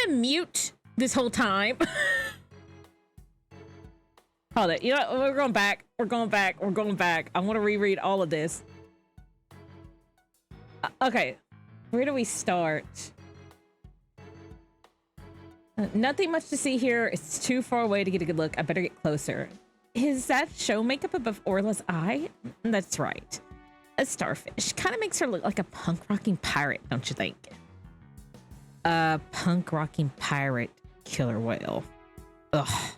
been mute this whole time. Hold it. You know what? We're going back. We're going back. We're going back. I want to reread all of this. Okay. Where do we start? Nothing much to see here. It's too far away to get a good look. I better get closer. Is that show makeup above Orla's eye? That's right. A starfish. Kind of makes her look like a punk rocking pirate, don't you think? A punk rocking pirate killer whale. Ugh.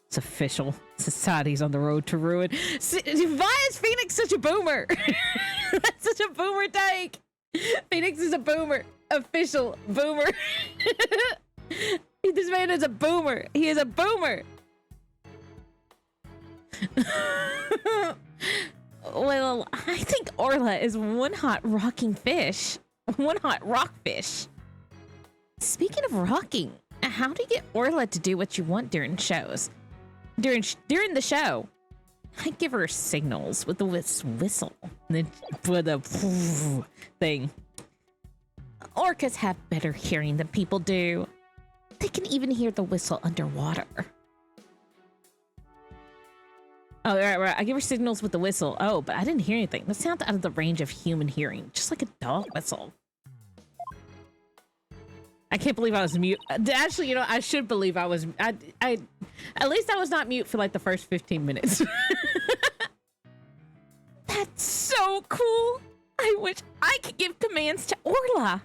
It's official. Society's on the road to ruin. Why is Phoenix such a boomer? That's such a boomer take. Phoenix is a boomer. Official boomer. This man is a boomer. He is a boomer. Well, I think Orla is one hot rocking fish. One hot rockfish. Speaking of rocking, how do you get Orla to do what you want during shows? During the show, I give her signals with the whistle. With a thing. Orcas have better hearing than people do. They can even hear the whistle underwater. Oh, right. I give her signals with the whistle. Oh, but I didn't hear anything. That sounds out of the range of human hearing, just like a dog whistle. I can't believe I was mute. Actually, you know, I should believe I was. At least I was not mute for like the first 15 minutes. That's so cool. I wish I could give commands to Orla.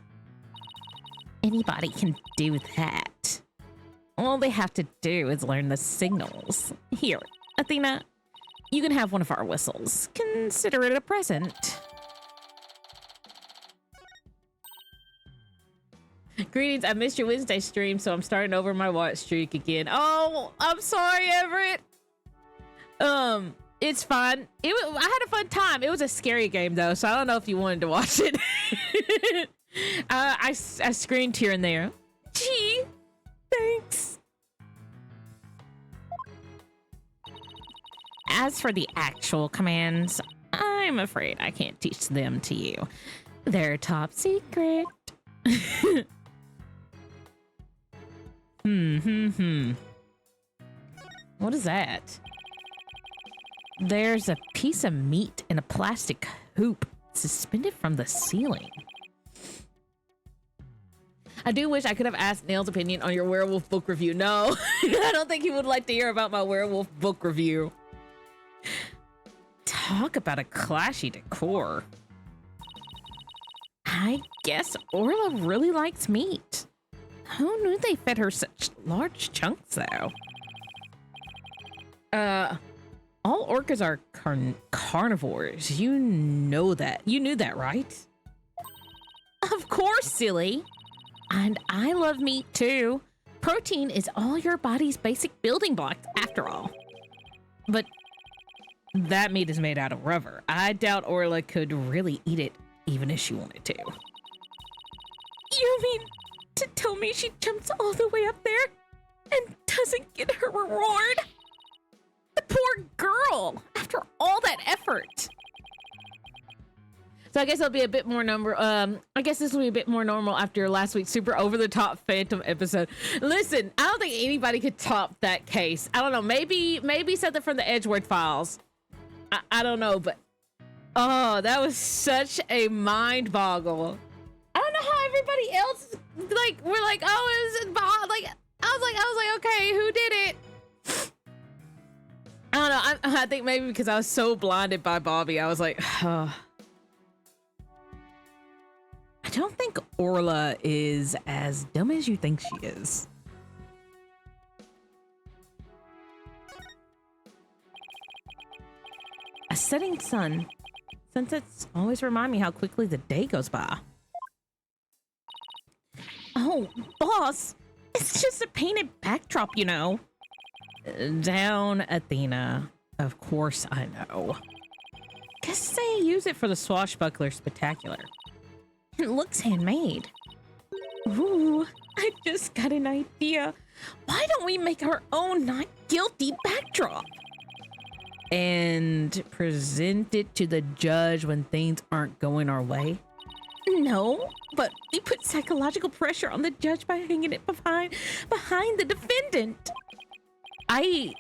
Anybody can do that. All they have to do is learn the signals. Here, Athena, you can have one of our whistles. Consider it a present. Greetings, I missed your Wednesday stream, so I'm starting over my watch streak again. Oh, I'm sorry, Everett. It's fine. I had a fun time. It was a scary game, though, so I don't know if you wanted to watch it. I screamed here and there. Gee, thanks. As for the actual commands, I'm afraid I can't teach them to you. They're top secret. What is that? There's a piece of meat in a plastic hoop suspended from the ceiling. I do wish I could have asked Nail's opinion on your werewolf book review. No, I don't think he would like to hear about my werewolf book review. Talk about a clashy decor. I guess Orla really likes meat. Who knew they fed her such large chunks, though? All orcas are carnivores. You know that. You knew that, right? Of course, silly. And I love meat, too. Protein is all your body's basic building blocks, after all. But that meat is made out of rubber. I doubt Orla could really eat it, even if she wanted to. You mean to tell me she jumps all the way up there and doesn't get her reward? The poor girl, after all that effort. So I guess it'll be a bit more I guess this will be a bit more normal after last week's super over-the-top Phantom episode. Listen, I don't think anybody could top that case. I don't know, maybe something from the Edgeworth Files. I don't know, but oh, that was such a mind boggle. I don't know how everybody else we're like, oh, it was Bob. I was like, okay, who did it? I don't know. I think maybe because I was so blinded by Bobby, I was like, oh. I don't think Orla is as dumb as you think she is. A setting sun. Sunsets always remind me how quickly the day goes by. Oh, boss, it's just a painted backdrop, you know. Down, Athena. Of course I know. Guess they use it for the Swashbuckler Spectacular. It looks handmade. Ooh, I just got an idea. Why don't we make our own not guilty backdrop? And present it to the judge when things aren't going our way? No, but we put psychological pressure on the judge by hanging it behind the defendant. I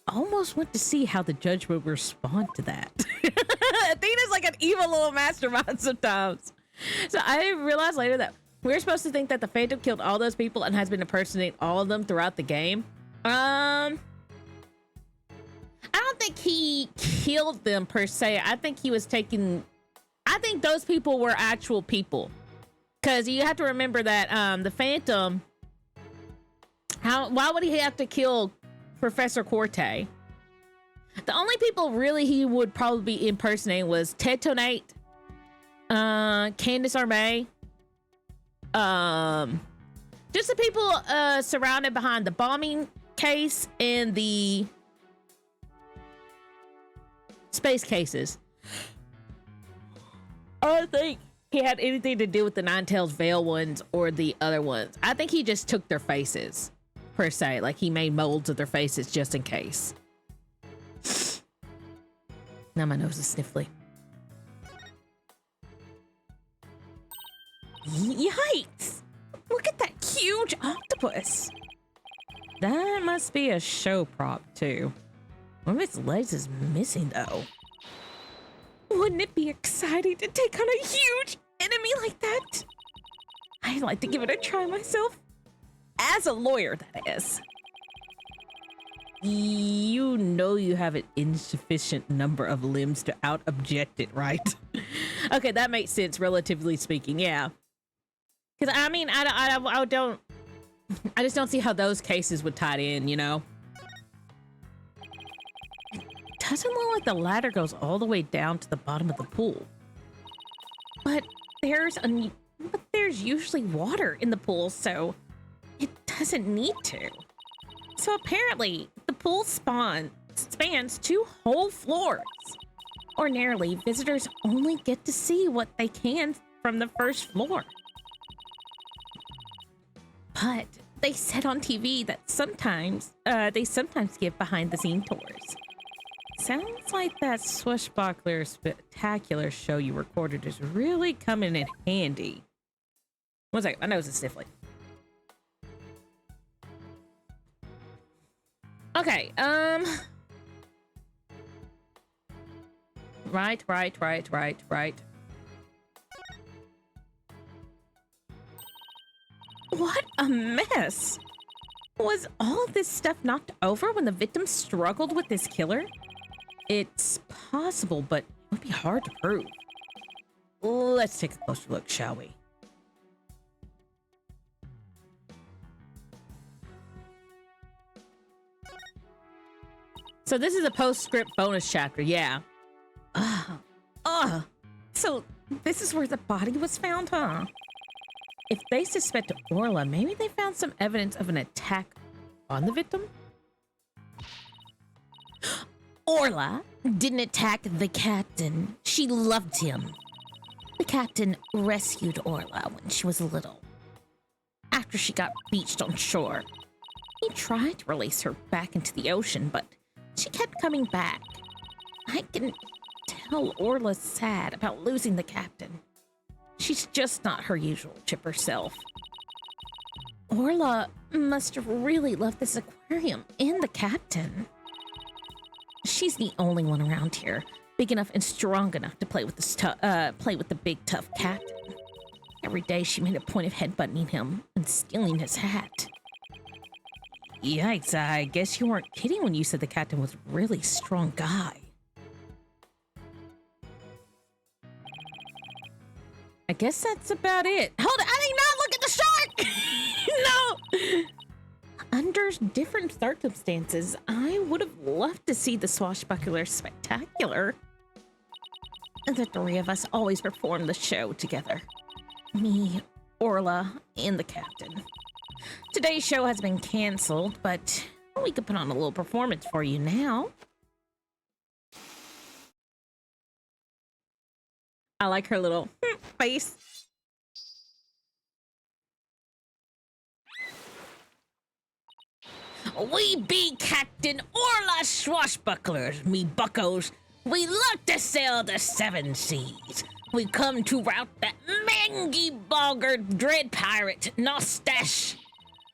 almost want to see how the judge would respond to that. Athena's like an evil little mastermind sometimes. So I realized later that we're supposed to think that the Phantom killed all those people and has been impersonating all of them throughout the game. I don't think he killed them per se. I think he was taking... I think those people were actual people. Because you have to remember that the Phantom... Why would he have to kill Professor Corte? The only people really he would probably be impersonating was Ted Tonate, Candace Armay, just the people surrounded behind the bombing case and the space cases. I don't think he had anything to do with the Ninetales Veil ones or the other ones. I think he just took their faces, per se. Like, he made molds of their faces just in case. Now my nose is sniffly. Yikes! Look at that huge octopus! That must be a show prop, too. One of its legs is missing, though. Wouldn't it be exciting to take on a huge enemy like that? I'd like to give it a try myself. As a lawyer, that is. You know you have an insufficient number of limbs to out-object it, right? Okay, that makes sense, relatively speaking, yeah. Because, I mean, I just don't see how those cases would tie in, you know? It doesn't look like the ladder goes all the way down to the bottom of the pool. But there's usually water in the pool, so it doesn't need to. So apparently, the pool spans 2 whole floors. Ordinarily, visitors only get to see what they can from the first floor. But they said on TV that they sometimes give behind-the-scene tours. Sounds like that swashbuckler spectacular show you recorded is really coming in handy. One second, my nose is sniffly. Okay, Right. What a mess! Was all of this stuff knocked over when the victim struggled with this killer? It's possible, but it would be hard to prove. Let's take a closer look, shall we? So this is a postscript bonus chapter, yeah. So this is where the body was found, huh? If they suspect Orla, maybe they found some evidence of an attack on the victim? Orla didn't attack the captain. She loved him. The captain rescued Orla when she was little. After she got beached on shore, he tried to release her back into the ocean, but she kept coming back. I can tell Orla's sad about losing the captain. She's just not her usual chipper self. Orla must have really loved this aquarium and the captain. She's the only one around here big enough and strong enough to play with the big tough captain. Every day she made a point of headbutting him and stealing his hat. Yikes, I guess you weren't kidding when you said the captain was a really strong guy. I guess that's about it. Hold it, I did not look at the shark! No! Under different circumstances, I would have loved to see the swashbuckler spectacular. The 3 of us always perform the show together. Me, Orla, and the captain. Today's show has been canceled, but we could put on a little performance for you now. I like her little face. We be Captain Orla Swashbucklers, me buckos. We love to sail the 7 seas. We've come to rout that mangy bogger dread pirate, Nostache.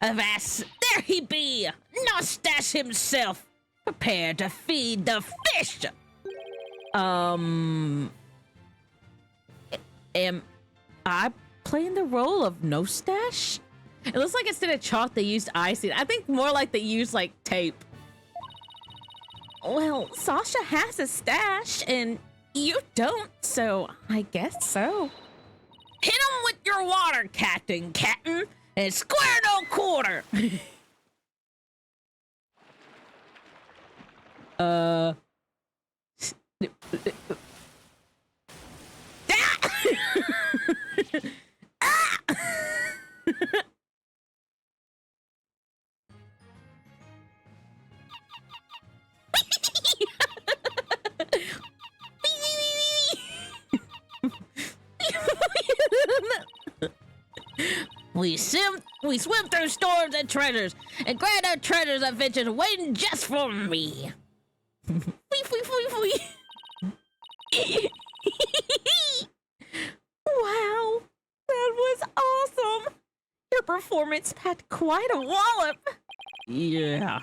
Avast, there he be, Nostache himself, prepared to feed the fish. Am I playing the role of Nostache? It looks like instead of chalk, they used icing. I think more like they used like tape. Well, Sasha has a stash and you don't, so I guess so. Hit him with your water, Captain, and square no quarter. We swim through storms and treasures, and grand old treasures adventures waiting just for me. Wow, that was awesome. Your performance packed quite a wallop. Yeah.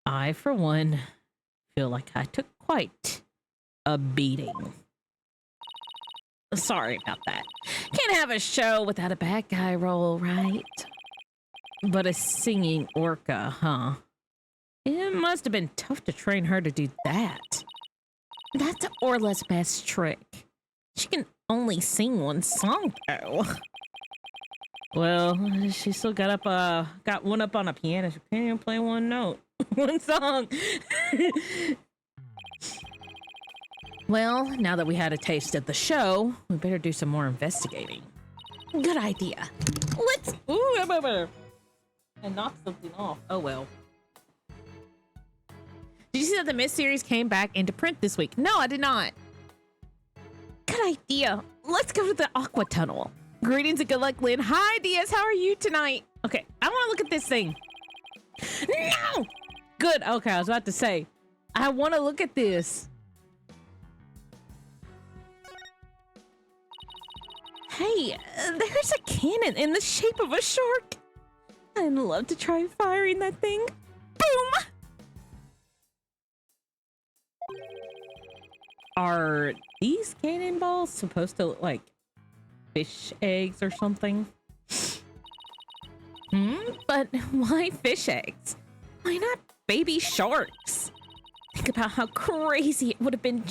I, for one, feel like I took quite a beating. Sorry about that. Can't have a show without a bad guy role, right? But a singing orca, huh? It must have been tough to train her to do that. That's Orla's best trick. She can only sing one song, though. Well, she still got one up on a piano. She can't even play one note. One song. Well, now that we had a taste of the show, we better do some more investigating. Good idea. Let's... Ooh, and knock something off. Oh, well. Did you see that the Mist series came back into print this week? No, I did not. Good idea. Let's go to the Aqua Tunnel. Greetings and good luck, Lynn. Hi, Diaz. How are you tonight? Okay, I want to look at this thing. No! Good. Okay, I was about to say. I want to look at this. Hey, there's a cannon in the shape of a shark. I'd love to try firing that thing. Boom! Are these cannonballs supposed to look like fish eggs or something? But why fish eggs? Why not baby sharks? Think about how crazy it would have been.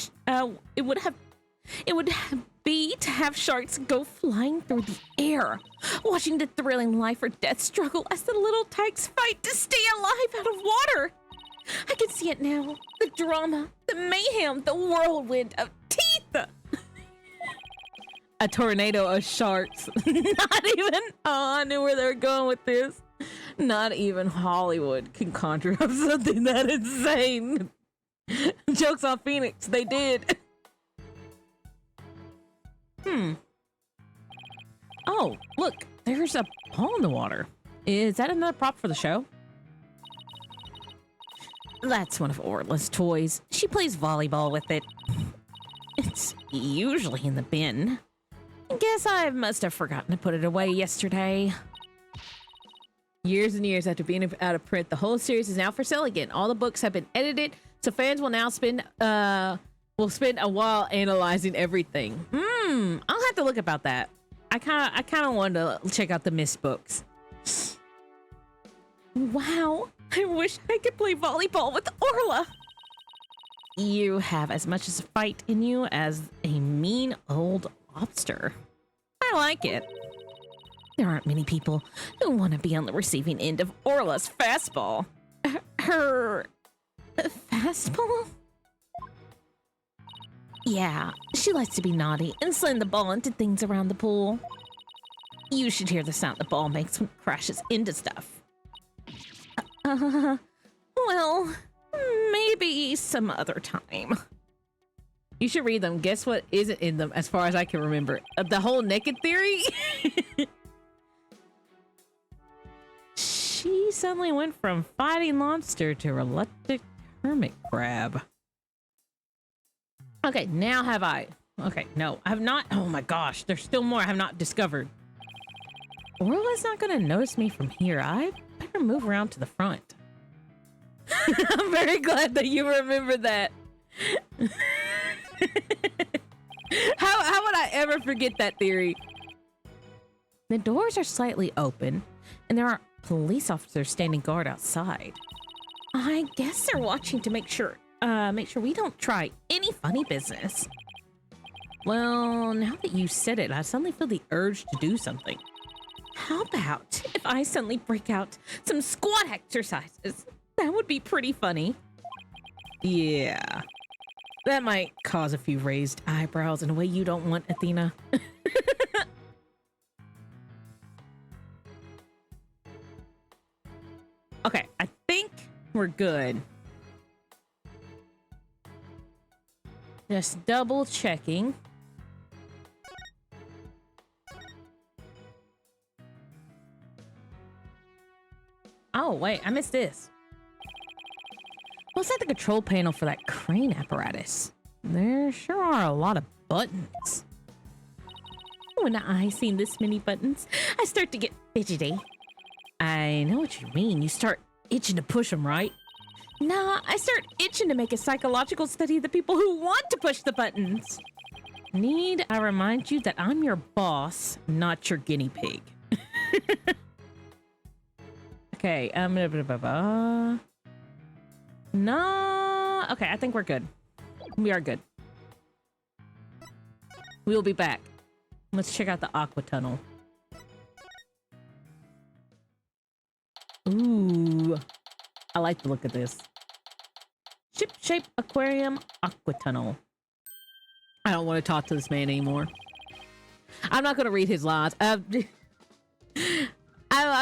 It would be to have sharks go flying through the air, watching the thrilling life or death struggle as the little tykes fight to stay alive out of water. I can see it now. The drama, the mayhem, the whirlwind of teeth. A tornado of sharks. Not even... Oh, I knew where they were going with this. Not even Hollywood can conjure up something that insane. Joke's on Phoenix. They did. Oh, look. There's a ball in the water. Is that another prop for the show? That's one of Orla's toys. She plays volleyball with it. It's usually in the bin. I guess I must have forgotten to put it away yesterday. Years and years after being out of print, the whole series is now for sale again. All the books have been edited, so fans will now spend a while analyzing everything. I'll have to look about that. I kind of wanted to check out the Mist books. Wow. I wish I could play volleyball with Orla. You have as much as a fight in you as a mean old lobster. I like it. There aren't many people who want to be on the receiving end of Orla's fastball. Her fastball? Yeah, she likes to be naughty and send the ball into things around the pool. You should hear the sound the ball makes when it crashes into stuff. Well, maybe some other time. You should read them. Guess what isn't in them as far as I can remember? The whole naked theory? She suddenly went from fighting lobster to reluctant hermit crab. Okay, now have I. Okay, no, I have not. Oh my gosh, there's still more I have not discovered. Orla's not gonna notice me from here. I better move around to the front. I'm very glad that you remembered that. How would I ever forget that theory? The doors are slightly open, and there are police officers standing guard outside. I guess they're watching to make sure we don't try any funny business. Well, now that you said it, I suddenly feel the urge to do something. How about if I suddenly break out some squat exercises? That would be pretty funny. Yeah. That might cause a few raised eyebrows in a way you don't want, Athena. Okay, I think we're good. Just double checking. Oh, wait, I missed this. What's that the control panel for that crane apparatus? There sure are a lot of buttons. When I see this many buttons, I start to get fidgety. I know what you mean. You start itching to push them, right? Nah, I start itching to make a psychological study of the people who want to push the buttons. Need I remind you that I'm your boss, not your guinea pig. Okay, no. Okay, I think we're good. We are good. We'll be back. Let's check out the aqua tunnel. Ooh, I like the look of this. Ship-shaped aquarium aqua tunnel. I don't want to talk to this man anymore. I'm not going to read his lines. I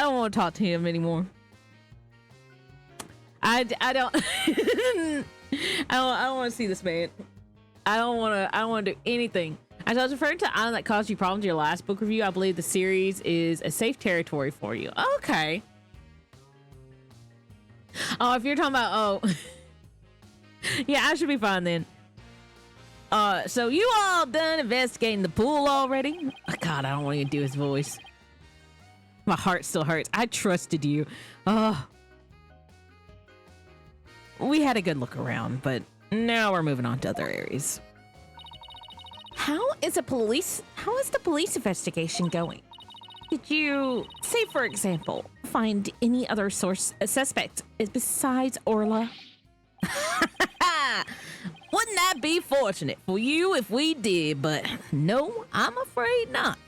don't want to talk to him anymore. I don't I don't want to see this man. I don't want to do anything. As I was referring to the island that caused you problems in your last book review, I believe the series is a safe territory for you. Okay. Oh, if you're talking about, oh. Yeah, I should be fine then. So you all done investigating the pool already? Oh, God, I don't want to do his voice. My heart still hurts. I trusted you. Oh. We had a good look around, but now we're moving on to other areas. How is the police investigation going? Did you, say for example, find any other suspect besides Orla? Wouldn't that be fortunate for you if we did, but no, I'm afraid not.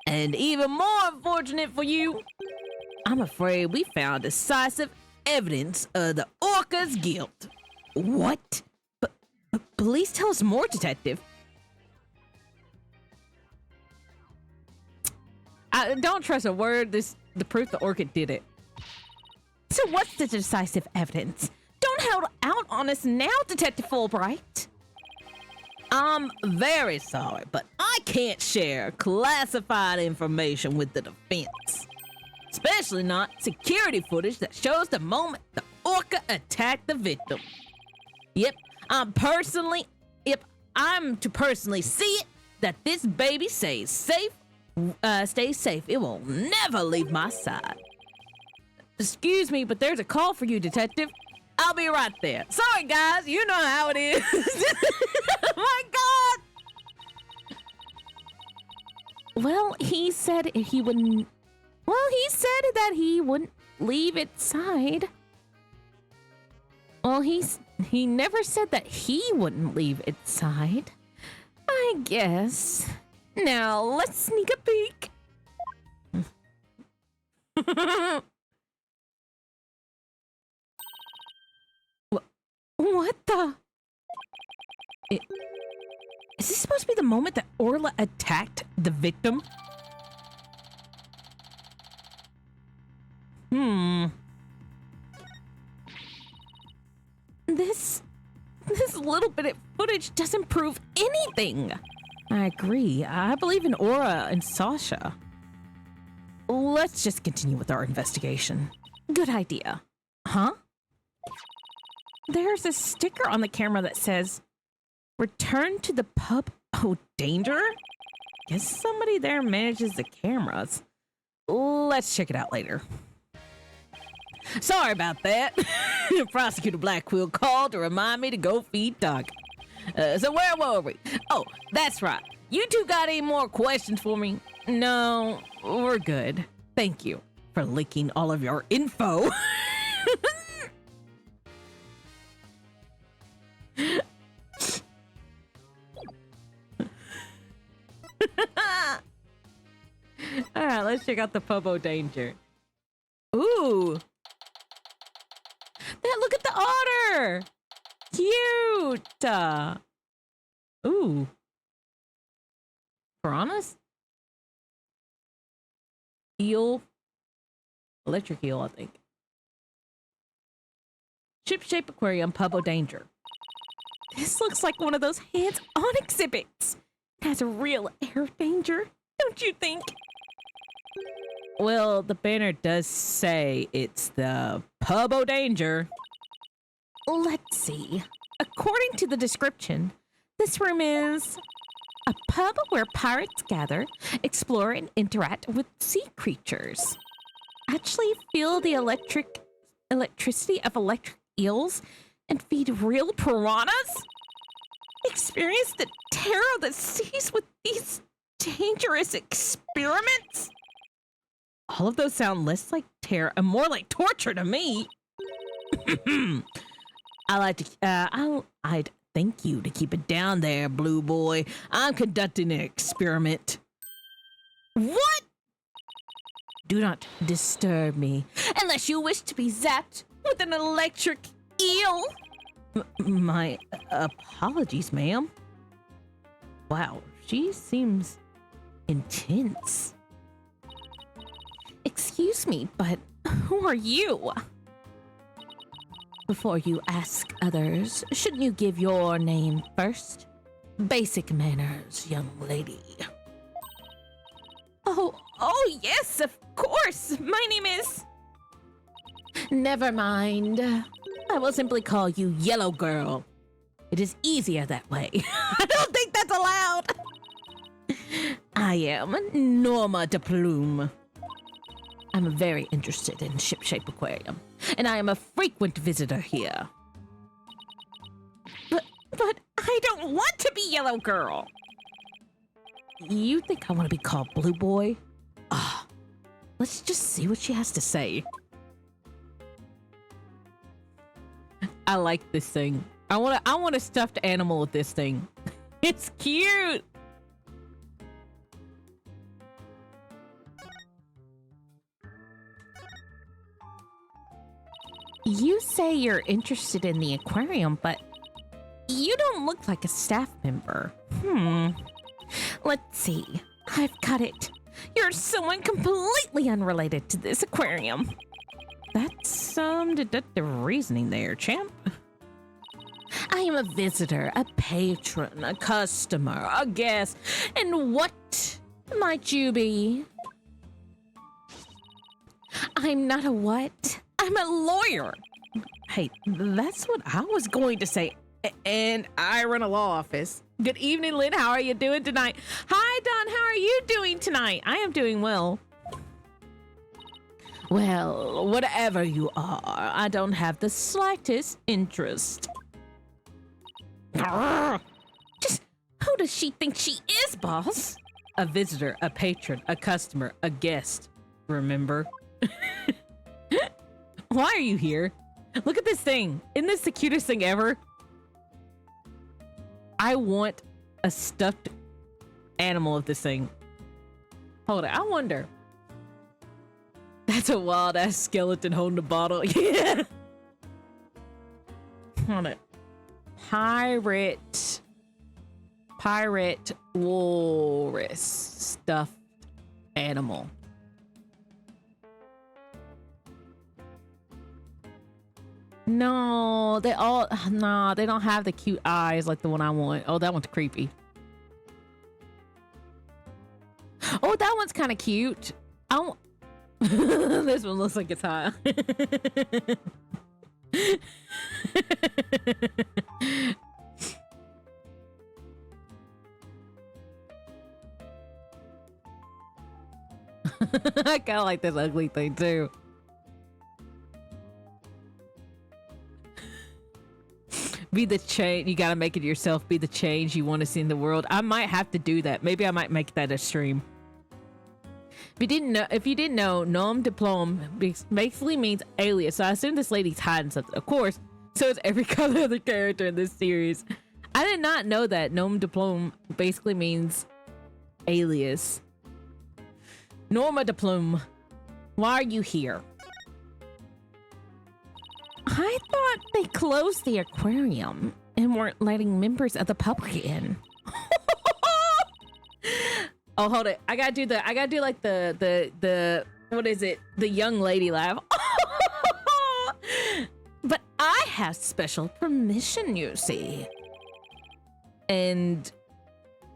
And even more unfortunate for you, I'm afraid we found decisive evidence of the orca's guilt. What? Please tell us more, Detective. I don't trust a word. The proof the orca did it. So what's the decisive evidence? Don't hold out on us now, Detective Fulbright. I'm very sorry, but I can't share classified information with the defense. Especially not security footage that shows the moment the orca attacked the victim. Yep, I'm to personally see it that this baby stays safe, it will never leave my side. Excuse me, but there's a call for you, Detective. I'll be right there. Sorry, guys. You know how it is. Oh, my God. Well, he said he wouldn't... Well, he said that he wouldn't leave its side. Well, he never said that he wouldn't leave its side. I guess. Now, let's sneak a peek. What the? Is this supposed to be the moment that Orla attacked the victim? This little bit of footage doesn't prove anything. I agree. I believe in Aura and Sasha. Let's just continue with our investigation. Good idea. Huh? There's a sticker on the camera that says, Return to the pub. Oh, danger? Guess somebody there manages the cameras. Let's check it out later. Sorry about that. Prosecutor Blackquill called to remind me to go feed Doc. So where were we? Oh, that's right. You two got any more questions for me? No, we're good. Thank you for leaking all of your info. All right, let's check out the Pubbo Danger. Ooh. There, look at the otter. Cute. Ooh. Piranhas? Eel. Electric eel, I think. Ship-shaped aquarium, Pubbo Danger. This looks like one of those hands-on exhibits. It has a real air danger, don't you think? Well, the banner does say it's the Pubbo Danger. Let's see. According to the description, this room is a pub where pirates gather, explore, and interact with sea creatures. Actually feel the electricity of electric eels and feed real piranhas? Experience the terror of the seas with these dangerous experiments? All of those sound less like terror and more like torture to me. I'd thank you to keep it down there, Blue Boy. I'm conducting an experiment. What? Do not disturb me unless you wish to be zapped with an electric eel. My apologies, ma'am. Wow, she seems intense. Excuse me, but who are you? Before you ask others, shouldn't you give your name first? Basic manners, young lady. Oh yes, of course. My name is... Never mind. I will simply call you Yellow Girl. It is easier that way. I don't think that's allowed. I am Norma de Plume. I'm very interested in Ship-Shape Aquarium, and I am a frequent visitor here. But I don't want to be Yellow Girl. You think I want to be called Blue Boy? Ah, let's just see what she has to say. I like this thing. I want a stuffed animal with this thing. It's cute. You say you're interested in the aquarium, but you don't look like a staff member. Let's see. I've got it. You're someone completely unrelated to this aquarium. That's some deductive reasoning there, champ. I am a visitor, a patron, a customer, a guest, and what might you be? I'm not a what? I'm a lawyer. Hey, that's what I was going to say. And I run a law office. Good evening, Lynn. How are you doing tonight? Hi, Don. How are you doing tonight? I am doing well. Well, whatever you are, I don't have the slightest interest. Just who does she think she is, boss? A visitor, a patron, a customer, a guest. Remember? Why are you here? Look at this thing. Isn't this the cutest thing ever? I want a stuffed animal of this thing. Hold it. I wonder. That's a wild ass skeleton holding a bottle. Yeah. Hold it. Pirate walrus stuffed animal. No, they don't have the cute eyes like the one I want. Oh, that one's creepy. Oh, that one's kind of cute. This one looks like it's hot. I kind of like this ugly thing too. Be the change. You gotta make it yourself. Be the change you want to see in the world. I might have to do that. Maybe I might make that a stream. If you didn't know, nom de plume basically means alias. So I assume this lady's hiding something. Of course, so is every other character in this series. I did not know that nom de plume basically means alias. Norma de plume, why are you here? I thought they closed the aquarium and weren't letting members of the public in. Oh, hold it. I gotta do like the what is it? The young lady laugh. But I have special permission, you see. And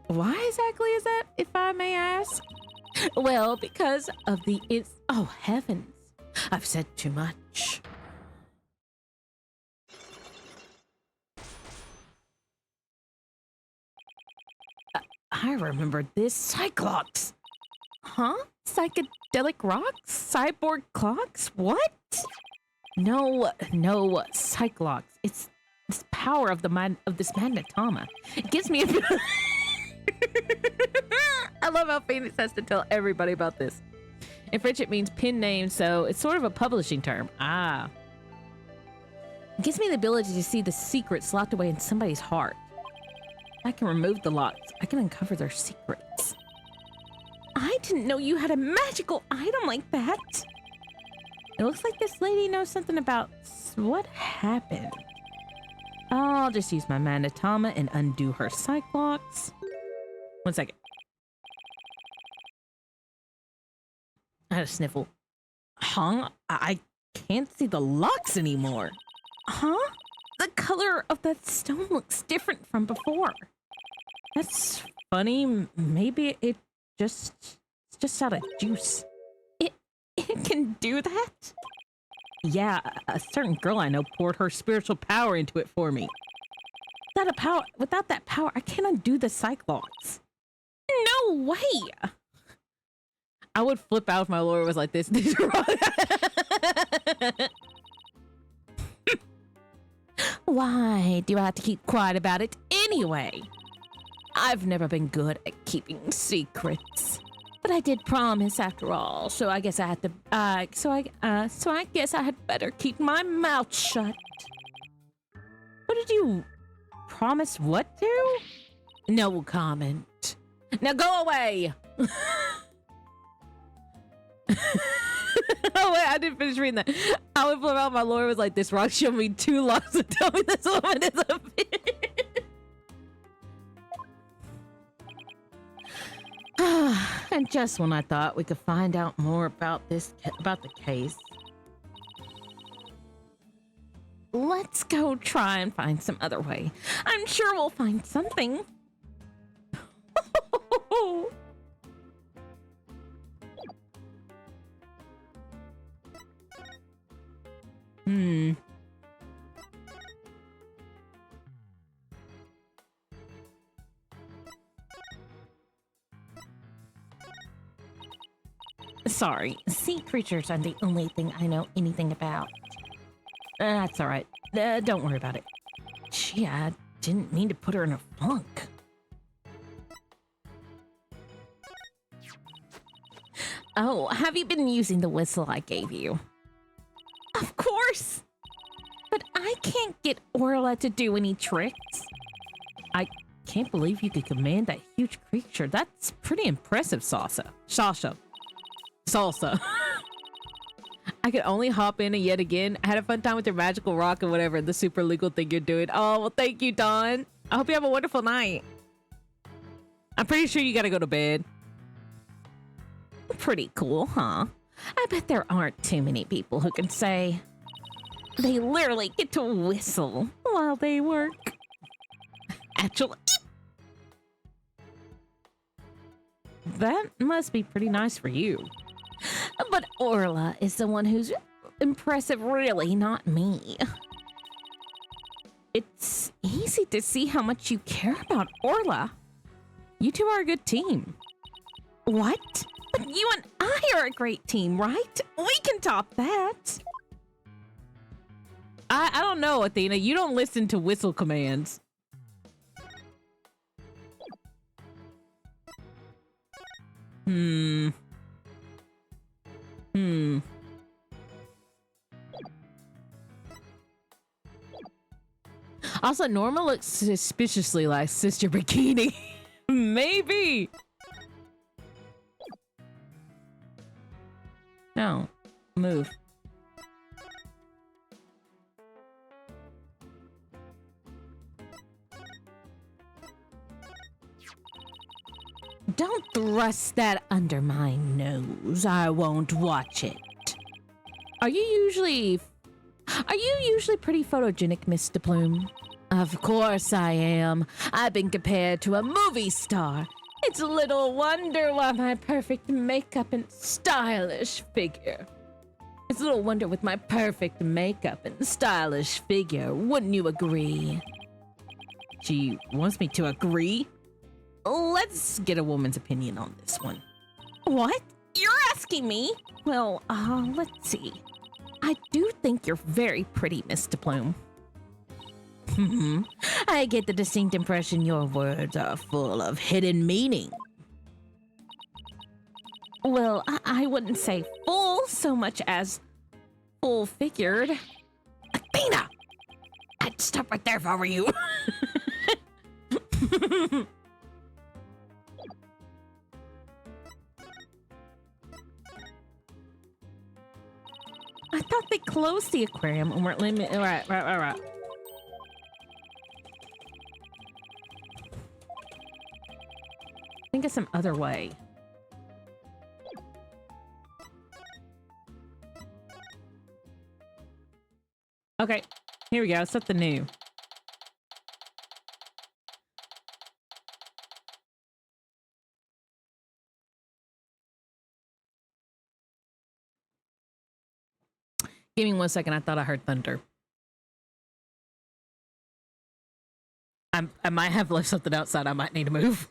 why exactly is that, if I may ask? Well, because of the oh heavens. I've said too much. I remember this. Cyclops. Huh? Psychedelic rocks? Cyborg clocks? What? No, Cyclops. It's this power of this magnetoma. It gives me a I love how Phoenix has to tell everybody about this. In French, it means pin name, so it's sort of a publishing term. Ah. It gives me the ability to see the secrets locked away in somebody's heart. I can remove the locks. I can uncover their secrets. I didn't know you had a magical item like that. It looks like this lady knows something about what happened. I'll just use my magnetoma and undo her Cyclops. 1 second. I had a sniffle. Huh? I can't see the locks anymore. Huh? The color of that stone looks different from before. That's funny. Maybe it's just out of juice. It can do that? Yeah, a certain girl I know poured her spiritual power into it for me. Without that power, I can't undo the Cyclops. No way! I would flip out if my lawyer was like this. Why do I have to keep quiet about it anyway? I've never been good at keeping secrets. But I did promise after all, so I guess I had to, so I guess I had better keep my mouth shut. What did you promise what to? No comment. Now go away! Oh wait, I didn't finish reading that. I would flip out. My lawyer was like, "This rock showed me 2 locks and tell me this woman is a bitch." And just when I thought we could find out more about the case, let's go try and find some other way. I'm sure we'll find something. Sorry, sea creatures aren't the only thing I know anything about. That's alright. Don't worry about it. Gee, I didn't mean to put her in a funk. Oh, have you been using the whistle I gave you? Of course! But I can't get Orla to do any tricks. I can't believe you could command that huge creature. That's pretty impressive, Salsa. I could only hop in and yet again. I had a fun time with your magical rock and whatever, the super legal thing you're doing. Oh, well, thank you, Dawn. I hope you have a wonderful night. I'm pretty sure you gotta go to bed. Pretty cool, huh? I bet there aren't too many people who can say they literally get to whistle while they work. Actually, that must be pretty nice for you. But Orla is the one who's impressive, really, not me. It's easy to see how much you care about Orla. You two are a good team. What? You and I are a great team, right? We can top that. I don't know, Athena. You don't listen to whistle commands. Hmm. Also, Norma looks suspiciously like Sister Bikini. Maybe. No. Move. Don't thrust that under my nose. I won't watch it. Are you usually pretty photogenic, Mr. Plume? Of course I am. I've been compared to a movie star. It's little wonder why my perfect makeup and stylish figure. It's little wonder with my perfect makeup and stylish figure. Wouldn't you agree? She wants me to agree? Let's get a woman's opinion on this one. What? You're asking me? Well, let's see. I do think you're very pretty, Mr. Plume. I get the distinct impression your words are full of hidden meaning. Well, I wouldn't say full so much as full-figured. Athena! I'd stop right there if I were you. I thought they closed the aquarium and weren't limited. All right. Think of some other way. Okay, here we go. Something new. Give me 1 second. I thought I heard thunder. I might have left something outside. I might need to move.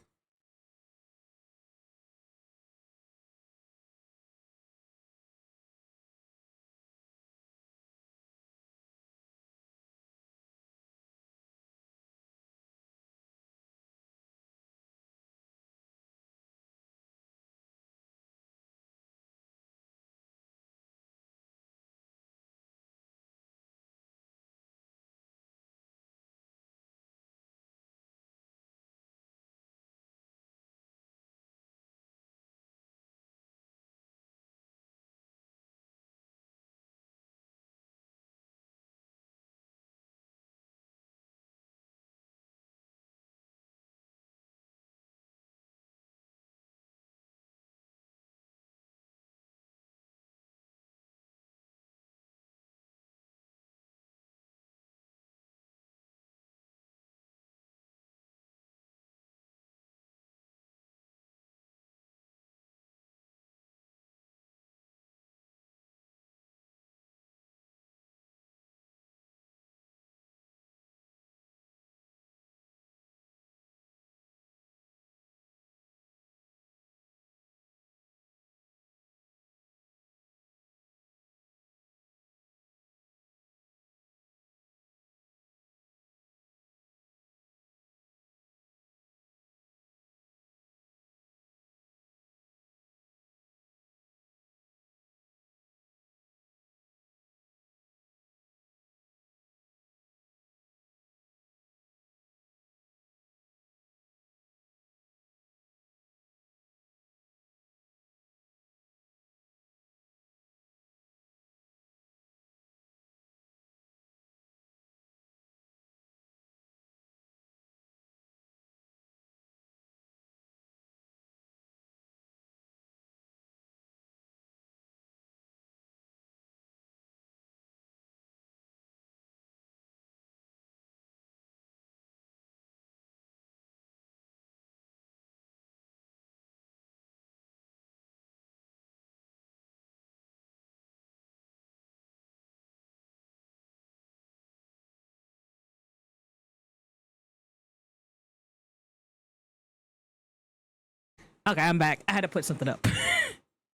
Okay, I'm back. I had to put something up.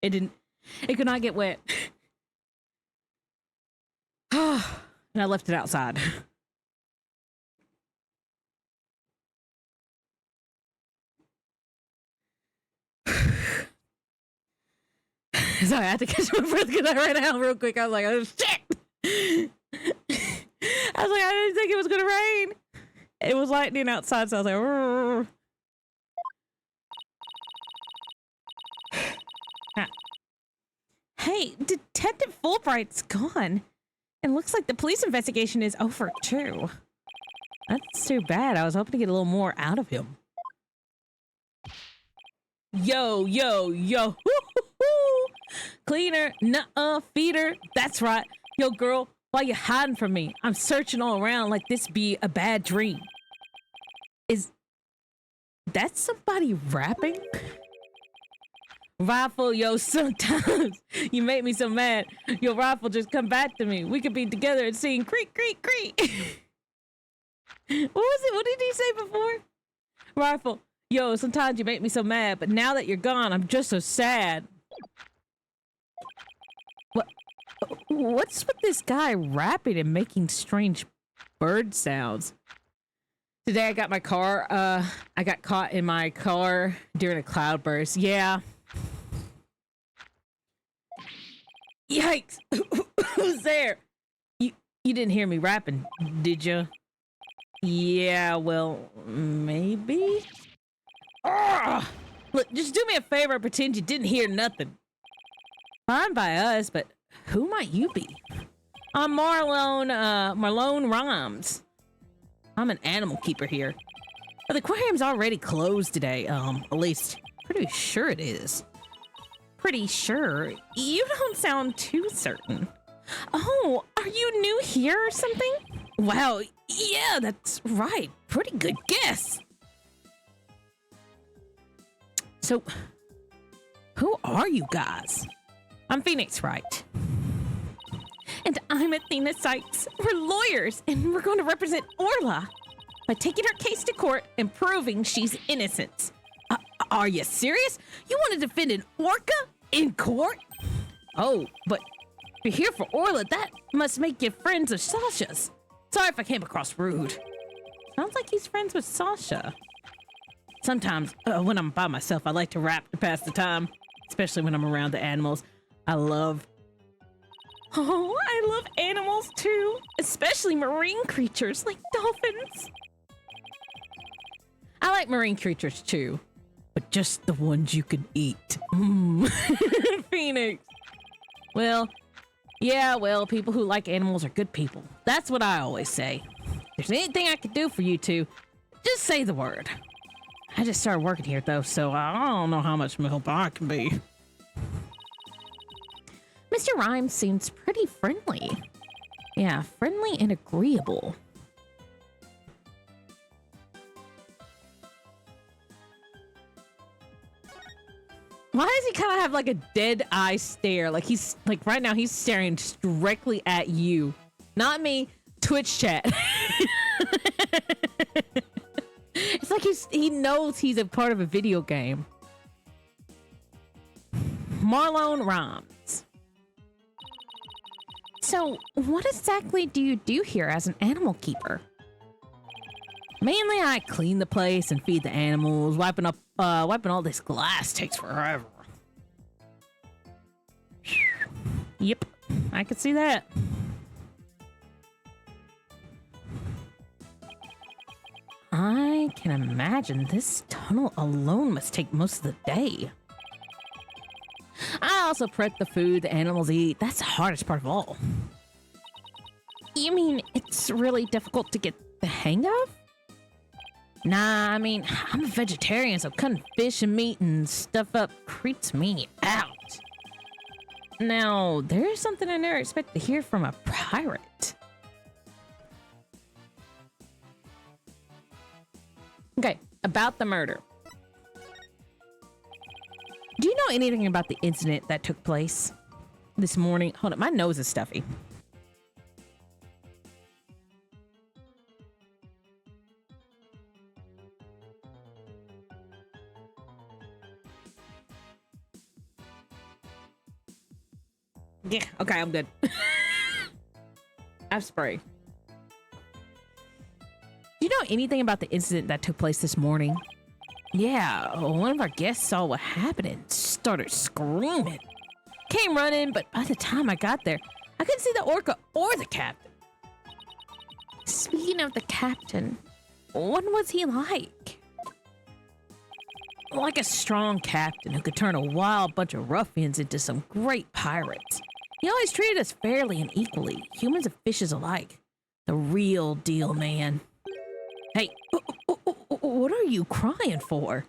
It didn't. It could not get wet. And I left it outside. Sorry, I had to catch my breath because I ran out real quick. I was like, oh shit. I was like, I didn't think it was gonna rain. It was lightning outside, so I was like, "Rrr." Hey, Detective Fulbright's gone. And looks like the police investigation is over too. That's too bad. I was hoping to get a little more out of him. Yo, yo, yo. Woo-hoo-hoo. Cleaner, nuh-uh, feeder. That's right. Yo, girl, why you hiding from me? I'm searching all around like this be a bad dream. Is that somebody rapping? Rifle, yo, sometimes you make me so mad. Your rifle just come back to me. We could be together and sing creak, creak, creak. What was it? What did he say before? Rifle, yo, sometimes you make me so mad, but now that you're gone, I'm just so sad. What's with this guy rapping and making strange bird sounds? Today I got my car, I got caught in my car during a cloudburst. Yeah. Yikes! Who's there? You didn't hear me rapping, did you? Yeah, well, maybe? Ugh! Look, just do me a favor and pretend you didn't hear nothing. Fine by us, but who might you be? I'm Marlone Rhymes. I'm an animal keeper here. The aquarium's already closed today, at least pretty sure it is. Pretty sure? You don't sound too certain. Oh, are you new here or something? Wow, yeah, that's right. Pretty good guess. So, who are you guys? I'm Phoenix Wright. And I'm Athena Sykes. We're lawyers, and we're going to represent Orla by taking her case to court and proving she's innocent. Are you serious? You want to defend an orca in court? Oh, but you're here for Orla. That must make you friends of Sasha's. Sorry if I came across rude. Sounds like he's friends with Sasha. Sometimes, when I'm by myself, I like to rap to pass the time, especially when I'm around the animals. I love animals too, especially marine creatures like dolphins. I like marine creatures too, but just the ones you can eat. Phoenix. Well, yeah, well, people who like animals are good people. That's what I always say. If there's anything I could do for you two, just say the word. I just started working here though, so I don't know how much help I can be. Mr. Rhymes seems pretty friendly. Yeah, friendly and agreeable. Why does he kind of have like a dead eye stare? Like he's like right now he's staring directly at you. Not me, Twitch chat. It's like he knows he's a part of a video game. Marlone Rhymes. So, what exactly do you do here as an animal keeper? Mainly, I clean the place and feed the animals. Wiping all this glass takes forever. Yep, I could see that. I can imagine this tunnel alone must take most of the day. I also prep the food the animals eat. That's the hardest part of all. You mean it's really difficult to get the hang of? Nah, I mean, I'm a vegetarian, so cutting fish and meat and stuff up creeps me out. Now, there's something I never expect to hear from a pirate. Okay, about the murder. Do you know anything about the incident that took place this morning? Hold on, my nose is stuffy. Yeah, okay, I'm good. I have spray. Do you know anything about the incident that took place this morning? Yeah, one of our guests saw what happened and started screaming. Came running, but by the time I got there, I couldn't see the orca or the captain. Speaking of the captain, what was he like? Like a strong captain who could turn a wild bunch of ruffians into some great pirates. He always treated us fairly and equally, humans and fishes alike. The real deal, man. Hey, what are you crying for?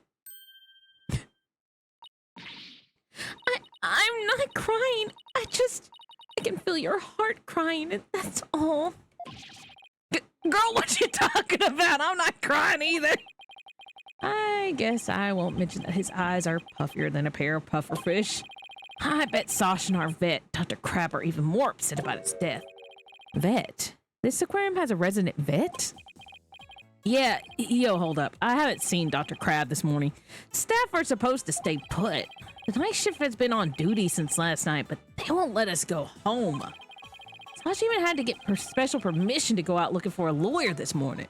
I'm not crying. I can feel your heart crying, and that's all. Girl, what you talking about? I'm not crying either. I guess I won't mention that his eyes are puffier than a pair of pufferfish. I bet Sasha and our vet, Dr. Crab, are even more upset about its death. Vet? This aquarium has a resident vet? Yeah, yo, hold up. I haven't seen Dr. Crab this morning. Staff are supposed to stay put. The night shift has been on duty since last night, but they won't let us go home. Sasha even had to get special permission to go out looking for a lawyer this morning.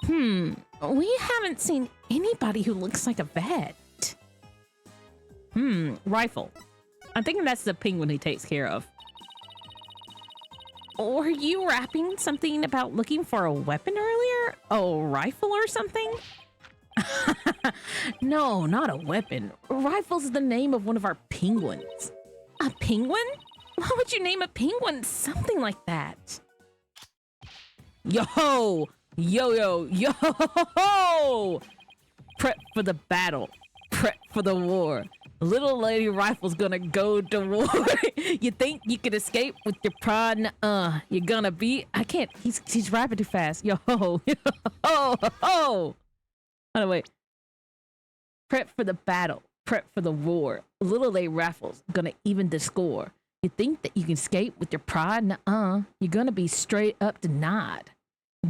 We haven't seen anybody who looks like a vet. Rifle. I'm thinking that's the penguin he takes care of. Were you rapping something about looking for a weapon earlier? A rifle or something? No, not a weapon. Rifle's the name of one of our penguins. A penguin? Why would you name a penguin something like that? Yo! Yo, yo, yo! Prep for the battle. Prep for the war. Little lady Rifle's gonna go to war. You think you could escape with your pride? Nuh-uh. You're gonna be... I can't. He's rapping too fast. Yo, yo, ho, ho. Oh, wait. Prep for the battle. Prep for the war. Little lady Rifle's gonna even the score. You think that you can escape with your pride? Nuh-uh. You're gonna be straight up denied.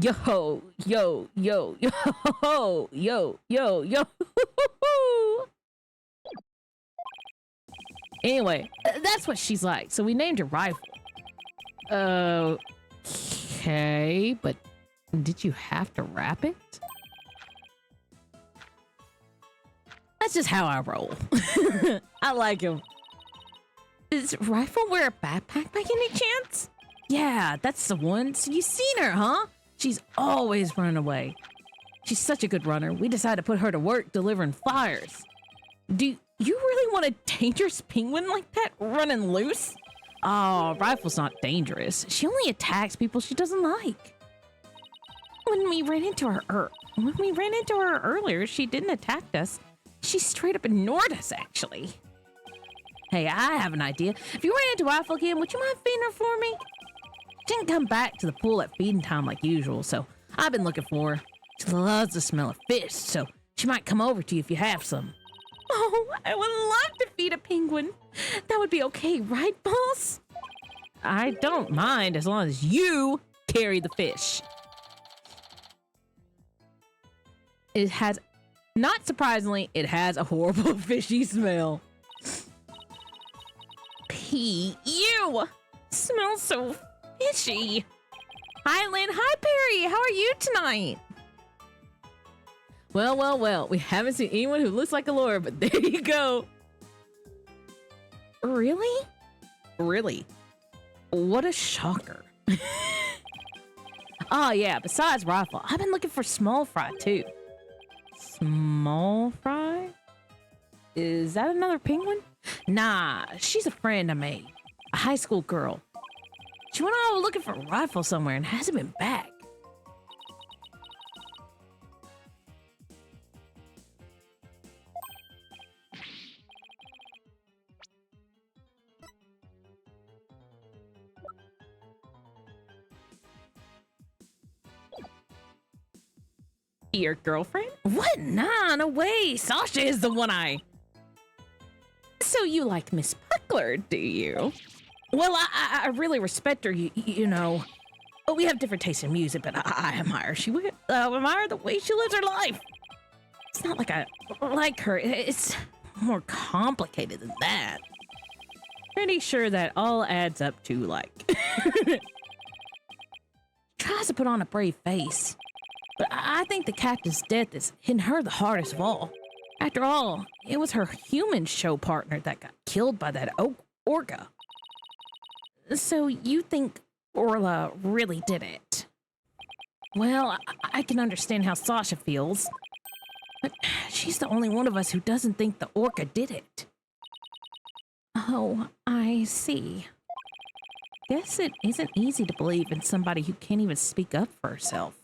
Yo, yo, yo, yo, yo, yo, yo. Anyway, that's what she's like. So we named her Rifle. Okay, but did you have to rap it? That's just how I roll. I like him. Does Rifle wear a backpack by any chance? Yeah, that's the one. So you seen her, huh? She's always running away. She's such a good runner. We decided to put her to work delivering flyers. Do you really want a dangerous penguin like that running loose? Oh, Rifle's not dangerous. She only attacks people she doesn't like. When we ran into her earlier, she didn't attack us. She straight up ignored us, actually. Hey, I have an idea. If you ran into Rifle again, would you mind feeding her for me? She didn't come back to the pool at feeding time like usual, so I've been looking for her. She loves the smell of fish, so she might come over to you if you have some. Oh, I would love to feed a penguin. That would be okay, right, boss? I don't mind as long as you carry the fish. It has, not surprisingly, it has a horrible fishy smell. Ew! Smells so fishy. Hi, Lynn. Hi, Perry. How are you tonight? Well, well, well. We haven't seen anyone who looks like a lawyer, but there you go. Really? Really? What a shocker. Oh, yeah. Besides Rifle, I've been looking for Small Fry, too. Small Fry? Is that another penguin? Nah, she's a friend I made. A high school girl. She went all looking for a Rifle somewhere and hasn't been back. Your girlfriend? What? Nah, no way. Sasha is the one So you like Miss Puckler, do you? Well, I really respect her, you know. But we have different tastes in music, but I admire admire the way she lives her life. It's not like I like her. It's more complicated than that. Pretty sure that all adds up to, like... Tries to put on a brave face. But I think the captain's death is hitting her the hardest of all. After all, it was her human show partner that got killed by that orca. So you think Orla really did it? Well, I can understand how Sasha feels. But she's the only one of us who doesn't think the orca did it. Oh, I see. Guess it isn't easy to believe in somebody who can't even speak up for herself.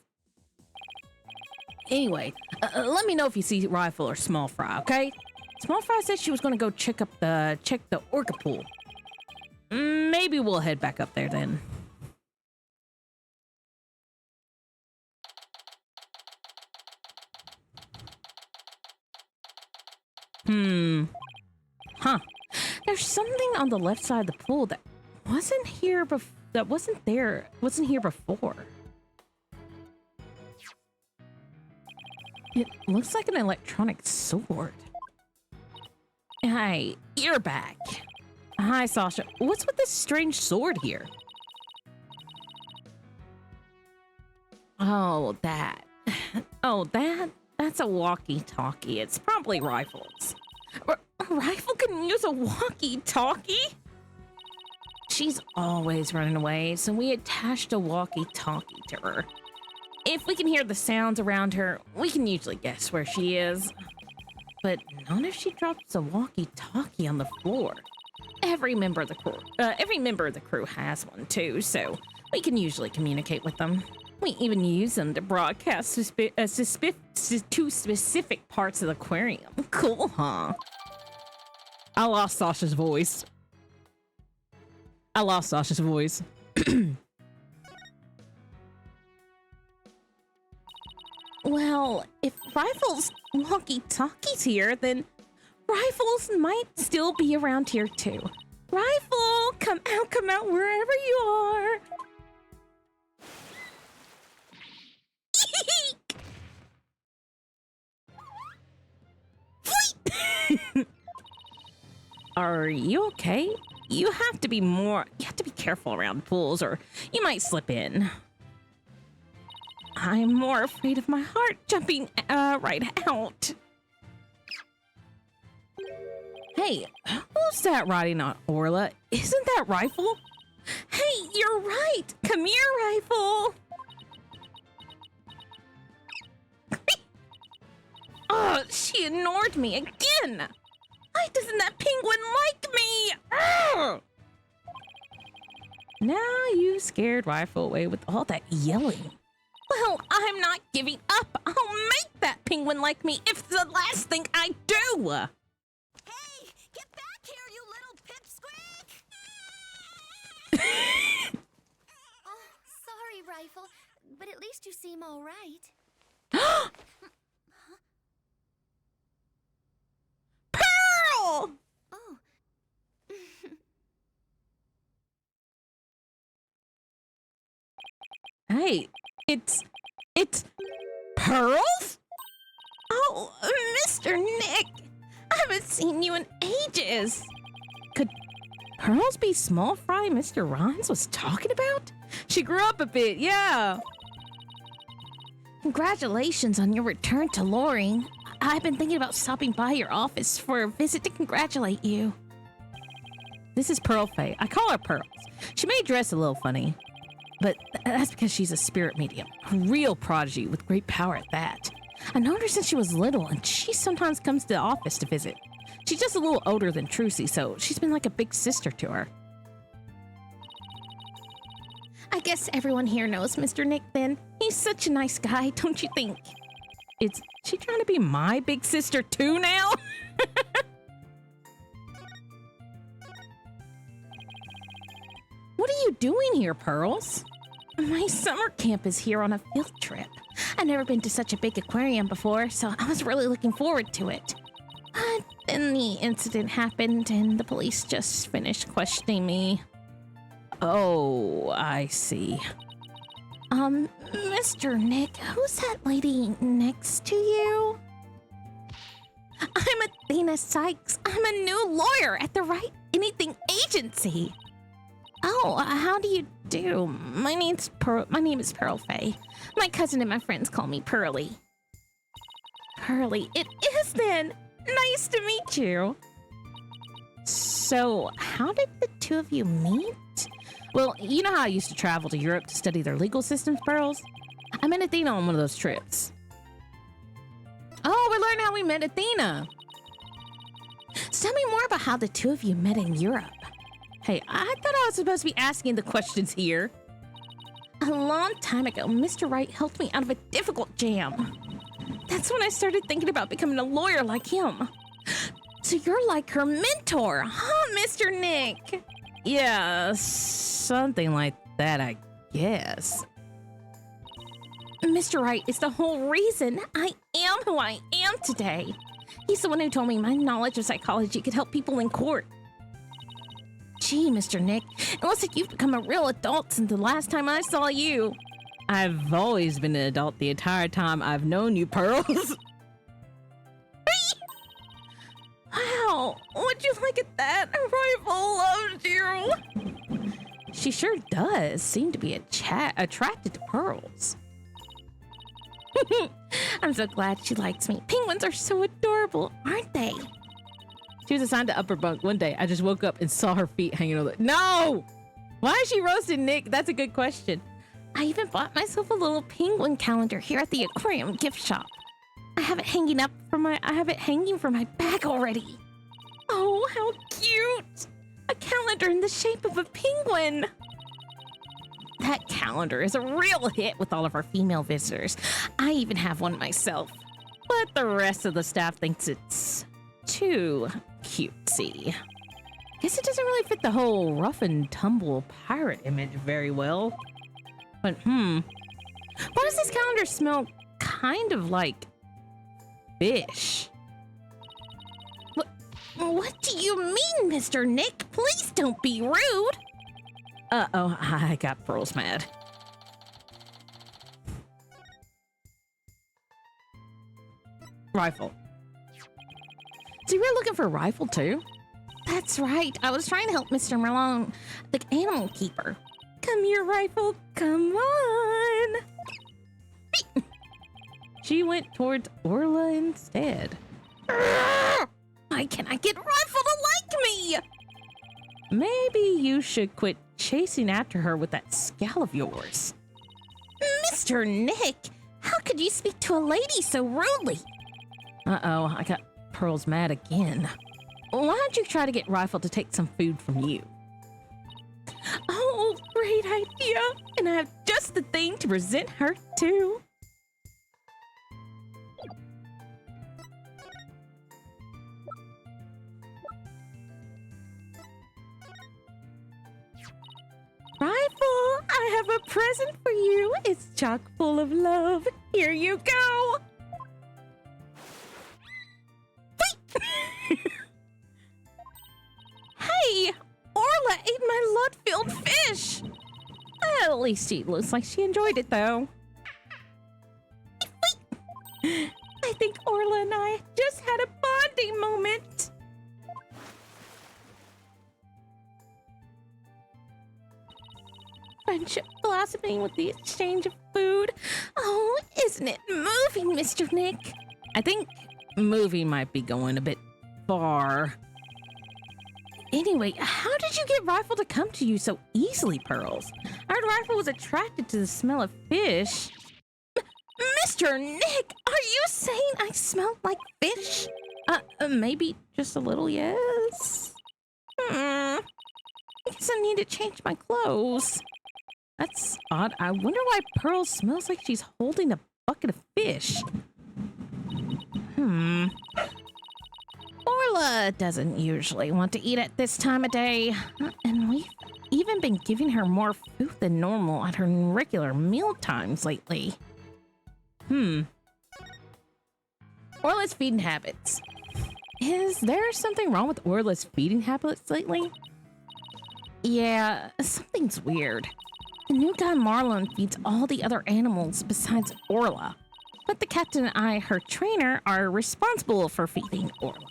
Anyway, let me know if you see Rifle or Small Fry, okay? Small Fry said she was gonna go check the orca pool. Maybe we'll head back up there then. Huh. There's something on the left side of the pool that wasn't here before. It looks like an electronic sword. Hey, you're back. Hi, Sasha. What's with this strange sword here? Oh, that. Oh, that's a walkie-talkie. It's probably Rifle's. Rifle can use a walkie-talkie? She's always running away, so we attached a walkie-talkie to her. If we can hear the sounds around her, we can usually guess where she is. But not if she drops a walkie-talkie on the floor. Every member of the crew has one too, so we can usually communicate with them. We even use them to broadcast to specific parts of the aquarium. Cool, huh? I lost Sasha's voice. Well, if Rifle's walkie-talkie's here, then Rifles might still be around here too. Rifle, come out wherever you are. Are you okay? You have to be careful around pools or you might slip in. I'm more afraid of my heart jumping right out. Hey, who's that riding on Orla? Isn't that Rifle? Hey, you're right. Come here, Rifle. Oh, she ignored me again. Why doesn't that penguin like me? Ugh! Now you scared Rifle away with all that yelling. Well, I'm not giving up. I'll make that penguin like me if it's the last thing I do. Hey, get back here, you little pipsqueak! Oh, sorry, Rifle, but at least you seem all right. Pearl! Oh. Hey, it's Pearls? Oh, Mr. Nick, I haven't seen you in ages. Could Pearls be Small Fry Mr. Ron's was talking about? She grew up a bit, yeah. Congratulations on your return to Loring. I've been thinking about stopping by your office for a visit to congratulate you. This is Pearl Faye. I call her Pearls. She may dress a little funny, but that's because she's a spirit medium, a real prodigy with great power at that. I've known her since she was little, and she sometimes comes to the office to visit. She's just a little older than Trucy, so she's been like a big sister to her. I guess everyone here knows Mr. Nick then. He's such a nice guy, don't you think? Is she trying to be my big sister too now? What are you doing here, Pearls? My summer camp is here on a field trip. I've never been to such a big aquarium before, so I was really looking forward to it. But then the incident happened and the police just finished questioning me. Oh, I see. Mr. Nick, who's that lady next to you? I'm Athena Sykes. I'm a new lawyer at the anything agency. Oh, how do you do? My name is Pearl Faye. My cousin and my friends call me Pearly. Pearly, it is then. Nice to meet you. So, how did the two of you meet? Well, you know how I used to travel to Europe to study their legal systems, Pearls? I met Athena on one of those trips. Oh, we learned how we met Athena. So tell me more about how the two of you met in Europe. Hey, I thought I was supposed to be asking the questions here. A long time ago, Mr. Wright helped me out of a difficult jam. That's when I started thinking about becoming a lawyer like him. So you're like her mentor, huh, Mr. Nick? Yeah, something like that, I guess. Mr. Wright is the whole reason I am who I am today. He's the one who told me my knowledge of psychology could help people in court. Gee, Mr. Nick, it looks like you've become a real adult since the last time I saw you. I've always been an adult the entire time I've known you, Pearls. Wow, would you like it that? Rifle loves you. She sure does seem to be attracted to Pearls. I'm so glad she likes me. Penguins are so adorable, aren't they? She was assigned to upper bunk. One day, I just woke up and saw her feet hanging over. No! Why is she roasting Nick? That's a good question. I even bought myself a little penguin calendar here at the aquarium gift shop. I have it hanging from my bag already. Oh, how cute! A calendar in the shape of a penguin. That calendar is a real hit with all of our female visitors. I even have one myself. But the rest of the staff thinks it's too cutesy. Guess it doesn't really fit the whole rough and tumble pirate image very well. But why does this calendar smell kind of like fish? What do you mean, Mr. Nick? Please don't be rude. Uh-oh, I got Pearls mad. Rifle. So you were looking for a rifle too? That's right. I was trying to help Mr. Malone, the animal keeper. Come here, Rifle. Come on. She went towards Orla instead. Why can't I get Rifle to like me? Maybe you should quit chasing after her with that scowl of yours. Mr. Nick, how could you speak to a lady so rudely? Uh-oh, I got Pearls mad again. Why don't you try to get Rifle to take some food from you? Oh, great idea. And I have just the thing to present her to. Rifle, I have a present for you. It's chock full of love. Here you go. Hey, Orla ate my lot-filled fish. At least she looks like she enjoyed it, though. I think Orla and I just had a bonding moment. Friendship blossoming with the exchange of food. Oh, isn't it moving, Mr. Nick? I think moving might be going a bit far. Anyway, how did you get Rifle to come to you so easily, Pearls? I heard Rifle was attracted to the smell of fish. Mr. Nick, are you saying I smell like fish? Maybe just a little, yes. I guess I need to change my clothes. That's odd. I wonder why Pearl smells like she's holding a bucket of fish. Orla doesn't usually want to eat at this time of day, and we've even been giving her more food than normal at her regular meal times lately. Orla's feeding habits. Is there something wrong with Orla's feeding habits lately? Yeah, something's weird. The new guy Marlon feeds all the other animals besides Orla. But the captain and I, her trainer, are responsible for feeding Orla.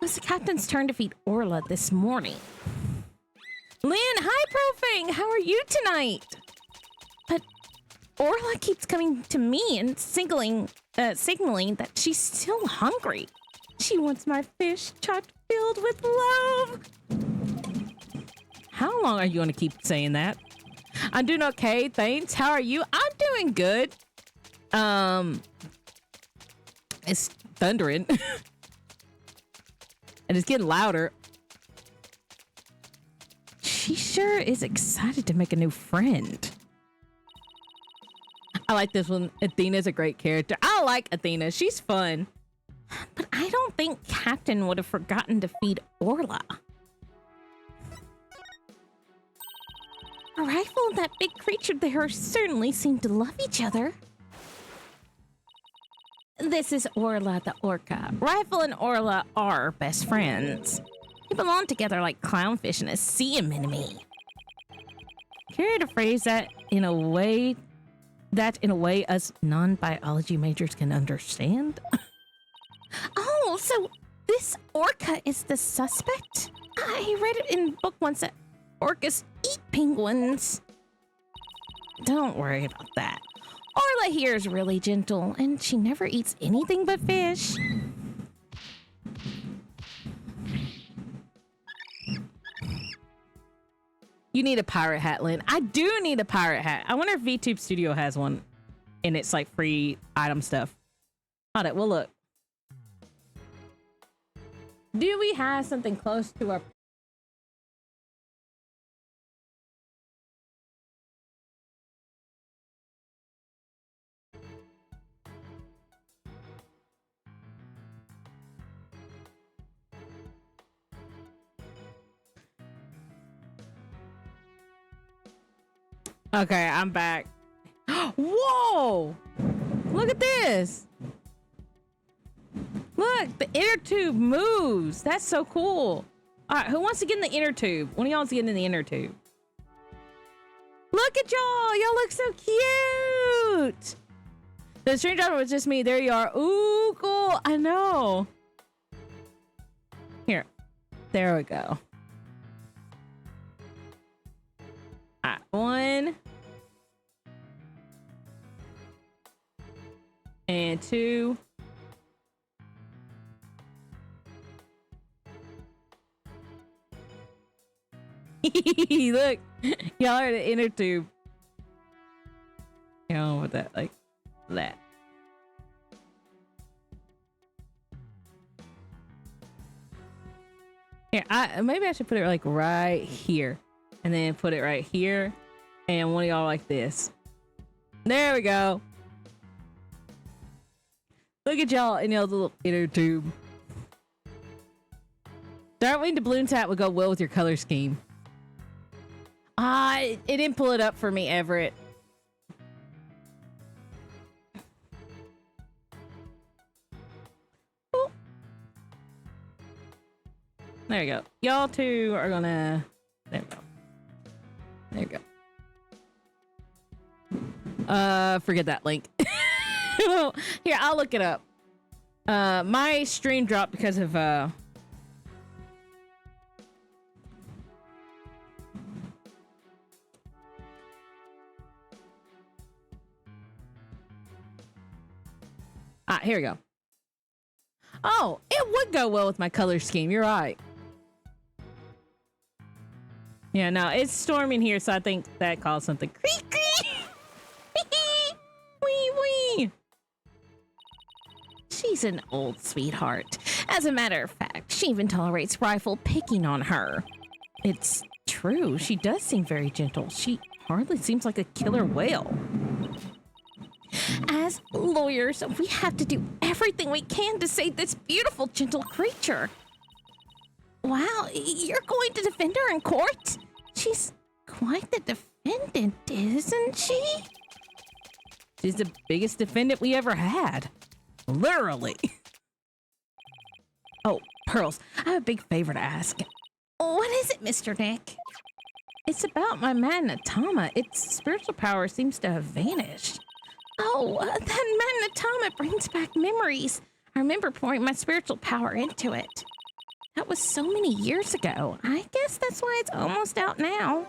It was the captain's turn to feed Orla this morning. Lynn, hi, Profang. How are you tonight? But Orla keeps coming to me and signaling that she's still hungry. She wants my fish chopped filled with love. How long are you going to keep saying that? I'm doing okay, thanks. How are you? I'm doing good. It's thundering. And it's getting louder. She sure is excited to make a new friend. I like this one. Athena's a great character. I like Athena. She's fun. But I don't think Captain would have forgotten to feed Orla. A rifle and that big creature there certainly seem to love each other. This is Orla the orca. Rifle and Orla are best friends. They belong together like clownfish and a sea anemone. Care to phrase that in a way us non-biology majors can understand? Oh, so this orca is the suspect? I read it in a book once that orcas eat penguins. Don't worry about that. Orla here is really gentle, and she never eats anything but fish. You need a pirate hat, Lynn. I do need a pirate hat. I wonder if VTube Studio has one, and it's like free item stuff. Hold it, we'll look. Do we have something close to our... Okay, I'm back. Whoa! Look at this. Look, the inner tube moves. That's so cool. All right, who wants to get in the inner tube? One of y'all wants to get in the inner tube. Look at y'all. Y'all look so cute. The strange driver was just me. There you are. Ooh, cool. I know. Here. There we go. All right, 1 and 2. Look, y'all are the inner tube. You know, with that, like that. Here, maybe I should put it like right here, and then put it right here, and one of y'all like this. There we go. Look at y'all in y'all's little inner tube. Darkwing Doubloon's hat would go well with your color scheme. It didn't pull it up for me, Everett. Ooh. There you go. Y'all two are gonna... There we go. There you go. Forget that link. Here, I'll look it up. My stream dropped because of, here we go. Oh, it would go well with my color scheme. You're right. Yeah, no, it's storming here, so I think that caused something. Creaky! Wee wee! She's an old sweetheart. As a matter of fact, she even tolerates Rifle picking on her. It's true, she does seem very gentle. She hardly seems like a killer whale. As lawyers, we have to do everything we can to save this beautiful, gentle creature. Wow, you're going to defend her in court? She's quite the defendant, isn't she? She's the biggest defendant we ever had. Literally. Oh, Pearls, I have a big favor to ask. What is it, Mr. Nick? It's about my man Natama. Its spiritual power seems to have vanished. Oh, that man Natama brings back memories. I remember pouring my spiritual power into it. That was so many years ago. I guess that's why it's almost out now.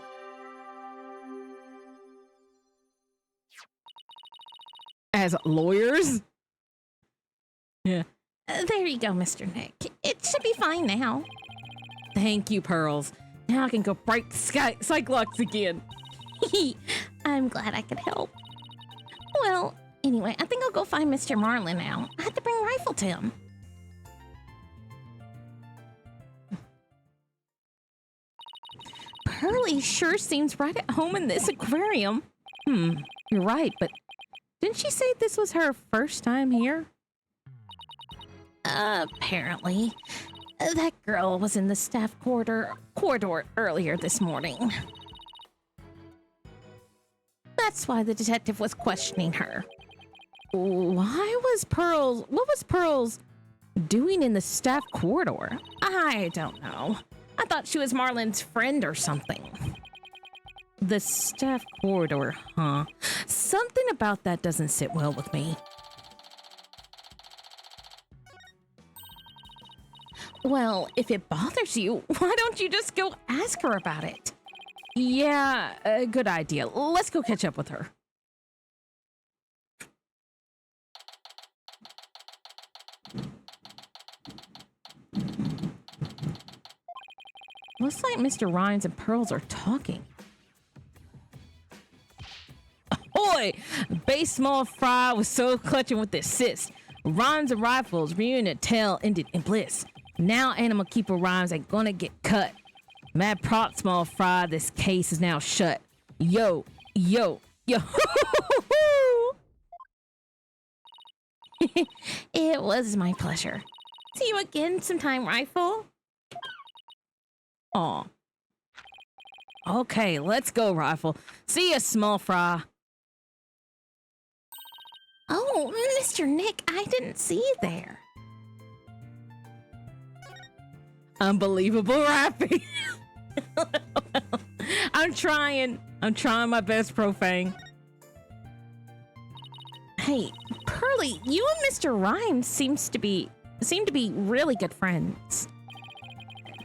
As lawyers? Yeah. There you go, Mr. Nick. It should be fine now. Thank you, Pearls. Now I can go break the Cyclops again. I'm glad I could help. Well, anyway, I think I'll go find Mr. Marlin now. I had to bring Rifle to him. Pearlie sure seems right at home in this aquarium. You're right, but didn't she say this was her first time here? Apparently. That girl was in the staff corridor earlier this morning. That's why the detective was questioning her. What was Pearls doing in the staff corridor? I don't know. I thought she was Marlin's friend or something. The staff corridor, huh? Something about that doesn't sit well with me. Well, if it bothers you, why don't you just go ask her about it? Yeah, good idea. Let's go catch up with her. Looks like Mr. Rhymes and Pearls are talking. Ahoy! Base Small Fry was so clutching with the assist. Rhymes and Rifles, reunion and tail ended in bliss. Now Animal Keeper Rhymes ain't gonna get cut. Mad Prop Small Fry, this case is now shut. Yo. It was my pleasure. See you again sometime, Rifle. Aw. Okay, let's go, Rifle. See ya, Small Fry. Oh, Mr. Nick, I didn't see you there. Unbelievable rapping. I'm trying my best, Profane. Hey, Pearlie, you and Mr. Rhymes seem to be really good friends.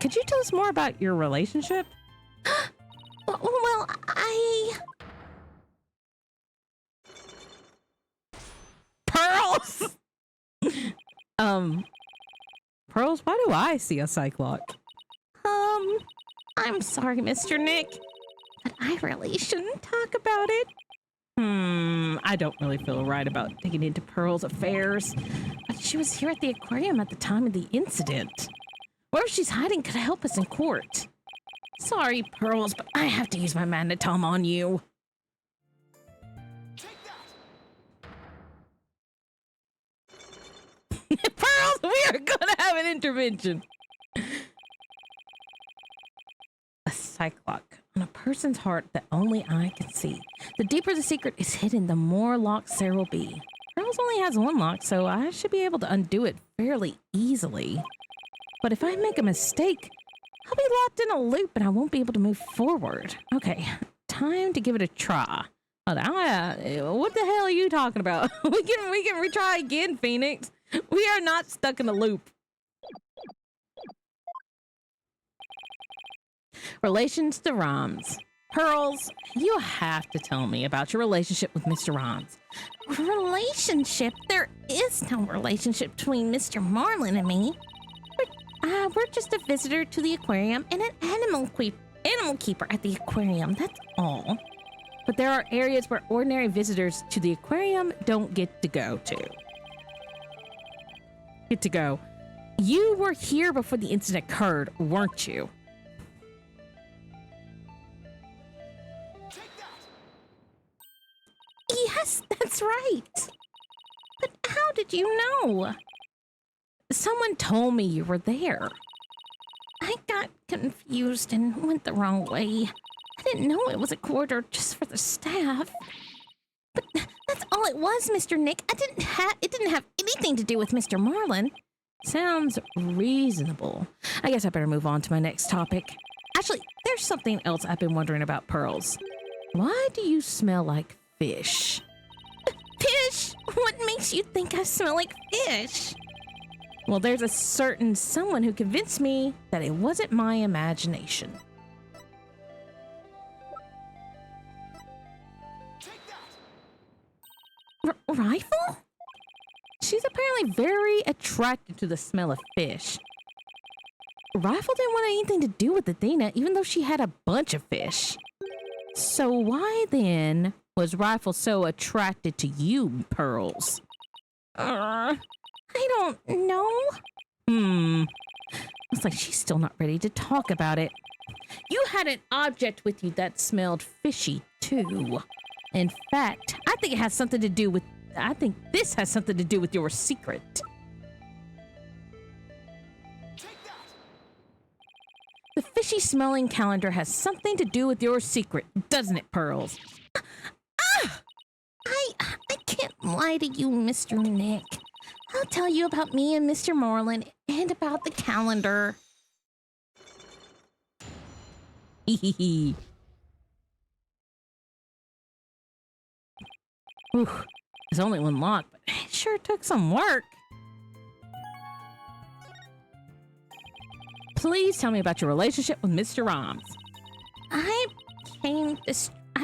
Could you tell us more about your relationship? Well, Pearls! Pearls, why do I see a Cyclops? I'm sorry, Mr. Nick, but I really shouldn't talk about it. I don't really feel right about digging into Pearl's affairs, but she was here at the aquarium at the time of the incident. Wherever she's hiding could help us in court. Sorry, Pearls, but I have to use my Magnetom on you. Pearls, we are gonna have an intervention. A Cyclops on a person's heart that only I can see. The deeper the secret is hidden, the more locks there will be. Pearls only has one lock, so I should be able to undo it fairly easily. But if I make a mistake, I'll be locked in a loop and I won't be able to move forward. Okay, time to give it a try. What the hell are you talking about? we can retry again, Phoenix. We are not stuck in a loop. Relations to Rhymes. Pearls, you have to tell me about your relationship with Mr. Rhymes. Relationship? There is no relationship between Mr. Marlin and me. We're just a visitor to the aquarium and an animal keeper at the aquarium, that's all. But there are areas where ordinary visitors to the aquarium don't get to go to. You were here before the incident occurred, weren't you? Yes, that's right. But how did you know? Someone told me you were there. I got confused and went the wrong way. I didn't know it was a corridor just for the staff. But that's all it was, Mr. Nick. It didn't have anything to do with Mr. Marlin. Sounds reasonable. I guess I better move on to my next topic. Actually, there's something else I've been wondering about, Pearls. Why do you smell like fish? Fish? What makes you think I smell like fish? Well, there's a certain someone who convinced me that it wasn't my imagination. Rifle? She's apparently very attracted to the smell of fish. Rifle didn't want anything to do with Athena, even though she had a bunch of fish. So why then was Rifle so attracted to you, Pearls? I don't know. Looks like she's still not ready to talk about it. You had an object with you that smelled fishy, too. In fact, I think this has something to do with your secret. The fishy smelling calendar has something to do with your secret, doesn't it, Pearls? I can't lie to you, Mr. Nick. I'll tell you about me and Mr. Moreland and about the calendar. Hehehe. There's only one lock, but it sure took some work. Please tell me about your relationship with Mr. Rhymes. I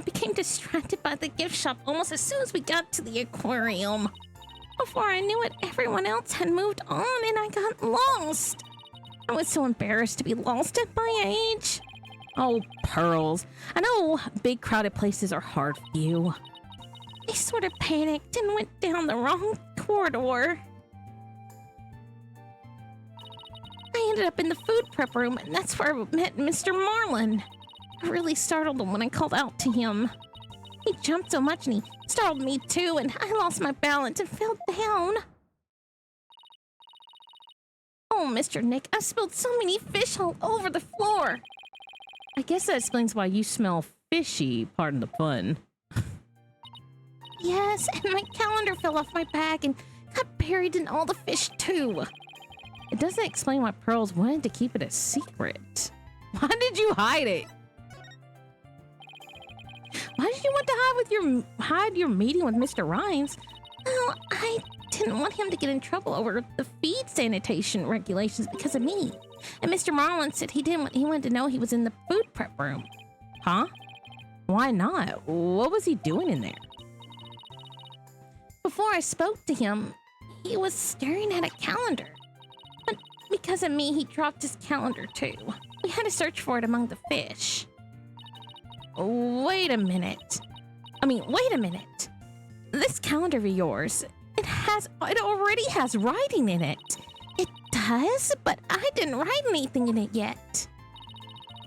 became distracted by the gift shop almost as soon as we got to the aquarium. Before I knew it, everyone else had moved on and I got lost. I was so embarrassed to be lost at my age. Oh, Pearls. I know big crowded places are hard for you. I sort of panicked and went down the wrong corridor. I ended up in the food prep room, and that's where I met Mr. Marlin. I really startled him when I called out to him. He jumped so much and he startled me too, and I lost my balance and fell down. Oh, Mr. Nick, I spilled so many fish all over the floor. I guess that explains why you smell fishy, pardon the pun. Yes, and my calendar fell off my bag and got buried in all the fish too. It doesn't explain why Pearls wanted to keep it a secret. Why did you hide it? Why did you want to hide your meeting with Mr. Rhymes? Well, I didn't want him to get in trouble over the feed sanitation regulations because of me. And Mr. Marlin said he wanted to know he was in the food prep room. Huh? Why not? What was he doing in there? Before I spoke to him, he was staring at a calendar. But because of me, he dropped his calendar too. We had to search for it among the fish. Wait a minute. This calendar of yours, it already has writing in it. It does, but I didn't write anything in it yet.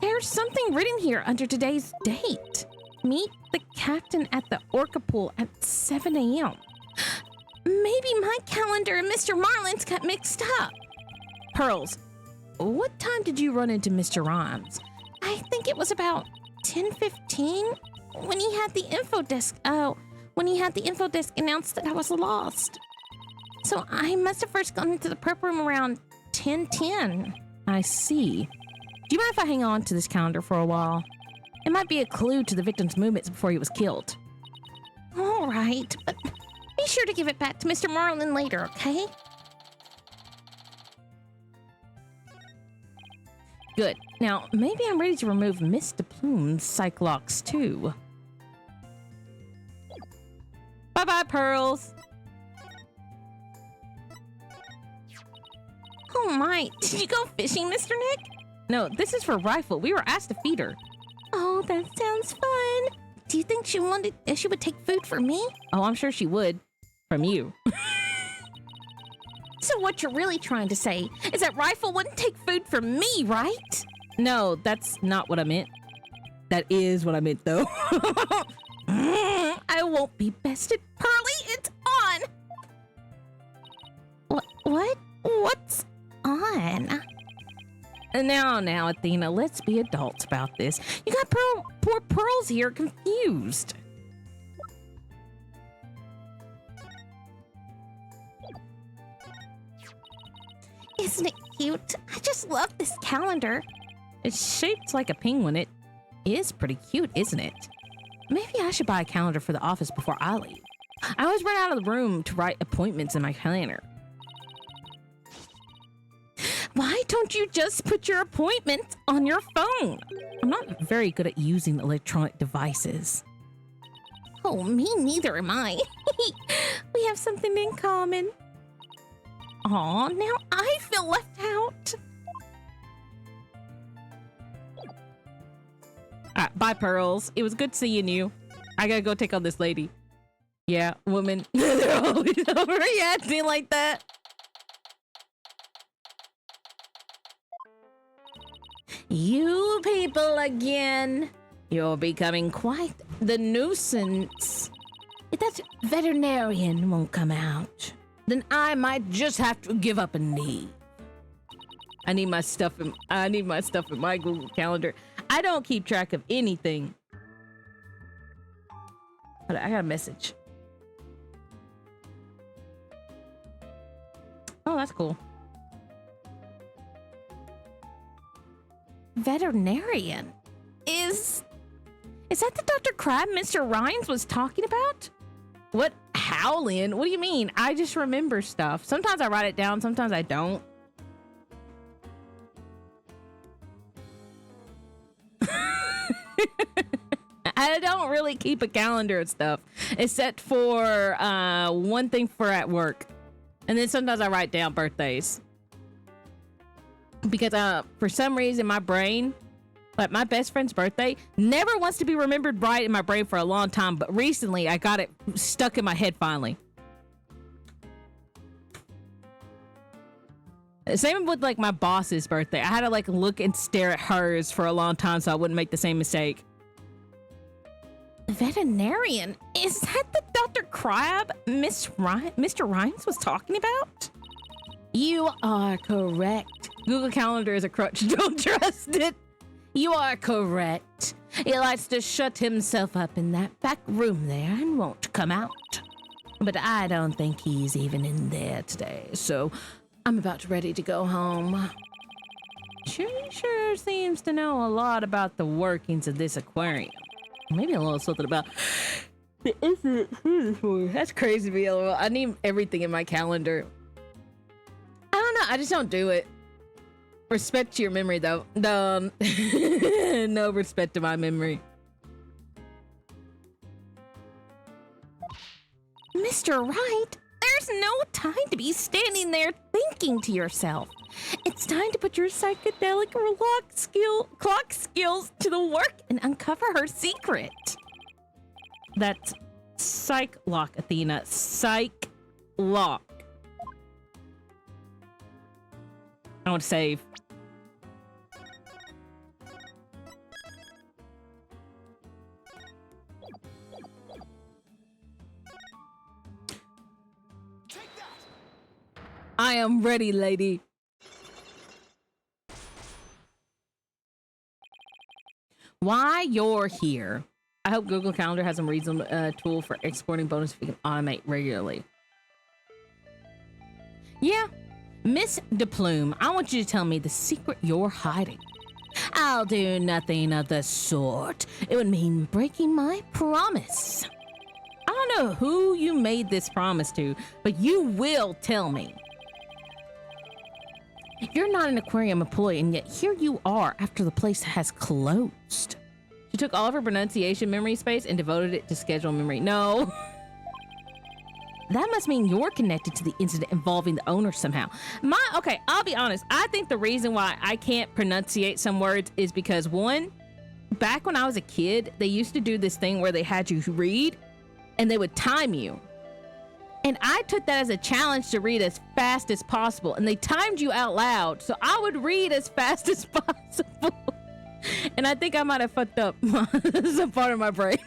There's something written here under today's date. Meet the captain at the Orca pool at 7 a.m. Maybe my calendar and Mr. Marlin's got mixed up. Pearls, what time did you run into Mr. Rhymes? I think it was about 10:15 when he had the info desk. When he had the info desk announced that I was lost. So I must have first gone into the prep room around 10:10. I see. Do you mind if I hang on to this calendar for a while? It might be a clue to the victim's movements before he was killed. All right, but be sure to give it back to Mr. Marlin later, okay? Good. Now, maybe I'm ready to remove Miss DePlume's Cyclops too. Bye-bye, Pearls. Oh my, did you go fishing, Mr. Nick? No, this is for Rifle. We were asked to feed her. Oh, that sounds fun. Do you think she would take food from me? Oh, I'm sure she would. From you. So what you're really trying to say is that Rifle wouldn't take food from me, right? No, that's not what I meant. That is what I meant, though. I won't be bested. Pearly, it's on! What? What's on? Now, Athena, let's be adults about this. You got poor Pearls here confused. Isn't it cute? I just love this calendar. It's shaped like a penguin. It is pretty cute, isn't it? Maybe I should buy a calendar for the office before I leave. I always run out of the room to write appointments in my calendar. Why don't you just put your appointment on your phone? I'm not very good at using electronic devices. Oh, me neither am I. We have something in common. Aw, now I feel left out. Bye, Pearls. It was good seeing you. I gotta go take on this lady. Yeah, woman. They're always overreacting like that. You people again. You're becoming quite the nuisance. If that veterinarian won't come out, then I might just have to give up and leave. I need my stuff in my Google Calendar. I don't keep track of anything. Hold on, I got a message. Oh, that's cool. Veterinarian. Is that the Dr. Crab Mr. Rhines was talking about? What? Howlin'? What do you mean? I just remember stuff. Sometimes I write it down, sometimes I don't. I don't really keep a calendar and stuff, except for one thing for at work. And then sometimes I write down birthdays. Because for some reason, my brain, like my best friend's birthday, never wants to be remembered right in my brain for a long time. But recently, I got it stuck in my head finally. Same with like my boss's birthday. I had to like look and stare at hers for a long time so I wouldn't make the same mistake. Veterinarian? Is that the Dr. Crab Mr. Rhines was talking about? You are correct. Google Calendar is a crutch. Don't trust it. You are correct. He likes to shut himself up in that back room there and won't come out. But I don't think he's even in there today, so I'm about ready to go home. She sure seems to know a lot about the workings of this aquarium. Maybe a little something about the infinite food. That's crazy to be able. I need everything in my calendar. I don't know. I just don't do it. Respect to your memory, though. No, no respect to my memory. Mr. Wright, there's no time to be standing there thinking to yourself. It's time to put your psychedelic clock skills to the work and uncover her secret. That's psych lock, Athena. Psych lock. I want to save. I am ready, lady. Why you're here? I hope Google Calendar has some reasonable tool for exporting bonus we can automate regularly. Yeah, Miss DePlume, I want you to tell me the secret you're hiding. I'll do nothing of the sort. It would mean breaking my promise. I don't know who you made this promise to, but you will tell me. You're not an aquarium employee, and yet here you are after the place has closed. She took all of her pronunciation memory space and devoted it to schedule memory. No. That must mean you're connected to the incident involving the owner somehow. Okay, I'll be honest. I think the reason why I can't pronunciate some words is because, one, back when I was a kid, they used to do this thing where they had you read, and they would time you. And I took that as a challenge to read as fast as possible. And they timed you out loud. So I would read as fast as possible. And I think I might have fucked up some part of my brain.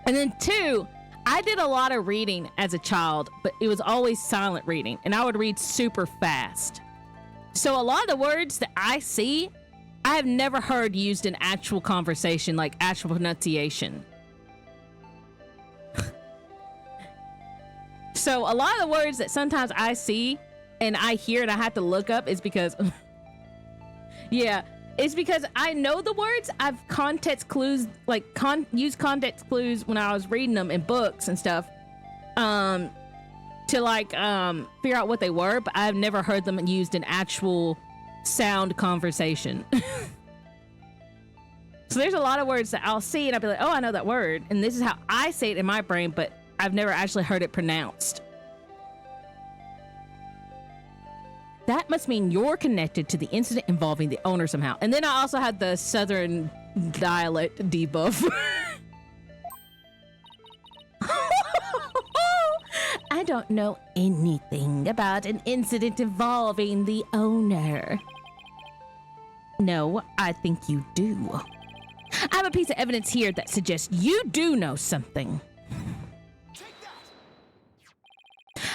And then two, I did a lot of reading as a child, but it was always silent reading. And I would read super fast. So a lot of the words that I see, I have never heard used in actual conversation, like actual pronunciation. So a lot of the words that sometimes I see and I hear and I have to look up is because, yeah, it's because I know the words. I've context clues, like used context clues when I was reading them in books and stuff. to like figure out what they were, but I've never heard them used in actual sound conversation. So there's a lot of words that I'll see and I'll be like, oh, I know that word. And this is how I say it in my brain, but I've never actually heard it pronounced. That must mean you're connected to the incident involving the owner somehow. And then I also had the Southern dialect debuff. I don't know anything about an incident involving the owner. No, I think you do. I have a piece of evidence here that suggests you do know something.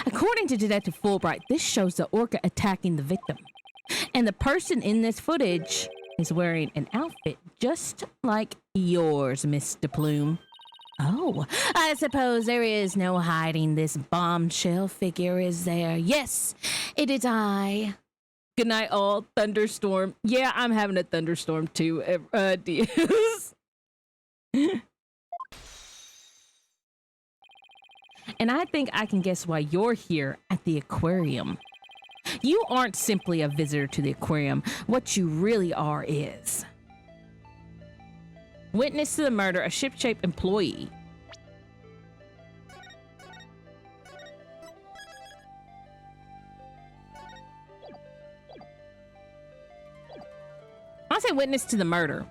According to Detective Fulbright, this shows the orca attacking the victim. And the person in this footage is wearing an outfit just like yours, Mr. Plume. Oh, I suppose there is no hiding this bombshell figure, is there? Yes, it is I. Good night, all. Thunderstorm. Yeah, I'm having a thunderstorm too, Diaz. And I think I can guess why you're here at the aquarium. You aren't simply a visitor to the aquarium. What you really are is witness to the murder, a ship-shape employee. I say witness to the murder.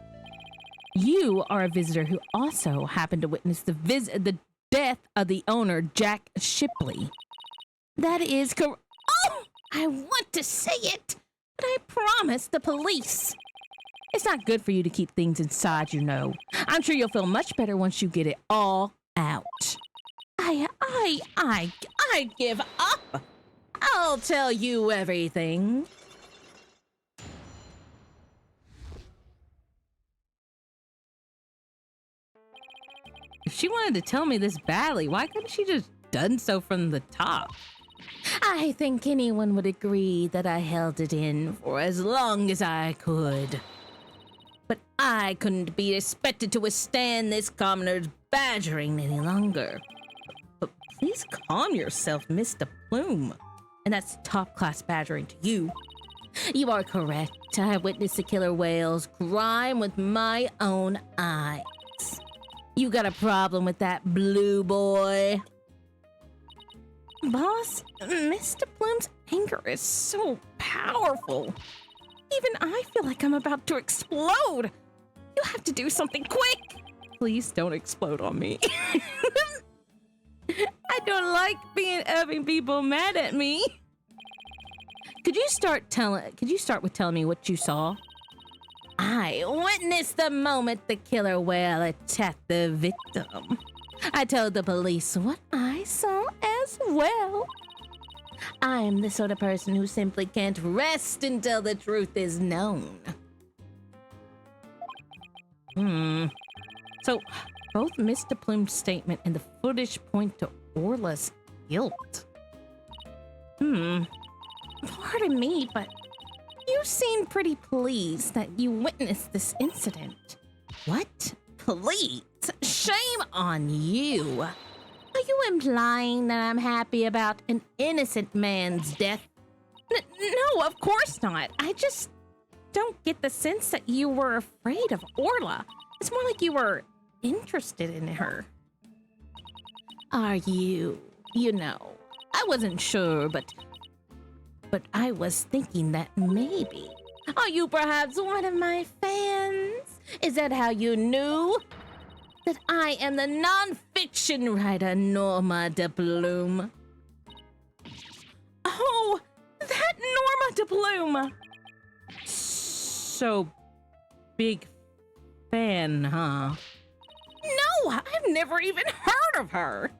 You are a visitor who also happened to witness the death of the owner, Jack Shipley. That is correct. Oh, I want to say it, but I promise the police. It's not good for you to keep things inside, you know. I'm sure you'll feel much better once you get it all out. I give up. I'll tell you everything. If she wanted to tell me this badly, why couldn't she just done so from the top? I think anyone would agree that I held it in for as long as I could. But I couldn't be expected to withstand this commoner's badgering any longer. But please calm yourself, Mr. Plume. And that's top-class badgering to you. You are correct. I witnessed the killer whale's crime with my own eyes. You got a problem with that, blue boy? Boss, Mr. Plume's anger is so powerful. Even I feel like I'm about to explode. You have to do something quick. Please don't explode on me. I don't like having people mad at me. Could you start with telling me what you saw? I witnessed the moment the killer whale attacked the victim. I told the police what I saw as well. I'm the sort of person who simply can't rest until the truth is known. So, both Mr. Plume's statement and the footage point to Orla's guilt. Pardon me, but you seem pretty pleased that you witnessed this incident. What? Please? Shame on you. Are you implying that I'm happy about an innocent man's death? No, of course not. I just don't get the sense that you were afraid of Orla. It's more like you were interested in her. Are you? You know, I wasn't sure, but I was thinking that maybe. Are you perhaps one of my fans? Is that how you knew? That I am the non-fiction writer Norma de Bloom. Oh, that Norma de Bloom. So, big fan, huh? No, I've never even heard of her.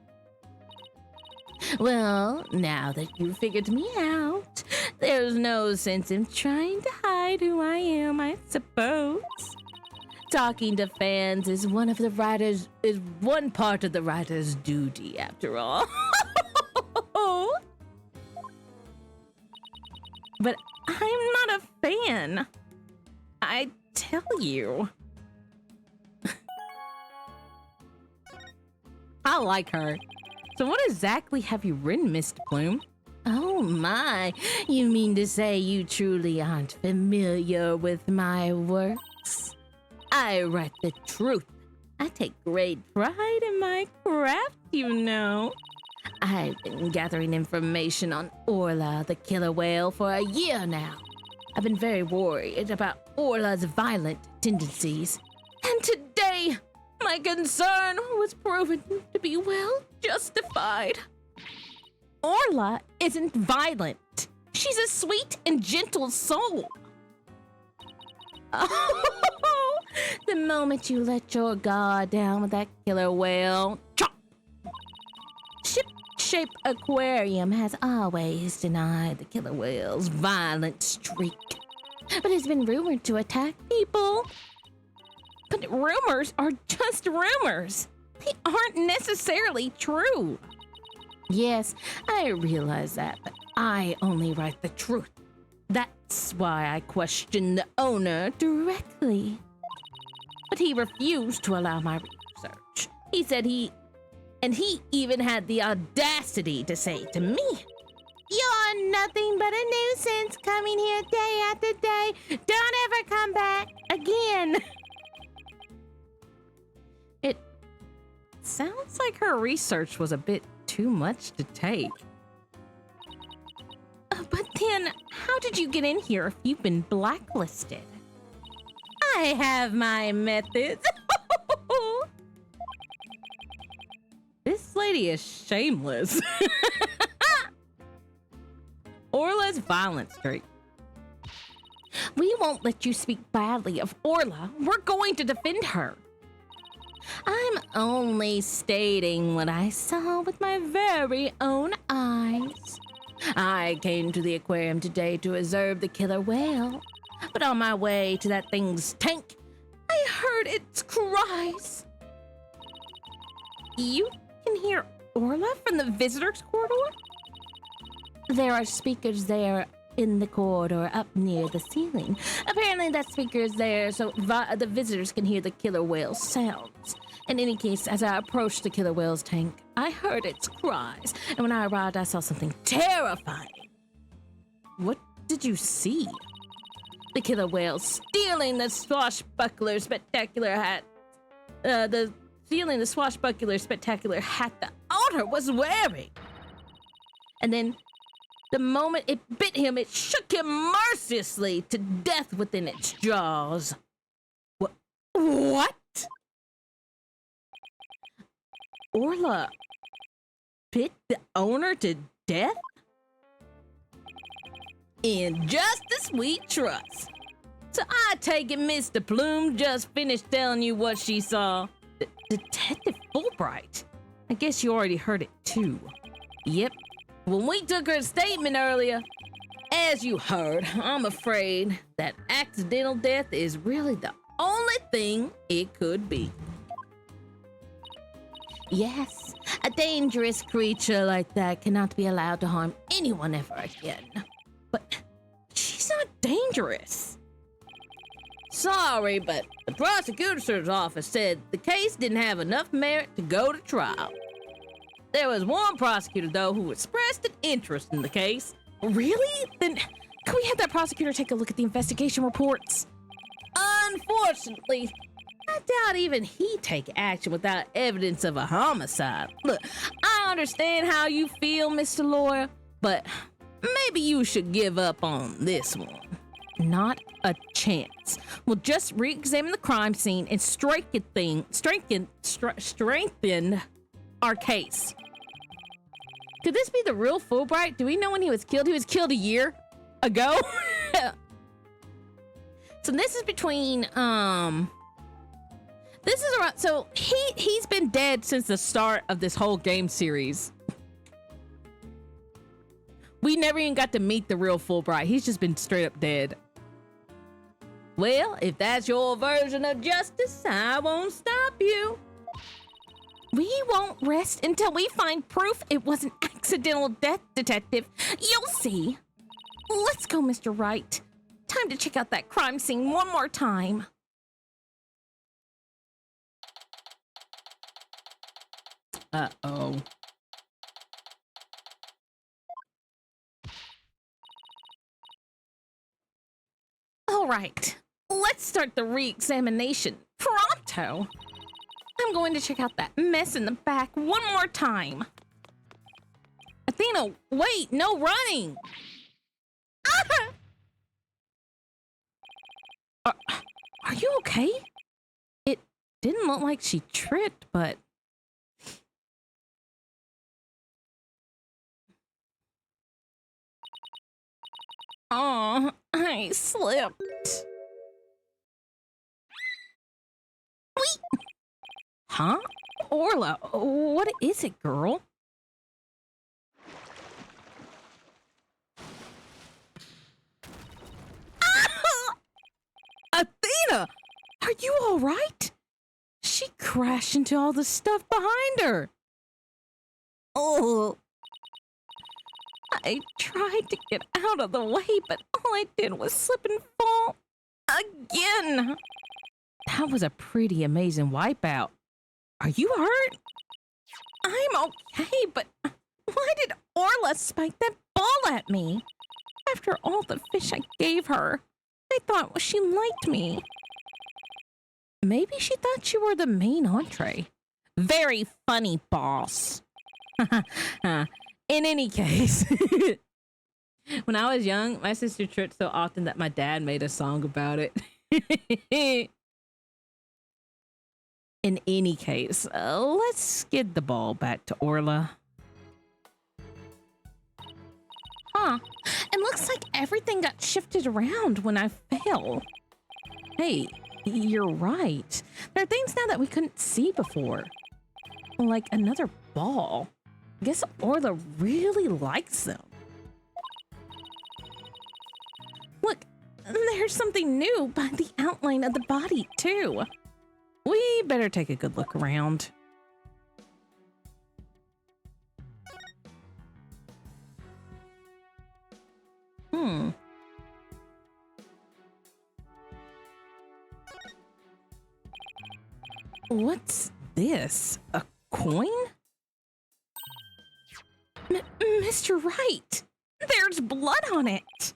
Well, now that you figured me out, there's no sense in trying to hide who I am, I suppose. Talking to fans is one part of the writer's duty, after all. But I'm not a fan. I tell you. I like her. So what exactly have you written, Mr. Plume? Oh my, you mean to say you truly aren't familiar with my works? I write the truth. I take great pride in my craft, you know. I've been gathering information on Orla, the killer whale, for a year now. I've been very worried about Orla's violent tendencies. And today, my concern was proven to be well justified. Orla isn't violent. She's a sweet and gentle soul. Oh, the moment you let your guard down with that killer whale, chop! Ship-shaped aquarium has always denied the killer whale's violent streak, but has been rumored to attack people. But rumors are just rumors. They aren't necessarily true. Yes, I realize that, but I only write the truth. That's why I questioned the owner directly. But he refused to allow my research. He said he even had the audacity to say to me, "You're nothing but a nuisance coming here day after day. Don't ever come back again." It sounds like her research was a bit too much to take. But then, how did you get in here if you've been blacklisted? I have my methods. This lady is shameless. Orla's violent streak. We won't let you speak badly of Orla. We're going to defend her. I'm only stating what I saw with my very own eyes. I came to the aquarium today to observe the killer whale, but on my way to that thing's tank, I heard its cries. You can hear Orla from the visitors' corridor? There are speakers there in the corridor up near the ceiling. Apparently that speaker is there so the visitors can hear the killer whale's sounds. In any case, as I approached the killer whale's tank, I heard its cries, and when I arrived, I saw something terrifying. What did you see? The killer whale stealing the swashbuckler spectacular hat. Stealing the swashbuckler spectacular hat the owner was wearing. And then, the moment it bit him, it shook him mercilessly to death within its jaws. What? Orla bit the owner to death? Injustice we trust. So I take it Mr. Plume just finished telling you what she saw. Detective Fulbright. I guess you already heard it too. Yep. When we took her statement earlier, as you heard, I'm afraid that accidental death is really the only thing it could be. Yes, a dangerous creature like that cannot be allowed to harm anyone ever again. But she's not dangerous. Sorry, but the prosecutor's office said the case didn't have enough merit to go to trial. There was one prosecutor, though, who expressed an interest in the case. Really? Then can we have that prosecutor take a look at the investigation reports? Unfortunately, I doubt even he'd take action without evidence of a homicide. Look, I understand how you feel, Mr. Lawyer, but maybe you should give up on this one. Not a chance. We'll just re-examine the crime scene and strengthen our case. Could this be the real Fulbright? Do we know when he was killed? He was killed a year ago. So this is between this is around, so he's been dead since the start of this whole game series. We never even got to meet the real Fulbright. He's just been straight up dead. Well, if that's your version of justice, I won't stop you. We won't rest until we find proof it was an accidental death, Detective. You'll see. Let's go, Mr. Wright. Time to check out that crime scene one more time. Uh-oh. right. Let's start the re-examination. Pronto. I'm going to check out that mess in the back one more time. Athena, wait, no running. Ah! Are you okay? It didn't look like she tripped, but... Oh, I slipped. Wait. Huh? Orla, what is it, girl? Athena, are you all right? She crashed into all the stuff behind her. Oh. I tried to get out of the way, but all I did was slip and fall again. That was a pretty amazing wipeout. Are you hurt? I'm okay, but why did Orla spike that ball at me? After all the fish I gave her, I thought she liked me. Maybe she thought you were the main entree. Very funny, boss. In any case, when I was young, my sister tripped so often that my dad made a song about it. In any case, let's skid the ball back to Orla. Huh. It looks like everything got shifted around when I fell. Hey, you're right. There are things now that we couldn't see before. Like another ball. I guess Orla really likes them. Look, there's something new by the outline of the body, too. We better take a good look around. What's this? A coin? Mr. Wright, there's blood on it.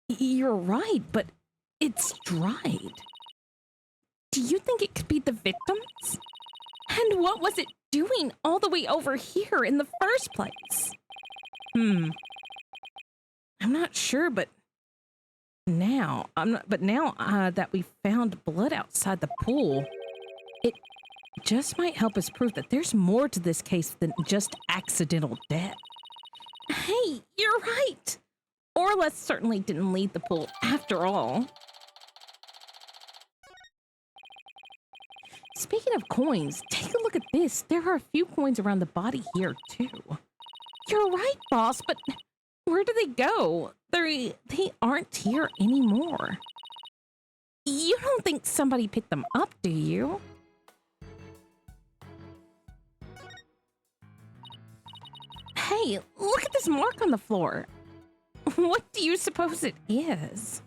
You're right, but it's dried. Do you think it could be the victims? And what was it doing all the way over here in the first place? I'm not sure, but now that we found blood outside the pool, it just might help us prove that there's more to this case than just accidental death. Hey, you're right. Orla certainly didn't leave the pool after all. Speaking of coins, take a look at this. There are a few coins around the body here, too. You're right, boss, but where do they go? They aren't here anymore. You don't think somebody picked them up, do you? Hey, look at this mark on the floor. What do you suppose it is?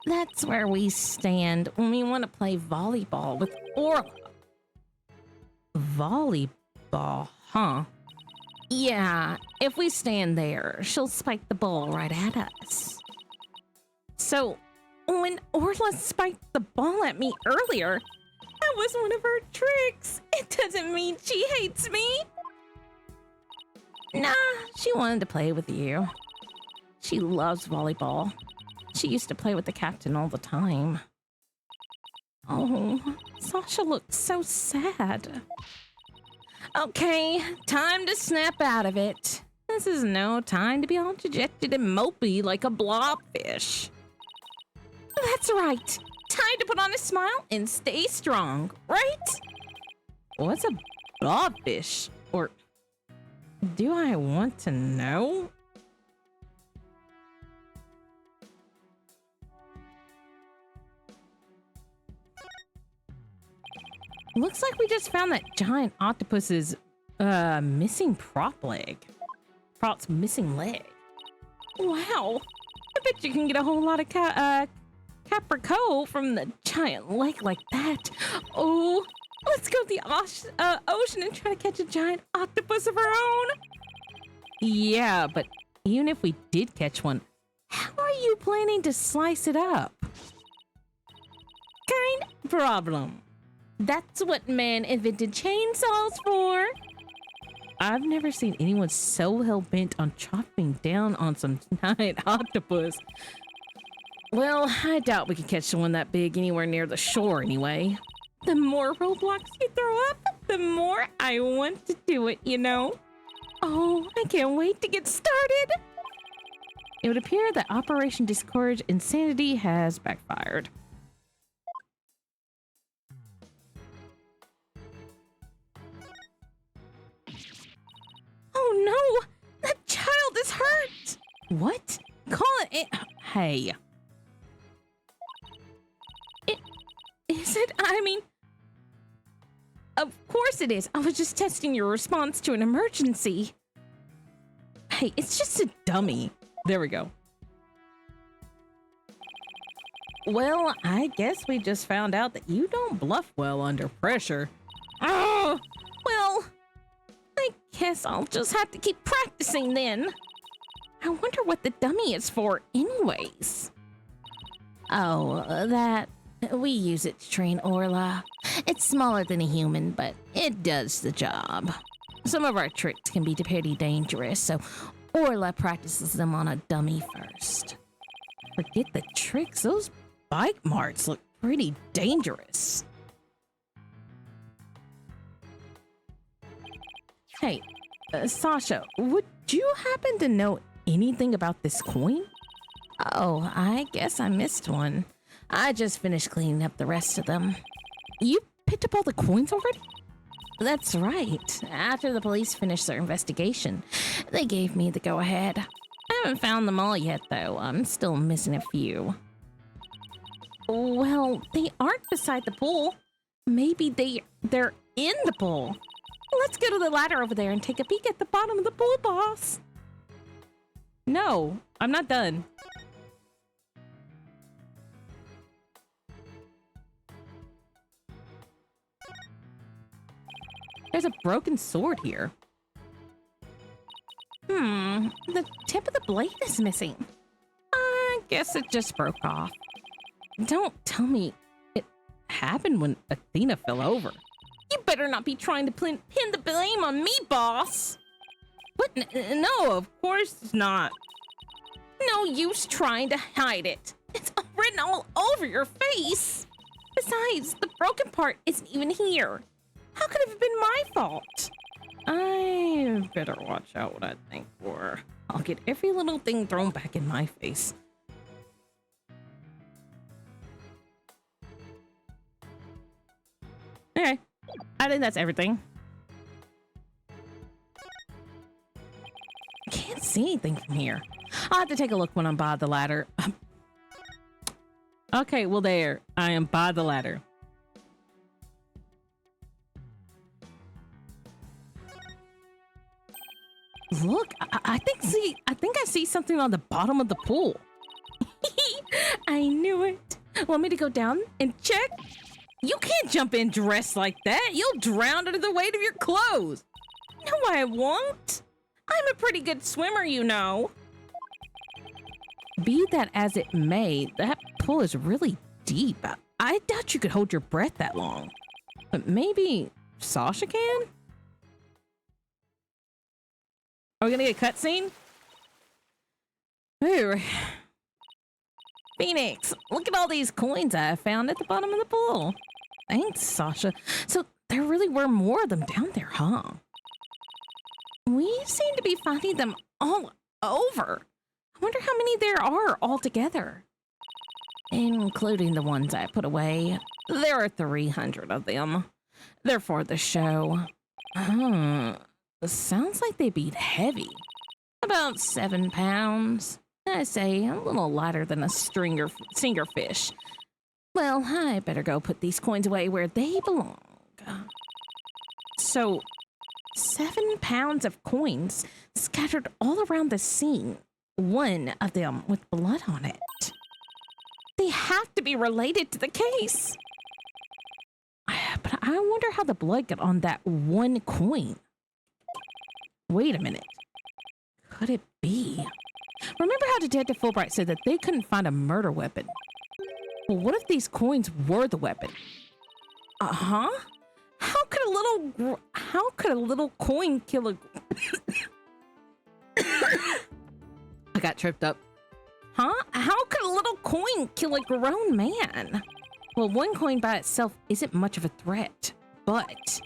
That's where we stand when we want to play volleyball with Orla. Volleyball, huh? Yeah, if we stand there, she'll spike the ball right at us. So, when Orla spiked the ball at me earlier, that was one of her tricks. It doesn't mean she hates me. Nah, she wanted to play with you. She loves volleyball. She used to play with the captain all the time. Oh, Sasha looks so sad. Okay, time to snap out of it. This is no time to be all dejected and mopey like a blobfish. That's right. Time to put on a smile and stay strong, right? What's a blobfish? Or do I want to know? Looks like we just found that giant octopus's missing prop's missing leg. Wow, I bet you can get a whole lot of caprico from the giant leg like that. Oh, let's go to the ocean and try to catch a giant octopus of our own. Yeah, but even if we did catch one, how are are you planning to slice it up? Kind problem. That's what man invented chainsaws for. I've never seen anyone so hell-bent on chopping down on some giant octopus. Well, I doubt we can catch one that big anywhere near the shore anyway. The more roadblocks you throw up, the more I want to do it, you know? Oh, I can't wait to get started. It would appear that Operation Discourage Insanity has backfired. Oh no! That child is hurt! What? Call it in. Hey. Is it? I mean... Of course it is. I was just testing your response to an emergency. Hey, it's just a dummy. There we go. Well, I guess we just found out that you don't bluff well under pressure. Oh, well, I guess I'll just have to keep practicing then. I wonder what the dummy is for anyways. Oh, that... We use it to train Orla. It's smaller than a human, but it does the job. Some of our tricks can be pretty dangerous, so Orla practices them on a dummy first. Forget the tricks, those bike marks look pretty dangerous. Hey, Sasha, would you happen to know anything about this coin? Oh, I guess I missed one. I just finished cleaning up the rest of them. You picked up all the coins already? That's right. After the police finished their investigation, they gave me the go-ahead. I haven't found them all yet, though. I'm still missing a few. Well, they aren't beside the pool. Maybe they're in the pool. Let's go to the ladder over there and take a peek at the bottom of the pool, boss. No, I'm not done. There's a broken sword here. The tip of the blade is missing. I guess it just broke off. Don't tell me it happened when Athena fell over. You better not be trying to pin the blame on me, boss. What? No, of course not. No use trying to hide it. It's written all over your face. Besides, the broken part isn't even here. How could it have been my fault? I better watch out what I think for. I'll get every little thing thrown back in my face. Okay, I think that's everything. I can't see anything from here. I'll have to take a look when I'm by the ladder. Okay, well there. I am by the ladder. Look, I think I see something on the bottom of the pool. I knew it. Want me to go down and check? You can't jump in dressed like that. You'll drown under the weight of your clothes. No, I won't. I'm a pretty good swimmer, you know. Be that as it may, that pool is really deep. I doubt you could hold your breath that long. But maybe Sasha can? Are we gonna get a cutscene? Ooh. Phoenix, look at all these coins I found at the bottom of the pool. Thanks, Sasha. So there really were more of them down there, huh? We seem to be finding them all over. I wonder how many there are altogether. Including the ones I put away. There are 300 of them. They're for the show. Sounds like they beat heavy. About 7 pounds. I say a little lighter than a stinger fish. Well, I better go put these coins away where they belong. So, 7 pounds of coins scattered all around the scene. One of them with blood on it. They have to be related to the case. But I wonder how the blood got on that one coin. Wait a minute. Could it be? Remember how Detective Fulbright said that they couldn't find a murder weapon? Well, what if these coins were the weapon? Uh-huh. How could a little coin kill a... I got tripped up. Huh? How could a little coin kill a grown man? Well, one coin by itself isn't much of a threat, but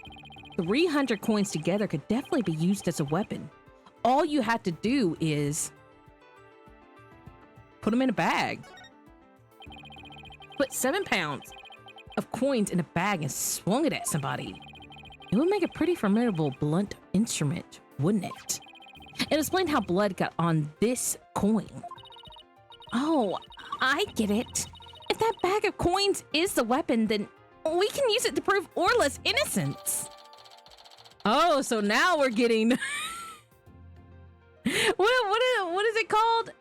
300 coins together could definitely be used as a weapon. All you had to do is put them in a bag. Put 7 pounds of coins in a bag and swung it at somebody. It would make a pretty formidable blunt instrument, wouldn't it? It explained how blood got on this coin. Oh, I get it. If that bag of coins is the weapon, then we can use it to prove Orla's innocence. Oh, so now we're getting... what is it called?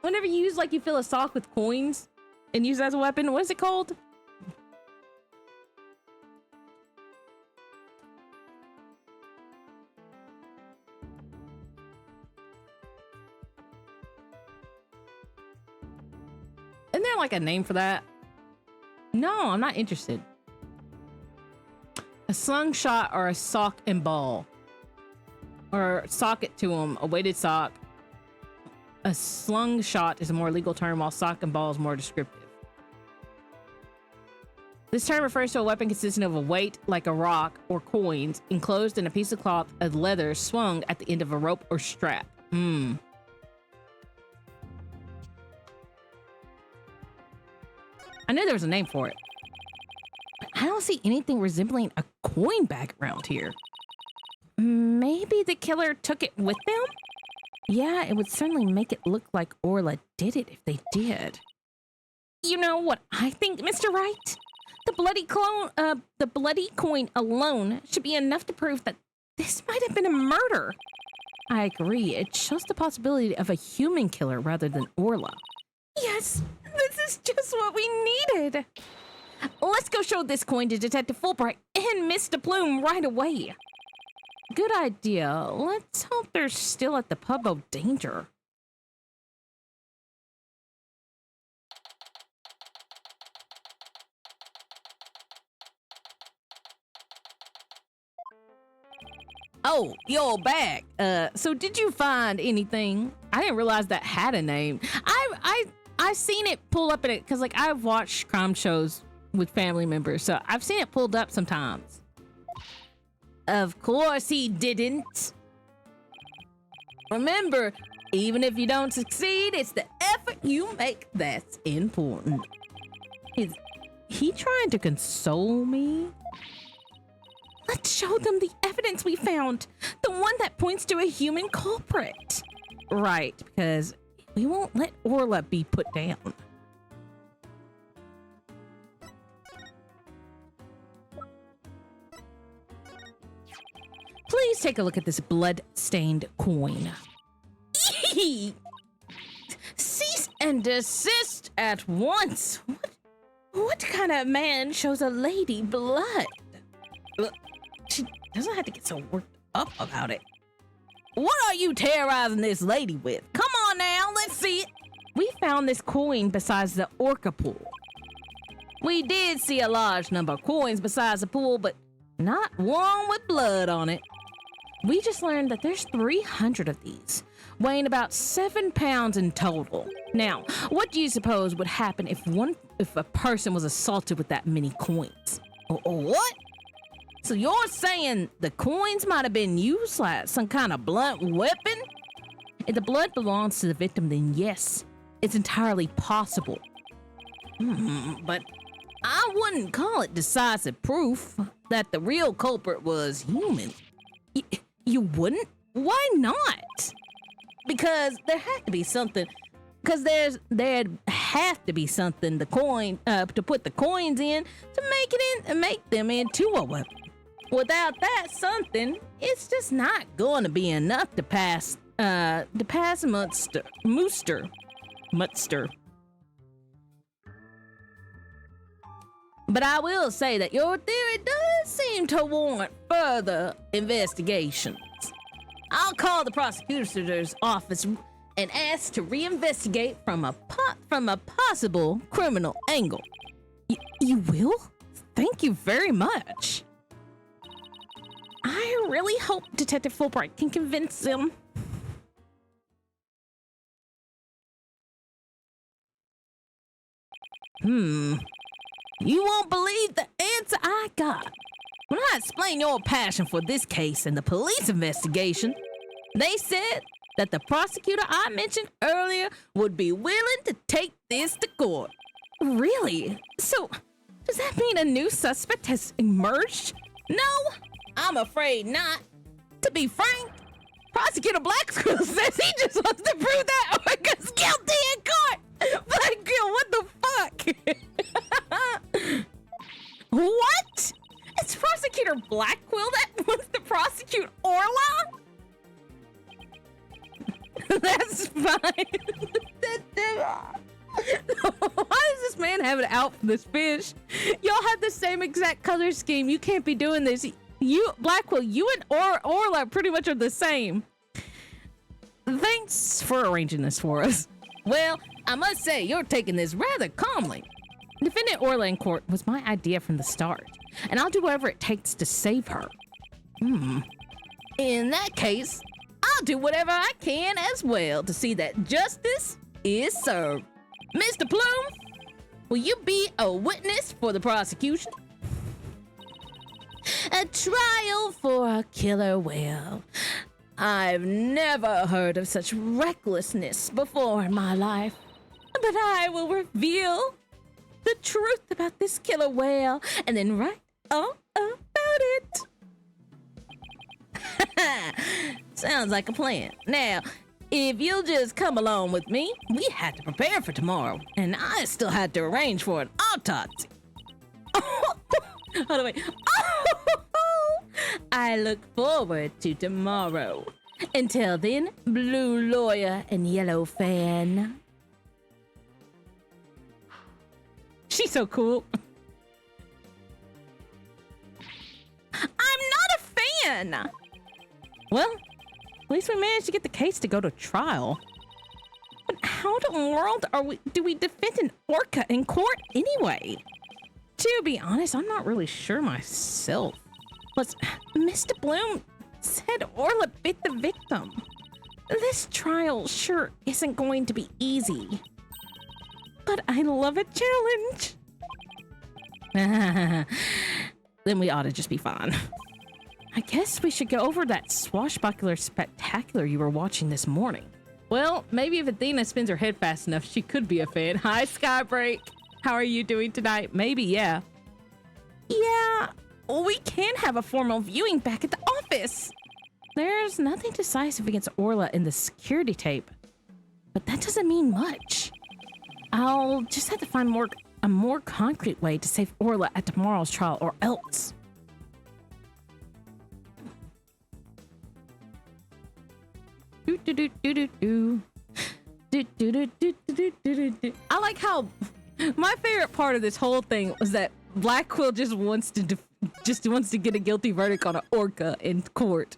Whenever you use, like, you fill a sock with coins and use it as a weapon, what is it called? Isn't there like a name for that? No, I'm not interested. A slingshot or a sock and ball. Or sock it to them, a weighted sock. A slingshot is a more legal term, while sock and ball is more descriptive. This term refers to a weapon consisting of a weight, like a rock or coins, enclosed in a piece of cloth of leather swung at the end of a rope or strap. I knew there was a name for it. I don't see anything resembling a coin bag around here. Maybe the killer took it with them? Yeah, it would certainly make it look like Orla did it if they did. You know what I think, Mr. Wright? The bloody coin alone should be enough to prove that this might have been a murder. I agree. It shows the possibility of a human killer rather than Orla. Yes, this is just what we needed. Let's go show this coin to Detective Fulbright and Mr. Plume right away. Good idea. Let's hope they're still at the pub of danger. Oh, you're back. So did you find anything? I didn't realize that had a name. I seen it pull up in it because, like, I've watched crime shows with family members, so I've seen it pulled up sometimes. Of course he didn't. Remember, even if you don't succeed, it's the effort you make that's important. Is he trying to console me? Let's show them the evidence we found. The one that points to a human culprit. Right, because we won't let Orla be put down. Please take a look at this blood-stained coin. Cease and desist at once. What kind of man shows a lady blood? She doesn't have to get so worked up about it. What are you terrorizing this lady with? Come on now, let's see it. We found this coin besides the orca pool. We did see a large number of coins besides the pool, but not one with blood on it. We just learned that there's 300 of these, weighing about 7 pounds in total. Now, what do you suppose would happen if a person was assaulted with that many coins? What? So you're saying the coins might have been used like some kind of blunt weapon? If the blood belongs to the victim, then yes, it's entirely possible. But I wouldn't call it decisive proof that the real culprit was human. You wouldn't? Why not? Because there had to be something. Because there'd have to be something to put the coins in to make them into a weapon. Without that something, it's just not going to be enough to pass muster. But I will say that your theory does seem to warrant further investigations. I'll call the prosecutor's office and asked to reinvestigate from a possible criminal angle. You will? Thank you very much. I really hope Detective Fulbright can convince them. You won't believe the answer I got. When I explained your passion for this case and the police investigation, they said that the prosecutor I mentioned earlier would be willing to take this to court. Really? So, does that mean a new suspect has emerged? No, I'm afraid not. To be frank, Prosecutor Blackquill says he just wants to prove that Orca's guilty in court. Blackquill, what the fuck? What? It's Prosecutor Blackquill that wants to prosecute Orla? That's fine. Why does this man have it out for this fish? Y'all have the same exact color scheme. You can't be doing this. You, Blackwell, you and Orla pretty much are the same. Thanks for arranging this for us. Well, I must say, you're taking this rather calmly. Defendant Orla in court was my idea from the start, and I'll do whatever it takes to save her. In that case, I'll do whatever I can as well to see that justice is served. Mr. Plume, will you be a witness for the prosecution? A trial for a killer whale. I've never heard of such recklessness before in my life. But I will reveal the truth about this killer whale and then write all about it. Sounds like a plan. Now, if you'll just come along with me, we had to prepare for tomorrow, and I still had to arrange for an autopsy. Hold on, wait. I look forward to tomorrow. Until then, blue lawyer and yellow fan. She's so cool. I'm not a fan. Well, at least we managed to get the case to go to trial. But how in the world do we defend an orca in court anyway? To be honest, I'm not really sure myself. But Mr. Bloom said Orla bit the victim. This trial sure isn't going to be easy. But I love a challenge. Then we ought to just be fine. I guess we should go over that swashbuckler spectacular you were watching this morning. Well, maybe if Athena spins her head fast enough, she could be a fan. Hi, Skybreak. How are you doing tonight? Maybe, yeah. Yeah, we can have a formal viewing back at the office. There's nothing decisive against Orla in the security tape, but that doesn't mean much. I'll just have to find a more concrete way to save Orla at tomorrow's trial, or else. I like how my favorite part of this whole thing was that Blackquill just wants to get a guilty verdict on an orca in court.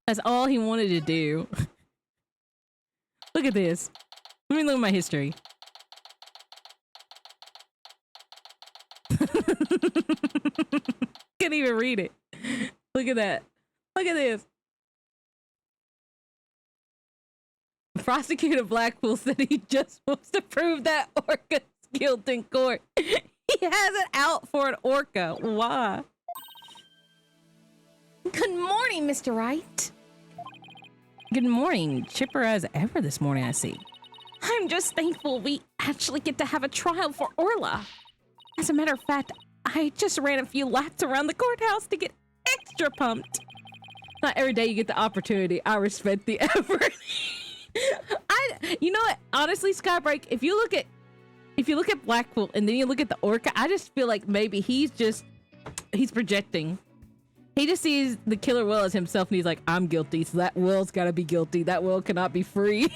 That's all he wanted to do. Look at this. Let me look at my history. Can't even read it. Look at that. Look at this. Prosecutor Blackpool said he just wants to prove that orca's guilt in court. He has it out for an orca. Why? Good morning, Mr. Wright. Good morning. Chipper as ever this morning, I see. I'm just thankful we actually get to have a trial for Orla. As a matter of fact, I just ran a few laps around the courthouse to get extra pumped. Not every day you get the opportunity. I respect the effort. You know what? Honestly, Skybreak, if you look at Blackpool and then you look at the orca, I just feel like maybe he's projecting. He just sees the killer whale as himself and he's like, I'm guilty, so that whale's gotta be guilty. That whale cannot be free.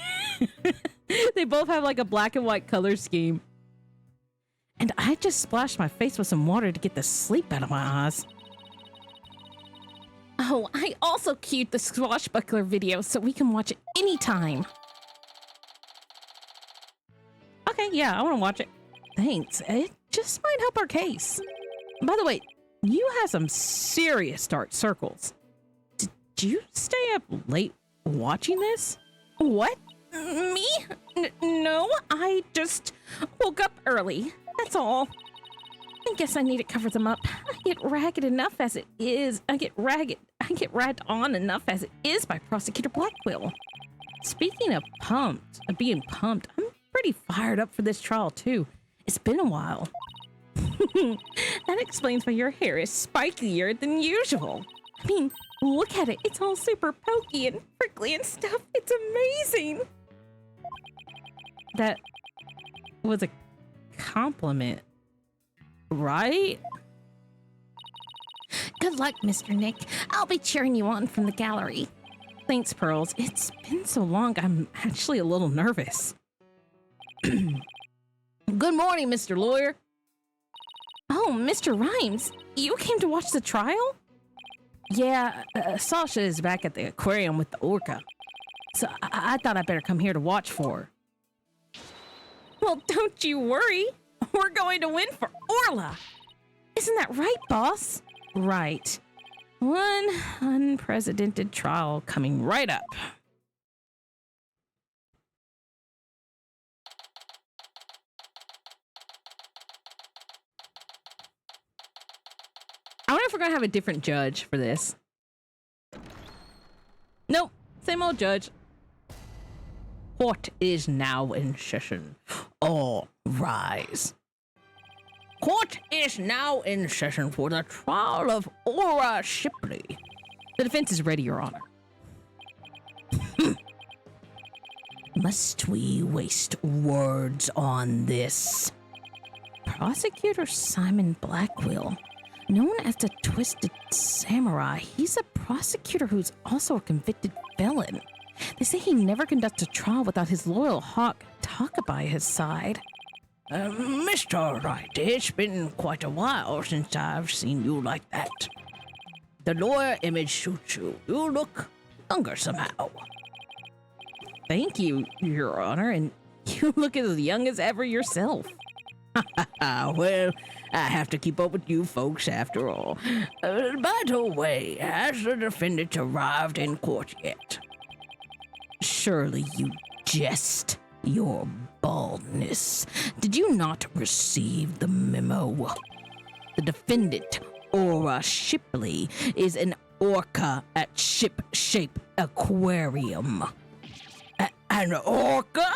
They both have like a black and white color scheme. And I just splashed my face with some water to get the sleep out of my eyes. Oh, I also queued the swashbuckler video so we can watch it anytime. Okay, yeah, I want to watch it. Thanks. It just might help our case. By the way, you have some serious dark circles. Did you stay up late watching this? What? Me? No, I just woke up early. That's all. I guess I need to cover them up. I get ragged enough as it is. I get ragged on enough as it is by Prosecutor Blackwell. Speaking of being pumped, I'm pretty fired up for this trial too. It's been a while. That explains why your hair is spikier than usual. I mean, look at it. It's all super pokey and prickly and stuff. It's amazing. That was a compliment, right? Good luck, Mr. Nick. I'll be cheering you on from the gallery. Thanks, Pearls. It's been so long, I'm actually a little nervous. Good morning, Mr. Lawyer. Oh, Mr. Rhymes, you came to watch the trial? Yeah, Sasha is back at the aquarium with the orca. So I thought I'd better come here to watch for her. Well, don't you worry. We're going to win for Orla. Isn't that right, boss? Right. One unprecedented trial coming right up. I wonder if we're gonna have a different judge for this. Nope, same old judge. Court is now in session. All rise. Court is now in session for the trial of Aura Shipley. The defense is ready, Your Honor. Must we waste words on this? Prosecutor Simon Blackwell, known as the Twisted Samurai, he's a prosecutor who's also a convicted felon. They say he never conducts a trial without his loyal hawk Taka by his side. Mr. Wright, it's been quite a while since I've seen you like that. The lawyer image suits you. You look younger somehow. Thank you, Your Honor, and you look as young as ever yourself. Well, I have to keep up with you folks after all. By the way, has the defendant arrived in court yet? Surely you jest your baldness. Did you not receive the memo? The defendant, Aura Shipley, is an orca at Ship Shape Aquarium. An orca?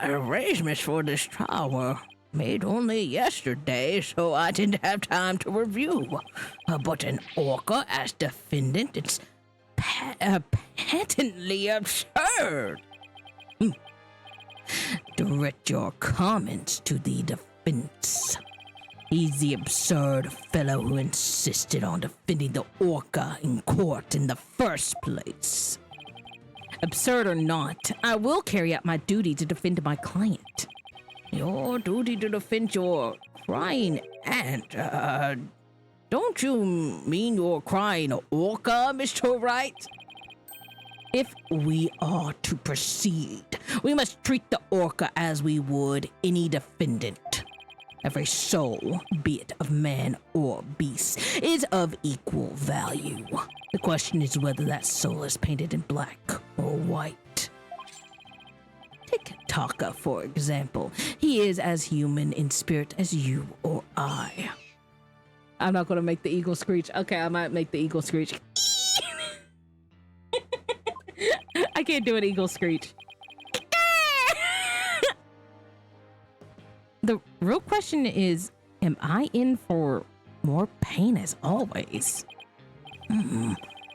Arrangements for this trial were made only yesterday, so I didn't have time to review. But an orca as defendant, it's patently absurd. Direct your comments to the defense. He's the absurd fellow who insisted on defending the orca in court in the first place. Absurd or not, I will carry out my duty to defend my client. Your duty to defend your crying aunt, don't you mean your crying orca, Mr. Wright? If we are to proceed, we must treat the orca as we would any defendant. Every soul, be it of man or beast, is of equal value. The question is whether that soul is painted in black or white. Take Taka, for example. He is as human in spirit as you or I. I'm not going to make the eagle screech. Okay, I might make the eagle screech. I can't do an eagle screech. The real question is, am I in for more pain as always?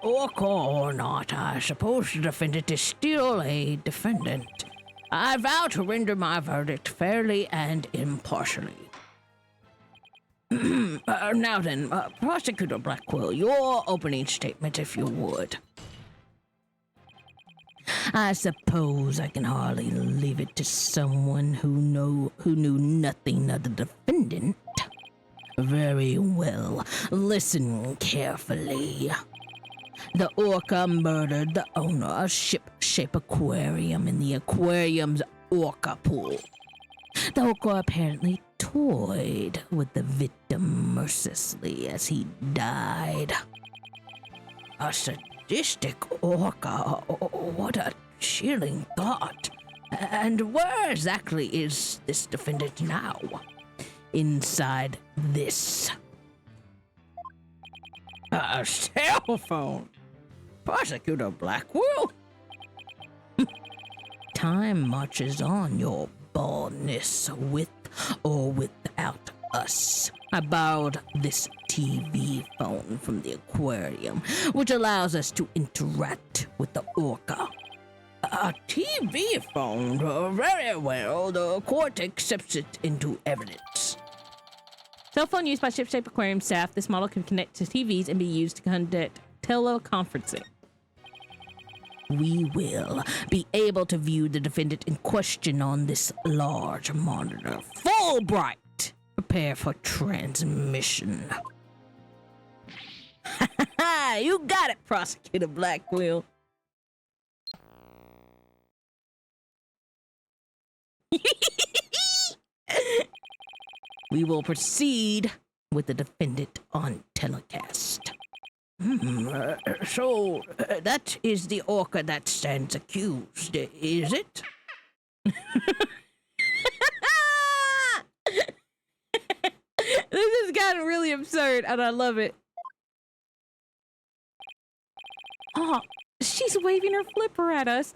Orca or not, I suppose the defendant is still a defendant. I vow to render my verdict fairly and impartially. Now then, Prosecutor Blackwell, your opening statement, if you would. I suppose I can hardly leave it to someone who knew nothing of the defendant. Very well. Listen carefully. The orca murdered the owner of Ship-Shape Aquarium in the aquarium's orca pool. The orca apparently toyed with the victim mercilessly as he died. A sadistic orca? What a chilling thought. And where exactly is this defendant now? Inside this. A cell phone? Prosecutor Blackwell? Time marches on, your baldness, with or without us. I borrowed this TV phone from the aquarium, which allows us to interact with the orca. A TV phone? Very well. The court accepts it into evidence. Cell phone used by Ship-Shape Aquarium staff. This model can connect to TVs and be used to conduct teleconferencing. We will be able to view the defendant in question on this large monitor. Fulbright! Prepare for transmission. Ha ha ha! You got it, Prosecutor Blackwell. We will proceed with the defendant on telecast. So, that is the orca that stands accused, is it? This has gotten really absurd, and I love it. Oh, she's waving her flipper at us.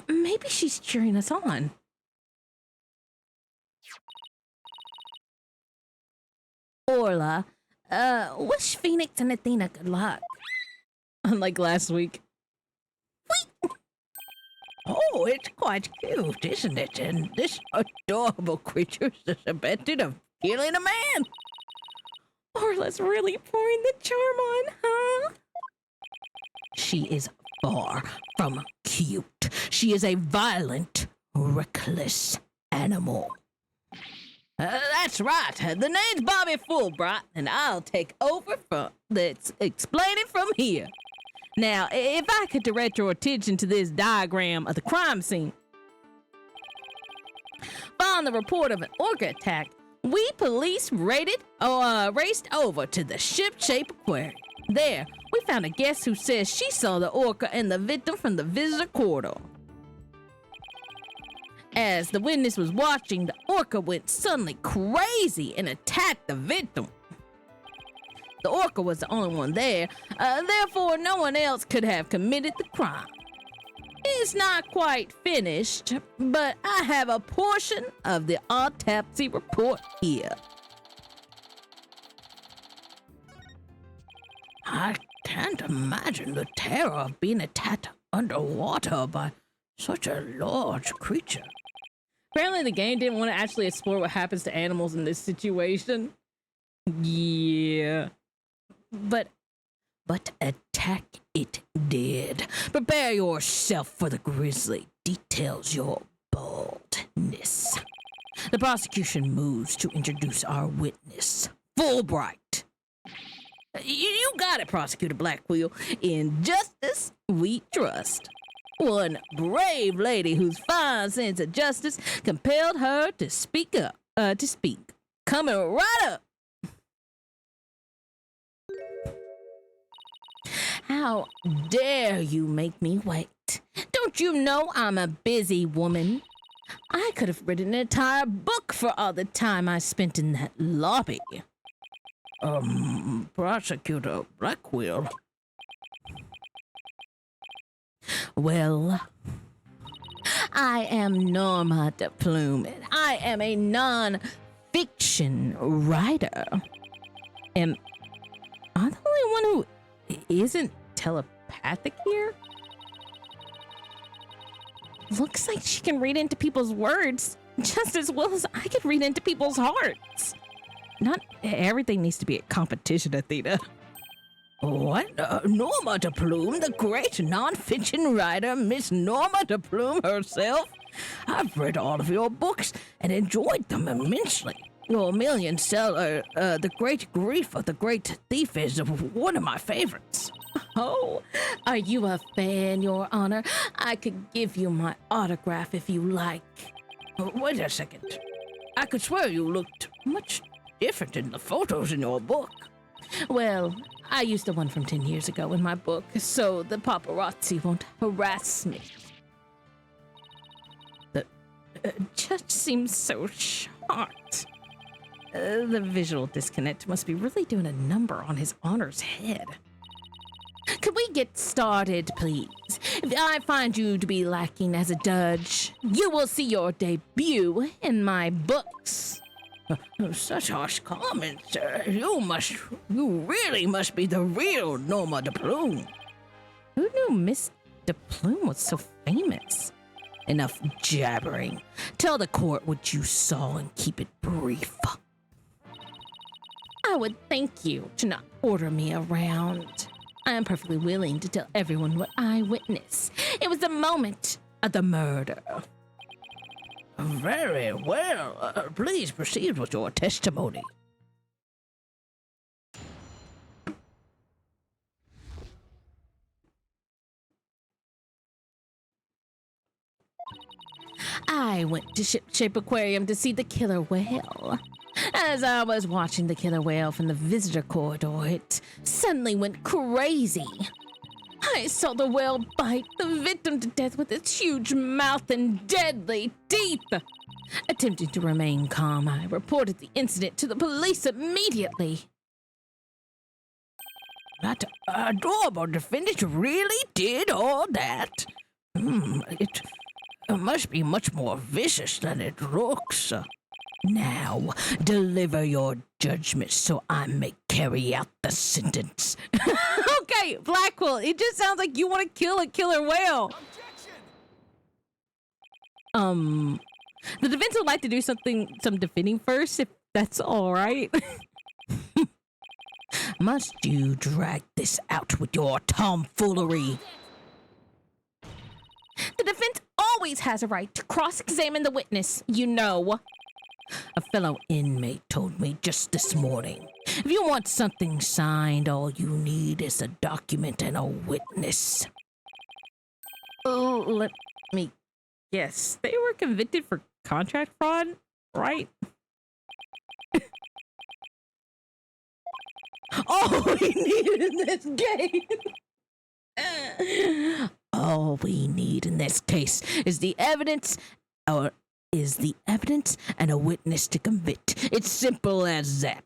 Maybe she's cheering us on. Orla, wish Phoenix and Athena good luck. Unlike last week. Whee! Oh, it's quite cute, isn't it? And this adorable creature is suspected of killing a man. Orla's really pouring the charm on, huh? She is far from cute. She is a violent, reckless animal. That's right. The name's Bobby Fulbright, and I'll take over from explaining from here. Now, if I could direct your attention to this diagram of the crime scene. Following the report of an orca attack, we police raced over to the Ship-Shape Aquarium. There, we found a guest who says she saw the orca and the victim from the visitor corridor. As the witness was watching, the orca went suddenly crazy and attacked the victim. The orca was the only one there, therefore no one else could have committed the crime. It's not quite finished, but I have a portion of the autopsy report here. I can't imagine the terror of being attacked underwater by such a large creature. Apparently the game didn't want to actually explore what happens to animals in this situation. Yeah. But attack it did. Prepare yourself for the grisly details, your baldness. The prosecution moves to introduce our witness, Fulbright. You got it, Prosecutor Blackwell. In justice, we trust. One brave lady whose fine sense of justice compelled her to speak up. Coming right up. How dare you make me wait? Don't you know I'm a busy woman? I could have written an entire book for all the time I spent in that lobby. Prosecutor Blackwell. Well, I am Norma de Plummet. I am a non-fiction writer. Am I the only one who isn't telepathic here? Looks like she can read into people's words just as well as I could read into people's hearts. Not everything needs to be a competition, Athena. What? Norma de Plume, the great non-fiction writer, Miss Norma de Plume herself? I've read all of your books and enjoyed them immensely. Your million seller, The Great Grief of the Great Thief, is one of my favorites. Oh, are you a fan, Your Honor? I could give you my autograph if you like. Wait a second. I could swear you looked much different in the photos in your book. Well, I used the one from 10 years ago in my book, so the paparazzi won't harass me. The judge seems so shocked. The visual disconnect must be really doing a number on his honor's head. Could we get started, please? If I find you to be lacking as a judge, you will see your debut in my books. Such harsh comments. You really must be the real Norma de Plume. Who knew Miss de Plume was so famous? Enough jabbering. Tell the court what you saw and keep it brief. I would thank you to not order me around. I am perfectly willing to tell everyone what I witnessed. It was the moment of the murder. Very well. Please proceed with your testimony. I went to Ship Aquarium to see the killer whale. As I was watching the killer whale from the visitor corridor, it suddenly went crazy. I saw the whale bite the victim to death with its huge mouth and deadly teeth. Attempting to remain calm, I reported the incident to the police immediately. That adorable defendant really did all that? It must be much more vicious than it looks. Now, deliver your judgment so I may carry out the sentence. Okay, Blackwell, it just sounds like you want to kill a killer whale. Objection! The defense would like to do some defending first, if that's all right. Must you drag this out with your tomfoolery? The defense always has a right to cross-examine the witness, you know. A fellow inmate told me just this morning. If you want something signed, all you need is a document and a witness. Oh, let me guess. They were convicted for contract fraud, right? All we need in this game. All we need in this case is the evidence, and a witness to convict. It's simple as that.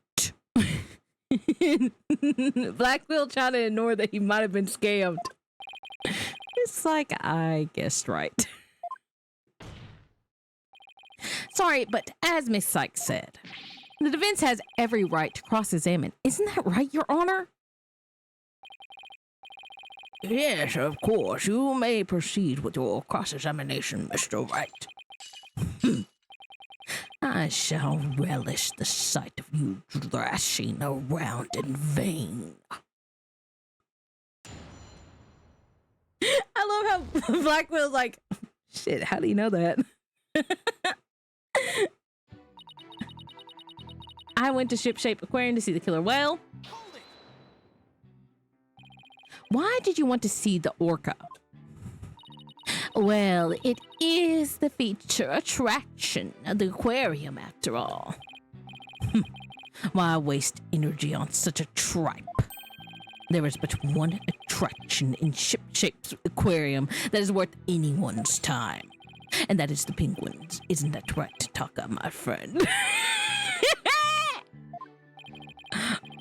Blackwell trying to ignore that he might have been scammed. It's like I guessed right. Sorry, but as Miss Sykes said, the defense has every right to cross-examine. Isn't that right, Your Honor? Yes, of course. You may proceed with your cross-examination, Mr. Wright. I shall relish the sight of you thrashing around in vain. I love how Blackwell's like, shit, how do you know that? I went to Shipshape Aquarium to see the killer whale. Why did you want to see the orca? Well, it is the feature attraction of the aquarium, after all. Why waste energy on such a tripe? There is but one attraction in Shipshape's aquarium that is worth anyone's time. And that is the penguins. Isn't that right, Taka, my friend?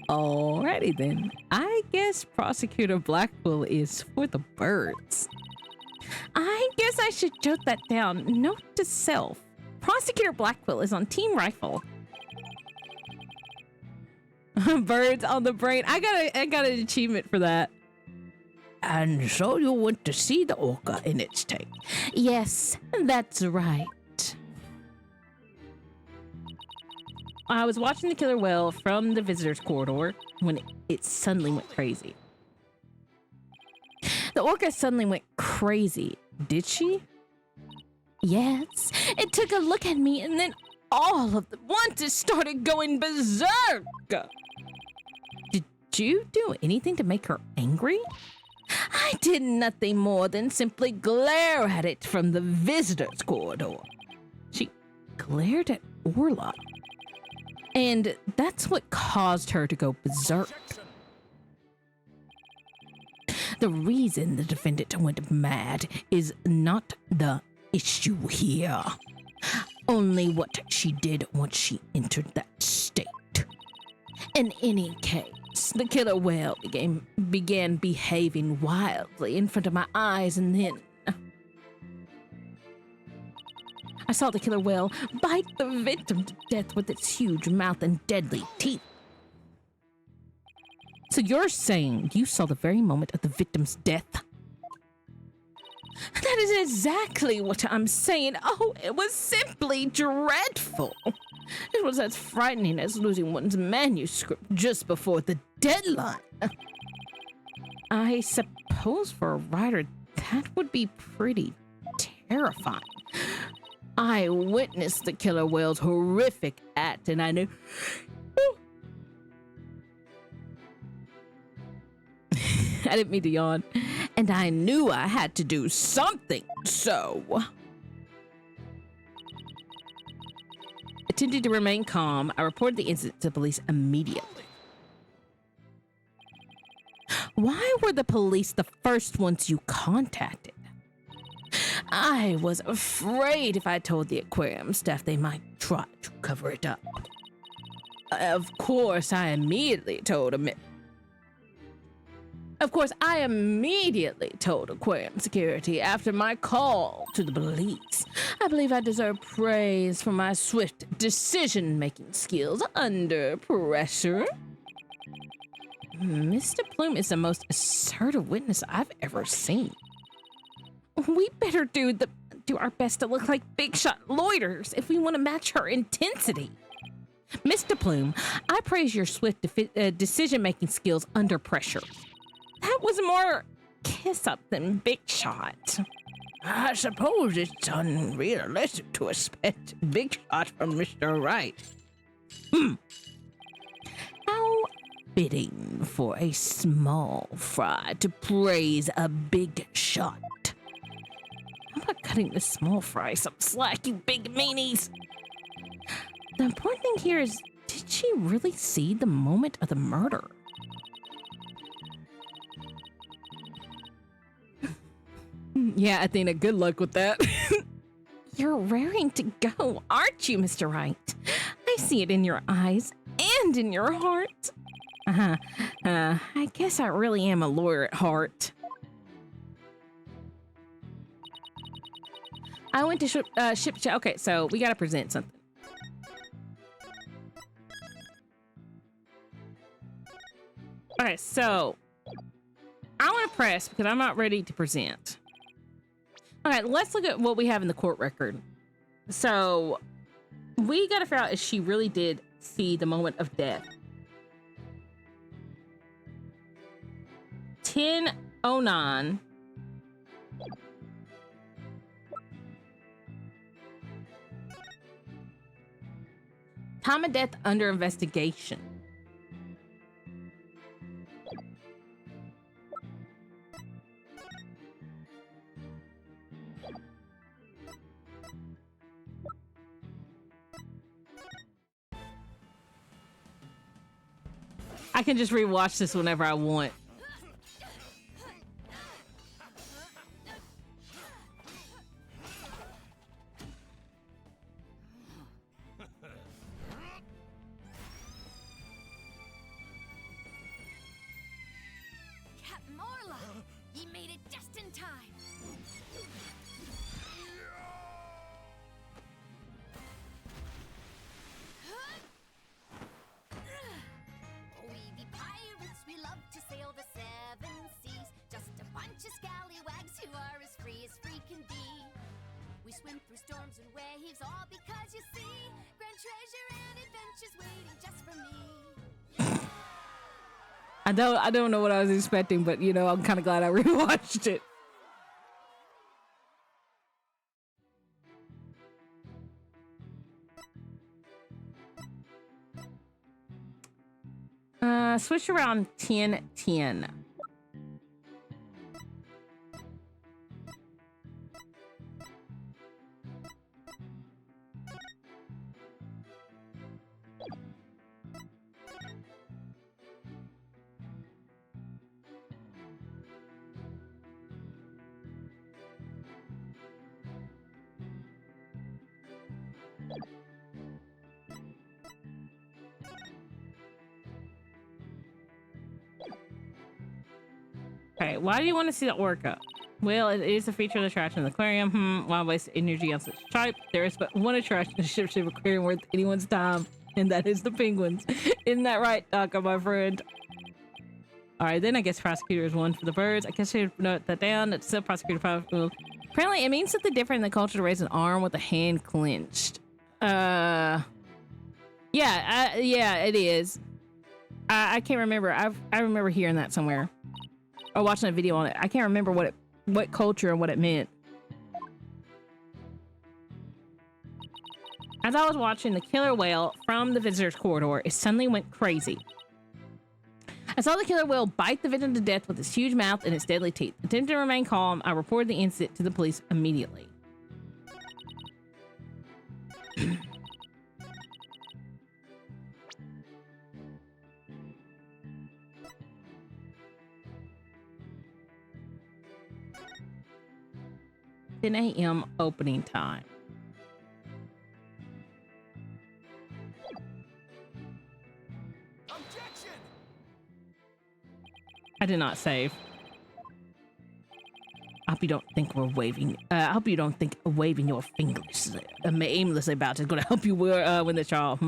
Alrighty then. I guess Prosecutor Blackwell is for the birds. I guess I should jot that down. Note to self. Prosecutor Blackwell is on Team Rifle. Birds on the brain. I got an achievement for that. And so you went to see the orca in its tank? Yes, that's right. I was watching the killer whale from the visitor's corridor when it suddenly went crazy. The orca suddenly went crazy. Did she? Yes. It took a look at me and then all of the once it started going berserk. Did you do anything to make her angry? I did nothing more than simply glare at it from the visitors corridor. She glared at Orla. And that's what caused her to go berserk. The reason the defendant went mad is not the issue here. Only what she did once she entered that state. In any case, the killer whale began behaving wildly in front of my eyes, and then I saw the killer whale bite the victim to death with its huge mouth and deadly teeth. So you're saying you saw the very moment of the victim's death? That is exactly what I'm saying. Oh, it was simply dreadful. It was as frightening as losing one's manuscript just before the deadline. I suppose for a writer, that would be pretty terrifying. I witnessed the killer whale's horrific act, and I knew... I didn't mean to yawn. And I knew I had to do something, so... Attempting to remain calm, I reported the incident to police immediately. Why were the police the first ones you contacted? I was afraid if I told the aquarium staff they might try to cover it up. Of course, I immediately told aquarium security after my call to the police. I believe I deserve praise for my swift decision-making skills under pressure. Mr. Plume is the most assertive witness I've ever seen. We better do our best to look like big shot lawyers if we want to match her intensity. Mr. Plume, I praise your swift decision-making skills under pressure. That was more kiss up than big shot. I suppose it's unrealistic to expect big shot from Mr. Wright. How fitting for a small fry to praise a big shot. I'm not cutting this small fry some slack, you big meanies. The important thing here is, did she really see the moment of the murder? Yeah, Athena, good luck with that. You're raring to go, aren't you, Mr. Wright? I see it in your eyes and in your heart. I guess I really am a lawyer at heart. I went to ship. Okay, so we gotta present something. Okay, so I want to press because I'm not ready to present. All right, let's look at what we have in the court record. So we got to figure out if she really did see the moment of death. 10:09. Time of death under investigation. I can just rewatch this whenever I want. Captain Orla, ye made it just in time. We be pirates, we love to sail the seven seas. Just a bunch of scallywags who are as free can be. We swim through storms and waves, all because you see grand treasure and adventures waiting just for me. I don't know what I was expecting, but you know, I'm kind of glad I rewatched it. Switch around 10-10. Okay, why do you want to see the orca? Well, it is a feature of the attraction of the aquarium. Why waste energy on such type? There is but one attraction in the ship aquarium worth anyone's time, and that is the penguins. Isn't that right, Taka, my friend? Alright, then I guess prosecutor is one for the birds. I guess I should note that down. It's still prosecutor. Apparently, it means something different in the culture to raise an arm with a hand clenched. Yeah, it is. I can't remember. I remember hearing that somewhere. Or watching a video on it. I can't remember what culture and what it meant. As I was watching the killer whale from the visitor's corridor, it suddenly went crazy. I saw the killer whale bite the victim to death with its huge mouth and its deadly teeth. Attempting to remain calm, I reported the incident to the police immediately. 10 a.m. opening time. Objection! I did not save. I hope you don't think we're waving. I hope you don't think waving your fingers aimlessly about is going to help you win the trial.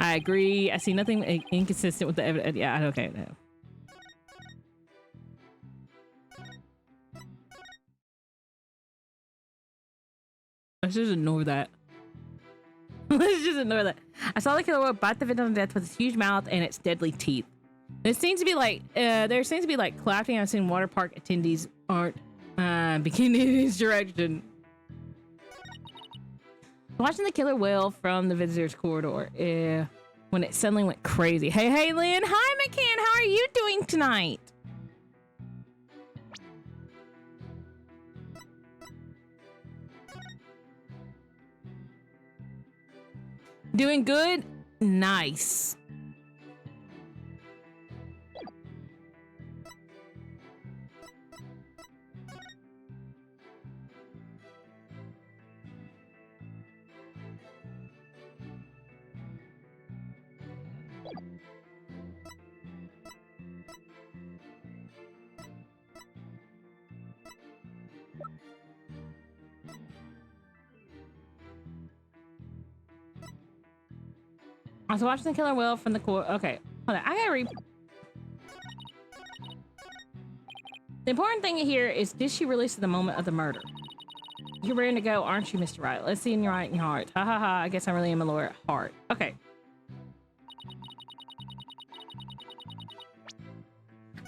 I agree. I see nothing inconsistent with the evidence. Yeah, okay. No. Let's just ignore that. Let's just ignore that. I saw the killer whale bite the victim to death with its huge mouth and its deadly teeth. There seems to be like clapping. I've seen water park attendees aren't beginning in his direction. Watching the killer whale from the visitor's corridor when it suddenly went crazy. Hey, Lynn. Hi, McCann. How are you doing tonight? Doing good? Nice. I was watching the killer whale from the core. Okay, hold on. I gotta read. The important thing here is, did she release at the moment of the murder? You're ready to go, aren't you, Mr. Wright? Let's see in your right and your heart. Ha ha ha. I guess I really am a lawyer at heart. Okay.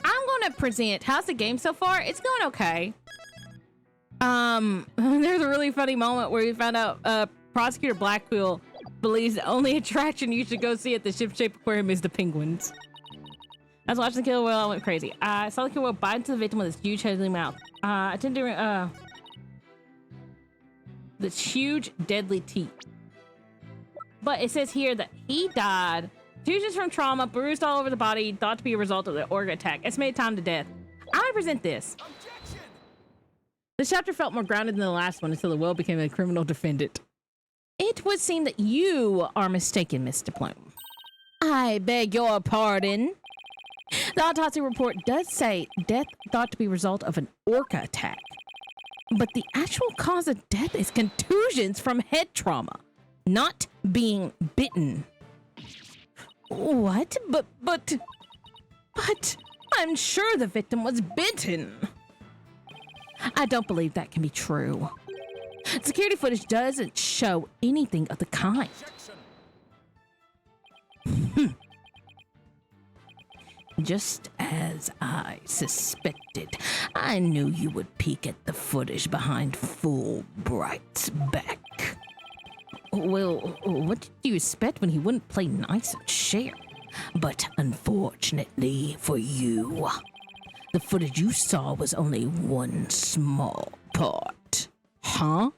I'm gonna present. How's the game so far? It's going okay. There's a really funny moment where we found out Prosecutor Blackwell believes the only attraction you should go see at the ship-shaped aquarium is the penguins. I was watching the killer whale, I went crazy. I saw the killer whale bite into the victim with its huge deadly mouth. I tend to this huge deadly teeth. But it says here that he died contusions from trauma, bruised all over the body, thought to be a result of the organ attack. Estimated time to death. I'm gonna present this. Objection! This chapter felt more grounded than the last one until the whale became a criminal defendant. It would seem that you are mistaken, Mr. Plume. I beg your pardon. The autopsy report does say death thought to be a result of an orca attack. But the actual cause of death is contusions from head trauma, not being bitten. What? But I'm sure the victim was bitten. I don't believe that can be true. Security footage doesn't show anything of the kind. Objection! Just as I suspected, I knew you would peek at the footage behind Fulbright's back. Well, what did you expect when he wouldn't play nice and share? But unfortunately for you, the footage you saw was only one small part. Huh?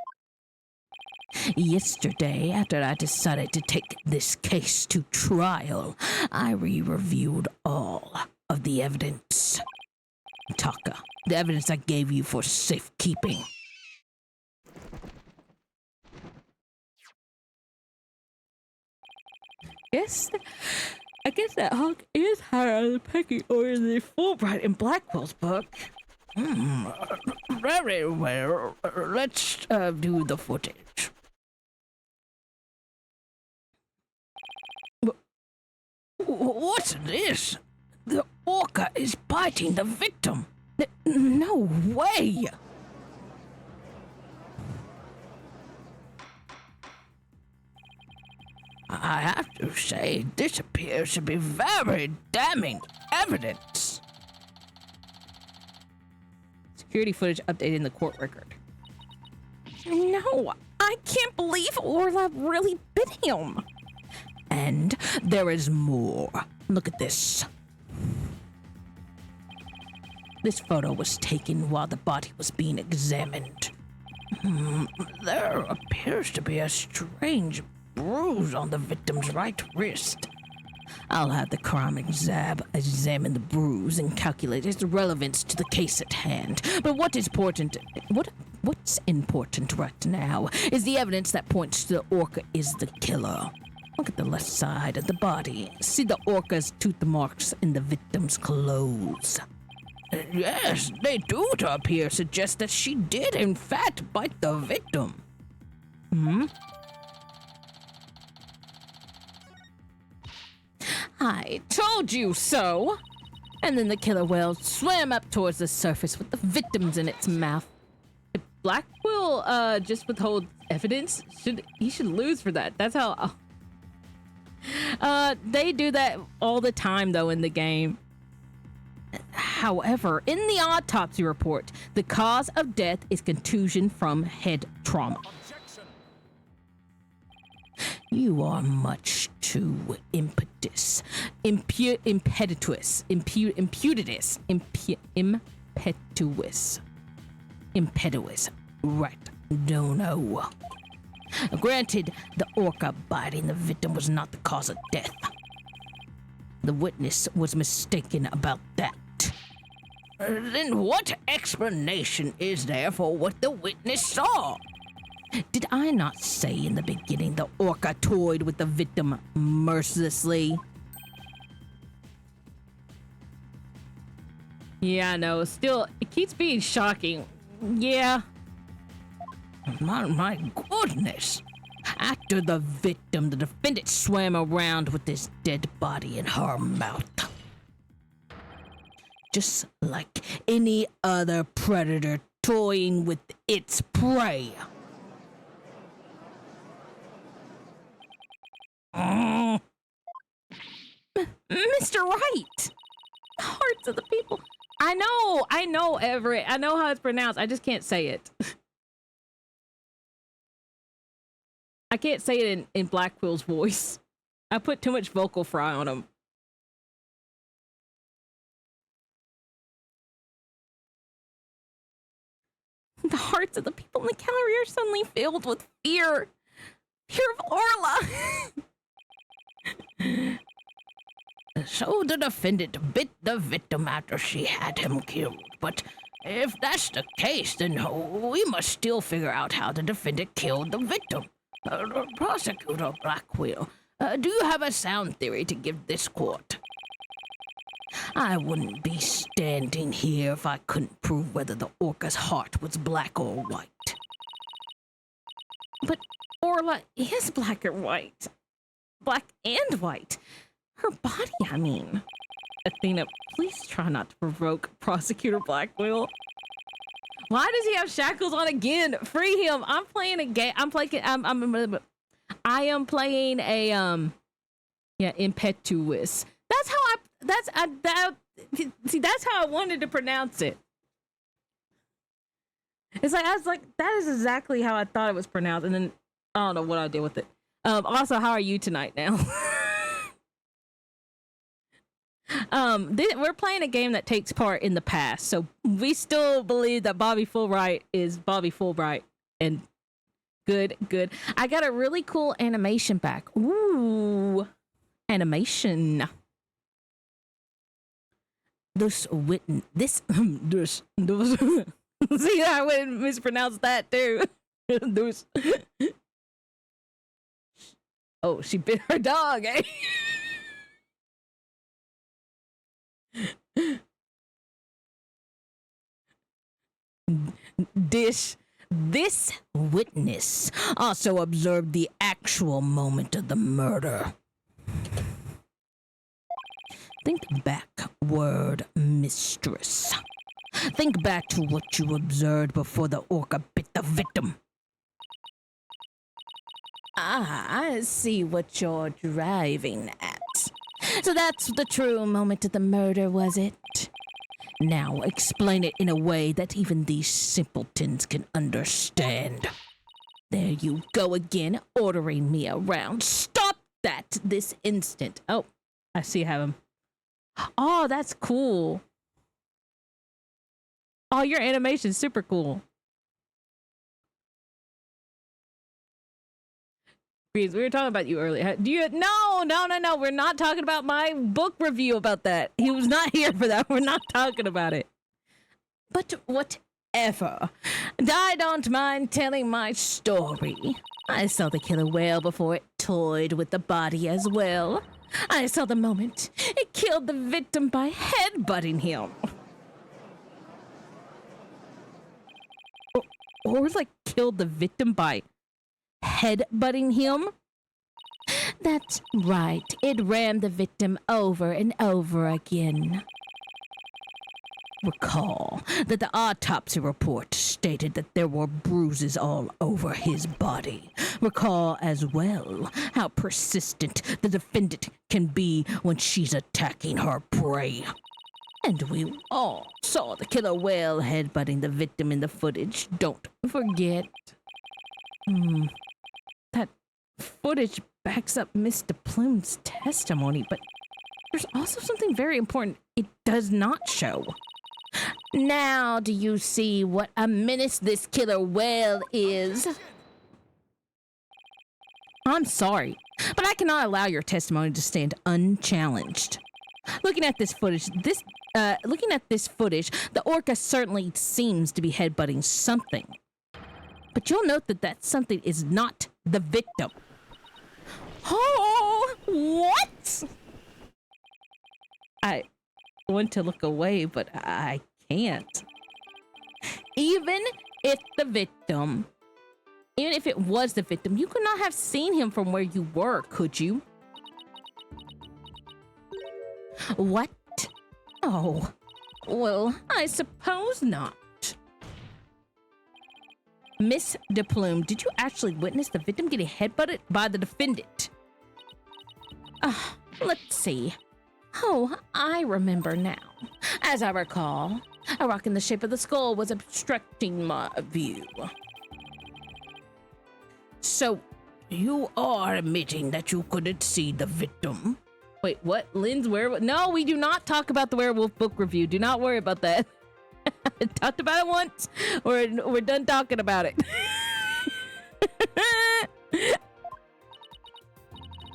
Yesterday, after I decided to take this case to trial, I re-reviewed all of the evidence. Taka, the evidence I gave you for safekeeping. I guess that Hawk is higher on the pecking order than Fulbright in Blackwell's book. Very well. Let's do the footage. What's this? The orca is biting the victim. No way! I have to say, this appears to be very damning evidence. Security footage updated in the court record. No, I can't believe Orla really bit him. And there is more. Look at this. This photo was taken while the body was being examined. There appears to be a strange bruise on the victim's right wrist. I'll have the crime examine the bruise and calculate its relevance to the case at hand. But what's important right now is the evidence that points to the orca is the killer. Look at the left side of the body. See the orca's tooth marks in the victim's clothes. Yes, they do appear to suggest that she did in fact bite the victim. I told you so. And then the killer whale swam up towards the surface with the victims in its mouth. If Blackwell just withhold evidence, he should lose for that. That's how. They do that all the time though in the game. However, in the autopsy report, the cause of death is contusion from head trauma. You are much too impetuous. Right. No. Granted, the orca biting the victim was not the cause of death. The witness was mistaken about that. Then what explanation is there for what the witness saw? Did I not say in the beginning the orca toyed with the victim mercilessly? Yeah, no, still, it keeps being shocking. Yeah. My goodness. After the victim, the defendant swam around with his dead body in her mouth. Just like any other predator toying with its prey. Mr. Wright! Hearts of the people. I know, Everett. I know how it's pronounced. I just can't say it. I can't say it in Blackwell's voice. I put too much vocal fry on him. The hearts of the people in the gallery are suddenly filled with fear. Fear of Orla. So the defendant bit the victim after she had him killed. But if that's the case, then we must still figure out how the defendant killed the victim. Prosecutor Blackwell, do you have a sound theory to give this court? I wouldn't be standing here if I couldn't prove whether the orca's heart was black or white. But Orla is black or white. Black and white. Her body, I mean. Athena, please try not to provoke Prosecutor Blackwell. Why does he have shackles on again? Free him. I'm playing a game. I am playing a impetuous. see, that's how I wanted to pronounce it. It's like, I was like, that is exactly how I thought it was pronounced. And then I don't know what I did with it. Also, how are you tonight now? We're playing a game that takes part in the past. So we still believe that Bobby Fulbright is Bobby Fulbright. And good. I got a really cool animation back. Ooh, animation. this see, I wouldn't mispronounce that too. Those. Oh, she bit her dog, eh? This witness also observed the actual moment of the murder. Think back, word mistress. Think back to what you observed before the orca bit the victim. Ah, I see what you're driving at. So that's the true moment of the murder, was it? Now explain it in a way that even these simpletons can understand. There you go again, ordering me around. Stop that this instant. Oh, I see him. Oh, that's cool. Oh, your animation's super cool. Breeze, we were talking about you earlier. Do you? No. We're not talking about my book review about that. He was not here for that. We're not talking about it. But whatever. I don't mind telling my story. I saw the killer whale before it toyed with the body as well. I saw the moment it killed the victim by headbutting him. Or like killed the victim by headbutting him? That's right. It rammed the victim over and over again. Recall that the autopsy report stated that there were bruises all over his body. Recall as well how persistent the defendant can be when she's attacking her prey. And we all saw the killer whale headbutting the victim in the footage. Don't forget. That footage backs up Mr. Plume's testimony, but there's also something very important it does not show. Now do you see what a menace this killer whale is? I'm sorry, but I cannot allow your testimony to stand unchallenged. Looking at this footage, the orca certainly seems to be headbutting something. But you'll note that that something is not the victim. Oh, what? I want to look away, but I can't. Even if it was the victim, you could not have seen him from where you were, could you? What? Oh, well, I suppose not. Miss De Plume, did you actually witness the victim getting headbutted by the defendant? Let's see. Oh, I remember now. As I recall, a rock in the shape of the skull was obstructing my view. So, you are admitting that you couldn't see the victim? Wait, what? Lynn's werewolf? No, we do not talk about the werewolf book review. Do not worry about that. I talked about it once. We're done talking about it.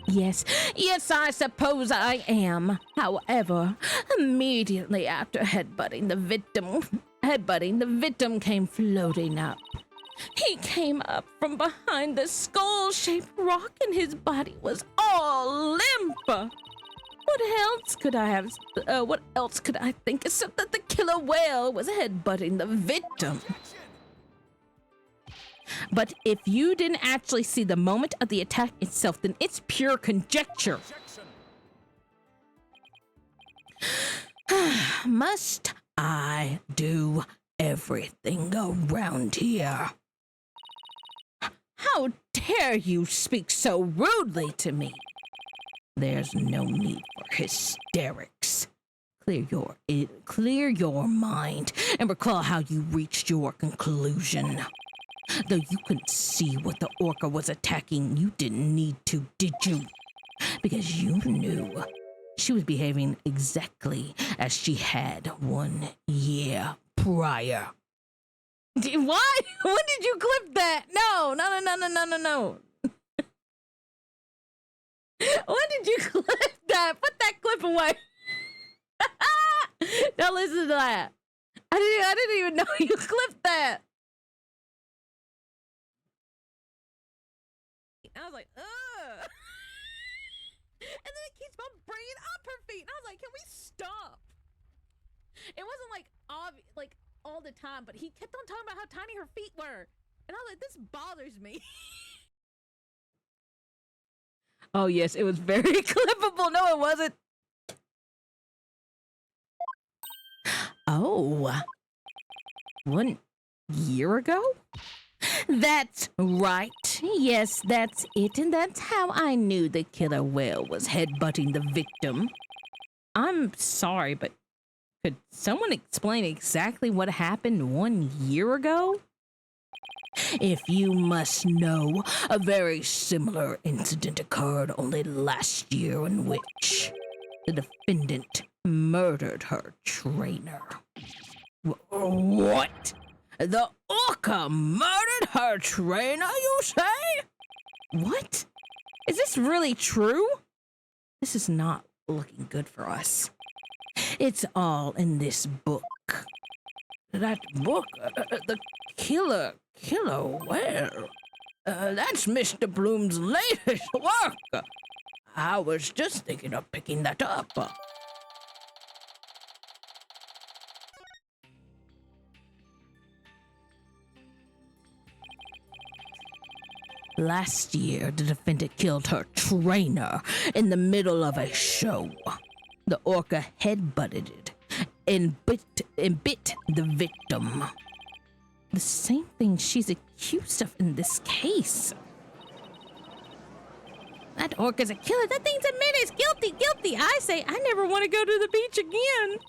Yes, I suppose I am. However, immediately after headbutting the victim came floating up. He came up from behind the skull-shaped rock and his body was all limp. What else could I think except that the killer whale was headbutting the victim? But if you didn't actually see the moment of the attack itself, then it's pure conjecture. Must I do everything around here? How dare you speak so rudely to me? There's no need for hysterics. Clear your mind and recall how you reached your conclusion. Though you couldn't see what the orca was attacking, you didn't need to, did you? Because you knew she was behaving exactly as she had 1 year prior. Why? When did you clip that? No. When did you clip that? Put that clip away. Don't listen to that. I didn't even know you clipped that. I was like, ugh. And then it keeps on bringing up her feet. And I was like, can we stop? It wasn't like all the time, but he kept on talking about how tiny her feet were. And I was like, this bothers me. Oh, yes, it was very clippable. No, it wasn't. Oh, 1 year ago? That's right. Yes, that's it. And that's how I knew the killer whale was headbutting the victim. I'm sorry, but could someone explain exactly what happened 1 year ago? If you must know, a very similar incident occurred only last year in which the defendant murdered her trainer. What? The orca murdered her trainer, you say? What? Is this really true? This is not looking good for us. It's all in this book. That book, the killer whale. That's Mr. Bloom's latest work. I was just thinking of picking that up. Last year, the defendant killed her trainer in the middle of a show. The orca headbutted it and bit the victim. The same thing she's accused of in this case. That orca's a killer. That thing's admitted. It's guilty. Guilty. I say I never want to go to the beach again.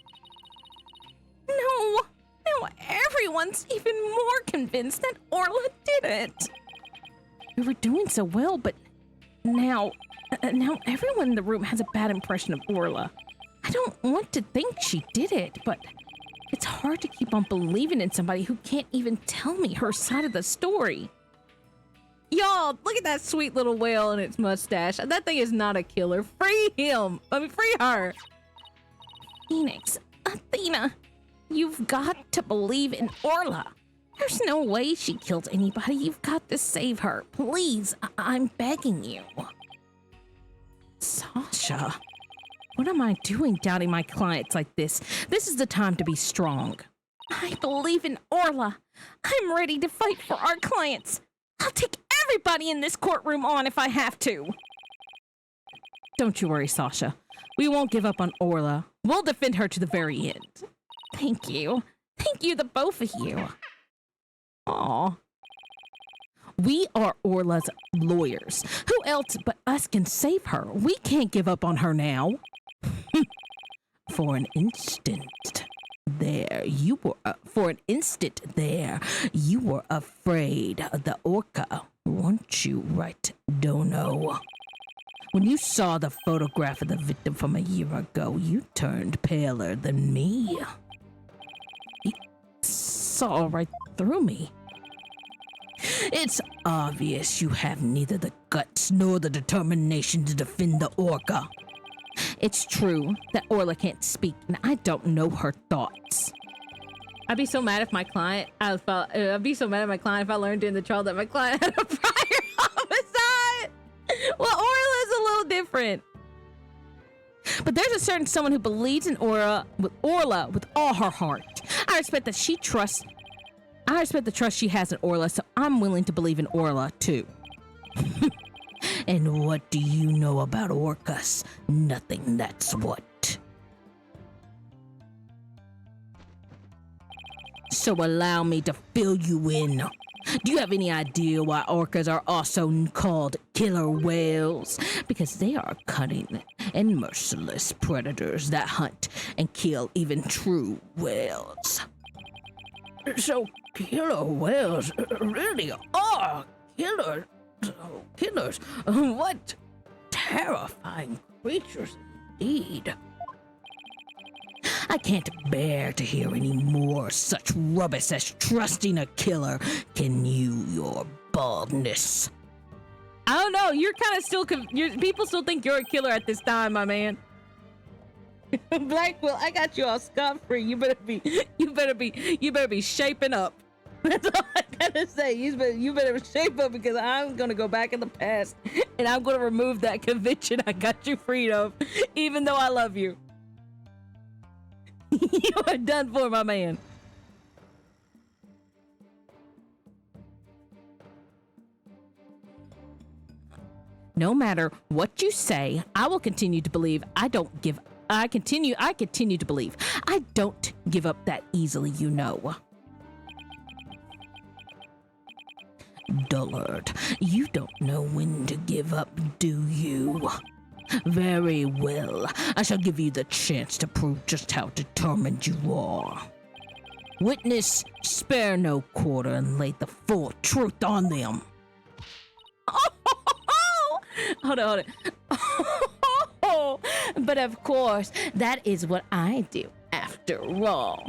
No. Now everyone's even more convinced that Orla did it. We were doing so well, but now everyone in the room has a bad impression of Orla. I don't want to think she did it, but it's hard to keep on believing in somebody who can't even tell me her side of the story. Y'all, look at that sweet little whale and its mustache. That thing is not a killer. Free him. Free her. Phoenix, Athena, you've got to believe in Orla. There's no way she killed anybody. You've got to save her. Please, I'm begging you. Sasha, what am I doing doubting my clients like this? This is the time to be strong. I believe in Orla. I'm ready to fight for our clients. I'll take everybody in this courtroom on if I have to. Don't you worry, Sasha. We won't give up on Orla. We'll defend her to the very end. Thank you. Thank you, the both of you. Aw. We are Orla's lawyers. Who else but us can save her? We can't give up on her now. For an instant there, you were afraid of the orca, weren't you, right, Dono? When you saw the photograph of the victim from a year ago, you turned paler than me. He saw right through me. It's obvious you have neither the guts nor the determination to defend the orca. It's true that Orla can't speak, and I don't know her thoughts. I'd be so mad if my client, I'd be so mad at my client if I learned during the trial that my client had a prior homicide. Well, Orla's a little different. But there's a certain someone who believes in Orla with all her heart. I respect the trust she has in Orla, so I'm willing to believe in Orla too. And what do you know about orcas? Nothing, that's what. So allow me to fill you in. Do you have any idea why orcas are also called killer whales? Because they are cunning and merciless predators that hunt and kill even true whales. So killer whales really are killers. Killers. What terrifying creatures indeed. I can't bear to hear any more such rubbish as trusting a killer can you your baldness. I don't know. You're kind of still. People still think you're a killer at this time, my man. Blackwell, I got you all scot free. You better be shaping up. That's all I gotta say. You better shape up because I'm gonna go back in the past and I'm gonna remove that conviction I got you freed of, even though I love you. You are done for, my man. No matter what you say, I will continue to believe I continue to believe I don't give up that easily, you know. Dullard, you don't know when to give up, do you? Very well, I shall give you the chance to prove just how determined you are. Witness, spare no quarter and lay the full truth on them. Hold on. But of course, that is what I do, after all.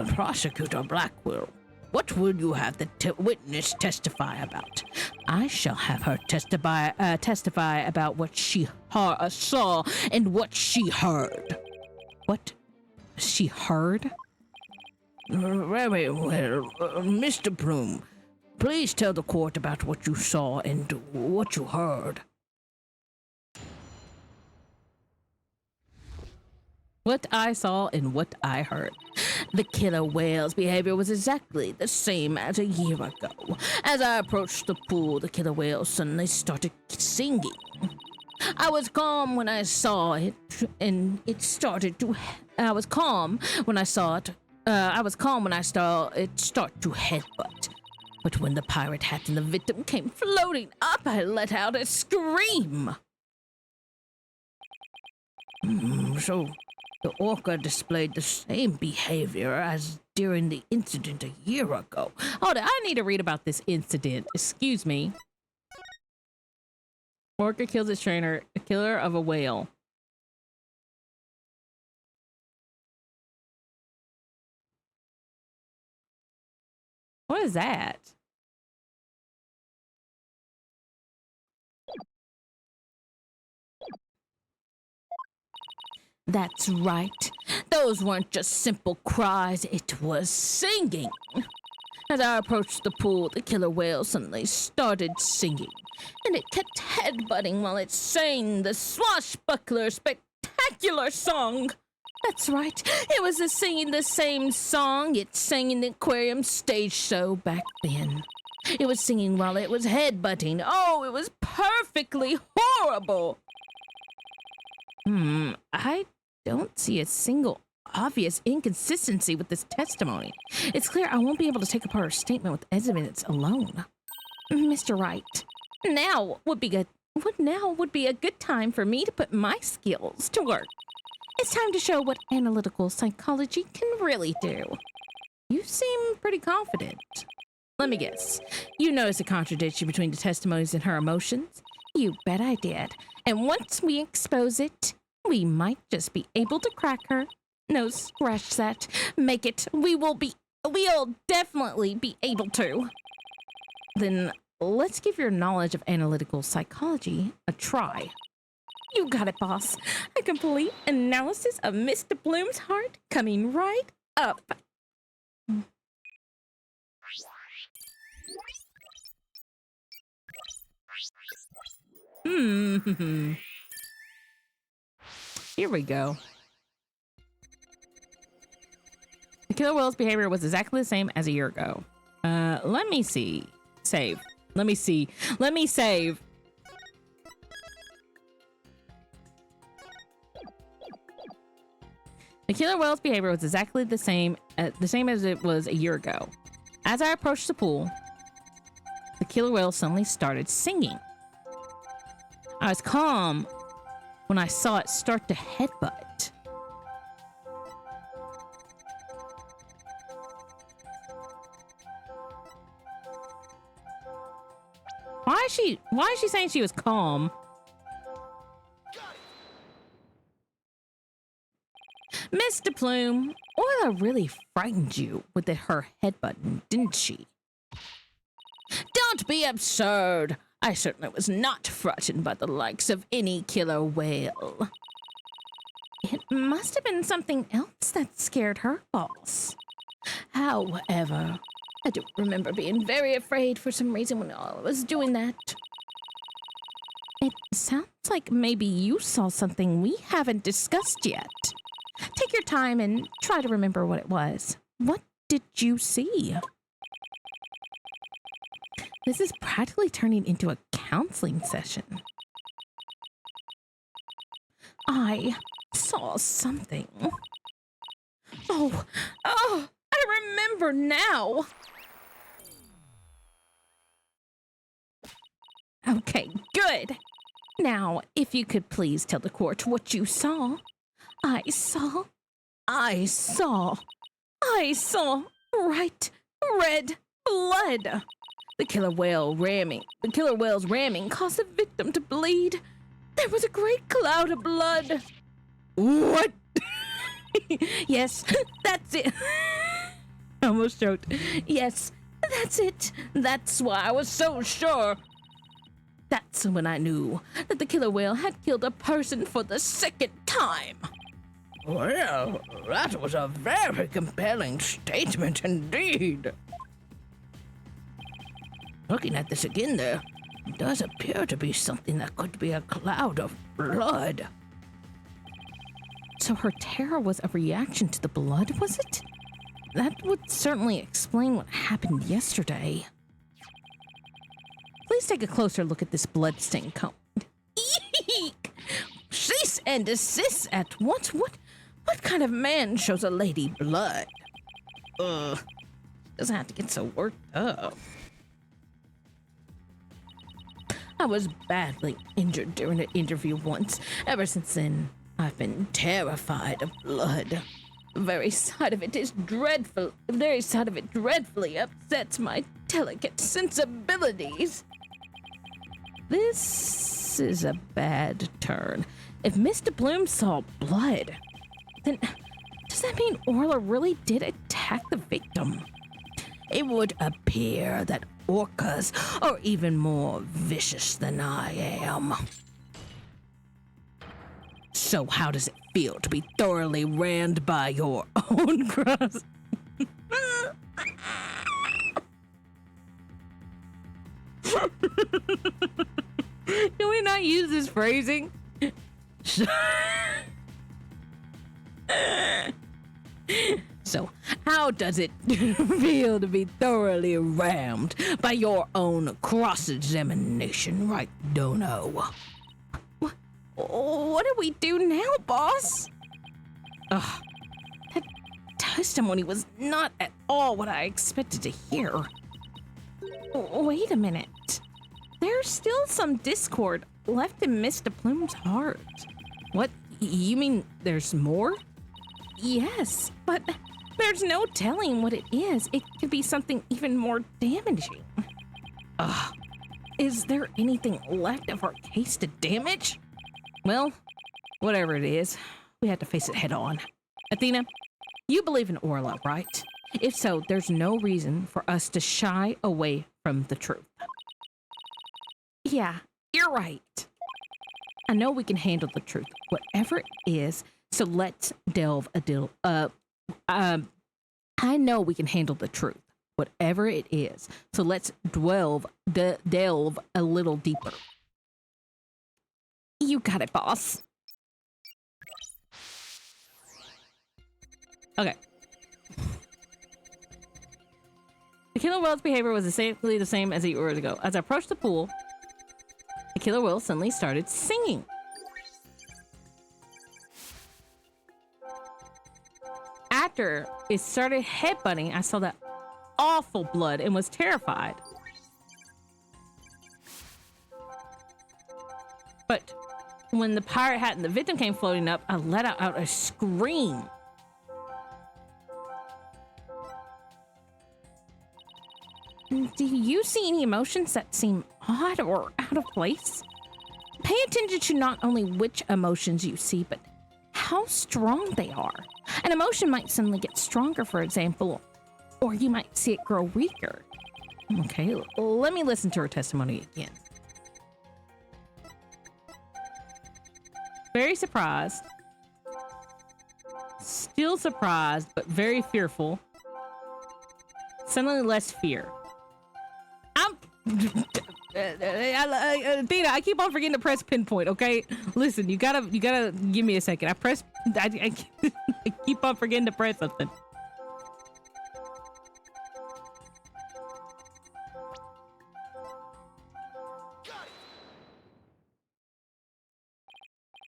Prosecutor Blackwell, what will you have the witness testify about? I shall have her testify about what she saw and what she heard. What? She heard? Very well, Mr. Bloom. Please tell the court about what you saw and what you heard. What I saw and what I heard. The killer whale's behavior was exactly the same as a year ago. As I approached the pool, the killer whale suddenly started singing. I was calm when I saw it, and it started to... I was calm when I saw it start to headbutt. But when the pirate hat and the victim came floating up, I let out a scream. So the orca displayed the same behavior as during the incident a year ago. Hold on, I need to read about this incident. Excuse me. Orca kills its trainer, a killer of a whale. What is that? That's right. Those weren't just simple cries, it was singing. As I approached the pool, the killer whale suddenly started singing, and it kept headbutting while it sang the swashbuckler spectacular song. That's right, it was singing the same song it sang in the aquarium stage show back then. It was singing while it was headbutting. Oh, it was perfectly horrible. I don't see a single obvious inconsistency with this testimony. It's clear I won't be able to take apart her statement with evidence alone. Mr. Wright, now would be a good time for me to put my skills to work. It's time to show what analytical psychology can really do. You seem pretty confident. Let me guess. You notice a contradiction between the testimonies and her emotions? You bet I did. And once we expose it, we might just be able to crack her. No, scratch that. Make it. We'll definitely be able to. Then let's give your knowledge of analytical psychology a try. You got it, boss. A complete analysis of Mr. Bloom's heart coming right up. Here we go. The killer whale's behavior was exactly the same as a year ago. Let me see. Save. Let me see. Let me save. The killer whale's behavior was exactly the same as it was a year ago. As I approached the pool, killer whale suddenly started singing. I was calm when I saw it start to headbutt. Why is she saying she was calm? Mr. Plume, Orla really frightened you with her headbutt, didn't she? Don't be absurd. I certainly was not frightened by the likes of any killer whale. It must have been something else that scared her, boss. However, I don't remember being very afraid for some reason when I was doing that. It sounds like maybe you saw something we haven't discussed yet. Take your time and try to remember what it was. What did you see? This is practically turning into a counseling session. I saw something. Oh, I remember now. Okay, good. Now, if you could please tell the court what you saw. I saw bright red blood. The killer whale's ramming caused the victim to bleed. There was a great cloud of blood. What? Yes, that's it. I almost choked. Yes, that's it. That's why I was so sure. That's when I knew that the killer whale had killed a person for the second time. Well, that was a very compelling statement indeed. Looking at this again, there does appear to be something that could be a cloud of blood. So her terror was a reaction to the blood, was it? That would certainly explain what happened yesterday. Please take a closer look at this bloodstained cone. Eek! Cease and desist at once. What kind of man shows a lady blood? Doesn't have to get so worked up. I was badly injured during an interview once. Ever since then, I've been terrified of blood. The very sight of it dreadfully upsets my delicate sensibilities. This is a bad turn. If Mr. Bloom saw blood, then does that mean Orla really did attack the victim? It would appear that orcas are even more vicious than I am. So how does it feel to be thoroughly rammed by your own cross? Can we not use this phrasing? So, how does it feel to be thoroughly rammed by your own cross-examination, right, Dono? What do we do now, boss? Ugh, that testimony was not at all what I expected to hear. Wait a minute. There's still some discord left in Mr. Plume's heart. What? You mean there's more? Yes, but there's no telling what it is. It could be something even more damaging. Is there anything left of our case to damage? Well, whatever it is, we have to face it head on. Athena, you believe in Orla, right? If so, there's no reason for us to shy away from the truth. Yeah, you're right. I know we can handle the truth, whatever it is, so let's delve a little. I know we can handle the truth, whatever it is, so let's delve a little deeper. You got it, boss. Okay. The killer whale's behavior was essentially the same as 8 hours ago. As I approached the pool, the killer whale suddenly started singing. After it started headbutting, I saw that awful blood and was terrified. But when the pirate hat and the victim came floating up, I let out a scream. Do you see any emotions that seem odd or out of place? Pay attention to not only which emotions you see, but how strong they are. An emotion might suddenly get stronger, for example, or you might see it grow weaker. Okay, let me listen to her testimony again. Very surprised. Still surprised, but very fearful. Suddenly less fear. Athena, I keep on forgetting to press pinpoint, okay? Listen, you gotta give me a second. I keep on forgetting to press something.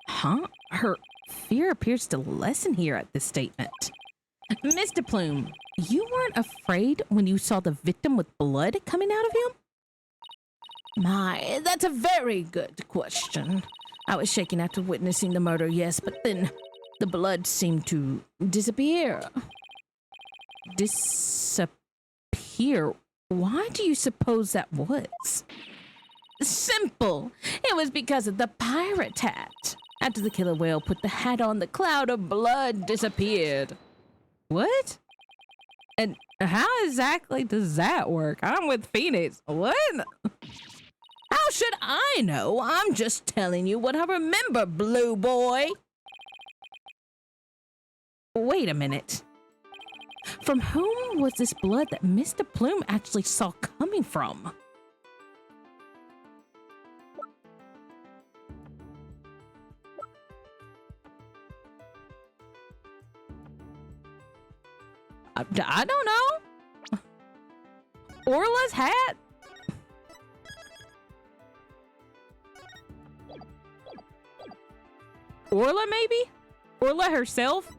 Huh? Her fear appears to lessen here at this statement. Mr. Plume, you weren't afraid when you saw the victim with blood coming out of him? My, that's a very good question. I was shaken after witnessing the murder, yes, but then the blood seemed to disappear. Disappear? Why do you suppose that was? Simple. It was because of the pirate hat. After the killer whale put the hat on, the cloud of blood disappeared. What? And how exactly does that work? I'm with Phoenix. What? How should I know? I'm just telling you what I remember, Blue Boy. Wait a minute. From whom was this blood that Mr. Plume actually saw coming from? I don't know. Orla's hat? Orla, maybe? Orla herself?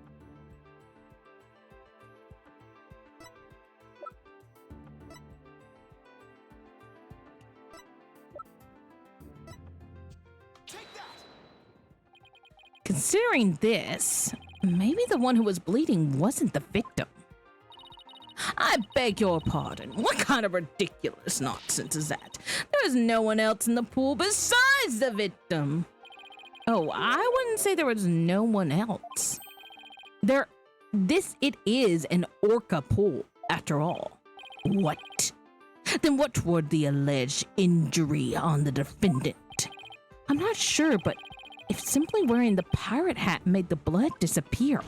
Considering this, maybe the one who was bleeding wasn't the victim. I beg your pardon. What kind of ridiculous nonsense is that? There is no one else in the pool besides the victim. Oh, I wouldn't say there was no one else. It is an orca pool, after all. What? Then what were the alleged injury on the defendant? I'm not sure, but if simply wearing the pirate hat made the blood disappear,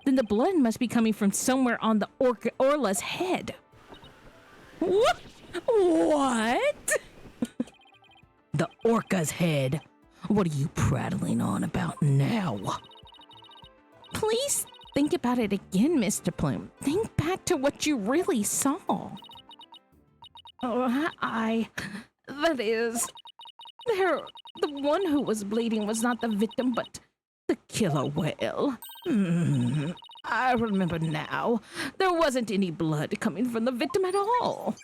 then the blood must be coming from somewhere on the Orla's head. What? The orca's head? What are you prattling on about now? Please think about it again, Mr. Plume. Think back to what you really saw. That is, the one who was bleeding was not the victim, but the killer whale. I remember now. There wasn't any blood coming from the victim at all.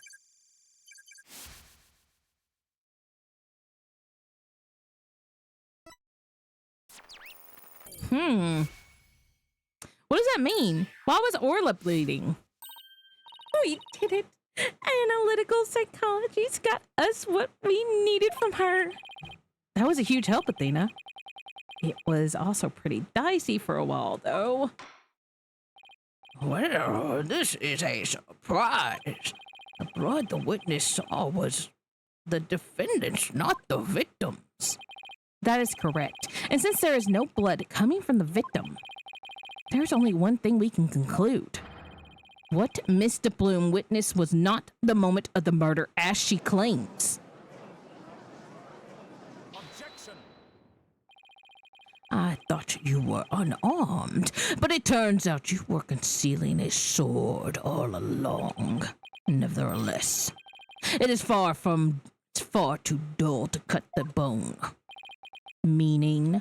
What does that mean? Why was Orla bleeding? We did it. Analytical psychology's got us what we needed from her. That was a huge help, Athena. It was also pretty dicey for a while, though. Well, this is a surprise. The blood the witness saw was the defendant's, not the victim's. That is correct. And since there is no blood coming from the victim, there's only one thing we can conclude. What Mr. Plume witnessed was not the moment of the murder as she claims. Objection. I thought you were unarmed, but it turns out you were concealing a sword all along. Nevertheless, it is far too dull to cut the bone. Meaning,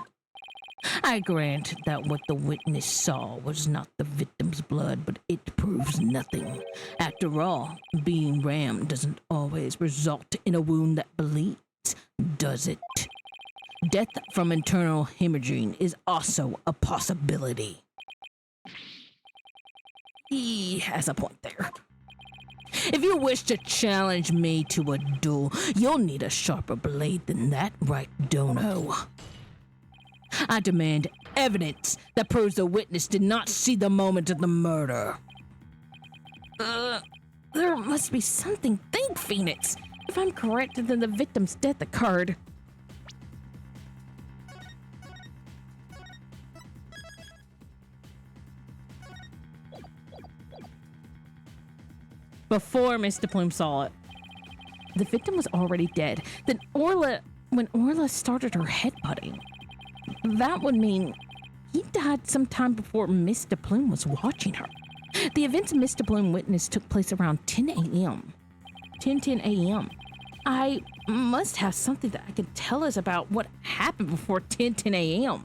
I grant that what the witness saw was not the victim's blood, but it proves nothing. After all, being rammed doesn't always result in a wound that bleeds. does it? Death from internal hemorrhaging is also a possibility. He has a point there. If you wish to challenge me to a duel, you'll need a sharper blade than that, right, Dono? I demand evidence that proves the witness did not see the moment of the murder. There must be something. Think, Phoenix. If I'm correct, then the victim's death occurred. Before Mr. Plume saw it. The victim was already dead. Then when Orla started her headbutting, that would mean he died sometime before Mr. Plume was watching her. The events Mr. Plume witnessed took place around 10 a.m. 10 a.m. I must have something that I can tell us about what happened before 10 a.m.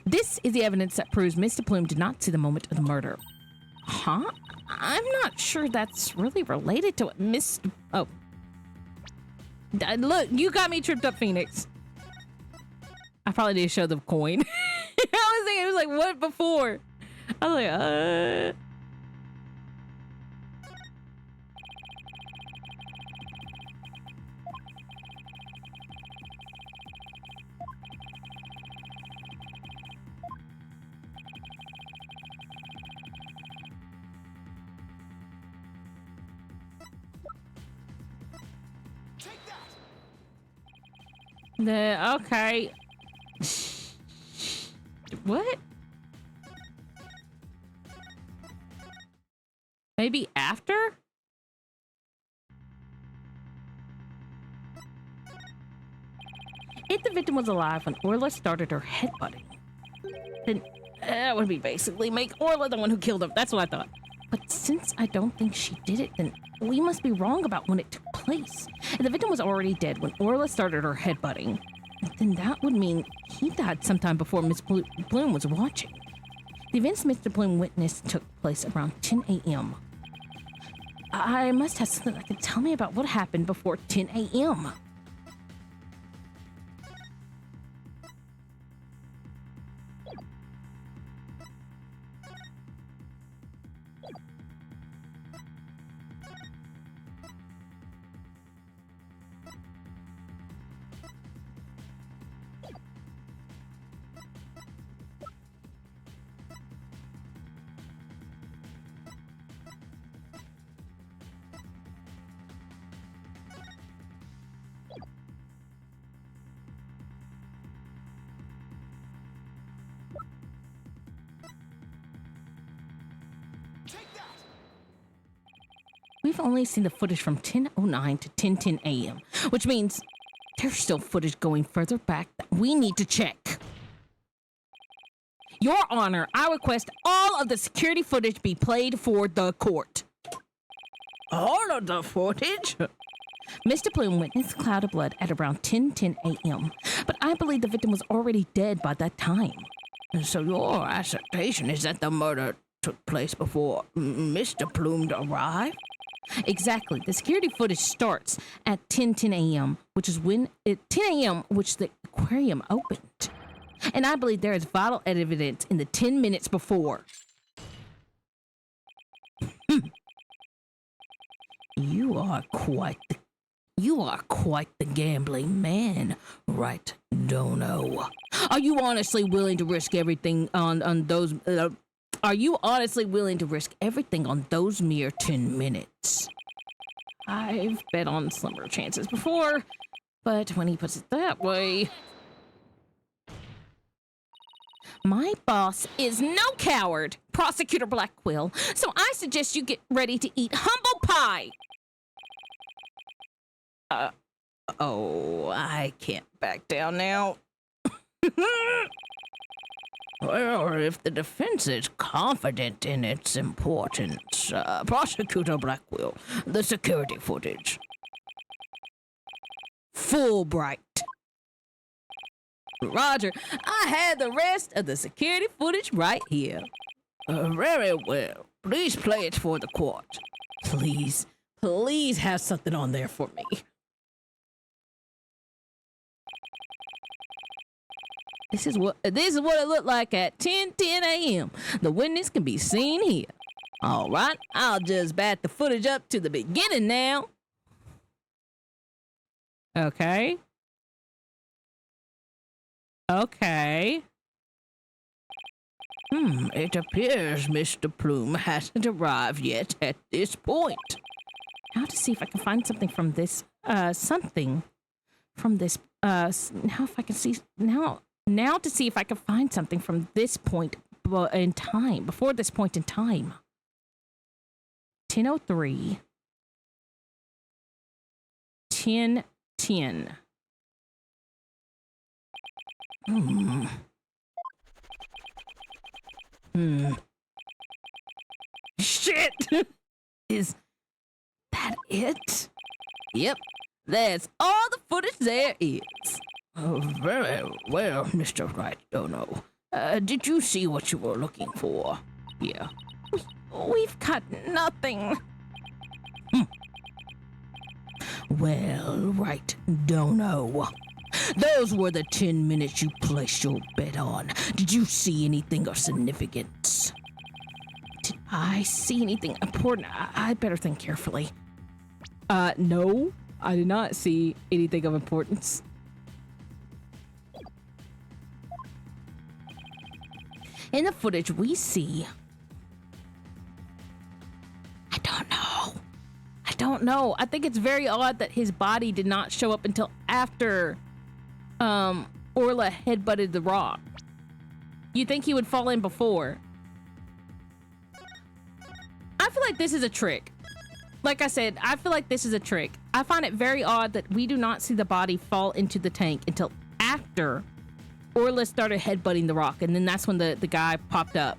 This is the evidence that proves Mr. Plume did not see the moment of the murder. Huh? I'm not sure that's really related to what Mr. Oh. Look, you got me tripped up, Phoenix. I probably need to show the coin. I was thinking, it was like, what before? I was like, Okay. What? Maybe after? If the victim was alive when Orla started her headbutting, then that would be basically make Orla the one who killed him. That's what I thought. But since I don't think she did it, then we must be wrong about when it took place. If the victim was already dead when Orla started her headbutting, then that would mean he died sometime before Miss Bloom was watching. The events Mr. Bloom witnessed took place around 10 a.m. I must have something that can tell me about what happened before 10 a.m. We've only seen the footage from 10:09 to 10:10 a.m., which means there's still footage going further back that we need to check. Your Honor, I request all of the security footage be played for the court. All of the footage? Mr. Plume witnessed a cloud of blood at around 10:10 a.m., but I believe the victim was already dead by that time. So your assertion is that the murder took place before Mr. Plume arrived? Exactly. The security footage starts at 10:10 a.m., which is when at 10 a.m., which the aquarium opened. And I believe there is vital evidence in the 10 minutes before. You are quite the gambling man, right, Dono? Are you honestly willing to risk everything on those? Are you honestly willing to risk everything on those mere 10 minutes? I've bet on slimmer chances before, but when he puts it that way... My boss is no coward, Prosecutor Blackquill, so I suggest you get ready to eat humble pie. I can't back down now. Well, if the defense is confident in its importance, Prosecutor Blackquill, the security footage. Fulbright. Roger, I had the rest of the security footage right here. Very well. Please play it for the court. Please, please have something on there for me. This is what it looked like at 10:10 a.m. The witness can be seen here. All right, I'll just back the footage up to the beginning now. Okay. Okay. It appears Mr. Plume hasn't arrived yet at this point. Now to see if I can find something from this, now to see if I can find something from this point in time, before this point in time. 10:03. 10:10. Shit! Is that it? Yep, that's all the footage there is. Oh, very well, Mr. Right Dono. Did you see what you were looking for? Yeah. We've got nothing. Well, Right Dono. Those were the 10 minutes you placed your bet on. Did you see anything of significance? Did I see anything important? I better think carefully. No, I did not see anything of importance. In the footage we see... I don't know. I think it's very odd that his body did not show up until after Orla headbutted the rock. You think he would fall in before? I feel like this is a trick. Like I said, I feel like this is a trick. I find it very odd that we do not see the body fall into the tank until after Orla started headbutting the rock, and then that's when the guy popped up.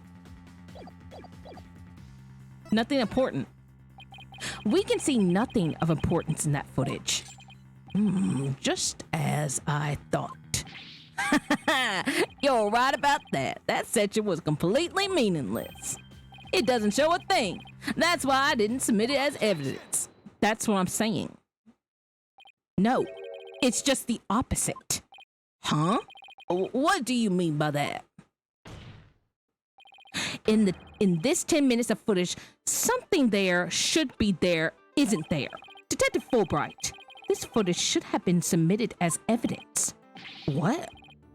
Nothing important. We can see nothing of importance in that footage. Just as I thought. You're right about that. That section was completely meaningless. It doesn't show a thing. That's why I didn't submit it as evidence. That's what I'm saying. No, it's just the opposite. Huh? What do you mean by that? In this 10 minutes of footage, something there should be there isn't there. Detective Fulbright, this footage should have been submitted as evidence. What?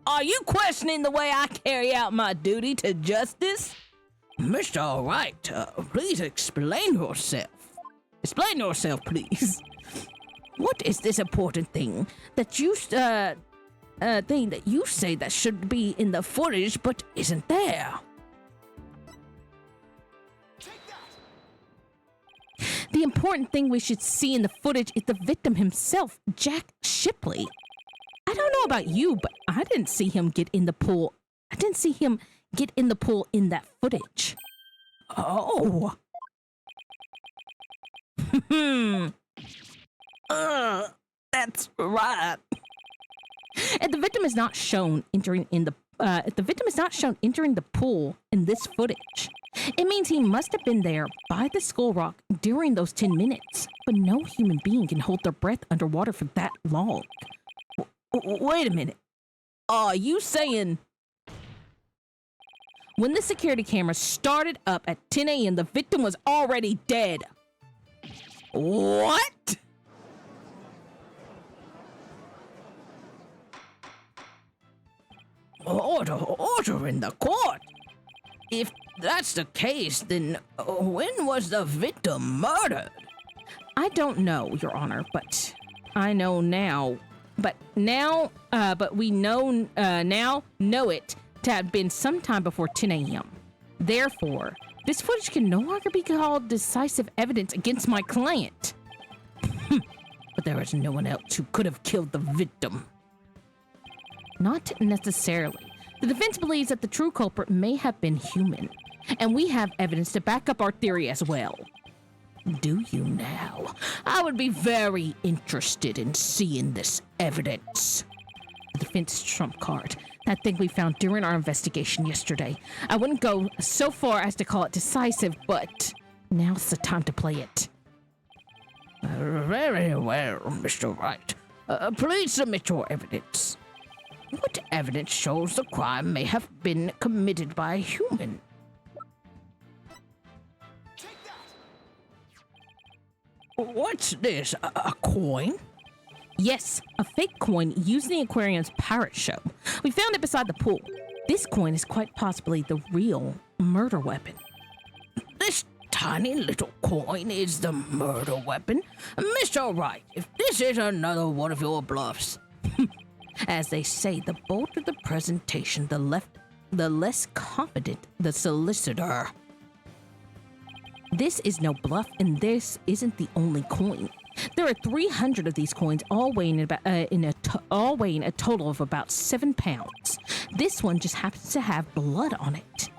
Are you questioning the way I carry out my duty to justice? Mr. Wright, please explain yourself. Explain yourself, please. What is this important thing that you say that should be in the footage but isn't there? The important thing we should see in the footage is the victim himself, Jack Shipley. I don't know about you, but I didn't see him get in the pool. I didn't see him get in the pool in that footage. Oh. That's right. And the victim is not shown entering the pool in this footage. It means he must have been there by the skull rock during those 10 minutes. But no human being can hold their breath underwater for that long. Wait a minute. Are you saying... When the security camera started up at 10 a.m., the victim was already dead. What? Order in the court. If that's the case, then when was the victim murdered? I don't know, Your Honor, but I know now. But we know it to have been sometime before 10 a.m. Therefore, this footage can no longer be called decisive evidence against my client. But there is no one else who could have killed the victim. Not necessarily. The defense believes that the true culprit may have been human, and we have evidence to back up our theory as well. Do you now? I would be very interested in seeing this evidence. the defense trump card. That thing we found during our investigation yesterday. I wouldn't go so far as to call it decisive, but now's the time to play it. Very well, Mr. Wright. Please submit your evidence. What evidence shows the crime may have been committed by a human? What's this? A coin? Yes, a fake coin used in the aquarium's pirate show. We found it beside the pool. This coin is quite possibly the real murder weapon. This tiny little coin is the murder weapon? Mr. Wright, if this is another one of your bluffs. As they say, the bolder the presentation, the less confident the solicitor. This is no bluff, and this isn't the only coin. There are 300 of these coins, all weighing a total of about 7 pounds. This one just happens to have blood on it.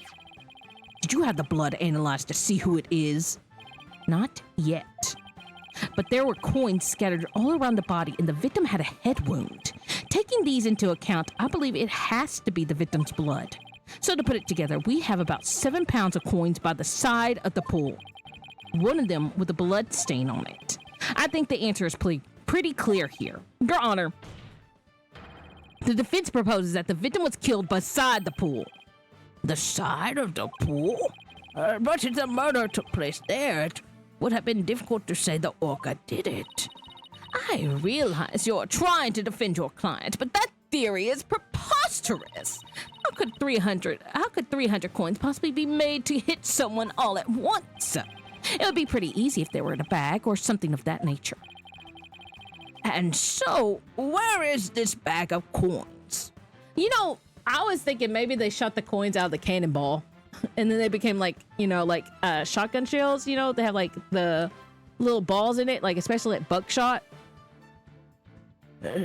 Did you have the blood analyzed to see who it is? Not yet. But there were coins scattered all around the body, and the victim had a head wound. Taking these into account, I believe it has to be the victim's blood. So to put it together, we have about 7 pounds of coins by the side of the pool. One of them with a blood stain on it. I think the answer is pretty clear here. Your Honor, the defense proposes that the victim was killed beside the pool. The side of the pool? But if the murder took place there, it would have been difficult to say the orca did it. I realize you're trying to defend your client, but that theory is preposterous. How could 300 coins possibly be made to hit someone all at once? It would be pretty easy if they were in a bag or something of that nature. And so, where is this bag of coins? You know, I was thinking maybe they shot the coins out of the cannonball, and then they became like shotgun shells. They have like the little balls in it, like especially at buckshot.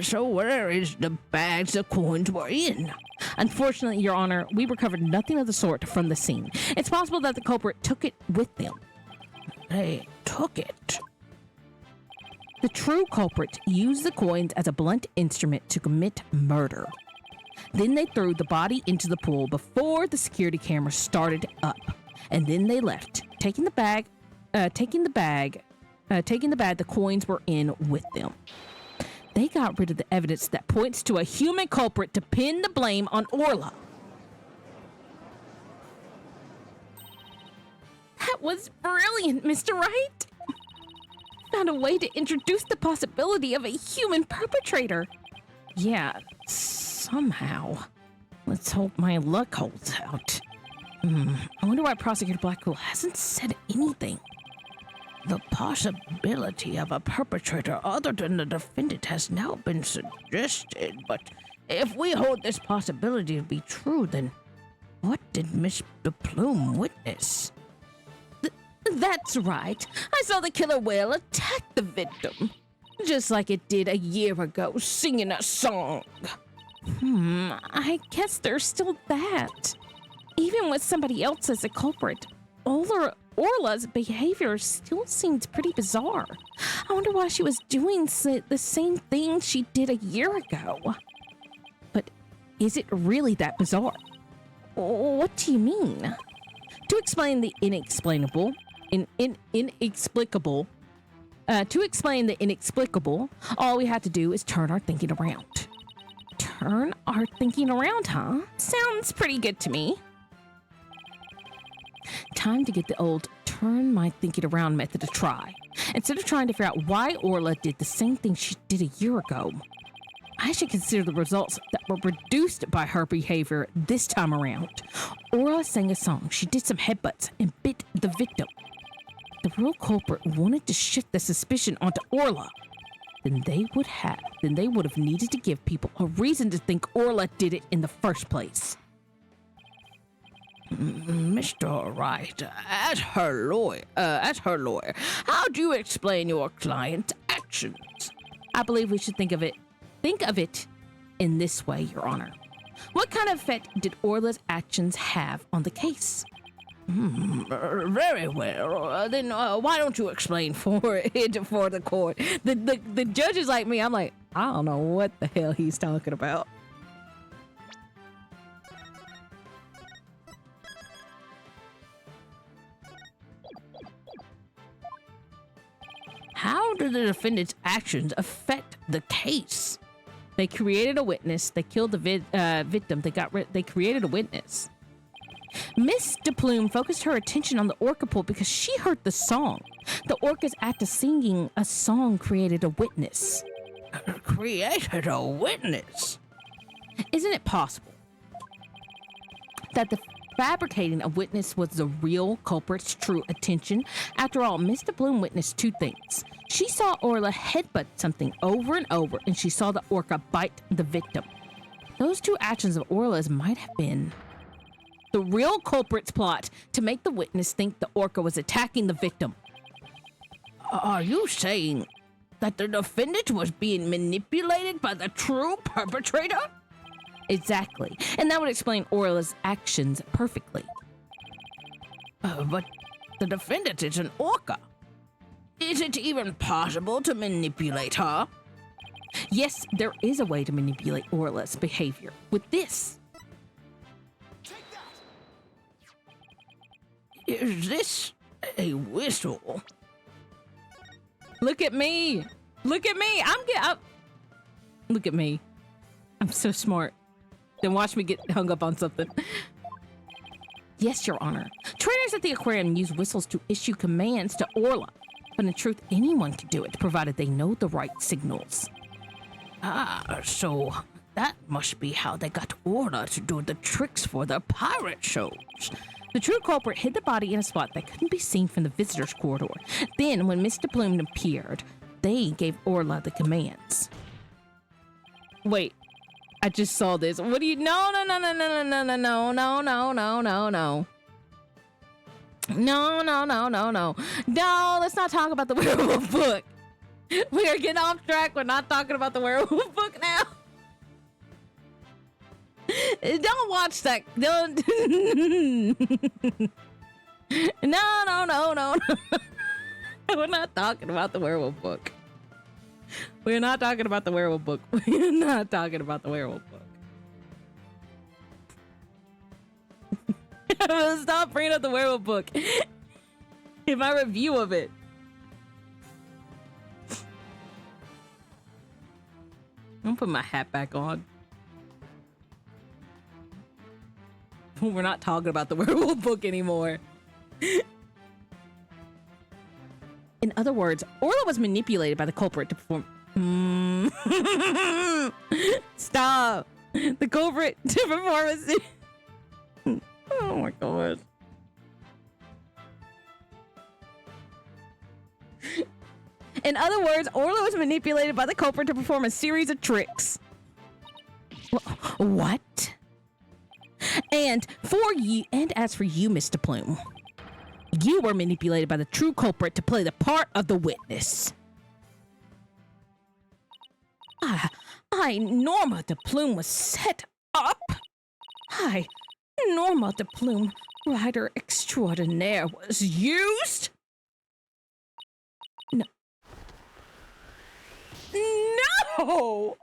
So where is the bags the coins were in? Unfortunately, Your Honor, we recovered nothing of the sort from the scene. It's possible that the culprit took it with them. They took it. The true culprit used the coins as a blunt instrument to commit murder. Then they threw the body into the pool before the security camera started up, and then they left, taking the bag the coins were in with them. They got rid of the evidence that points to a human culprit to pin the blame on Orla. That was brilliant, Mr. Wright. Found a way to introduce the possibility of a human perpetrator. Yeah, somehow. Let's hope my luck holds out. I wonder why Prosecutor Blackwell hasn't said anything. The possibility of a perpetrator other than the defendant has now been suggested, but if we hold this possibility to be true, then what did Mr. Plume witness? That's right. I saw the killer whale attack the victim, just like it did a year ago, singing a song. I guess there's still that. Even with somebody else as a culprit, Orla's behavior still seems pretty bizarre. I wonder why she was doing the same thing she did a year ago. But is it really that bizarre? What do you mean? To explain the inexplicable, all we have to do is turn our thinking around. Turn our thinking around, huh? Sounds pretty good to me. Time to get the old turn my thinking around method to try. Instead of trying to figure out why Orla did the same thing she did a year ago, I should consider the results that were produced by her behavior this time around. Orla sang a song, she did some headbutts, and bit the victim. The real culprit wanted to shift the suspicion onto Orla. Then they would have needed to give people a reason to think Orla did it in the first place. Mr. Wright, as her lawyer, how do you explain your client's actions? I believe we should think of it in this way, Your Honor. What kind of effect did Orla's actions have on the case? Very well. Then why don't you explain for the court? The judge is like me. I'm like, I don't know what the hell he's talking about. do the defendant's actions affect the case? They created a witness. They killed the victim. They created a witness. Miss DePlume focused her attention on the orca pool because she heard the song. The orca's act of singing a song created a witness. Created a witness? Isn't it possible that the fabricating a witness was the real culprit's true intention? After all, Miss DePlume witnessed two things. She saw Orla headbutt something over and over, and she saw the orca bite the victim. Those two actions of Orla's might have been the real culprit's plot to make the witness think the orca was attacking the victim. Are you saying that the defendant was being manipulated by the true perpetrator? Exactly. And that would explain Orla's actions perfectly. But the defendant is an orca. Is it even possible to manipulate her? Yes, there is a way to manipulate Orla's behavior. With this. Is this a whistle? Look at me. Look at me. Look at me. I'm so smart. Then watch me get hung up on something. Yes, Your Honor. Trainers at the aquarium use whistles to issue commands to Orla. But in truth, anyone can do it, provided they know the right signals. So that must be how they got Orla to do the tricks for their pirate shows. The true culprit hid the body in a spot that couldn't be seen from the visitors' corridor. Then, when Mr. Plume appeared, they gave Orla the commands. Wait, I just saw this. What do you? No. No, let's not talk about the werewolf book. We are getting off track. We're not talking about the werewolf book now. Don't watch that. Don't. No. We're not talking about the werewolf book. We're not talking about the werewolf book. We're not talking about the werewolf book. I'm gonna stop bringing up the werewolf book in my review of it. I'm gonna put my hat back on. We're not talking about the werewolf book anymore. In other words, Orla was manipulated by the culprit to perform. Stop. The culprit to perform a scene. Oh my god. In other words, Orla was manipulated by the culprit to perform a series of tricks. What? And as for you, Mr. Plume, you were manipulated by the true culprit to play the part of the witness. Norma de Plume was set up. Norma de Plume, writer extraordinaire, was used. No!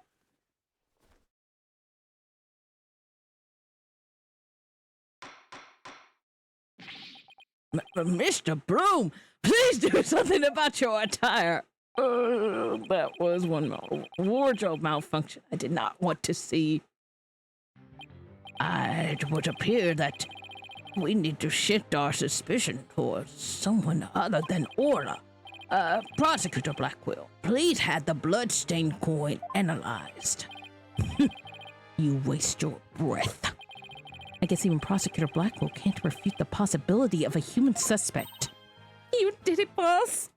Mr. Bloom, please do something about your attire. That was one wardrobe malfunction I did not want to see. It would appear that we need to shift our suspicion towards someone other than Orla. Prosecutor Blackwell, please have the bloodstained coin analyzed. You waste your breath. I guess even Prosecutor Blackwell can't refute the possibility of a human suspect. You did it, boss.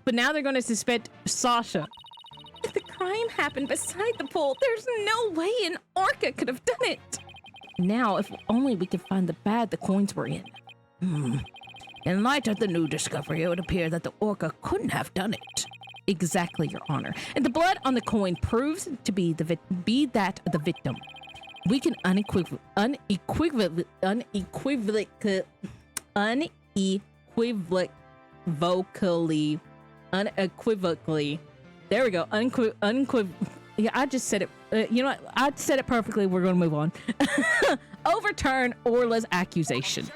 But now they're going to suspect Sasha. If the crime happened beside the pool, there's no way an orca could have done it. Now, if only we could find the bag the coins were in. In light of the new discovery, it would appear that the orca couldn't have done it. Exactly, Your Honor. And the blood on the coin proves to be that of the victim. We can unequivocally, there we go, yeah, I just said it, you know what, I said it perfectly, we're gonna move on. Overturn Orla's accusation.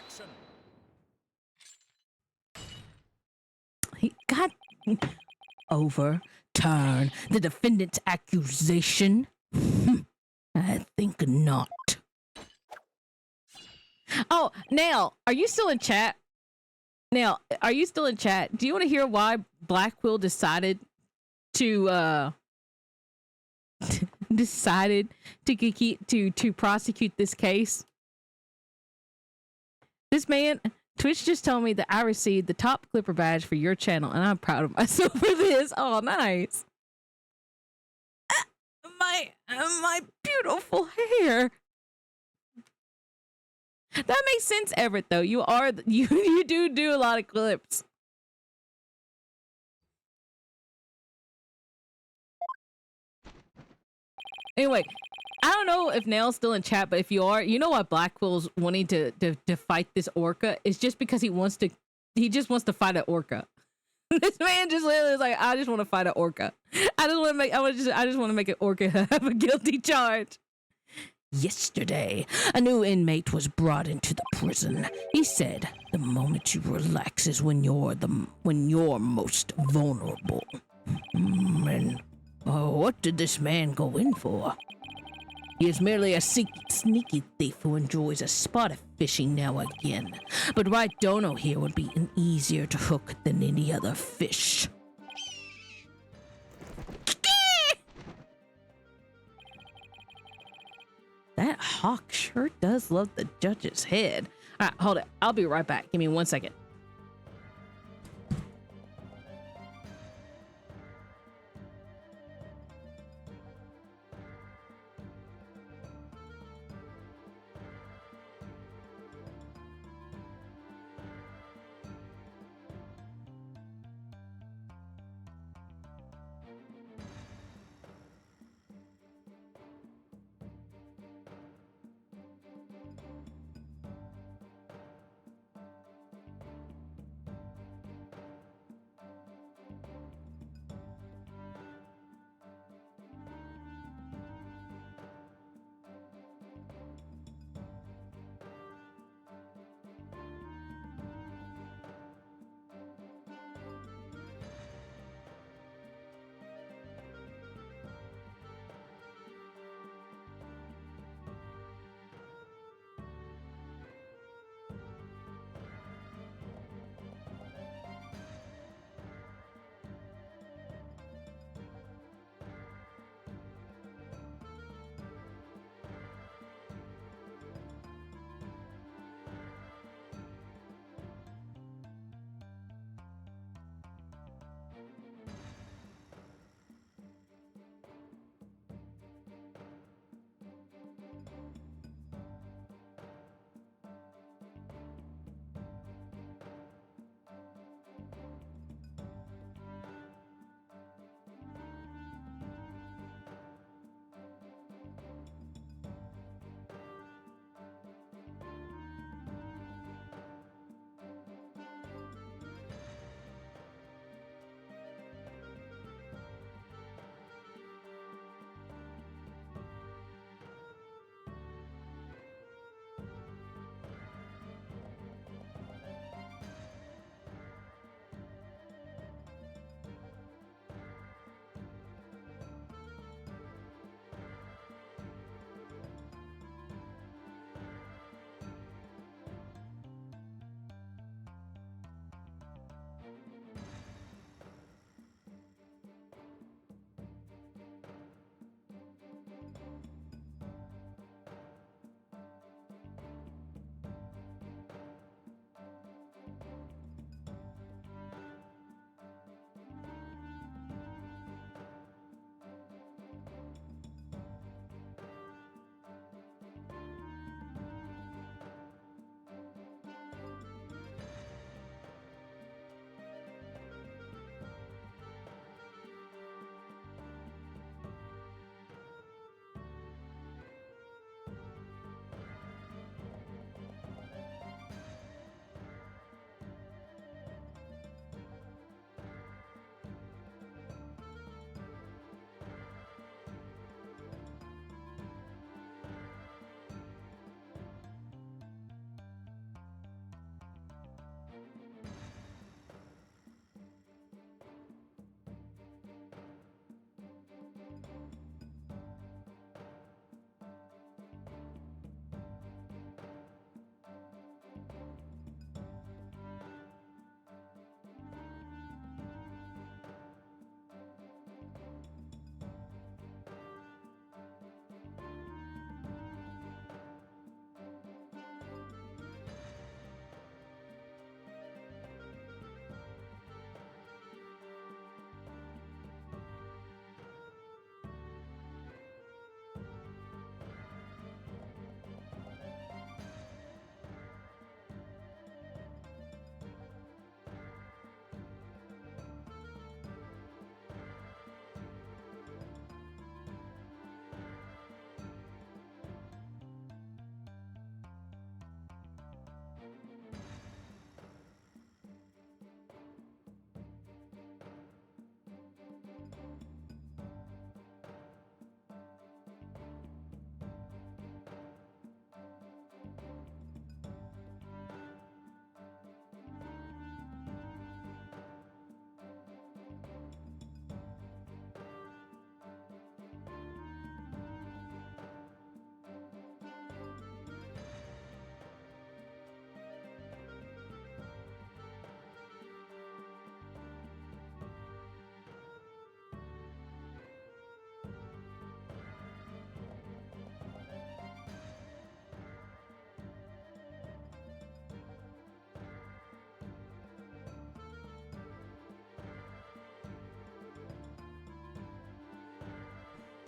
God, overturn the defendant's accusation? I think not. Oh, Nail, are you still in chat? Nail, are you still in chat? Do you want to hear why Black Quill decided to to prosecute this case? This man, Twitch just told me that I received the top clipper badge for your channel, and I'm proud of myself for this. Oh, nice. My beautiful hair. That makes sense, Everett, though. You do a lot of clips. Anyway, I don't know if Nail's still in chat, but if you are, you know why Black Quill's wanting to fight this orca? It's just because he just wants to fight an orca. This man just literally is like, I just want to fight an orca. I just want to make an orca have a guilty charge. Yesterday, a new inmate was brought into the prison. He said, "The moment you relax is when you're most vulnerable." And what did this man go in for? He is merely a sneaky thief who enjoys a spot of fishing now and again. But Right Dono here would be an easier to hook than any other fish. That hawk sure does love the judge's head. All right, hold it. I'll be right back. Give me 1 second.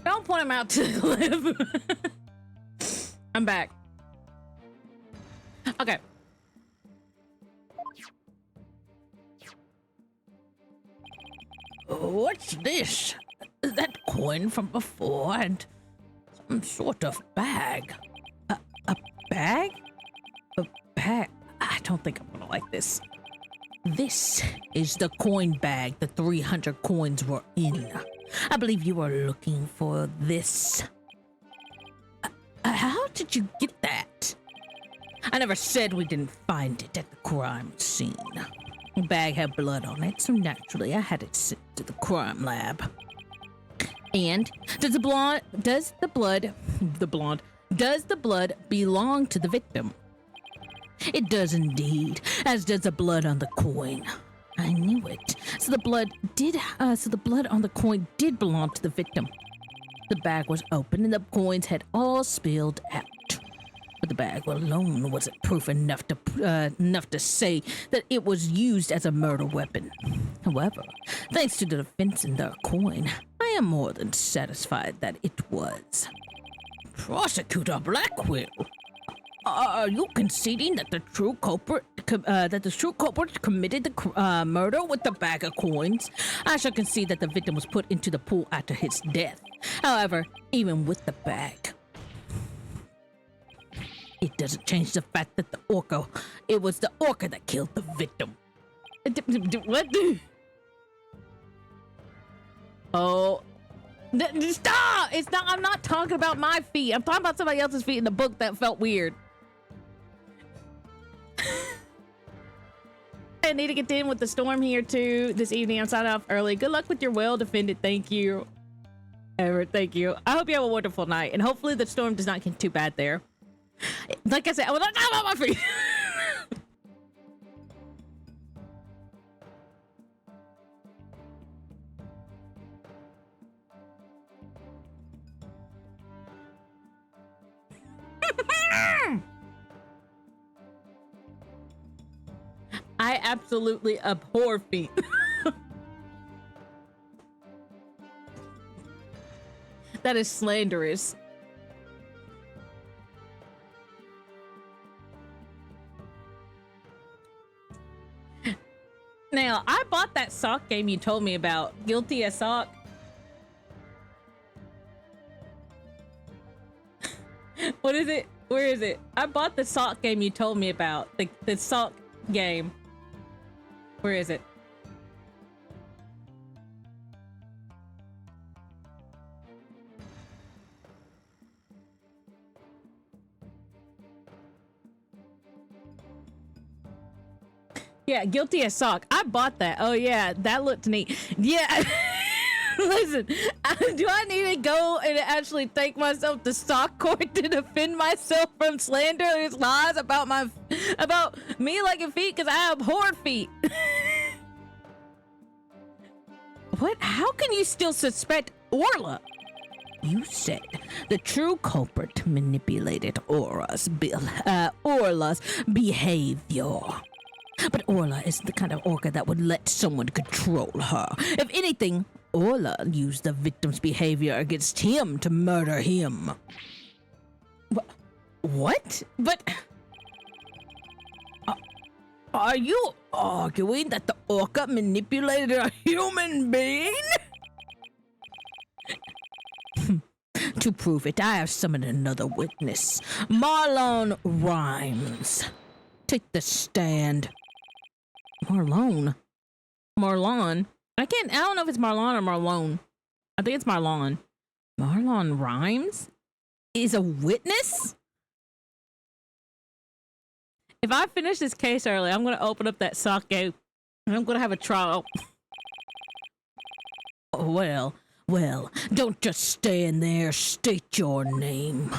Don't point him out to the cliff. I'm back. Okay. What's this? That coin from before and some sort of bag. A bag? A bag? I don't think I'm gonna like this. This is the coin bag the 300 coins were in. I believe you were looking for this. How did you get that? I never said we didn't find it at the crime scene. The bag had blood on it, so naturally I had it sent to the crime lab. And does the blood belong to the victim? It does indeed, as does the blood on the coin. I knew it. So the blood on the coin did belong to the victim. The bag was open and the coins had all spilled out. But the bag alone wasn't proof enough to say that it was used as a murder weapon. However, thanks to the defense in their coin, I am more than satisfied that it was. Prosecutor Blackwell, are you conceding that the true culprit committed the murder with the bag of coins? I shall concede that the victim was put into the pool after his death. However, even with the bag, it doesn't change the fact that it was the orca that killed the victim. What? Oh. Stop! It's not. I'm not talking about my feet. I'm talking about somebody else's feet in the book that felt weird. I need to get in with the storm here too this evening. I'm signing off early. Good luck with your well defended. Thank you, Everett. Thank you. I hope you have a wonderful night, and hopefully the storm does not get too bad there. Like I said, I was not talking about my feet. I absolutely abhor feet. That is slanderous. Now, I bought that sock game you told me about. Guilty as sock. What is it? Where is it? I bought the sock game you told me about. The sock game. Where is it? Yeah, guilty as sock. I bought that. Oh yeah, that looked neat. Yeah. Listen, do I need to go and actually take myself to stock court to defend myself from slanderous lies about me liking feet? Because I abhor feet. What? How can you still suspect Orla? You said the true culprit manipulated Orla's behavior. But Orla is the kind of orca that would let someone control her. If anything, Orla used the victim's behavior against him to murder him. What? But... Are you arguing that the orca manipulated a human being? To prove it, I have summoned another witness, Marlon Rhymes. Take the stand. Marlon? I don't know if it's Marlon or Marlone. I think it's Marlon. Marlon Rhymes is a witness? If I finish this case early, I'm going to open up that sock game and I'm going to have a trial. Well, don't just stand there. State your name.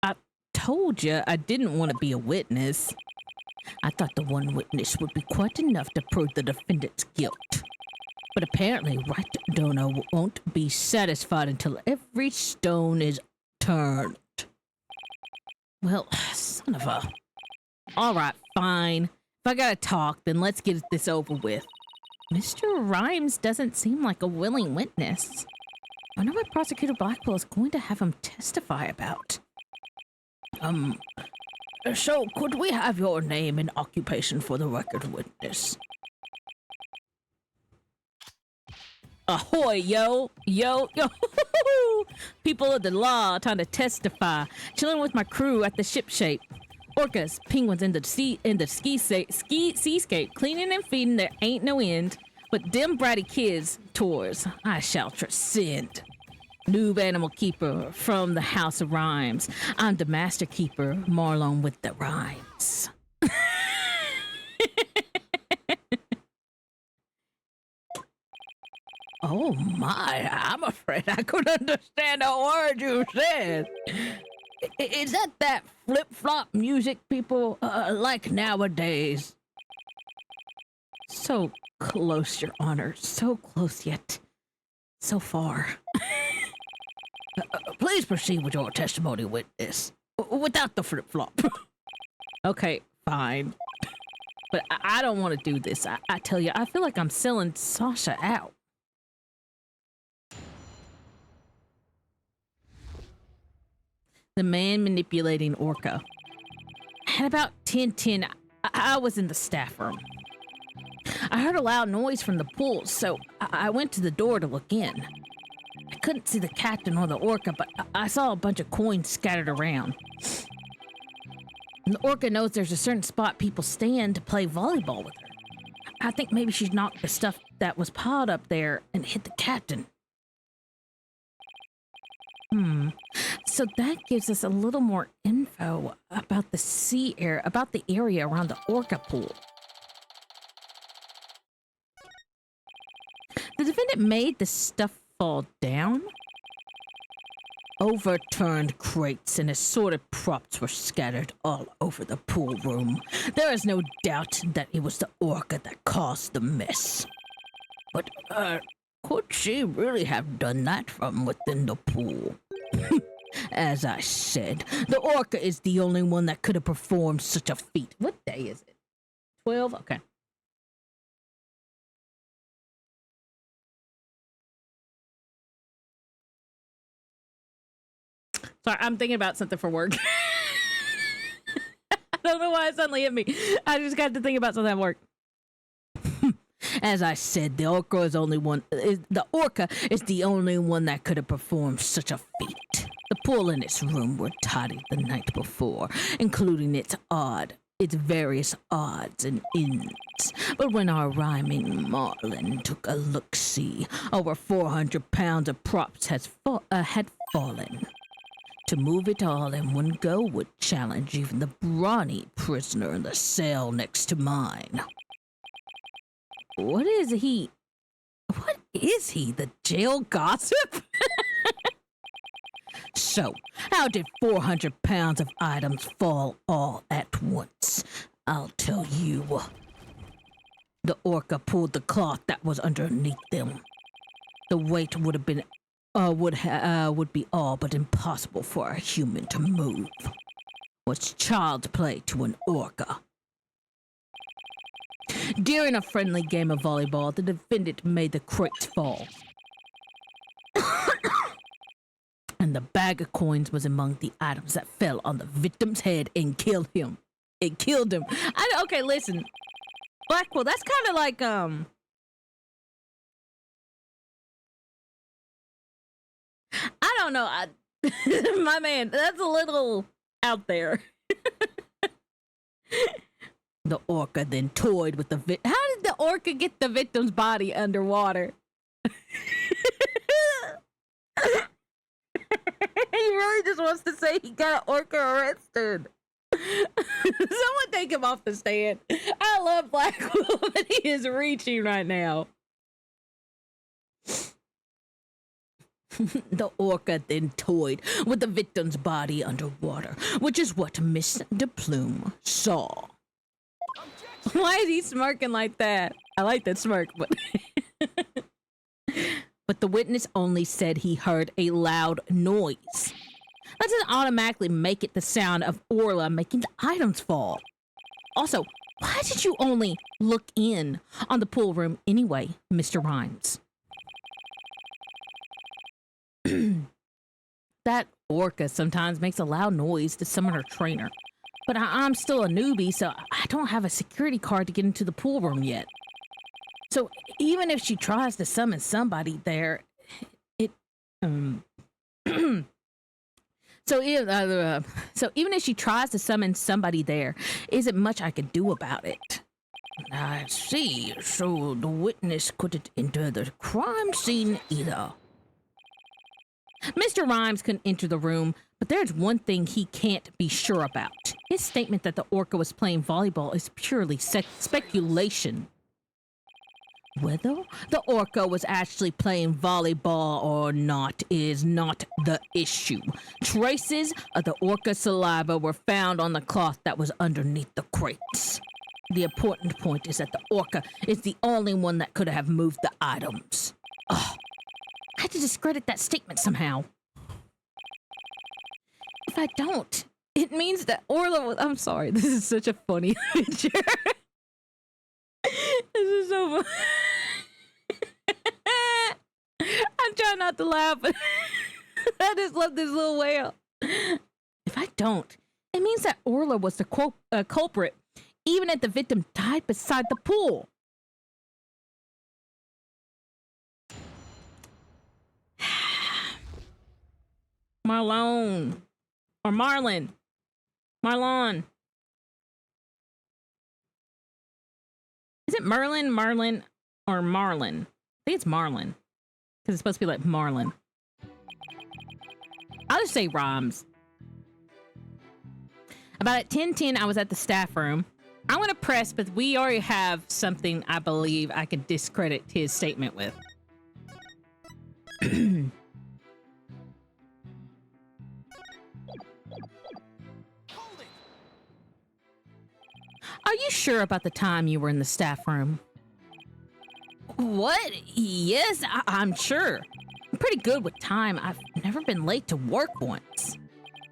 I told you I didn't want to be a witness. I thought the one witness would be quite enough to prove the defendant's guilt. But apparently, right donor won't be satisfied until every stone is turned. Well, son of a... All right, fine. If I gotta talk, then let's get this over with. Mr. Rhymes doesn't seem like a willing witness. I wonder what Prosecutor Blackwell is going to have him testify about. So could we have your name and occupation for the record, witness? Ahoy, yo, yo, yo. People of the law trying to testify. Chilling with my crew at the ship shape. Orcas, penguins in the seascape, cleaning and feeding there ain't no end. But them bratty kids, tours, I shall transcend. Noob animal keeper from the House of Rhymes. I'm the master keeper, Marlon with the rhymes. Oh my, I'm afraid I couldn't understand a word you said. Is that flip-flop music people like nowadays? So close, Your Honor. So close yet so far. Please proceed with your testimony, witness. Without the flip-flop. Okay, fine. But I don't want to do this. I tell you, I feel like I'm selling Sasha out. The man manipulating Orca. At about 10:10, I was in the staff room. I heard a loud noise from the pool, so I went to the door to look in. I couldn't see the captain or the Orca, but I saw a bunch of coins scattered around. And the Orca knows there's a certain spot people stand to play volleyball with her. I think maybe she knocked the stuff that was piled up there and hit the captain. So that gives us a little more info about the about the area around the Orca pool. The defendant made the stuff fall down. Overturned crates and assorted props were scattered all over the pool room. There is no doubt that it was the Orca that caused the mess. But, could she really have done that from within the pool? As I said, the Orca is the only one that could have performed such a feat. What day is it? 12? Okay. Sorry, I'm thinking about something for work. I don't know why it suddenly hit me. I just got to think about something at work. As I said, the Orca is the only one that could have performed such a feat. The pool in its room were tidied the night before, including its various odds and ends. But when our rhyming Marlin took a look-see, over 400 pounds of props had fallen. To move it all in one go would challenge even the brawny prisoner in the cell next to mine. What is he, the jail gossip? So, how did 400 pounds of items fall all at once? I'll tell you. The Orca pulled the cloth that was underneath them. The weight would be all but impossible for a human to move. What's child's play to an Orca? During a friendly game of volleyball, the defendant made the crates fall. And the bag of coins was among the items that fell on the victim's head and killed him. It killed him. Okay, listen. Blackwell, that's kind of like, I don't know. My man, that's a little out there. The Orca then toyed with the How did the Orca get the victim's body underwater? He really just wants to say he got an Orca arrested. Someone take him off the stand. I love Blackwell, but he is reaching right now. The Orca then toyed with the victim's body underwater, which is what Miss de Plume saw. Why is he smirking like that? I like that smirk, but... But the witness only said he heard a loud noise. That doesn't automatically make it the sound of Orla making the items fall. Also, Why did you only look in on the pool room anyway, Mr. Rhymes? That orca sometimes makes a loud noise to summon her trainer. But I'm still a newbie, so I don't have a security card to get into the pool room yet. So even if she tries to summon somebody there, So even if she tries to summon somebody there, isn't much I can do about it. I see. So the witness couldn't enter the crime scene either. Mr. Rhymes couldn't enter the room, but there's one thing he can't be sure about. His statement that the orca was playing volleyball is purely speculation. Whether the orca was actually playing volleyball or not is not the issue. Traces of the orca saliva were found on the cloth that was underneath the crates. The important point is that the orca is the only one that could have moved the items. Ugh. I had to discredit that statement somehow. If I don't, it means that Orla was... I'm sorry, this is such a funny picture. This is so funny. I'm trying not to laugh, but I just love this little whale. If I don't, it means that Orla was the culprit, even if the victim died beside the pool. Marlon. Or Marlon. Marlon. Is it Merlin, Marlin, or Marlin? I think it's Marlin. Because it's supposed to be like Marlin. I'll just say Rhymes. About at 10:10, I was at the staff room. I'm going to press, but we already have something I believe I could discredit his statement with. Are you sure about the time you were in the staff room? What? Yes, I'm sure. I'm pretty good with time. I've never been late to work once.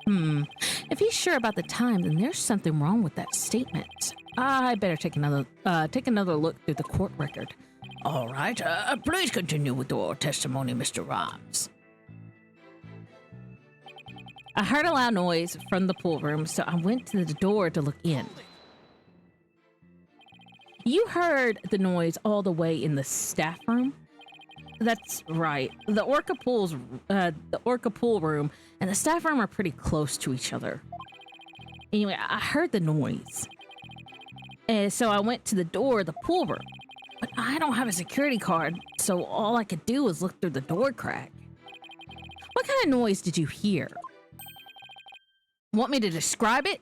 If he's sure about the time, then there's something wrong with that statement. I better take another look through the court record. All right, please continue with your testimony, Mr. Rhymes. I heard a loud noise from the pool room, so I went to the door to look in. You heard the noise all the way in the staff room? That's right. The orca pool room and the staff room are pretty close to each other. Anyway, I heard the noise. And so I went to the door of the pool room. But I don't have a security card, so all I could do was look through the door crack. What kind of noise did you hear? Want me to describe it?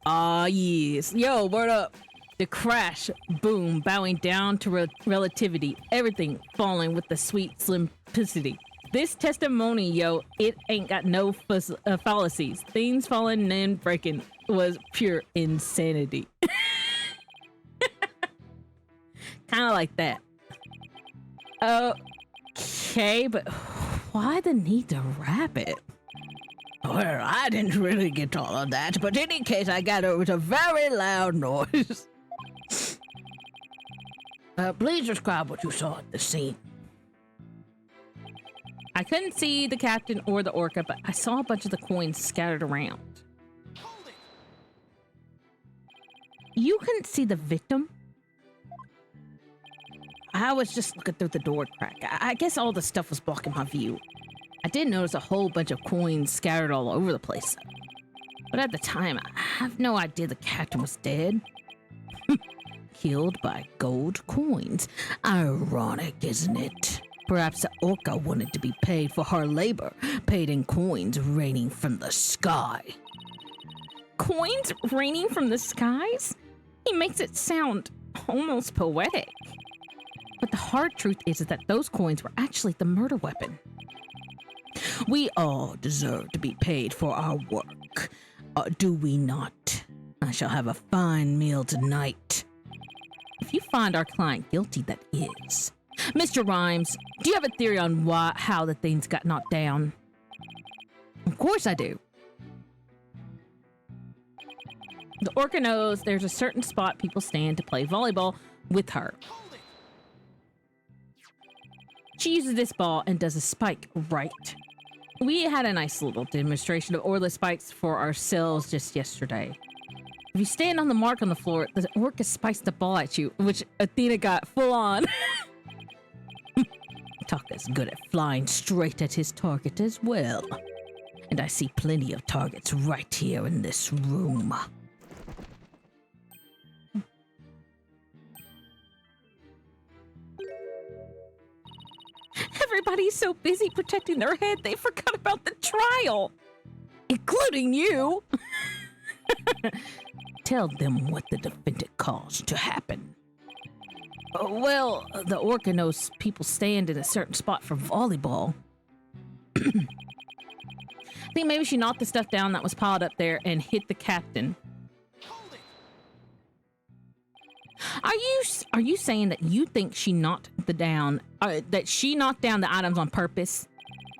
Ah, yes. Yo, word up. The crash, boom, bowing down to relativity, everything falling with the sweet simplicity. This testimony, yo, it ain't got no fallacies. Things falling and breaking was pure insanity. Kind of like that. Okay, but why the need to wrap it? Well, I didn't really get all of that, but in any case, I got it was a very loud noise. Please describe what you saw at the scene. I couldn't see the captain or the orca, but I saw a bunch of the coins scattered around. You couldn't see the victim? I was just looking through the door crack. I guess all the stuff was blocking my view. I did notice a whole bunch of coins scattered all over the place. But at the time, I have no idea the captain was dead. Killed by gold coins. Ironic, isn't it? Perhaps the orca wanted to be paid for her labor, paid in coins raining from the sky. Coins raining from the skies? He makes it sound almost poetic. But the hard truth is that those coins were actually the murder weapon. We all deserve to be paid for our work, do we not? I shall have a fine meal tonight. If you find our client guilty, that is. Mr. Rhymes, do you have a theory on how the things got knocked down? Of course I do. The orca knows there's a certain spot people stand to play volleyball with her. She uses this ball and does a spike right. We had a nice little demonstration of orca spikes for ourselves just yesterday. If you stand on the mark on the floor, the orca spikes the ball at you, which Athena got full on. Taka's good at flying straight at his target as well. And I see plenty of targets right here in this room. Everybody's so busy protecting their head, they forgot about the trial. Including you. Tell them what the defendant caused to happen. Well, the orca knows people stand in a certain spot for volleyball. I think maybe she knocked the stuff down that was piled up there and hit the captain. Are you saying that you think she knocked down the items on purpose?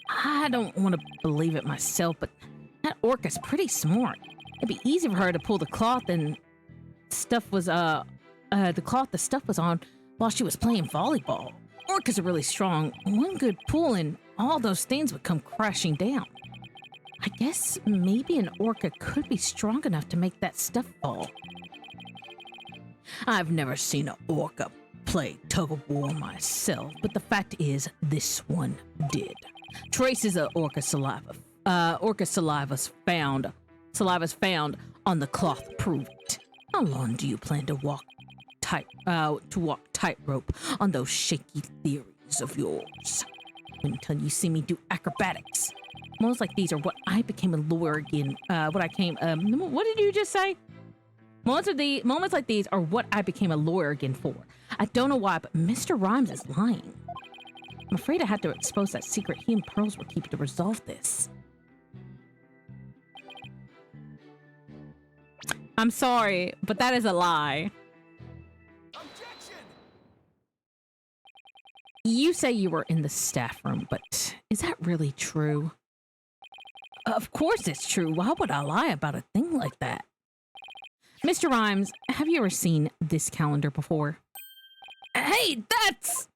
I don't want to believe it myself, but that orca's pretty smart. It'd be easy for her to pull the cloth and stuff was the stuff was on while she was playing volleyball. Orcas are really strong. One good pull and all those things would come crashing down. I guess maybe an orca could be strong enough to make that stuff fall. I've never seen an orca play tug-of-war myself, but the fact is this one did. Traces of orca saliva. Saliva's found on the cloth prove it. How long do you plan to walk tightrope on those shaky theories of yours? Until you see me do acrobatics. Moments like these are what I became a lawyer again. What did you just say? Moments like these are what I became a lawyer again for. I don't know why, but Mr. Rhymes is lying. I'm afraid I had to expose that secret he and Pearls were keeping to resolve this. I'm sorry, but that is a lie. Objection! You say you were in the staff room, but is that really true? Of course it's true. Why would I lie about a thing like that? Mr. Rhymes, have you ever seen this calendar before? Hey, that's...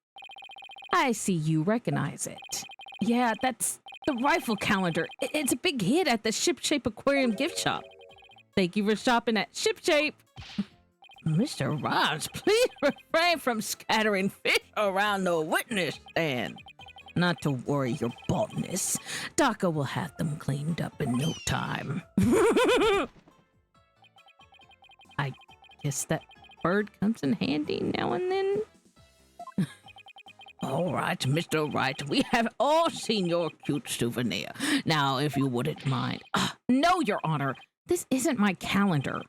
I see you recognize it. Yeah, that's the rifle calendar. It's a big hit at the Ship Shape Aquarium gift shop. Thank you for shopping at Ship Shape. Mr. Rhymes, please refrain from scattering fish around the witness stand. Not to worry your baldness. Daka will have them cleaned up in no time. I guess that bird comes in handy now and then. All right, Mr. Wright, we have all seen your cute souvenir. Now, if you wouldn't mind. No, Your Honor, this isn't my calendar.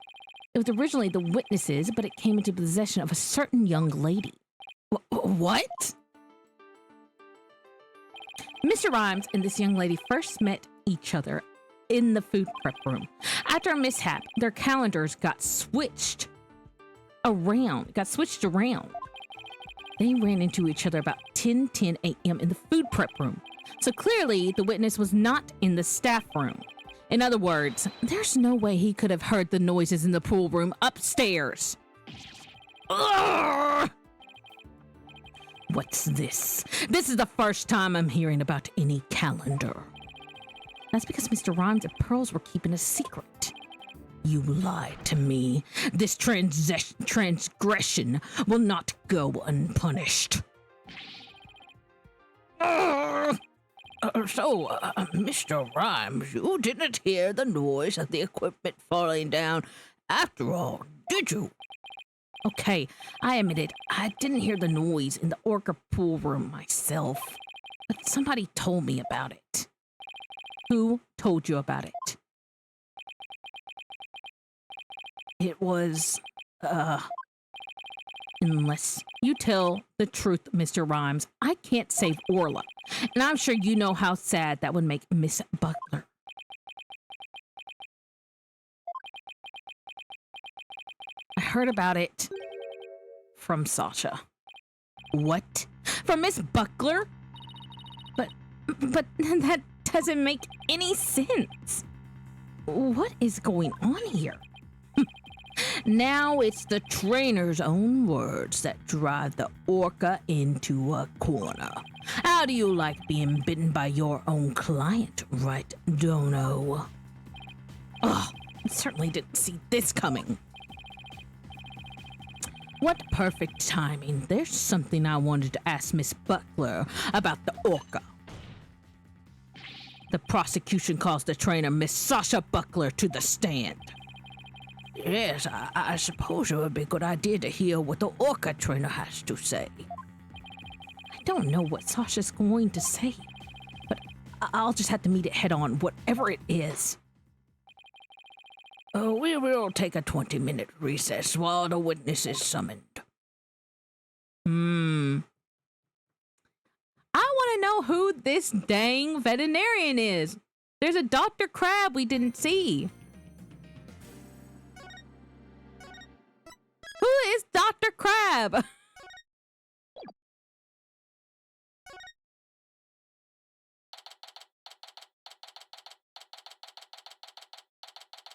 It was originally the witness's, but it came into possession of a certain young lady. What? Mr. Rhymes and this young lady first met each other in the food prep room. After a mishap, their calendars got switched around. They ran into each other about 10:10 a.m. in the food prep room. So clearly, the witness was not in the staff room. In other words, there's no way he could have heard the noises in the pool room upstairs. Ugh! What's this? This is the first time I'm hearing about any calendar. That's because Mr. Rhymes and Pearls were keeping a secret. You lied to me. This transgression will not go unpunished. Mr. Rhymes, you didn't hear the noise of the equipment falling down after all, did you? Okay, I admit it. I didn't hear the noise in the orca pool room myself, but somebody told me about it. Who told you about it? It was, unless you tell the truth, Mr. Rhymes, I can't save Orla, and I'm sure you know how sad that would make Miss Buckler. I heard about it from Sasha. What? From Miss Buckler? But that doesn't make any sense. What is going on here? Now it's the trainer's own words that drive the orca into a corner. How do you like being bitten by your own client, right, Dono? Oh, I certainly didn't see this coming. What perfect timing. There's something I wanted to ask Miss Buckler about the orca. The prosecution calls the trainer Miss Sasha Buckler to the stand. Yes, I suppose it would be a good idea to hear what the orca trainer has to say. I don't know what Sasha's going to say, but I'll just have to meet it head on, whatever it is. We will take a 20-minute recess while the witness is summoned. I want to know who this dang veterinarian is. There's a Dr. Crab we didn't see. Who is Dr. Crab?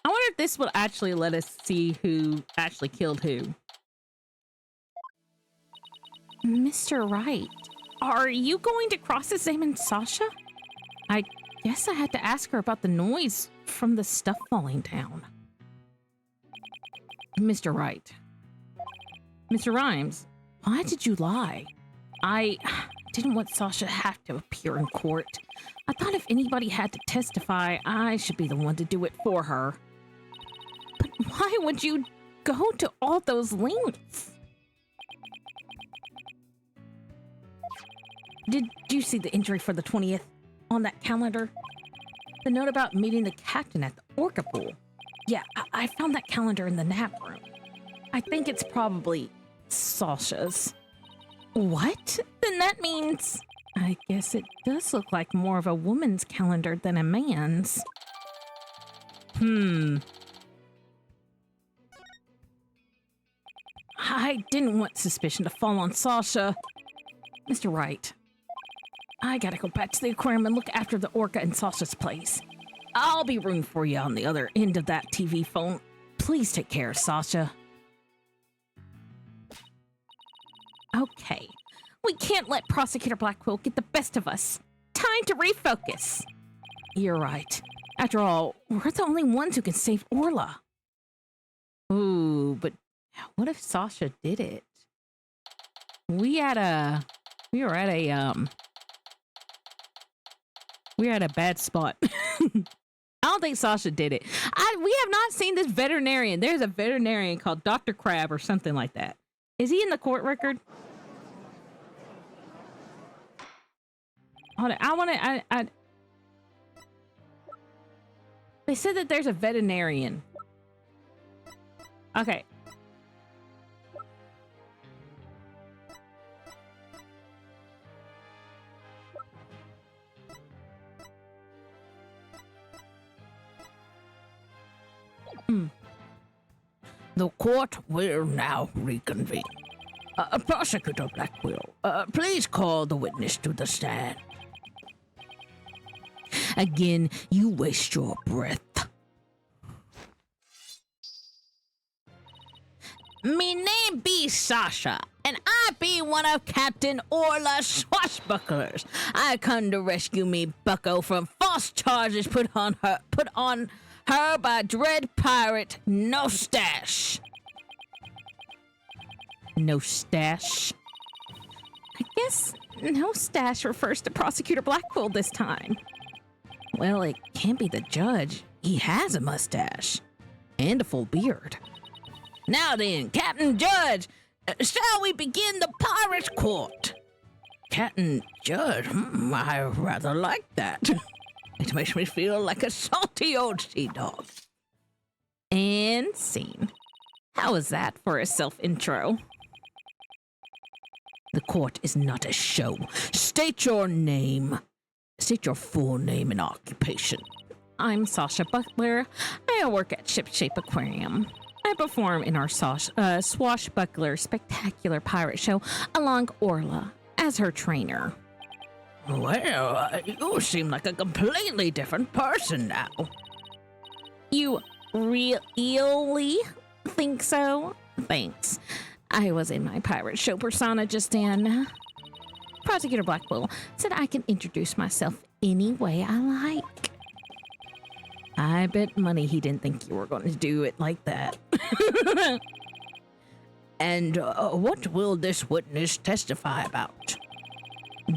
I wonder if this will actually let us see who actually killed who. Mr. Wright, are you going to cross-examine Sasha? I guess I had to ask her about the noise from the stuff falling down. Mr. Wright. Mr. Rhymes, why did you lie? I didn't want Sasha to have to appear in court. I thought if anybody had to testify, I should be the one to do it for her. But why would you go to all those lengths? Did you see the entry for the 20th on that calendar? The note about meeting the captain at the orca pool. Yeah, I found that calendar in the nap room. I think it's probably Sasha's. What? Then that means... I guess it does look like more of a woman's calendar than a man's. I didn't want suspicion to fall on Sasha. Mr. Wright, I gotta go back to the aquarium and look after the orca in Sasha's place. I'll be rooting for you on the other end of that TV phone. Please take care, Sasha. Okay, we can't let Prosecutor Blackwell get the best of us. Time to refocus. You're right. After all, we're the only ones who can save Orla. Ooh, but what if Sasha did it? We were at a bad spot. I don't think Sasha did it. We have not seen this veterinarian. There's a veterinarian called Dr. Crab or something like that. Is he in the court record? Hold on, they said that there's a veterinarian. Okay. The court will now reconvene. Prosecutor Blackwell, please call the witness to the stand. Again, you waste your breath. Me name be Sasha, and I be one of Captain Orla's swashbucklers. I come to rescue me bucko from false charges put on her by dread pirate No Stash. No Stash. I guess No Stash refers to Prosecutor Blackwell this time. Well, it can't be the judge. He has a mustache. And a full beard. Now then, Captain Judge, shall we begin the pirate's court? Captain Judge, I rather like that. It makes me feel like a salty old sea dog. And scene. How was that for a self-intro? The court is not a show. State your name. State your full name and occupation. I'm Sasha Buckler. I work at Shipshape Aquarium. I perform in our Swashbuckler Spectacular Pirate Show along Orla as her trainer. Well, you seem like a completely different person now. You really? Think so? Thanks. I was in my pirate show persona just then. Prosecutor Blackwell said I can introduce myself any way I like. I bet money he didn't think you were going to do it like that. And what will this witness testify about?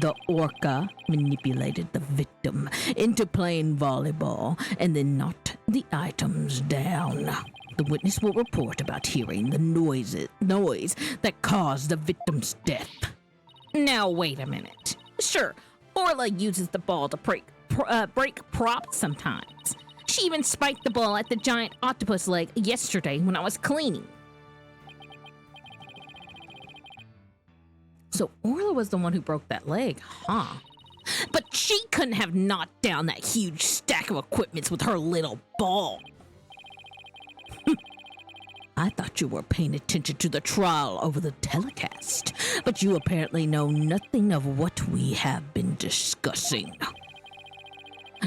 The orca manipulated the victim into playing volleyball and then knocked the items down. The witness will report about hearing the noise that caused the victim's death. Now, wait a minute. Sure, Orla uses the ball to break props sometimes. She even spiked the ball at the giant octopus leg yesterday when I was cleaning. So Orla was the one who broke that leg, huh? But she couldn't have knocked down that huge stack of equipments with her little ball. I thought you were paying attention to the trial over the telecast, but you apparently know nothing of what we have been discussing.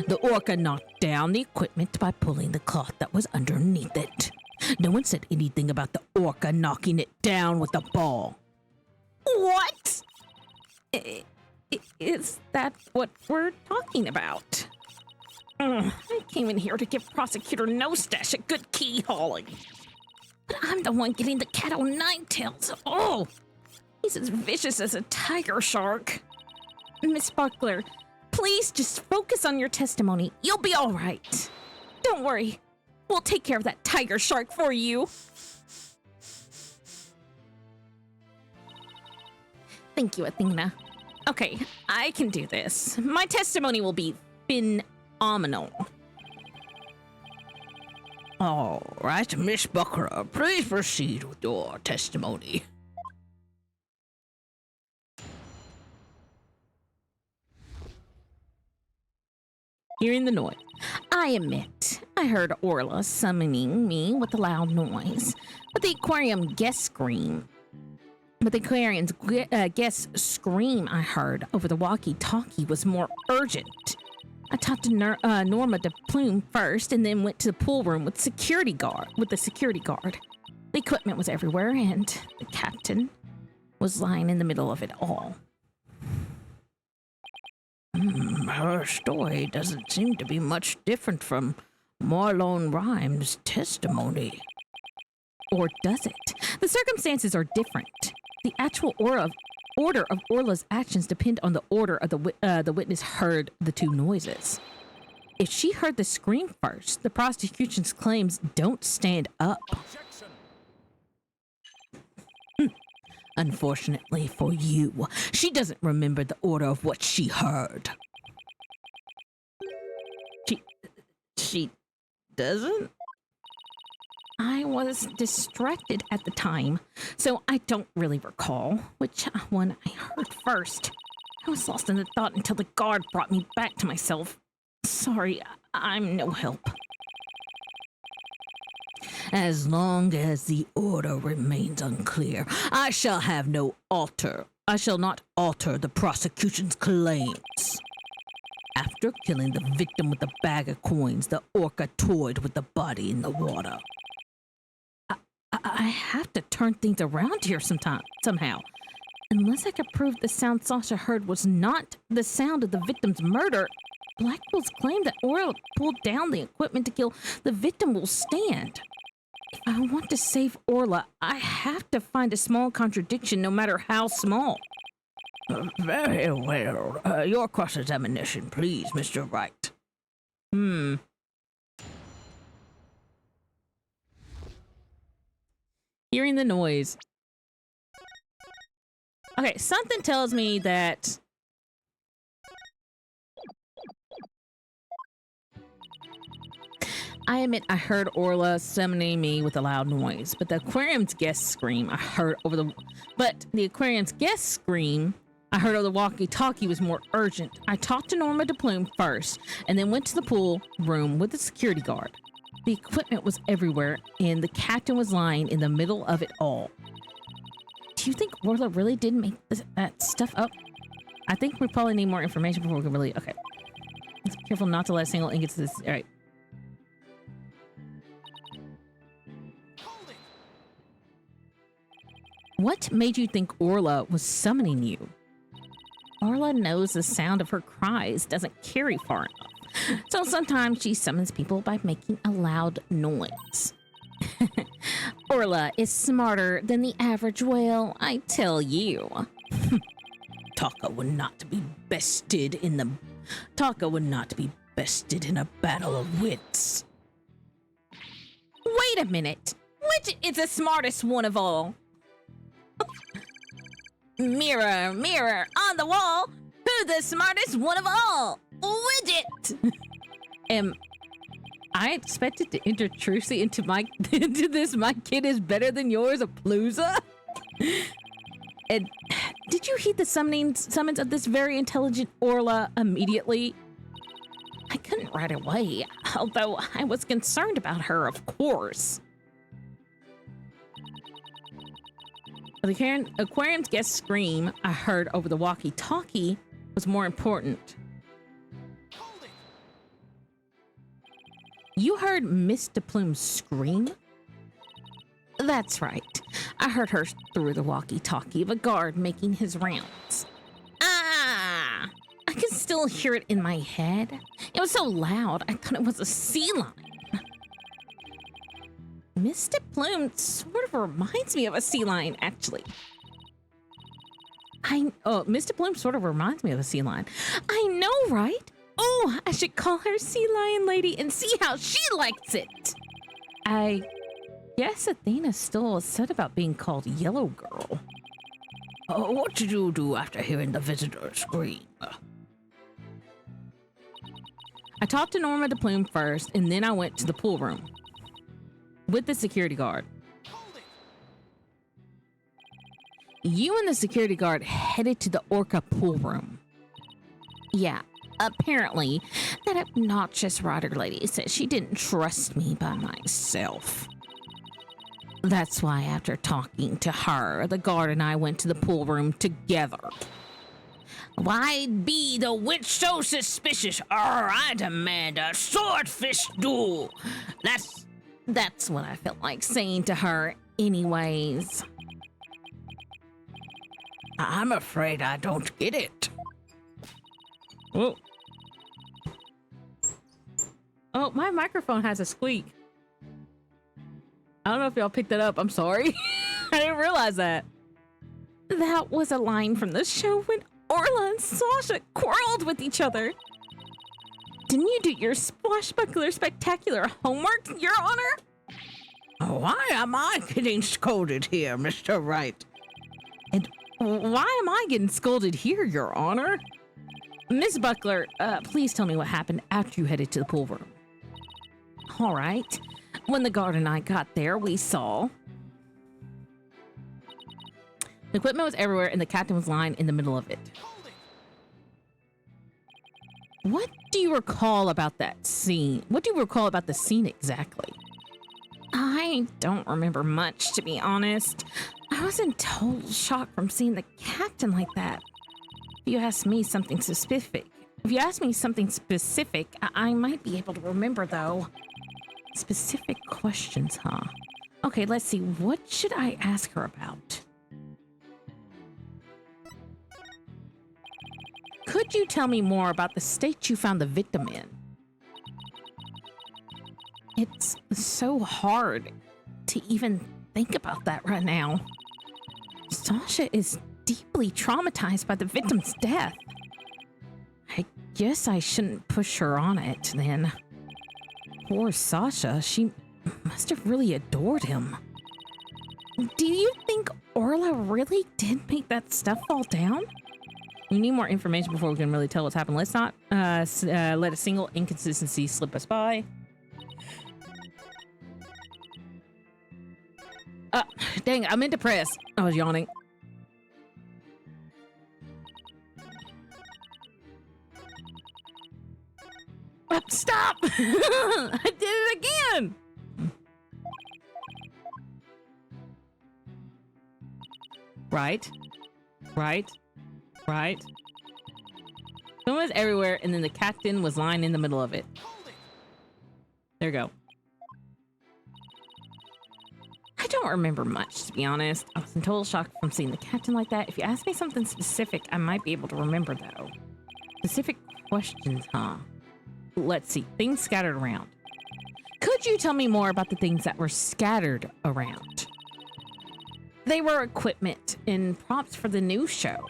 The orca knocked down the equipment by pulling the cloth that was underneath it. No one said anything about the orca knocking it down with the ball. What? Is that what we're talking about? I came in here to give Prosecutor No Stash a good key hauling. But I'm the one getting the cat o' nine tails. Oh, he's as vicious as a tiger shark. Miss Sparkler, please just focus on your testimony. You'll be all right. Don't worry. We'll take care of that tiger shark for you. Thank you, Athena. Okay, I can do this. My testimony will be phenomenal. All right, Miss Buckler, please proceed with your testimony. Hearing the noise, I admit I heard Orla summoning me with a loud noise, but the aquarium's guest scream I heard over the walkie-talkie was more urgent. I talked to Norma de Plume first, and then went to the pool room with the security guard. The equipment was everywhere, and the captain was lying in the middle of it all. Her story doesn't seem to be much different from Marlon Rhymes' testimony. Or does it? The circumstances are different. The actual order of Orla's actions depend on the order of the witness heard the two noises. If she heard the scream first, the prosecution's claims don't stand up. Unfortunately for you, she doesn't remember the order of what she heard. She doesn't? I was distracted at the time, so I don't really recall which one I heard first. I was lost in the thought until the guard brought me back to myself. Sorry, I'm no help. As long as the order remains unclear, I shall not alter the prosecution's claims. After killing the victim with a bag of coins, the orca toyed with the body in the water. I have to turn things around here somehow. Unless I could prove the sound Sasha heard was not the sound of the victim's murder, Blackwell's claim that Orla pulled down the equipment to kill the victim will stand. If I want to save Orla, I have to find a small contradiction, no matter how small. Very well. Your cross-examination, please, Mr. Wright. Hearing the noise. Okay, something tells me that I admit I heard Orla summoning me with a loud noise, but the aquarium's guest scream I heard over the walkie-talkie was more urgent. I talked to Norma de Plume first, and then went to the pool room with the security guard. The equipment was everywhere, and the captain was lying in the middle of it all. Do you think Orla really did make that stuff up? I think we probably need more information before we can really... Okay. Let's be careful not to let a single ink into this... Alright. What made you think Orla was summoning you? Orla knows the sound of her cries doesn't carry far enough, so sometimes she summons people by making a loud noise. Orla is smarter than the average whale, I tell you. Taka would not be bested in a battle of wits. Wait a minute. Which is the smartest one of all? Mirror, mirror on the wall, who's the smartest one of all? Widget! I expected to enter truthfully into this. My kid is better than yours, a palooza. And did you heed the summons of this very intelligent Orla immediately? I couldn't right away, although I was concerned about her, of course. The aquarium's guest scream I heard over the walkie-talkie was more important. You heard Miss DePlume scream? That's right. I heard her through the walkie-talkie of a guard making his rounds. Ah! I can still hear it in my head. It was so loud, I thought it was a sea lion. Miss DePlume sort of reminds me of a sea lion, actually. Miss DePlume sort of reminds me of a sea lion. I know, right? Oh, I should call her Sea Lion Lady and see how she likes it. I guess Athena's still upset about being called Yellow Girl. What did you do after hearing the visitor scream? I talked to Norma DePlume first, and then I went to the pool room with the security guard. You and the security guard headed to the Orca pool room. Yeah, apparently that obnoxious rider lady said she didn't trust me by myself. That's why after talking to her, the guard and I went to the pool room together. Why be the witch so suspicious? I demand a swordfish duel. That's what I felt like saying to her anyways. I'm afraid I don't get it. Oh. Oh, my microphone has a squeak. I don't know if y'all picked that up. I'm sorry. I didn't realize that. That was a line from the show when Orla and Sasha quarreled with each other. Didn't you do your swashbuckler spectacular homework, Your Honor? Why am I getting scolded here, Mr. Wright? And why am I getting scolded here, Your Honor? Miss Buckler, please tell me what happened after you headed to the pool room. All right. When the guard and I got there, we saw the equipment was everywhere and the captain was lying in the middle of it. What do you recall about that scene? What do you recall about the scene exactly? I don't remember much, to be honest. I was in total shock from seeing the captain like that. If you ask me something specific, I might be able to remember, though. Specific questions, huh? Okay, let's see. What should I ask her about? Could you tell me more about the state you found the victim in? It's so hard to even think about that right now. Sasha is deeply traumatized by the victim's death. I guess I shouldn't push her on it, then. Poor Sasha, she must have really adored him. Do you think Orla really did make that stuff fall down? We need more information before we can really tell what's happened. Let's not let a single inconsistency slip us by. Dang, I meant to press. I was yawning. Stop! I did it again! Right. Someone was everywhere, and then the captain was lying in the middle of it. There you go. I don't remember much, to be honest. I was in total shock from seeing the captain like that. If you ask me something specific, I might be able to remember, though. Specific questions, huh? Let's see. Things scattered around. Could you tell me more about the things that were scattered around? They were equipment and props for the new show.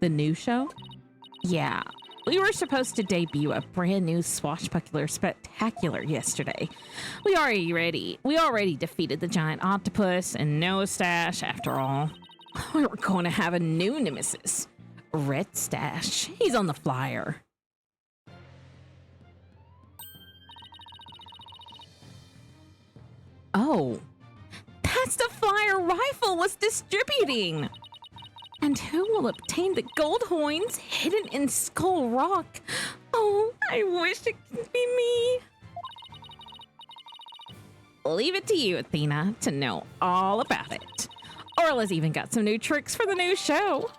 The new show? Yeah. We were supposed to debut a brand new swashbuckler spectacular yesterday. We already defeated the giant octopus and no stash after all. We were going to have a new nemesis. Red Stash. He's on the flyer. Oh, that's the flyer Rifle was distributing. And who will obtain the gold coins hidden in Skull Rock? Oh, I wish it could be me. Leave it to you, Athena, to know all about it. Orla's even got some new tricks for the new show.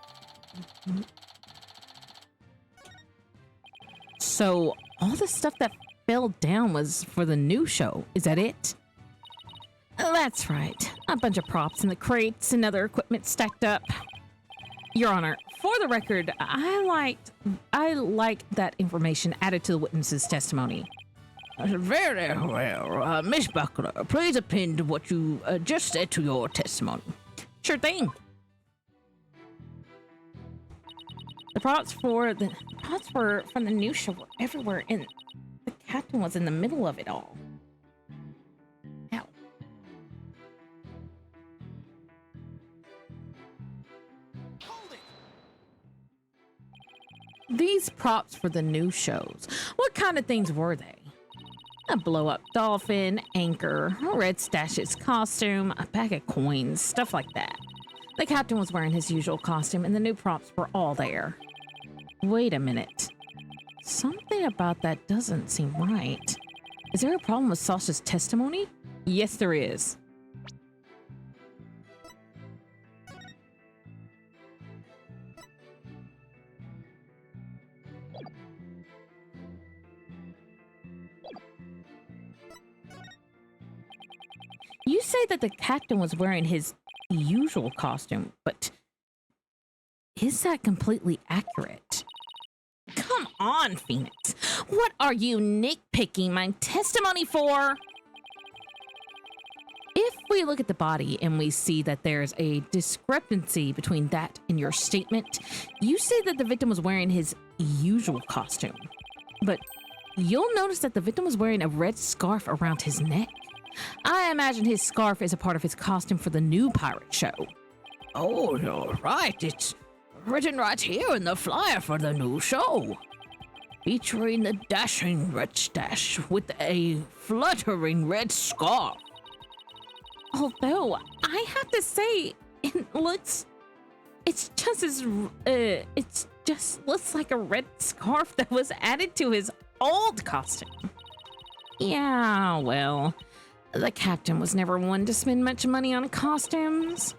So, all the stuff that fell down was for the new show, is that it? That's right. A bunch of props in the crates and other equipment stacked up. Your Honor, for the record, I like that information added to the witness's testimony. Very well. Miss Buckler, please append what you just said to your testimony. Sure thing. The props were from the new show were everywhere, and the captain was in the middle of it all. Ow. These props for the new shows, what kind of things were they? A blow-up dolphin, anchor, a Red Stash's costume, a bag of coins, stuff like that. The captain was wearing his usual costume, and the new props were all there. Wait a minute. Something about that doesn't seem right. Is there a problem with Sasha's testimony? Yes, there is. You say that the captain was wearing his usual costume, but is that completely accurate? Come on, Phoenix. What are you nitpicking my testimony for? If we look at the body and we see that there's a discrepancy between that and your statement, you say that the victim was wearing his usual costume. But you'll notice that the victim was wearing a red scarf around his neck. I imagine his scarf is a part of his costume for the new pirate show. Oh, you're right. It's written right here in the flyer for the new show. Featuring the dashing Red Stash with a fluttering red scarf. Although, I have to say, it just looks like a red scarf that was added to his old costume. Yeah, well, the captain was never one to spend much money on costumes.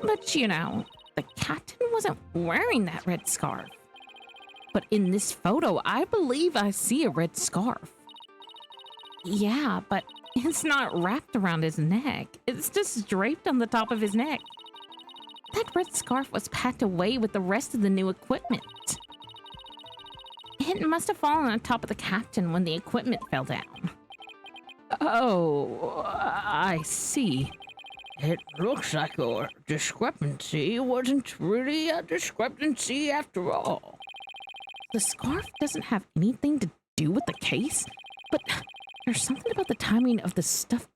But you know, the captain wasn't wearing that red scarf. But in this photo, I believe I see a red scarf. Yeah, but it's not wrapped around his neck. It's just draped on the top of his neck. That red scarf was packed away with the rest of the new equipment. It must have fallen on top of the captain when the equipment fell down. Oh, I see. It looks like your discrepancy wasn't really a discrepancy after all. The scarf doesn't have anything to do with the case, but there's something about the timing of the stuff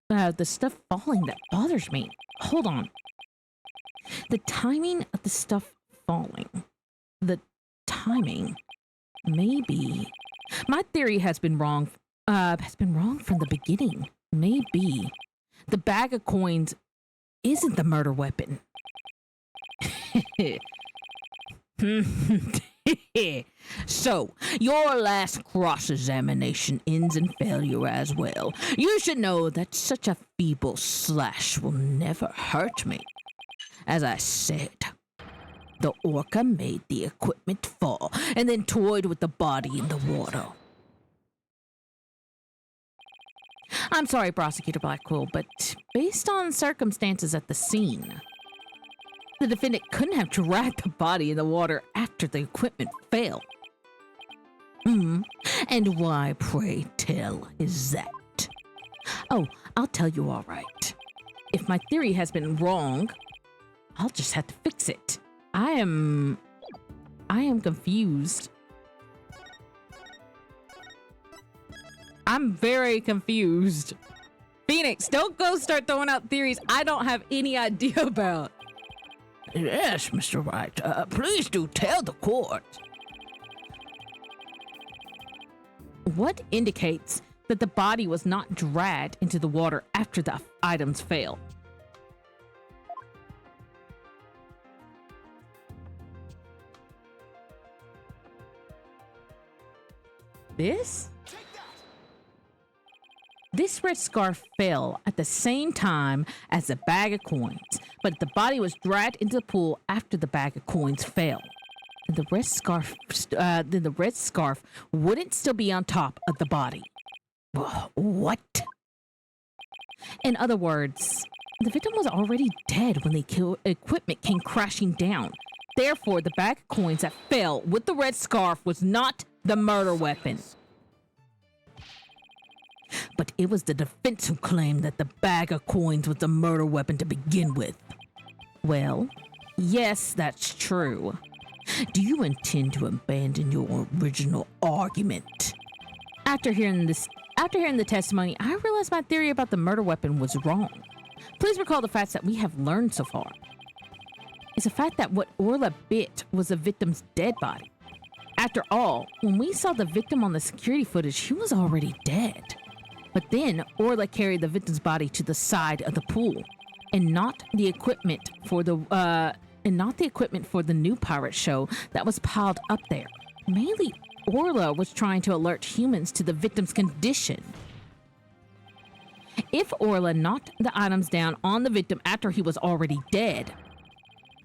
falling that bothers me. Hold on. The timing of the stuff falling. The timing. Maybe. My theory has been wrong from the beginning. Maybe. The bag of coins isn't the murder weapon. So, your last cross-examination ends in failure as well. You should know that such a feeble slash will never hurt me. As I said, the orca made the equipment fall and then toyed with the body in the water. I'm sorry, Prosecutor Blackquill, but based on circumstances at the scene, the defendant couldn't have dragged the body in the water after the equipment failed. And why, pray tell, is that? Oh, I'll tell you all right. If my theory has been wrong, I'll just have to fix it. I am confused. I'm very confused. Phoenix, don't go start throwing out theories I don't have any idea about. Yes, Mr. Wright. Please do tell the court. What indicates that the body was not dragged into the water after the items failed? This red scarf fell at the same time as the bag of coins, but the body was dragged into the pool after the bag of coins fell. And the red scarf wouldn't still be on top of the body. What? In other words, the victim was already dead when the equipment came crashing down. Therefore, the bag of coins that fell with the red scarf was not the murder weapon. But it was the defense who claimed that the bag of coins was the murder weapon to begin with. Well, yes, that's true. Do you intend to abandon your original argument? After hearing the testimony, I realized my theory about the murder weapon was wrong. Please recall the facts that we have learned so far. It's the fact that what Orla bit was the victim's dead body. After all, when we saw the victim on the security footage, she was already dead. But then Orla carried the victim's body to the side of the pool, and not the equipment for the new pirate show that was piled up there. Mainly, Orla was trying to alert humans to the victim's condition. If Orla knocked the items down on the victim after he was already dead,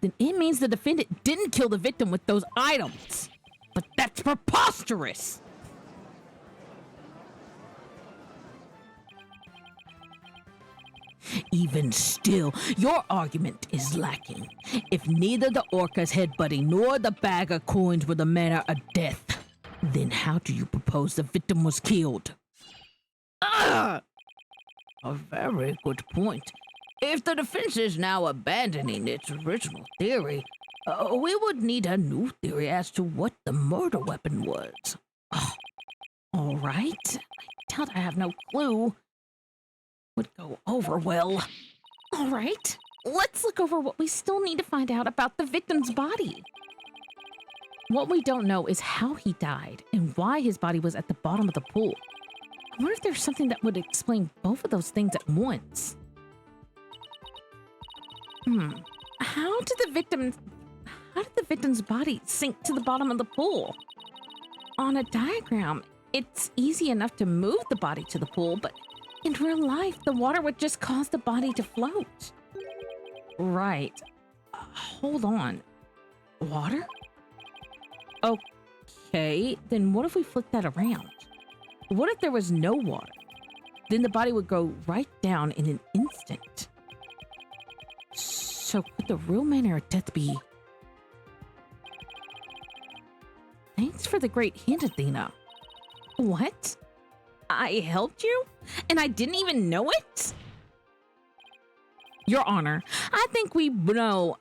then it means the defendant didn't kill the victim with those items. But that's preposterous! Even still, your argument is lacking. If neither the orca's headbutting nor the bag of coins were the manner of death, then how do you propose the victim was killed? A very good point. If the defense is now abandoning its original theory, we would need a new theory as to what the murder weapon was. All right. I doubt I have no clue. Would go over well. All right. Let's look over what we still need to find out about the victim's body. What we don't know is how he died and why his body was at the bottom of the pool. I wonder if there's something that would explain both of those things at once. How did the victim's body sink to the bottom of the pool? On a diagram, it's easy enough to move the body to the pool, but in real life, the water would just cause the body to float. Right. Hold on. Water? Okay, then what if we flip that around? What if there was no water? Then the body would go right down in an instant. So could the real manner of death be... Thanks for the great hint, Athena. What? I helped you? And I didn't even know it? Your Honor, I think we know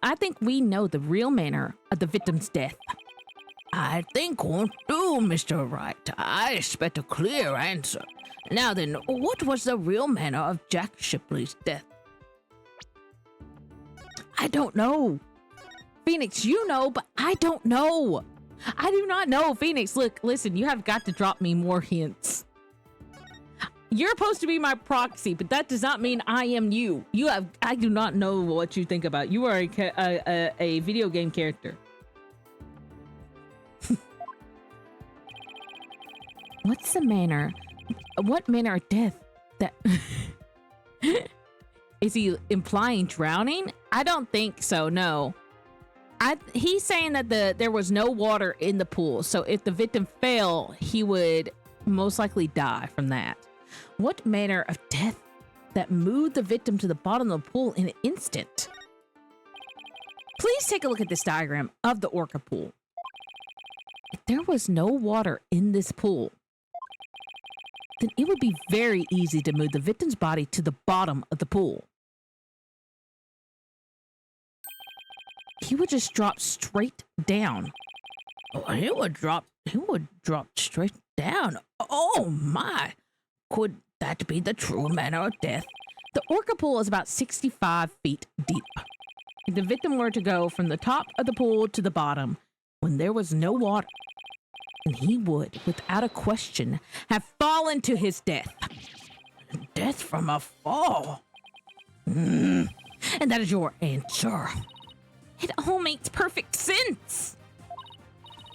the real manner of the victim's death. I think won't do, Mr. Wright. I expect a clear answer. Now then, what was the real manner of Jack Shipley's death? I don't know. Phoenix, you know, but I don't know. I do not know. Phoenix, look, listen, you have got to drop me more hints. You're supposed to be my proxy, but that does not mean I am you. I do not know what you think about. You are a video game character. What manner of death that... Is he implying drowning? I don't think so, no. He's saying that there was no water in the pool, so if the victim fell, he would most likely die from that. What manner of death that moved the victim to the bottom of the pool in an instant? Please take a look at this diagram of the orca pool. If there was no water in this pool, then it would be very easy to move the victim's body to the bottom of the pool. He would just drop straight down. Oh, he would drop straight down. Oh my! Could that be the true manner of death? The orca pool is about 65 feet deep. If the victim were to go from the top of the pool to the bottom when there was no water, then he would, without a question, have fallen to his death. Death from a fall. And that is your answer. Sure. It all makes perfect sense.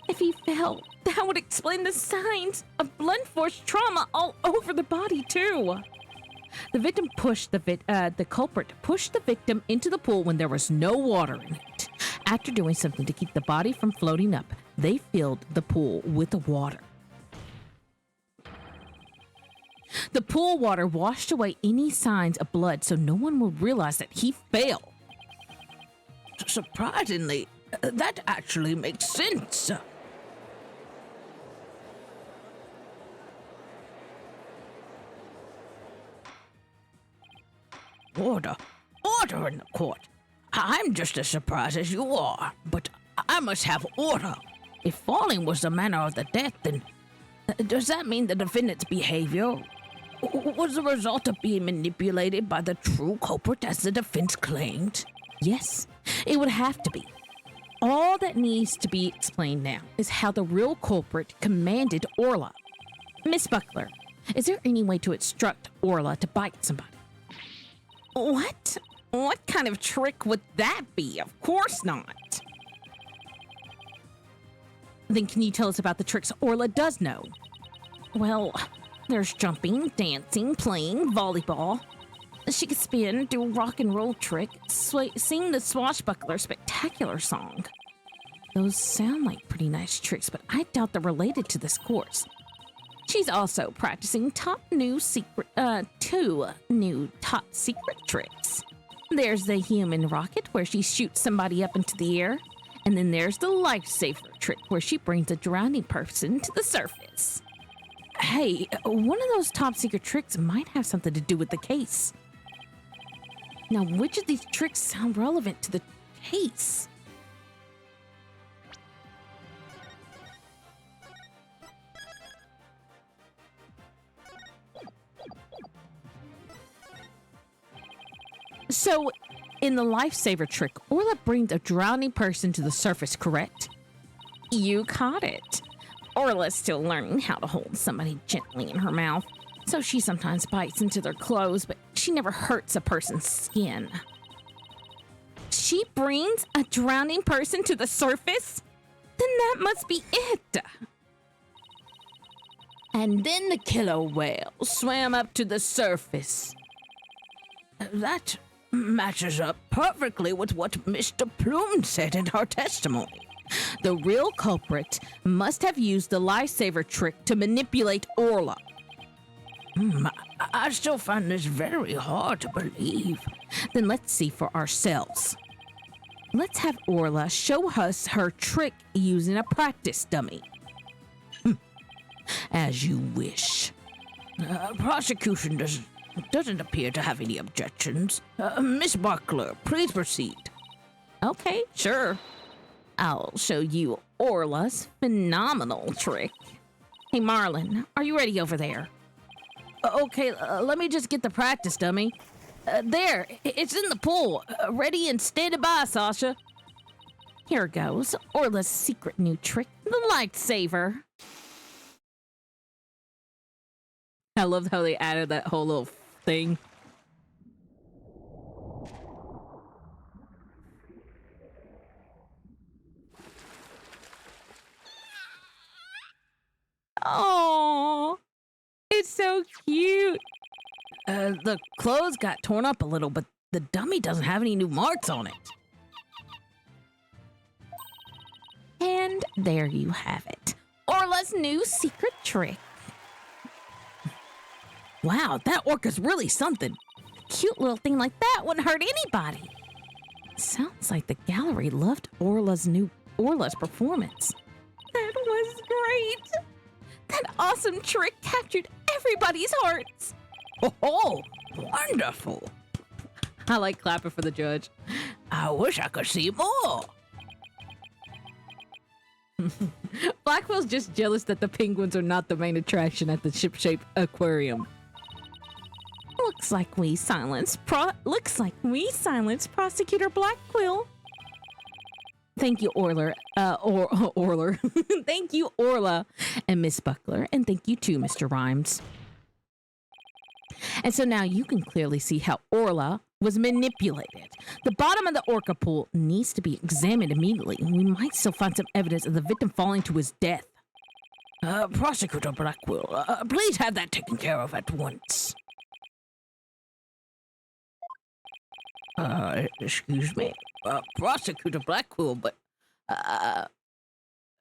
If he fell, that would explain the signs of blunt force trauma all over the body too. The victim pushed the culprit pushed the victim into the pool when there was no water in it. After doing something to keep the body from floating up, they filled the pool with water. The pool water washed away any signs of blood, so no one would realize that he fell. Surprisingly, that actually makes sense. Order in the court. I'm just as surprised as you are, but I must have order. If falling was the manner of the death, then does that mean the defendant's behavior was the result of being manipulated by the true culprit as the defense claimed? Yes, it would have to be. All that needs to be explained now is how the real culprit commanded Orla. Miss Buckler, is there any way to instruct Orla to bite somebody? What? What kind of trick would that be? Of course not. Then can you tell us about the tricks Orla does know? Well, there's jumping, dancing, playing volleyball. She could spin, do a rock and roll trick, sing the swashbuckler spectacular song. Those sound like pretty nice tricks, but I doubt they're related to this course. She's also practicing two new top secret tricks. There's the human rocket, where she shoots somebody up into the air. And then there's the lifesaver trick, where she brings a drowning person to the surface. Hey, one of those top secret tricks might have something to do with the case. Now, which of these tricks sound relevant to the case? So, in the lifesaver trick, Orla brings a drowning person to the surface, correct? You caught it. Orla's still learning how to hold somebody gently in her mouth, so she sometimes bites into their clothes, but she never hurts a person's skin. She brings a drowning person to the surface? Then that must be it. And then the killer whale swam up to the surface. That matches up perfectly with what Mr. Plume said in her testimony. The real culprit must have used the lifesaver trick to manipulate Orla. I still find this very hard to believe. Then let's see for ourselves. Let's have Orla show us her trick using a practice dummy. As you wish. Prosecution doesn't appear to have any objections. Miss Buckler, please proceed. Okay, sure. I'll show you Orla's phenomenal trick. Hey, Marlin, are you ready over there? Okay, let me just get the practice dummy. There, it's in the pool. Ready and standing by, Sasha. Here goes Orla's secret new trick, the lightsaber. I love how they added that whole little thing. Oh, it's so cute. The clothes got torn up a little, but the dummy doesn't have any new marks on it. And there you have it. Orla's new secret trick. Wow, that orca's really something. A cute little thing like that wouldn't hurt anybody. Sounds like the gallery loved Orla's performance. That was great. That awesome trick captured everybody's hearts. Oh, wonderful. I like clapping for the judge. I wish I could see more. Blackwell's just jealous that the penguins are not the main attraction at the ship-shaped aquarium. Looks like we silenced Prosecutor Blackquill. Thank you, Orler. Orler. Thank you, Orla and Miss Buckler, and thank you too, Mr. Rhymes. And so now you can clearly see how Orla was manipulated. The bottom of the orca pool needs to be examined immediately. We might still find some evidence of the victim falling to his death. Prosecutor Blackquill, please have that taken care of at once. Excuse me, Prosecutor Blackquill, but,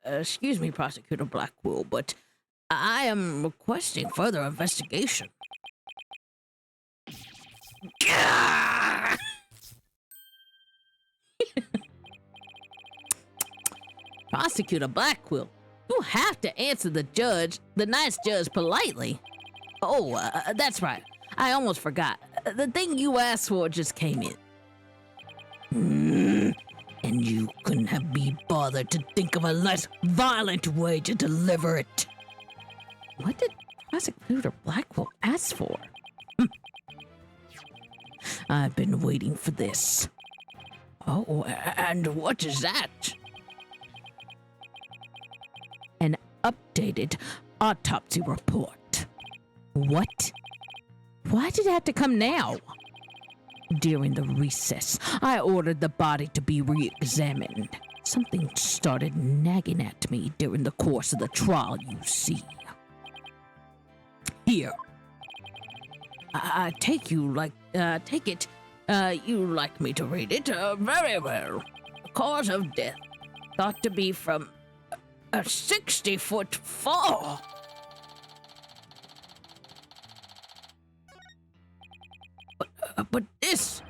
excuse me, Prosecutor Blackquill, but I am requesting further investigation. Prosecutor Blackquill, you have to answer the nice judge politely. Oh, that's right. I almost forgot. The thing you asked for just came in. And you couldn't have be bothered to think of a less violent way to deliver it. What did Prosecutor Blackquill ask for? I've been waiting for this. Oh, and what is that? An updated autopsy report. What? Why did it have to come now? During the recess, I ordered the body to be re-examined. Something started nagging at me during the course of the trial, you see. Here. I take you like you like me to read it? Very well. The cause of death thought to be from a 60-foot fall. But this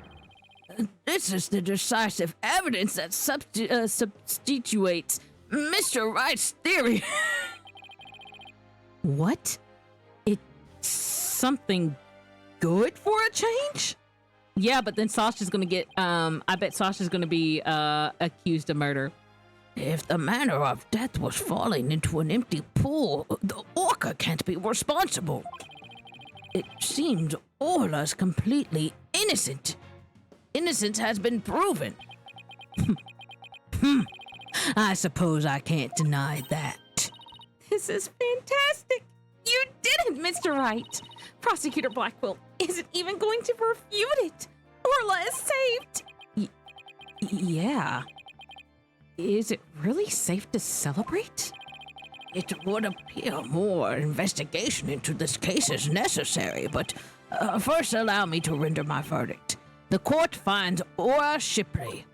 is the decisive evidence that substitutes Mr. Wright's theory. What? It's something good for a change? Yeah, but then Sasha's gonna get, I bet Sasha's gonna be, accused of murder. If the manner of death was falling into an empty pool, the orca can't be responsible. It seems Orla's completely innocent. Innocence has been proven. I suppose I can't deny that. This is fantastic. You did it, Mr. Wright. Prosecutor Blackquill isn't even going to refute it. Orla is saved. Yeah. Is it really safe to celebrate? It would appear more investigation into this case is necessary, but first allow me to render my verdict. The court finds Orla Shipley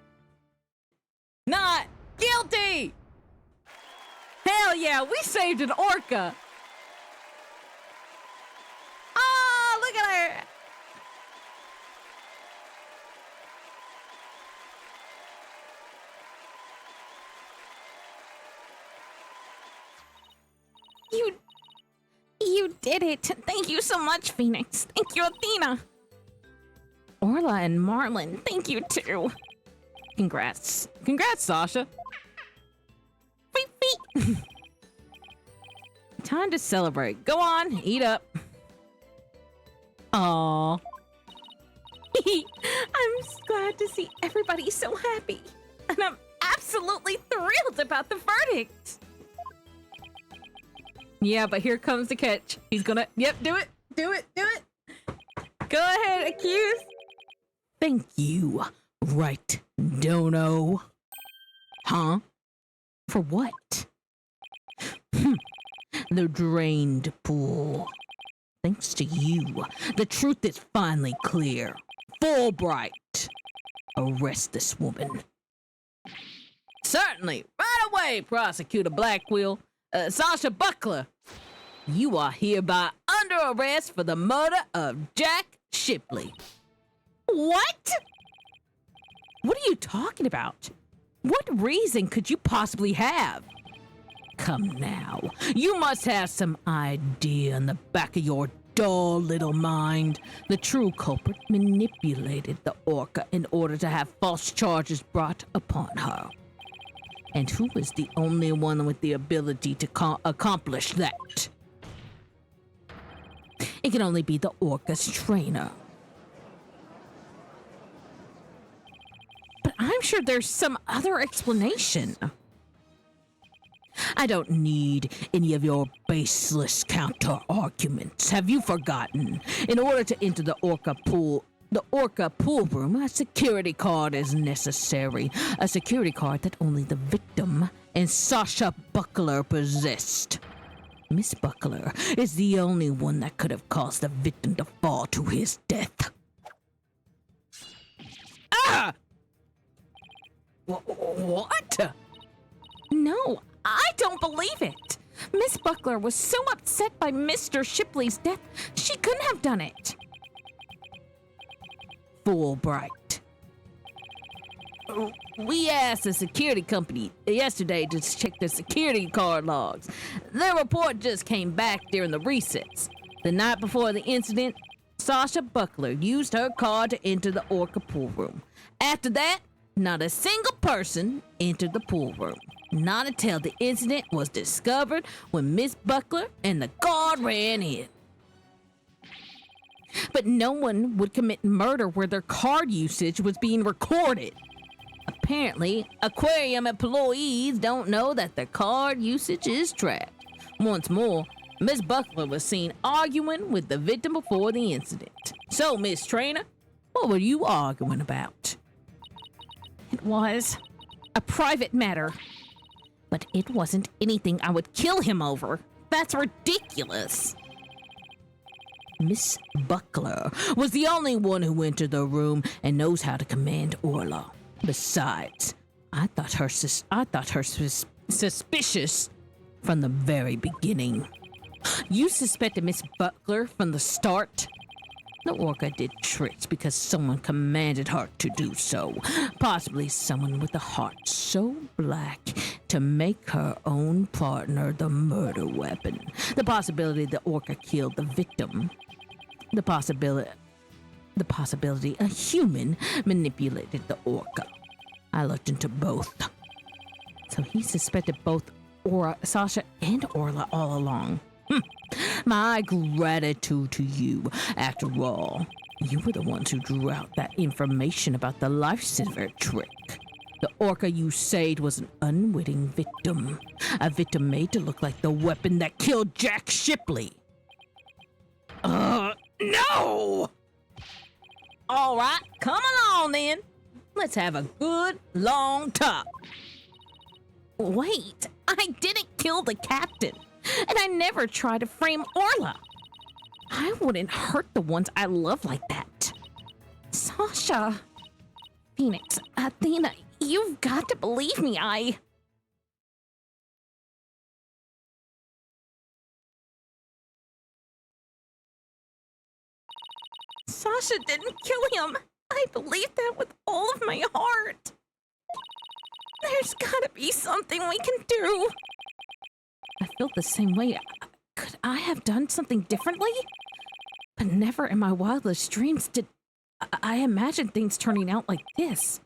not guilty! Hell yeah, we saved an orca! Ah, look at her! You did it. Thank you so much, Phoenix. Thank you, Athena. Orla and Marlin, thank you too. Congrats. Congrats, Sasha. Beep, beep. Time to celebrate. Go on, eat up. Aww. I'm glad to see everybody so happy. And I'm absolutely thrilled about the verdict. Yeah, but here comes the catch. He's gonna, yep, do it. Do it. Go ahead, accuse. Thank you, right, Dono? Huh? For what? The drained pool. Thanks to you, the truth is finally clear. Fulbright, arrest this woman. Certainly. Right away, Prosecutor Blackquill. Sasha Buckler. You are hereby under arrest for the murder of Jack Shipley. What? What are you talking about? What reason could you possibly have? Come now, you must have some idea in the back of your dull little mind. The true culprit manipulated the orca in order to have false charges brought upon her. And who is the only one with the ability to accomplish that? It can only be the orca's trainer. But I'm sure there's some other explanation. I don't need any of your baseless counter-arguments. Have you forgotten? In order to enter the orca pool room, a security card is necessary. A security card that only the victim and Sasha Buckler possessed. Miss Buckler is the only one that could have caused the victim to fall to his death. Ah! What? No, I don't believe it. Miss Buckler was so upset by Mr. Shipley's death, she couldn't have done it. Fulbright. We asked the security company yesterday to check their security card logs. Their report just came back during the recess. The night before the incident, Sasha Buckler used her card to enter the orca pool room. After that, not a single person entered the pool room. Not until the incident was discovered when Miss Buckler and the guard ran in. But no one would commit murder where their card usage was being recorded. Apparently, aquarium employees don't know that their card usage is tracked. Once more, Miss Buckler was seen arguing with the victim before the incident. So, Miss Trainer, what were you arguing about? It was a private matter. But it wasn't anything I would kill him over. That's ridiculous. Miss Buckler was the only one who entered the room and knows how to command Orla. Besides, I thought her suspicious from the very beginning. You suspected Miss Buckler from the start? The orca did tricks because someone commanded her to do so. Possibly someone with a heart so black to make her own partner the murder weapon. The possibility the orca killed the victim. The possibility a human manipulated the orca. I looked into both. So he suspected both Sasha and Orla all along. My gratitude to you. After all, you were the ones who drew out that information about the lifesaver trick. The orca you saved was an unwitting victim. A victim made to look like the weapon that killed Jack Shipley. No! All right, come along then. Let's have a good, long talk. Wait, I didn't kill the captain. And I never tried to frame Orla. I wouldn't hurt the ones I love like that. Sasha. Phoenix, Athena, you've got to believe me, Sasha didn't kill him. I believe that with all of my heart. There's gotta be something we can do. I felt the same way. Could I have done something differently? But never in my wildest dreams did I imagine things turning out like this.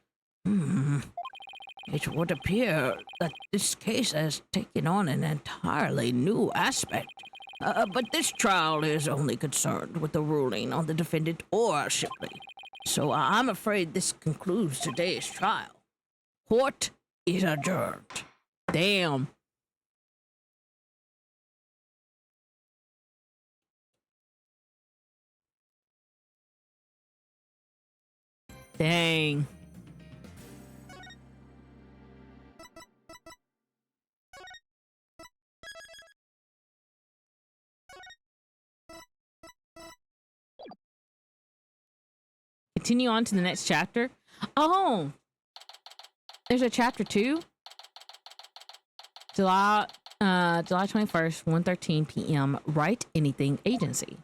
It would appear that this case has taken on an entirely new aspect. But this trial is only concerned with the ruling on the defendant or Shipley. So I'm afraid this concludes today's trial. Court is adjourned. Damn. Dang. Continue on to the next chapter. Oh, there's a chapter 2. July July 21st, 1:13 p.m. Write Anything Agency.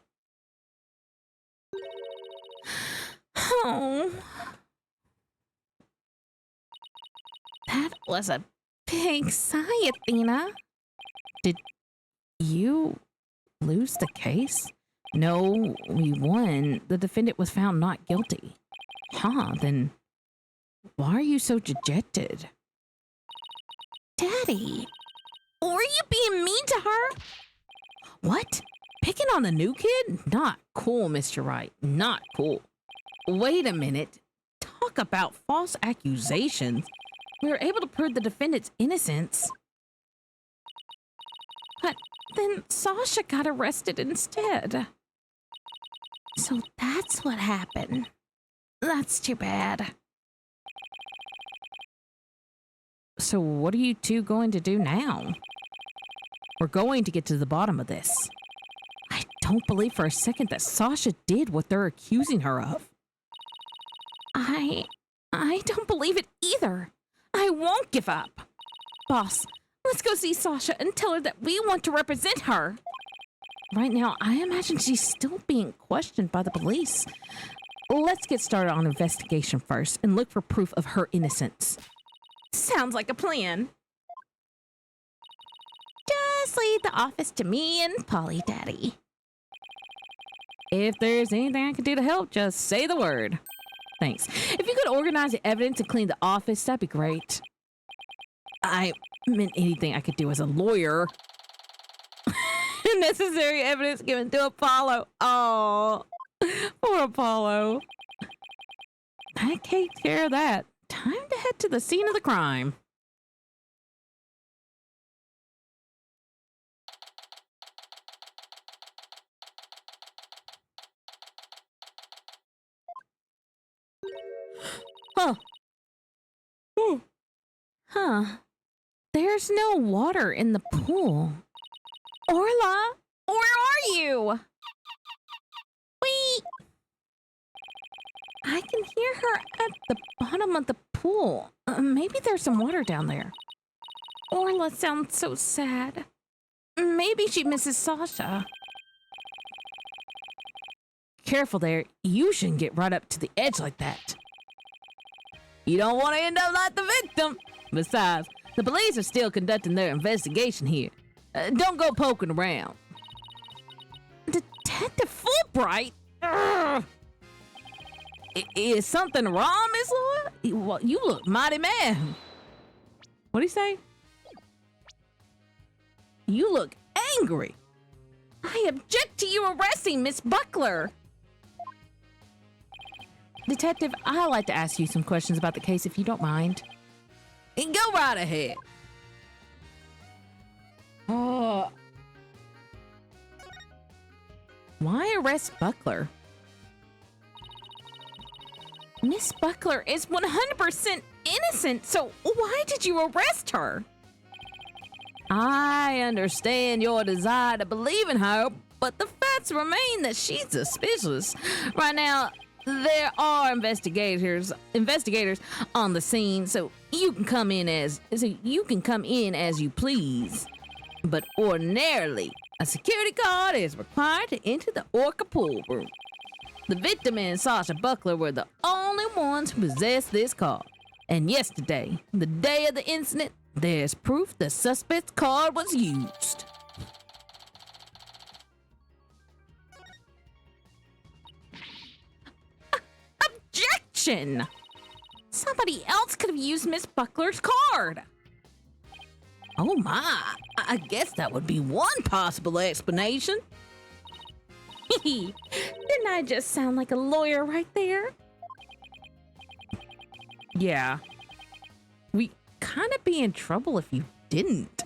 Oh. That was a big sigh, Athena. Did you lose the case? No, we won. The defendant was found not guilty. Then why are you so dejected? Daddy, were you being mean to her? What? Picking on the new kid? Not cool, Mr. Wright. Not cool. Wait a minute. Talk about false accusations. We were able to prove the defendant's innocence. But then Sasha got arrested instead. So that's what happened. That's too bad. So what are you two going to do now? We're going to get to the bottom of this. I don't believe for a second that Sasha did what they're accusing her of. I don't believe it either. I won't give up. Boss, let's go see Sasha and tell her that we want to represent her. Right now, I imagine she's still being questioned by the police. Let's get started on investigation first and look for proof of her innocence. Sounds like a plan. Just leave the office to me and Polly, Daddy. If there's anything I can do to help, just say the word. Thanks. If you could organize the evidence and clean the office, that'd be great. I meant anything I could do as a lawyer. Necessary evidence given to Apollo. Oh, poor Apollo. I take care of that. Time to head to the scene of the crime. Huh. Huh. There's no water in the pool. Orla, where are you? Wait. I can hear her at the bottom of the pool. Maybe there's some water down there. Orla sounds so sad. Maybe she misses Sasha. Careful there. You shouldn't get right up to the edge like that. You don't want to end up like the victim. Besides, the police are still conducting their investigation here. Don't go poking around. Detective Fulbright? Is something wrong, Miss Laura? Well, you look mighty mad. What'd he say? You look angry. I object to you arresting Miss Buckler. Detective, I'd like to ask you some questions about the case if you don't mind. And go right ahead. Why arrest Buckler? Miss Buckler is 100% innocent, so why did you arrest her? I understand your desire to believe in her, but the facts remain that she's suspicious. Right now, there are investigators on the scene, so you can come in as you please. But ordinarily, a security card is required to enter the Orca pool room. The victim and Sasha Buckler were the only ones who possessed this card. And yesterday, the day of the incident, there's proof the suspect's card was used. Objection! Somebody else could have used Miss Buckler's card. Oh my, I guess that would be one possible explanation. Didn't I just sound like a lawyer right there? Yeah. We kind of be in trouble if you didn't.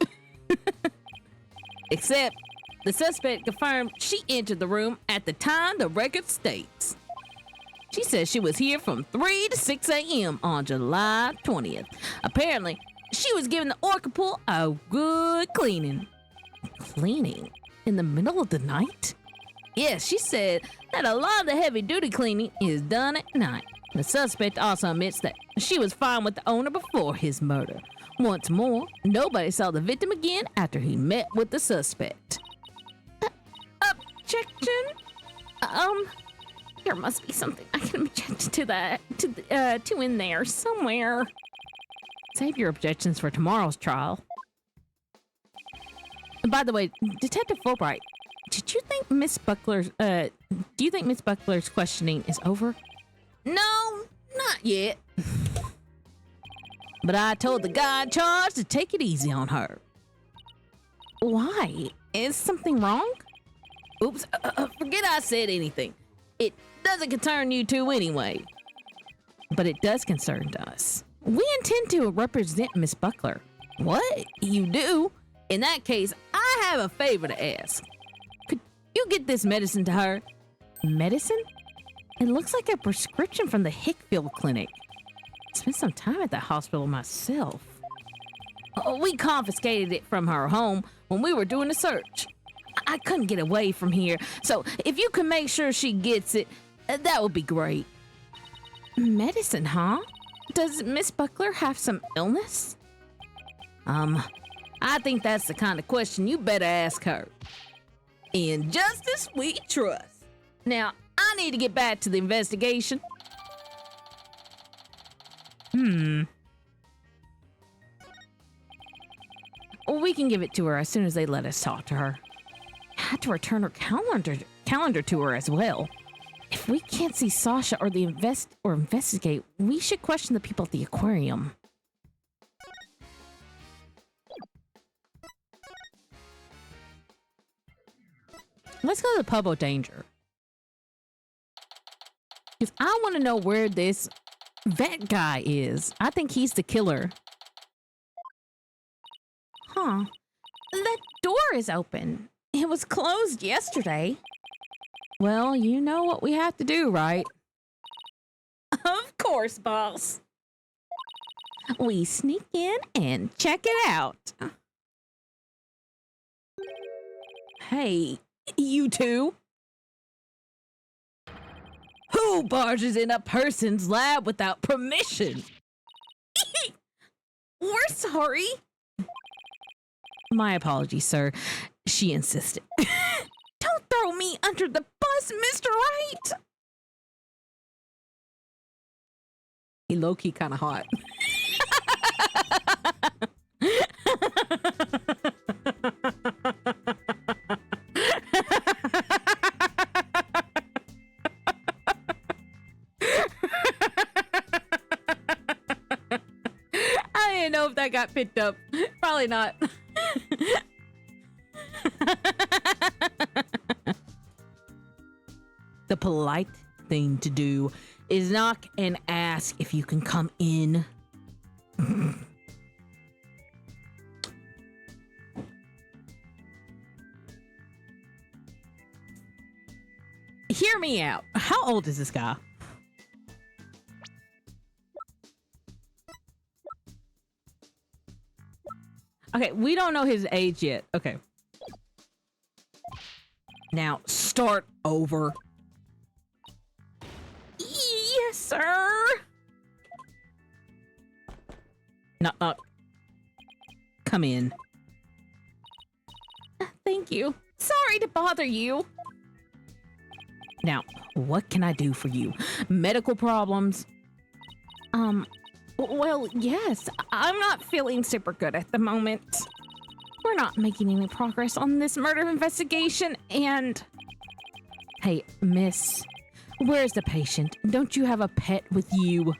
Except the suspect confirmed she entered the room at the time the record states. She says she was here from 3 to 6 a.m. on July 20th. Apparently, she was giving the Orca pool a good cleaning. Cleaning? In the middle of the night? Yes, she said that a lot of the heavy-duty cleaning is done at night. The suspect also admits that she was fine with the owner before his murder. Once more, nobody saw the victim again after he met with the suspect. Objection? There must be something I can object to in there somewhere. Save your objections for tomorrow's trial. By the way, Detective Fulbright, do you think Miss Buckler's questioning is over? No, not yet. But I told the guy in charge to take it easy on her. Why? Is something wrong? Oops, forget I said anything. It doesn't concern you two anyway. But it does concern us. We intend to represent Miss Buckler. What? You do? In that case, I have a favor to ask. Could you get this medicine to her? Medicine? It looks like a prescription from the Hickfield Clinic. I spent some time at that hospital myself. We confiscated it from her home when we were doing the search. I couldn't get away from here, so if you can make sure she gets it, that would be great. Medicine, huh? Does Miss Buckler have some illness? I think that's the kind of question you better ask her. In justice, we trust. Now, I need to get back to the investigation. We can give it to her as soon as they let us talk to her. Had to return her calendar to her as well. If we can't see Sasha or investigate, we should question the people at the aquarium. Let's go to the Pub of Danger. Because I want to know where this vet guy is. I think he's the killer. Huh. That door is open. It was closed yesterday. Well, you know what we have to do, right? Of course, boss. We sneak in and check it out. Hey, you two. Who barges in a person's lab without permission? We're sorry. My apologies, sir. She insisted. Don't throw me under the bus, Mr. Wright. He low-key kind of hot. I didn't know if that got picked up. Probably not. The polite thing to do is knock and ask if you can come in. Hear me out. How old is this guy? Okay, we don't know his age yet. Okay. Now, start over. Yes, sir. Knock, knock. Come in. Thank you. Sorry to bother you. Now, what can I do for you? Medical problems? Well, yes. I'm not feeling super good at the moment. We're not making any progress on this murder investigation, and... Hey, miss, where's the patient? Don't you have a pet with you?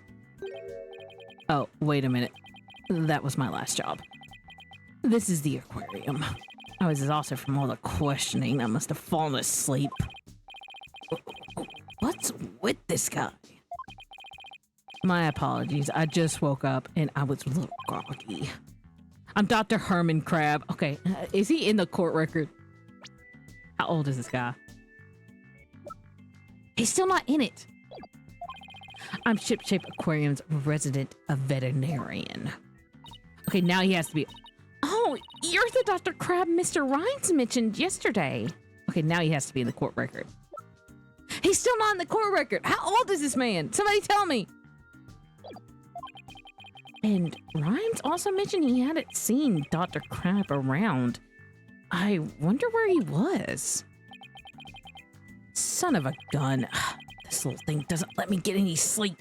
Oh, wait a minute. That was my last job. This is the aquarium. I was exhausted from all the questioning. I must have fallen asleep. What's with this guy? My apologies. I just woke up and I was a little groggy. I'm Dr. Herman Crab. Okay, is he in the court record? How old is this guy? He's still not in it. I'm Ship Shape Aquarium's resident veterinarian. Okay, now he has to be... Oh, you're the Dr. Crab Mr. Rhines mentioned yesterday. Okay, now he has to be in the court record. He's still not in the court record. How old is this man? Somebody tell me. And Rhymes also mentioned he hadn't seen Dr. Crab around. I wonder where he was. Son of a gun. This little thing doesn't let me get any sleep.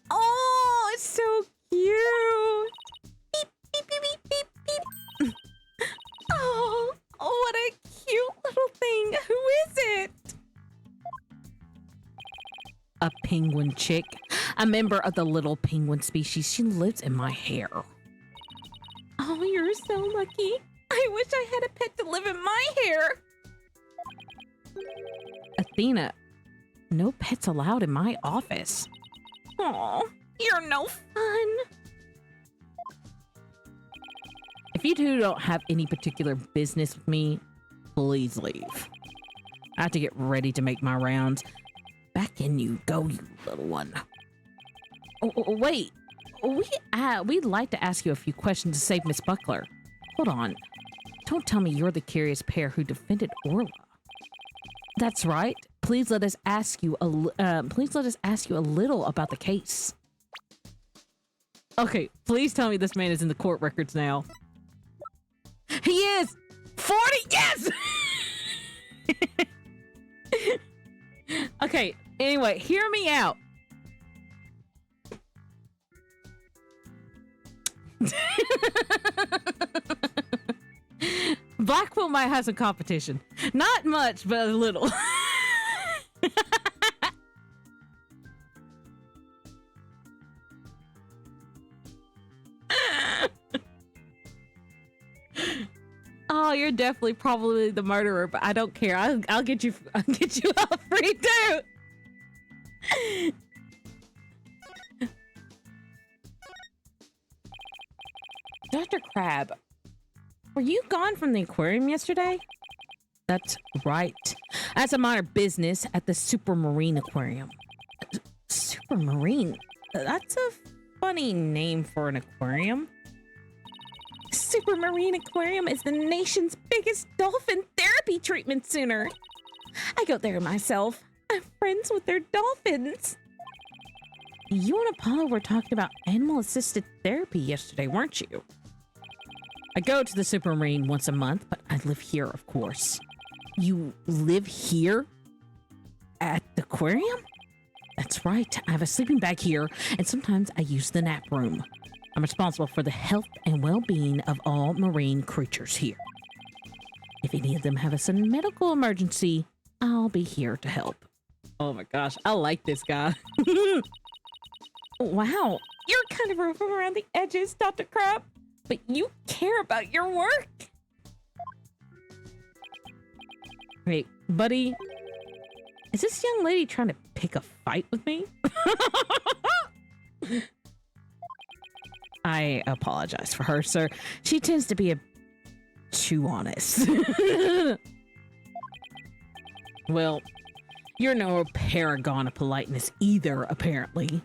Oh, it's so cute. Beep, beep, beep, beep, beep, beep. Oh, what a cute little thing. Who is it? A penguin chick, a member of the little penguin species. She lives in my hair. Oh, you're so lucky. I wish I had a pet to live in my hair. Athena, no pets allowed in my office. Oh, you're no fun. If you two don't have any particular business with me, please leave. I have to get ready to make my rounds. Back in you go, you little one. Wait. We'd like to ask you a few questions to save Miss Buckler. Hold on. Don't tell me you're the curious pair who defended Orla. That's right. Please let us ask you a little about the case. Okay, please tell me this man is in the court records now. He is! 40, yes! Okay, anyway, hear me out. Blackpool might have some competition. Not much, but a little. Oh, you're definitely probably the murderer, but I don't care. I'll get you all free too. Dr. Crab, were you gone from the aquarium yesterday? That's right. As a minor business at the Supermarine Aquarium. Supermarine? That's a funny name for an aquarium. Supermarine Aquarium is the nation's biggest dolphin therapy treatment center. I go there myself. I'm friends with their dolphins. You and Apollo were talking about animal-assisted therapy yesterday, weren't you? I go to the Supermarine once a month, but I live here, of course. You live here? At the aquarium? That's right. I have a sleeping bag here, and sometimes I use the nap room. I'm responsible for the health and well-being of all marine creatures here. If any of them have a sudden medical emergency, I'll be here to help. Oh my gosh, I like this guy. Wow, you're kind of rough around the edges, Dr. Crab, but you care about your work. Wait, buddy, is this young lady trying to pick a fight with me? I apologize for her, sir. She tends to be too honest. Well, you're no paragon of politeness either, apparently.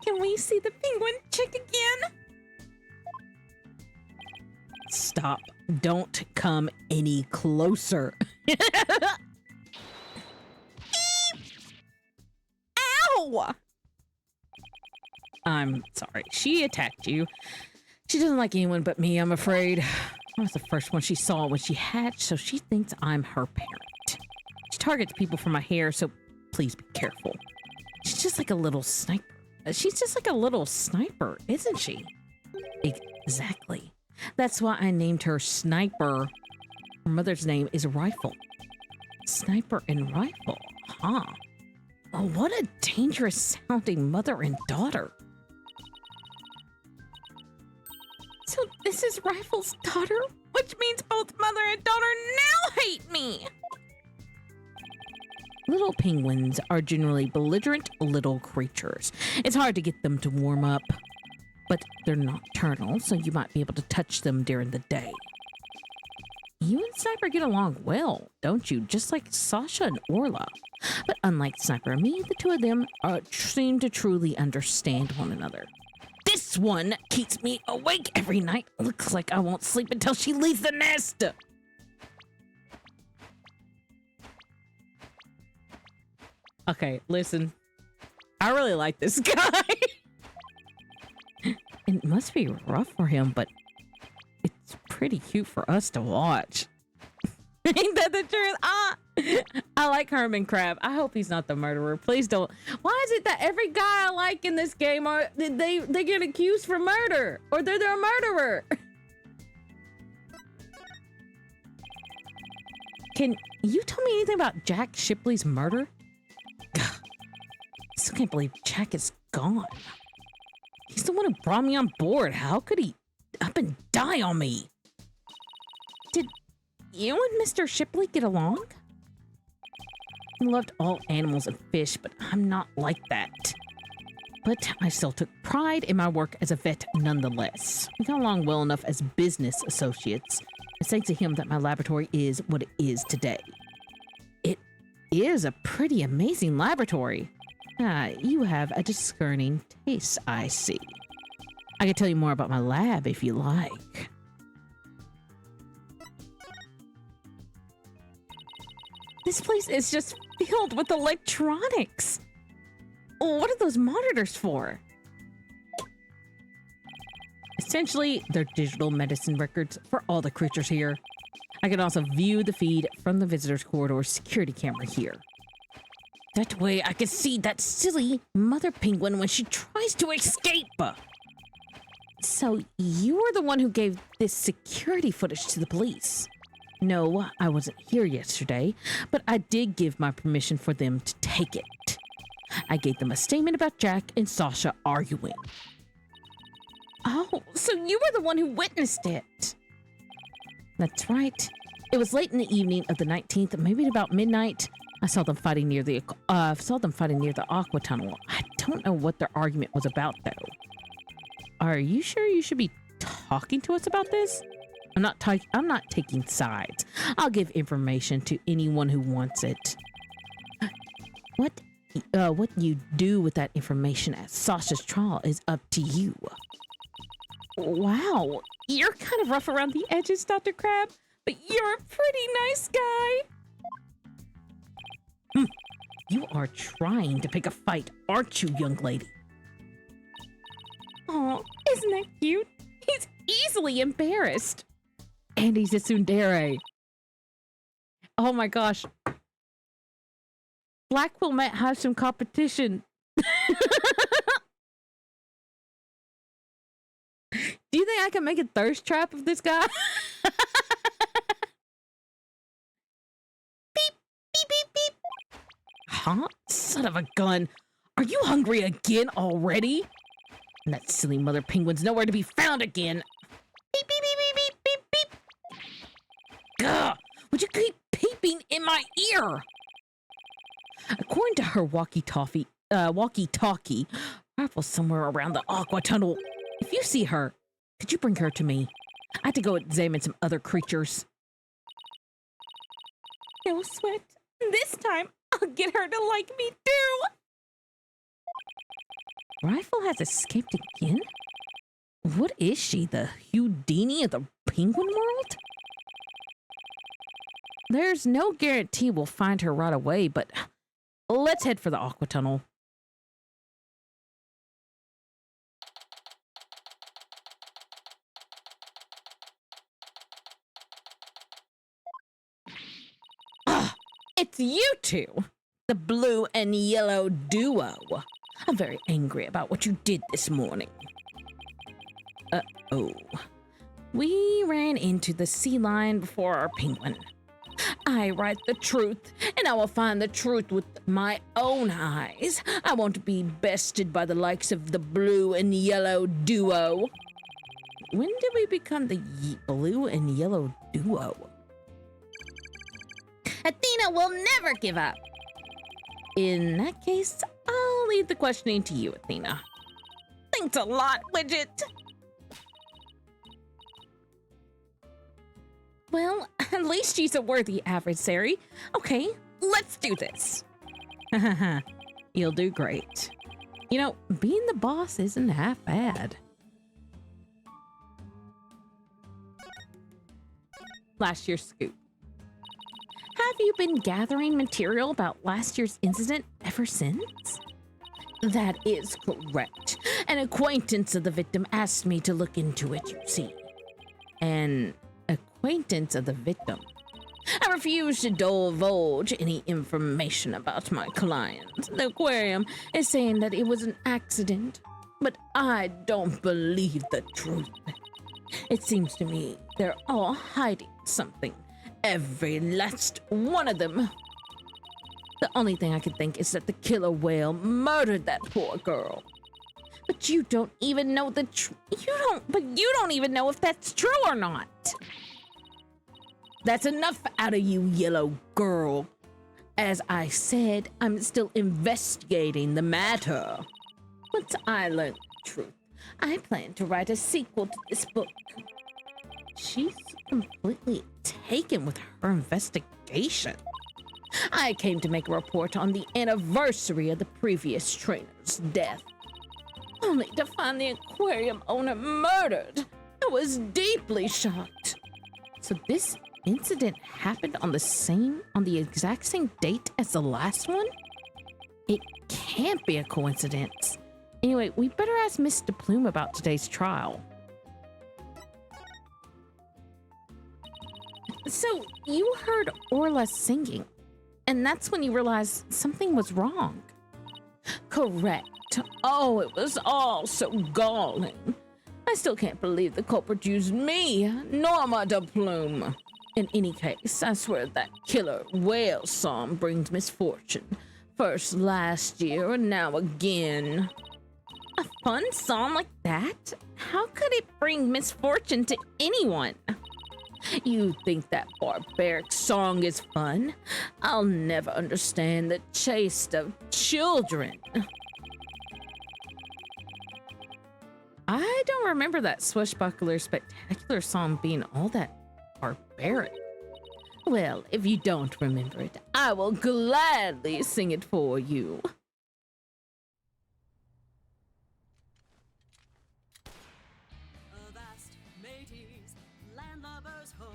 Can we see the penguin chick again? Stop. Don't come any closer. Ow! I'm sorry. She attacked you. She doesn't like anyone but me, I'm afraid. I was the first one she saw when she hatched, so she thinks I'm her parent. She targets people for my hair, so please be careful. She's just like a little sniper. She's just like a little sniper, isn't she? Exactly. That's why I named her Sniper. Her mother's name is Rifle. Sniper and Rifle, huh? Oh, what a dangerous sounding mother and daughter. So this is Rifle's daughter, which means both mother and daughter now hate me. Little penguins are generally belligerent little creatures. It's hard to get them to warm up, but they're nocturnal, so you might be able to touch them during the day. You and Sniper get along well, don't you? Just like Sasha and Orla. But unlike Sniper and me, the two of them seem to truly understand one another. This one keeps me awake every night. Looks like I won't sleep until she leaves the nest. Okay, listen. I really like this guy. It must be rough for him, but it's pretty cute for us to watch. Ain't that the truth? I like Herman Crab. I hope he's not the murderer. Please don't. Why is it that every guy I like in this game they get accused for murder or they're a murderer? Can you tell me anything about Jack Shipley's murder? I still can't believe Jack is gone. He's the one who brought me on board. How could he up and die on me? Did you and Mr. Shipley get along? I loved all animals and fish, but I'm not like that. But I still took pride in my work as a vet nonetheless. We got along well enough as business associates. It's thanks to him that my laboratory is what it is today. It is a pretty amazing laboratory. You have a discerning taste, I see. I can tell you more about my lab if you like. This place is just filled with electronics. What are those monitors for? Essentially, they're digital medicine records for all the creatures here. I can also view the feed from the visitors corridor security camera here. That way I can see that silly mother penguin when she tries to escape. So you were the one who gave this security footage to the police? No, I wasn't here yesterday, but I did give my permission for them to take it. I gave them a statement about Jack and Sasha arguing. Oh, so you were the one who witnessed it. That's right. It was late in the evening of the 19th, maybe about midnight. I saw them fighting near the aqua tunnel. I don't know what their argument was about, though. Are you sure you should be talking to us about this? I'm not taking sides. I'll give information to anyone who wants it. What you do with that information at Sasha's trial is up to you. Wow, you're kind of rough around the edges, Dr. Crab, but you're a pretty nice guy. You are trying to pick a fight, aren't you, young lady? Oh, isn't that cute? He's easily embarrassed. And he's a tsundere. Oh my gosh. Blackwell might have some competition. Do you think I can make a thirst trap of this guy? Beep, beep, beep, beep. Huh? Son of a gun. Are you hungry again already? And that silly mother penguin's nowhere to be found again. Beep, beep, beep, beep, beep, beep, beep. Gah! Would you keep peeping in my ear? According to her walkie-talkie, Raffle's somewhere around the aqua tunnel. If you see her, could you bring her to me? I have to go examine some other creatures. No sweat. This time, I'll get her to like me too. Rifle has escaped again? What is she, the Houdini of the penguin world? There's no guarantee we'll find her right away, but let's head for the aqua tunnel. It's you two, the blue and yellow duo. I'm very angry about what you did this morning. Uh-oh. We ran into the sea lion before our penguin. I write the truth, and I will find the truth with my own eyes. I won't be bested by the likes of the blue and yellow duo. When did we become the blue and yellow duo? Athena will never give up. In that case, I'll leave the questioning to you, Athena. Thanks a lot, Widget. Well, at least she's a worthy adversary. Okay, let's do this. You'll do great. You know, being the boss isn't half bad. Last year's scoop. Have you been gathering material about last year's incident ever since? That is correct. An acquaintance of the victim asked me to look into it, you see. An acquaintance of the victim. I refuse to divulge any information about my client. The aquarium is saying that it was an accident, but I don't believe the truth. It seems to me they're all hiding something. Every last one of them. The only thing I can think is that the killer whale murdered that poor girl. But you don't even know you don't even know if that's true or not. That's enough out of you, yellow girl. As I said, I'm still investigating the matter. Once I learn the truth, I plan to write a sequel to this book. She's completely taken with her investigation. I came to make a report on the anniversary of the previous trainer's death, only to find the aquarium owner murdered. I was deeply shocked. So this incident happened on the exact same date as the last one? It can't be a coincidence. Anyway, we better ask Mr. Plume about today's trial. So you heard Orla singing, and that's when you realized something was wrong. Correct. Oh, it was all so galling. I still can't believe the culprit used me, Norma de Plume. In any case, I swear that killer whale song brings misfortune. First last year, and now again. A fun song like that? How could it bring misfortune to anyone? You think that barbaric song is fun? I'll never understand the chase of children. I don't remember that swashbuckler spectacular song being all that barbaric. Well, if you don't remember it, I will gladly sing it for you. Avast, mateys, landlubbers ho,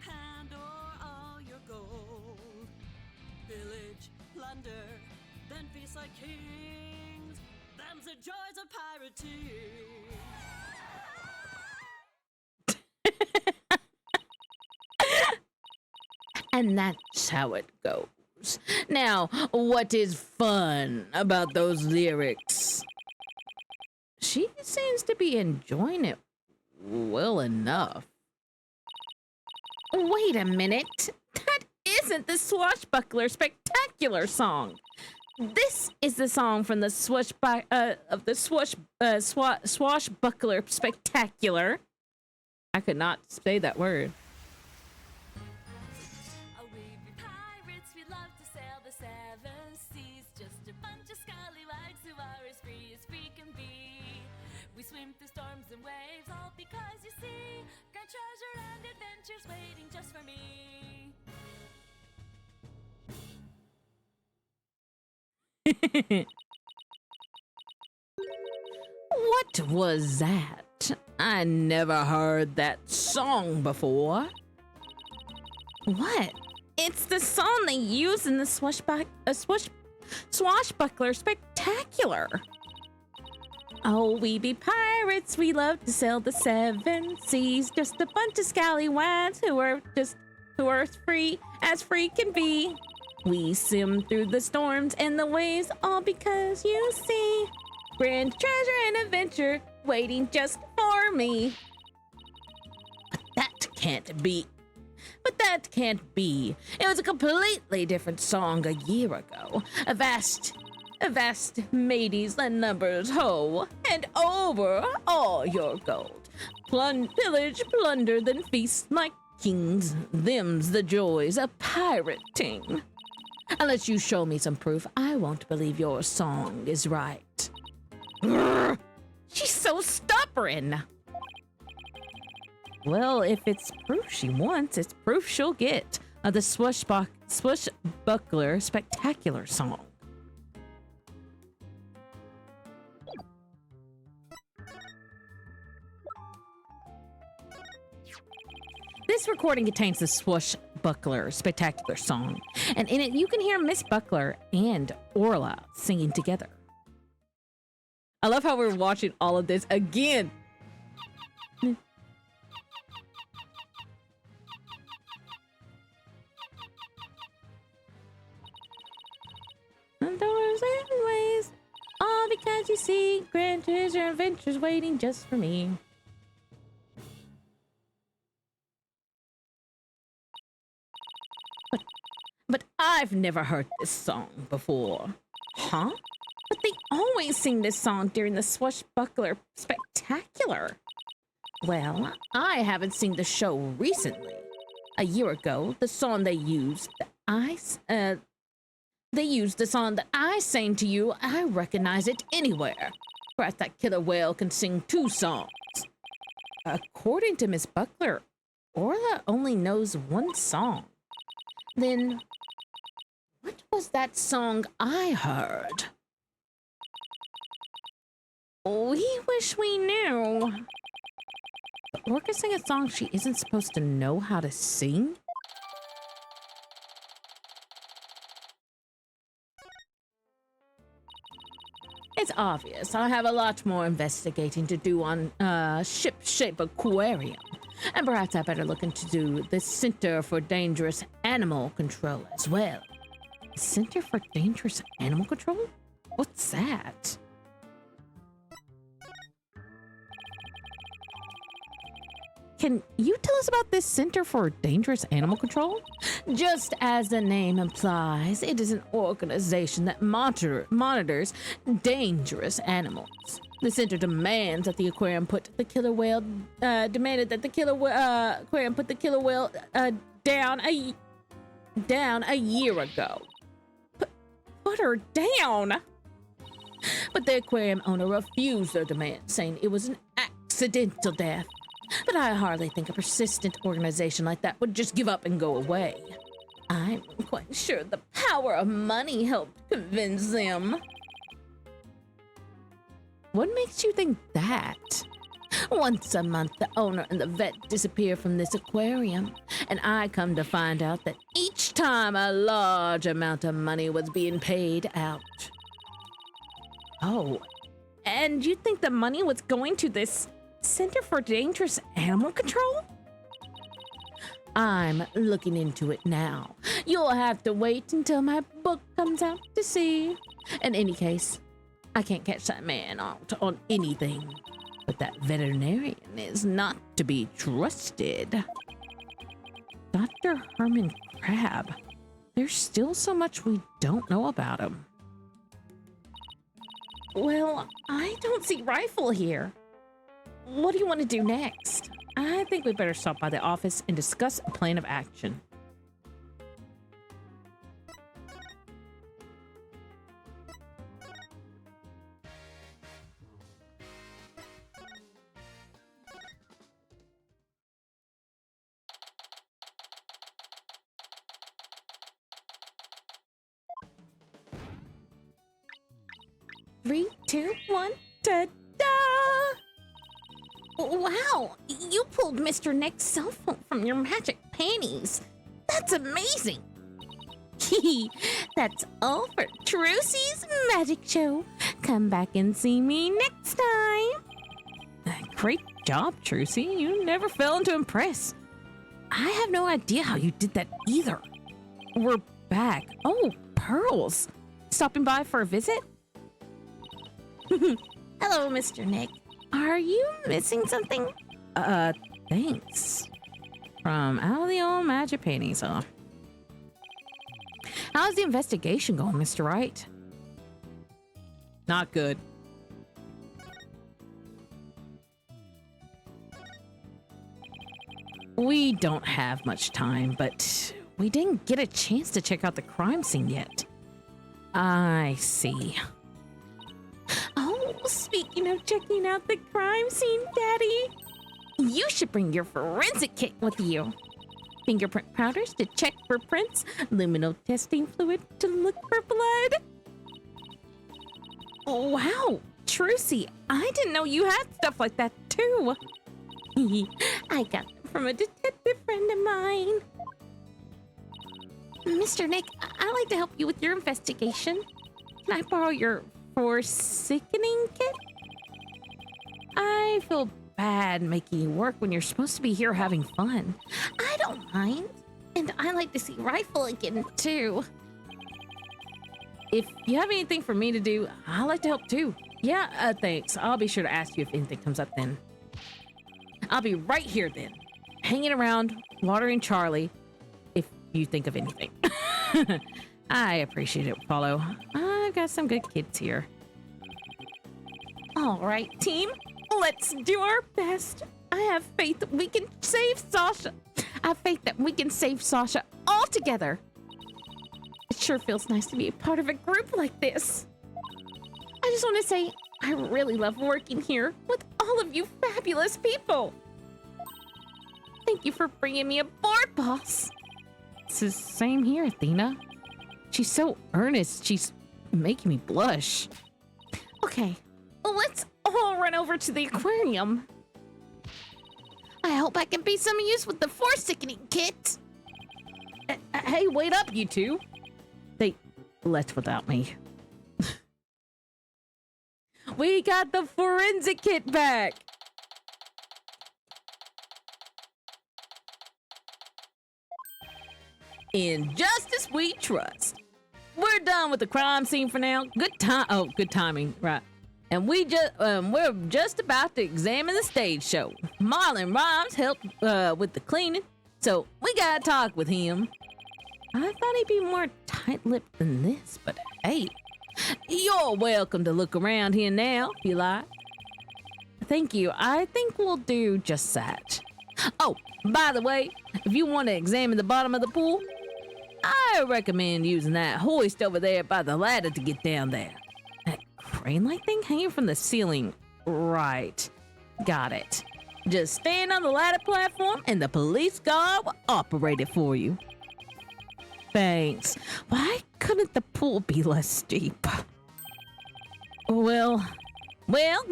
hand o'er all your gold. Pillage, plunder, then feast like kings. Them's the joys of pirating. And that's how it goes. Now, what is fun about those lyrics? She seems to be enjoying it well enough. Wait a minute. That isn't the Swashbuckler Spectacular song. This is the song from the Swashbuckler Spectacular. I could not say that word. Oh, we be pirates, we love to sail the seven seas. Just a bunch of scallywags who are as free can be. We swim through storms and waves, all because you see great treasure and adventures waiting just for me. What was that? I never heard that song before. What? It's the song they use in the Swashbuckler Spectacular. Oh, we be pirates, we love to sail the seven seas. Just a bunch of scallywags who are free as free can be. We swim through the storms and the waves, all because you see grand treasure and adventure waiting just for me. But that can't be. It was a completely different song a year ago. Avast, mateys, lend numbers, ho, and over all your gold. Pillage, plunder, then feast like kings. Them's the joys of pirating. Unless you show me some proof, I won't believe your song is right. Grr, she's so stubborn. Well, if it's proof she wants, it's proof she'll get of the Swashbuckler Spectacular song. This recording contains the Swashbuckler Buckler spectacular song. And in it, you can hear Miss Buckler and Orla singing together. I love how we're watching all of this again. Doors and ways, all because you see grand treasure adventures waiting just for me. But I've never heard this song before. Huh? But they always sing this song during the Swashbuckler Spectacular. Well, I haven't seen the show recently. A year ago, the song they used the song that I sang to you. I recognize it anywhere. Perhaps that killer whale can sing 2 songs. According to Miss Buckler, Orla only knows 1 song. Then, what was that song I heard? We wish we knew. But Orca sang a song she isn't supposed to know how to sing? It's obvious I have a lot more investigating to do on Ship-Shape Aquarium. And perhaps I better look into the Center for Dangerous Animal Control as well. Center for Dangerous Animal Control? What's that? Can you tell us about this Center for Dangerous Animal Control? Just as the name implies, it is an organization that monitors dangerous animals. The center demands that the aquarium put the killer whale down a year ago. Put her down. But the aquarium owner refused their demand, saying it was an accidental death. But I hardly think a persistent organization like that would just give up and go away. I'm quite sure the power of money helped convince them. What makes you think that? Once a month, the owner and the vet disappear from this aquarium, and I come to find out that each time a large amount of money was being paid out. Oh, and you think the money was going to this Center for Dangerous Animal Control? I'm looking into it now. You'll have to wait until my book comes out to see. In any case, I can't catch that man out on anything. But that veterinarian is not to be trusted. Dr. Herman Crab. There's still so much we don't know about him. Well, I don't see Rifle here. What do you want to do next? I think we better stop by the office and discuss a plan of action. Three, two, one, ta-da! Wow, you pulled Mr. Nick's cell phone from your magic panties. That's amazing. That's all for Trucy's Magic Show. Come back and see me next time. Great job, Trucy. You never fail to impress. I have no idea how you did that either. We're back. Oh, Pearls. Stopping by for a visit? Hello, Mr. Nick. Are you missing something? Thanks. From out of the old magic paintings, huh? How's the investigation going, Mr. Wright? Not good. We don't have much time, but we didn't get a chance to check out the crime scene yet. I see. Oh, speaking of checking out the crime scene, Daddy, you should bring your forensic kit with you. Fingerprint powders to check for prints, lumino testing fluid to look for blood. Wow, Trucy, I didn't know you had stuff like that too. I got them from a detective friend of mine. Mr. Nick, I'd like to help you with your investigation. Can I borrow your Forsakening kit? I feel bad making you work when you're supposed to be here having fun. I don't mind. And I like to see Rifle again, too. If you have anything for me to do, I'd like to help, too. Yeah, thanks. I'll be sure to ask you if anything comes up then. I'll be right here then, hanging around, watering Charlie, if you think of anything. I appreciate it, Paulo. I've got some good kids here. All right, team, let's do our best. I have faith that we can save Sasha. I have faith that we can save Sasha all together. It sure feels nice to be a part of a group like this. I just want to say, I really love working here with all of you fabulous people. Thank you for bringing me aboard, boss. It's the same here, Athena. She's so earnest, she's making me blush. Okay, let's all run over to the aquarium. I hope I can be some use with the Forsakening kit. Hey, wait up, you two. They left without me. We got the forensic kit back. In justice we trust. We're done with the crime scene for now. Good timing, right? And we're just about to examine the stage show. Marlon Rhymes helped with the cleaning, so we gotta talk with him. I thought he'd be more tight-lipped than this, but hey, you're welcome to look around here now, if you like. Thank you. I think we'll do just that. Oh, by the way, if you want to examine the bottom of the pool, I recommend using that hoist over there by the ladder to get down there. That crane-like thing hanging from the ceiling. Right. Got it. Just stand on the ladder platform and the police guard will operate it for you. Thanks. Why couldn't the pool be less steep? Well,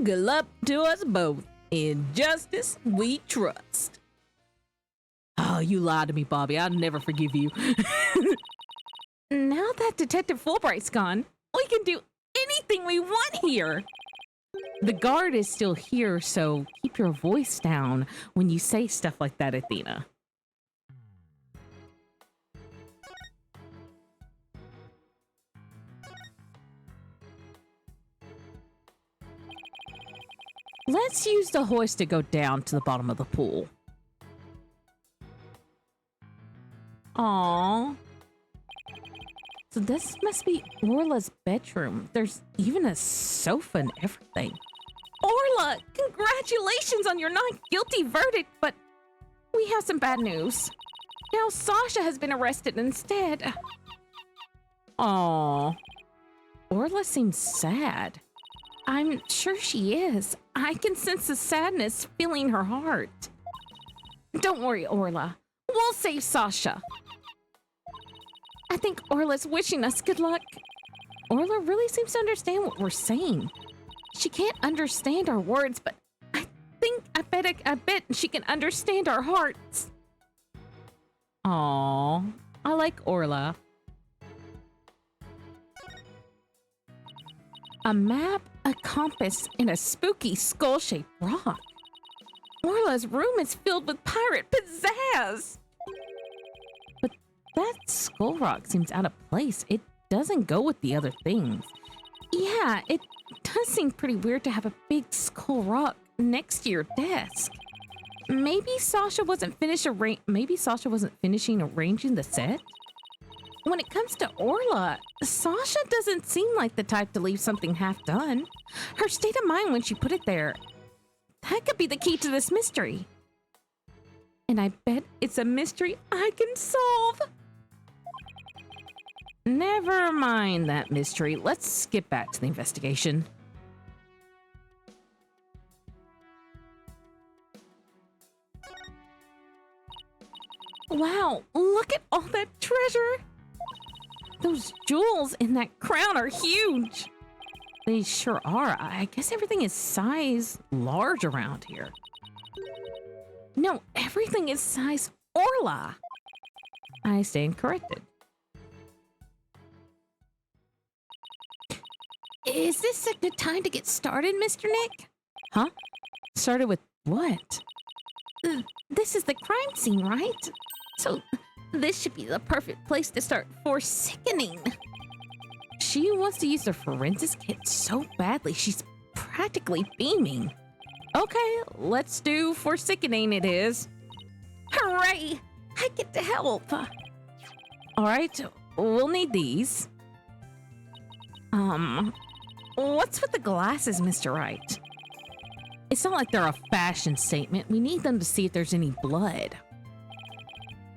good luck to us both. In justice we trust. Oh, you lied to me, Bobby. I'll never forgive you. Now that Detective Fulbright's gone, we can do anything we want here. The guard is still here, so keep your voice down when you say stuff like that, Athena. Let's use the hoist to go down to the bottom of the pool. Aww. So this must be Orla's bedroom. There's even a sofa and everything. Orla, congratulations on your not guilty verdict, but we have some bad news. Now Sasha has been arrested instead. Aww. Orla seems sad. I'm sure she is. I can sense the sadness filling her heart. Don't worry, Orla. We'll save Sasha. I think Orla's wishing us good luck. Orla really seems to understand what we're saying. She can't understand our words, but I bet she can understand our hearts. Aww, I like Orla. A map, a compass, and a spooky skull-shaped rock. Orla's room is filled with pirate pizzazz. But that skull rock seems out of place. It doesn't go with the other things. Yeah, it does seem pretty weird to have a big skull rock next to your desk. Maybe Sasha wasn't finishing arranging the set? When it comes to Orla, Sasha doesn't seem like the type to leave something half done. Her state of mind when she put it there, that could be the key to this mystery. And I bet it's a mystery I can solve. Never mind that mystery. Let's skip back to the investigation. Wow, look at all that treasure. Those jewels in that crown are huge. They sure are. I guess everything is size large around here. No, everything is size Orla. I stand corrected. Is this a good time to get started, Mr. Nick? Huh? Started with what? This is the crime scene, right? So this should be the perfect place to start Forsakening. She wants to use the forensics kit so badly, she's practically beaming. Okay, let's do Forsakening it is. Hooray! I get to help. All right, we'll need these. What's with the glasses, Mr. Wright? It's not like they're a fashion statement. We need them to see if there's any blood.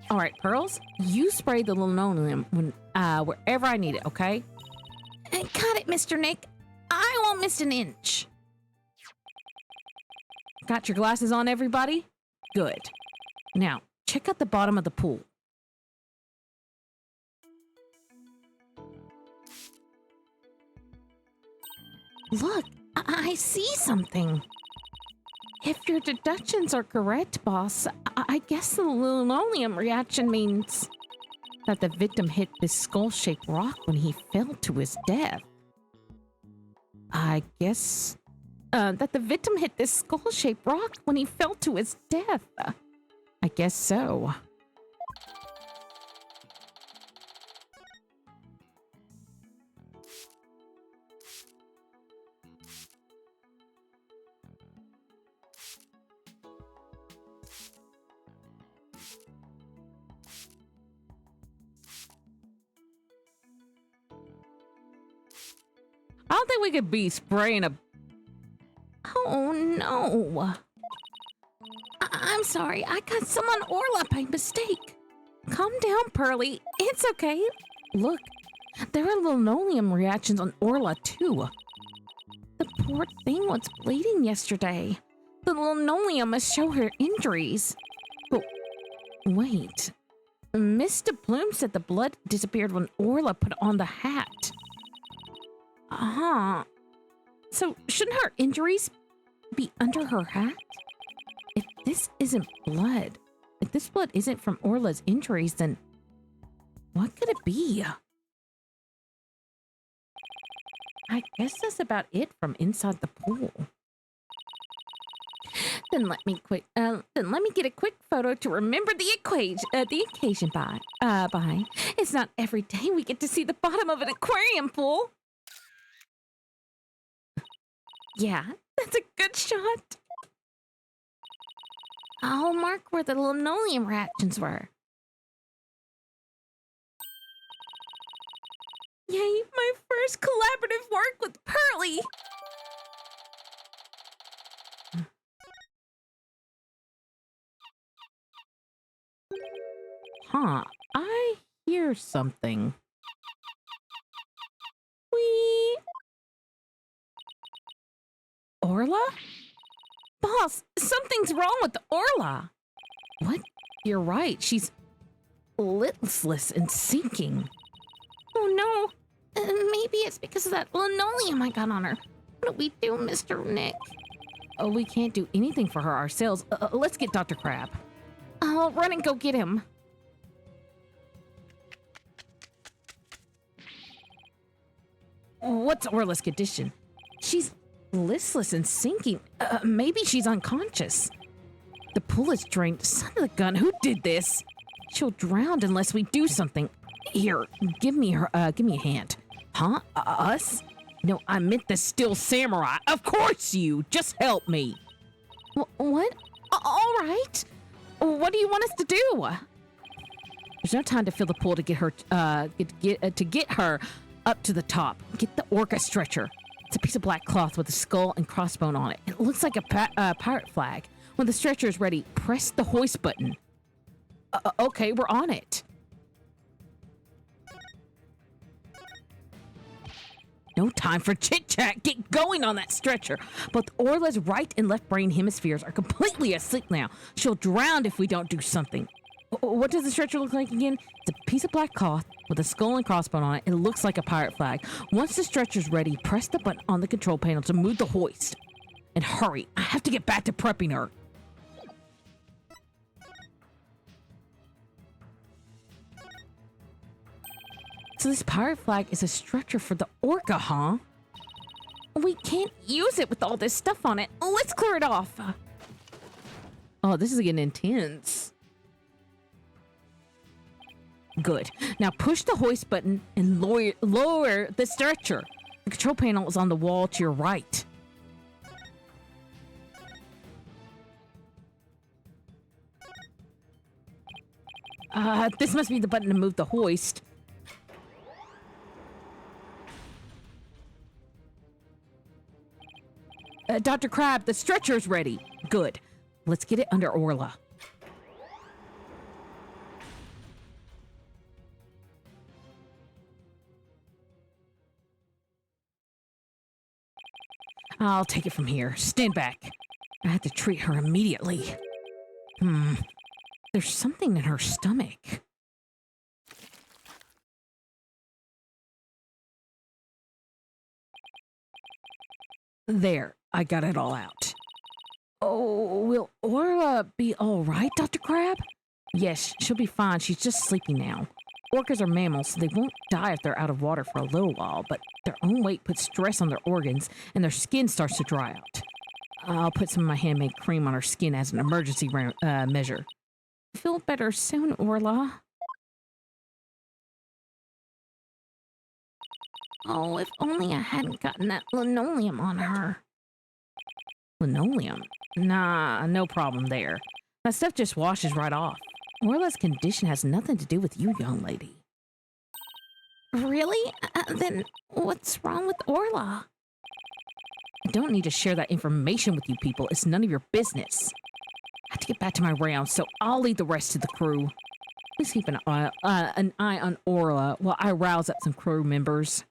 All right, Pearls, you spray the linoleum wherever I need it, okay? Got it, Mr. Nick. I won't miss an inch. Got your glasses on, everybody? Good. Now, check out the bottom of the pool. Look, I see something. If your deductions are correct, boss, I guess the linoleum reaction means that the victim hit this skull-shaped rock when he fell to his death. I guess that the victim hit this skull-shaped rock when he fell to his death. I guess so. I don't think we could be spraying a... Oh, no. I'm sorry. I got some on Orla by mistake. Calm down, Pearly. It's okay. Look, there are linoleum reactions on Orla, too. The poor thing was bleeding yesterday. The linoleum must show her injuries. But wait. Mr. Bloom said the blood disappeared when Orla put on the hat. Uh-huh. So shouldn't her injuries be under her hat? If this isn't blood, if this blood isn't from Orla's injuries, then what could it be? I guess that's about it from inside the pool. Then let me get a quick photo to remember the occasion by. It's not every day we get to see the bottom of an aquarium pool. Yeah, that's a good shot. I'll mark where the linoleum reactions were. Yay, my first collaborative work with Pearly! Huh, I hear something. Whee! Orla? Boss, something's wrong with Orla. What? You're right. She's listless and sinking. Oh no. Maybe it's because of that linoleum I got on her. What do we do, Mr. Nick? Oh, we can't do anything for her ourselves. Let's get Dr. Crab. I'll run and go get him. What's Orla's condition? She's listless and sinking. Maybe she's unconscious. The pool is drained. Son of a gun, who did this? She'll drown unless we do something. Here, give me a hand. Huh? Us? No, I meant the Steel Samurai. Of course you. Just help me. What? All right. What do you want us to do? There's no time to fill the pool to get her get her up to the top. Get the orca stretcher. It's a piece of black cloth with a skull and crossbone on it. It looks like a pirate flag. When the stretcher is ready, press the hoist button. Okay, we're on it. No time for chit-chat. Get going on that stretcher. Both Orla's right and left brain hemispheres are completely asleep now. She'll drown if we don't do something. What does the stretcher look like again? It's a piece of black cloth with a skull and crossbone on it. It looks like a pirate flag. Once the stretcher's ready, press the button on the control panel to move the hoist. And hurry, I have to get back to prepping her. So this pirate flag is a stretcher for the orca, huh? We can't use it with all this stuff on it. Let's clear it off. Oh, this is getting intense. Good. Now push the hoist button and lower the stretcher. The control panel is on the wall to your right. This must be the button to move the hoist. Dr. Crab, the stretcher's ready. Good. Let's get it under Orla. I'll take it from here. Stand back. I have to treat her immediately. There's something in her stomach. There, I got it all out. Oh, will Orla be all right, Dr. Crab? Yes, she'll be fine. She's just sleeping now. Orcas are mammals, so they won't die if they're out of water for a little while, but their own weight puts stress on their organs, and their skin starts to dry out. I'll put some of my handmade cream on her skin as an emergency measure. Feel better soon, Orla. Oh, if only I hadn't gotten that linoleum on her. Linoleum? Nah, no problem there. That stuff just washes right off. Orla's condition has nothing to do with you, young lady. Really? Then what's wrong with Orla? I don't need to share that information with you people. It's none of your business. I have to get back to my rounds, so I'll leave the rest to the crew. Please keep an eye on Orla while I rouse up some crew members.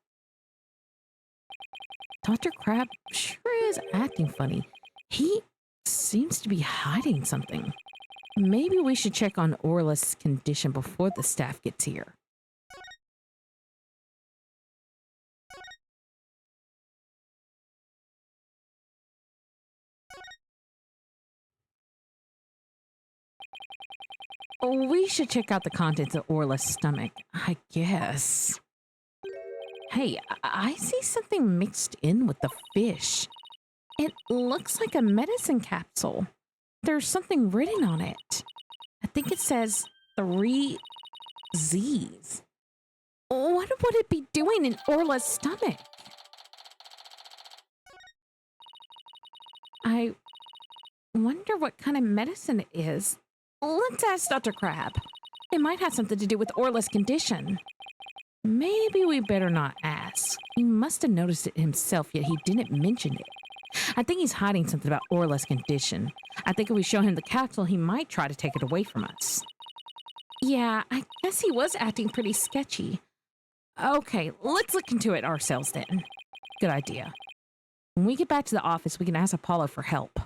Dr. Crab sure is acting funny. He seems to be hiding something. Maybe we should check on Orla's condition before the staff gets here. We should check out the contents of Orla's stomach, I guess. Hey, I see something mixed in with the fish. It looks like a medicine capsule. There's something written on it. I think it says 3 Z's. What would it be doing in Orla's stomach? I wonder what kind of medicine it is. Let's ask Dr. Crab. It might have something to do with Orla's condition. Maybe we better not ask. He must have noticed it himself, yet he didn't mention it. I think he's hiding something about Orla's condition. I think if we show him the capsule, he might try to take it away from us. Yeah, I guess he was acting pretty sketchy. Okay, let's look into it ourselves then. Good idea. When we get back to the office, we can ask Apollo for help.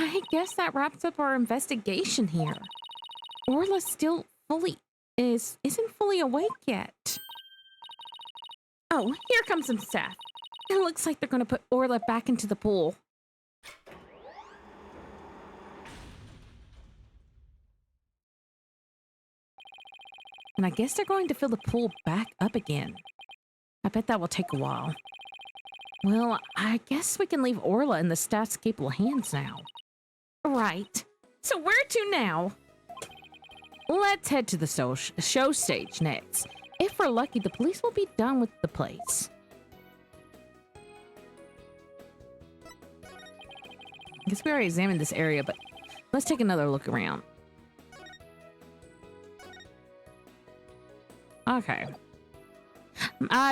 I guess that wraps up our investigation here. Orla still isn't fully awake yet. Oh, here comes some staff. It looks like they're going to put Orla back into the pool. And I guess they're going to fill the pool back up again. I bet that will take a while. Well, I guess we can leave Orla in the staff's capable hands now. Right. So where to now? Let's head to the show stage next. If we're lucky, the police will be done with the place. I guess we already examined this area, but let's take another look around. Okay.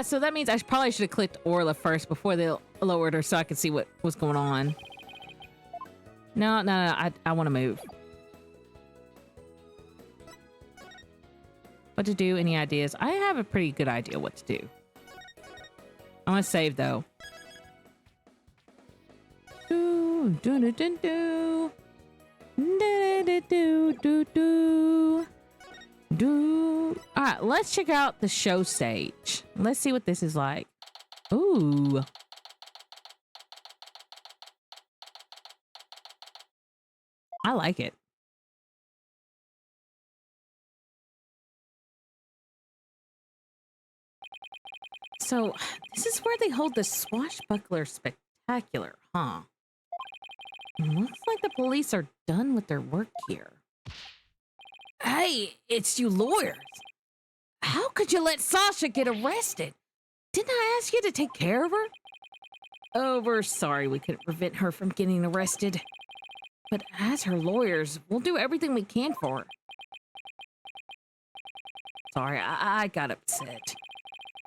So that means I probably should have clicked Orla first before they lowered her so I could see what was going on. No, I want to move. What to do? Any ideas? I have a pretty good idea what to do. I want to save though. Alright, let's check out the show stage. Let's see what this is like. Ooh. I like it. So, this is where they hold the Swashbuckler Spectacular, huh? Looks like the police are done with their work here. Hey, it's you lawyers. How could you let Sasha get arrested? Didn't I ask you to take care of her? Oh, we're sorry we couldn't prevent her from getting arrested. But as her lawyers, we'll do everything we can for her. Sorry, I got upset.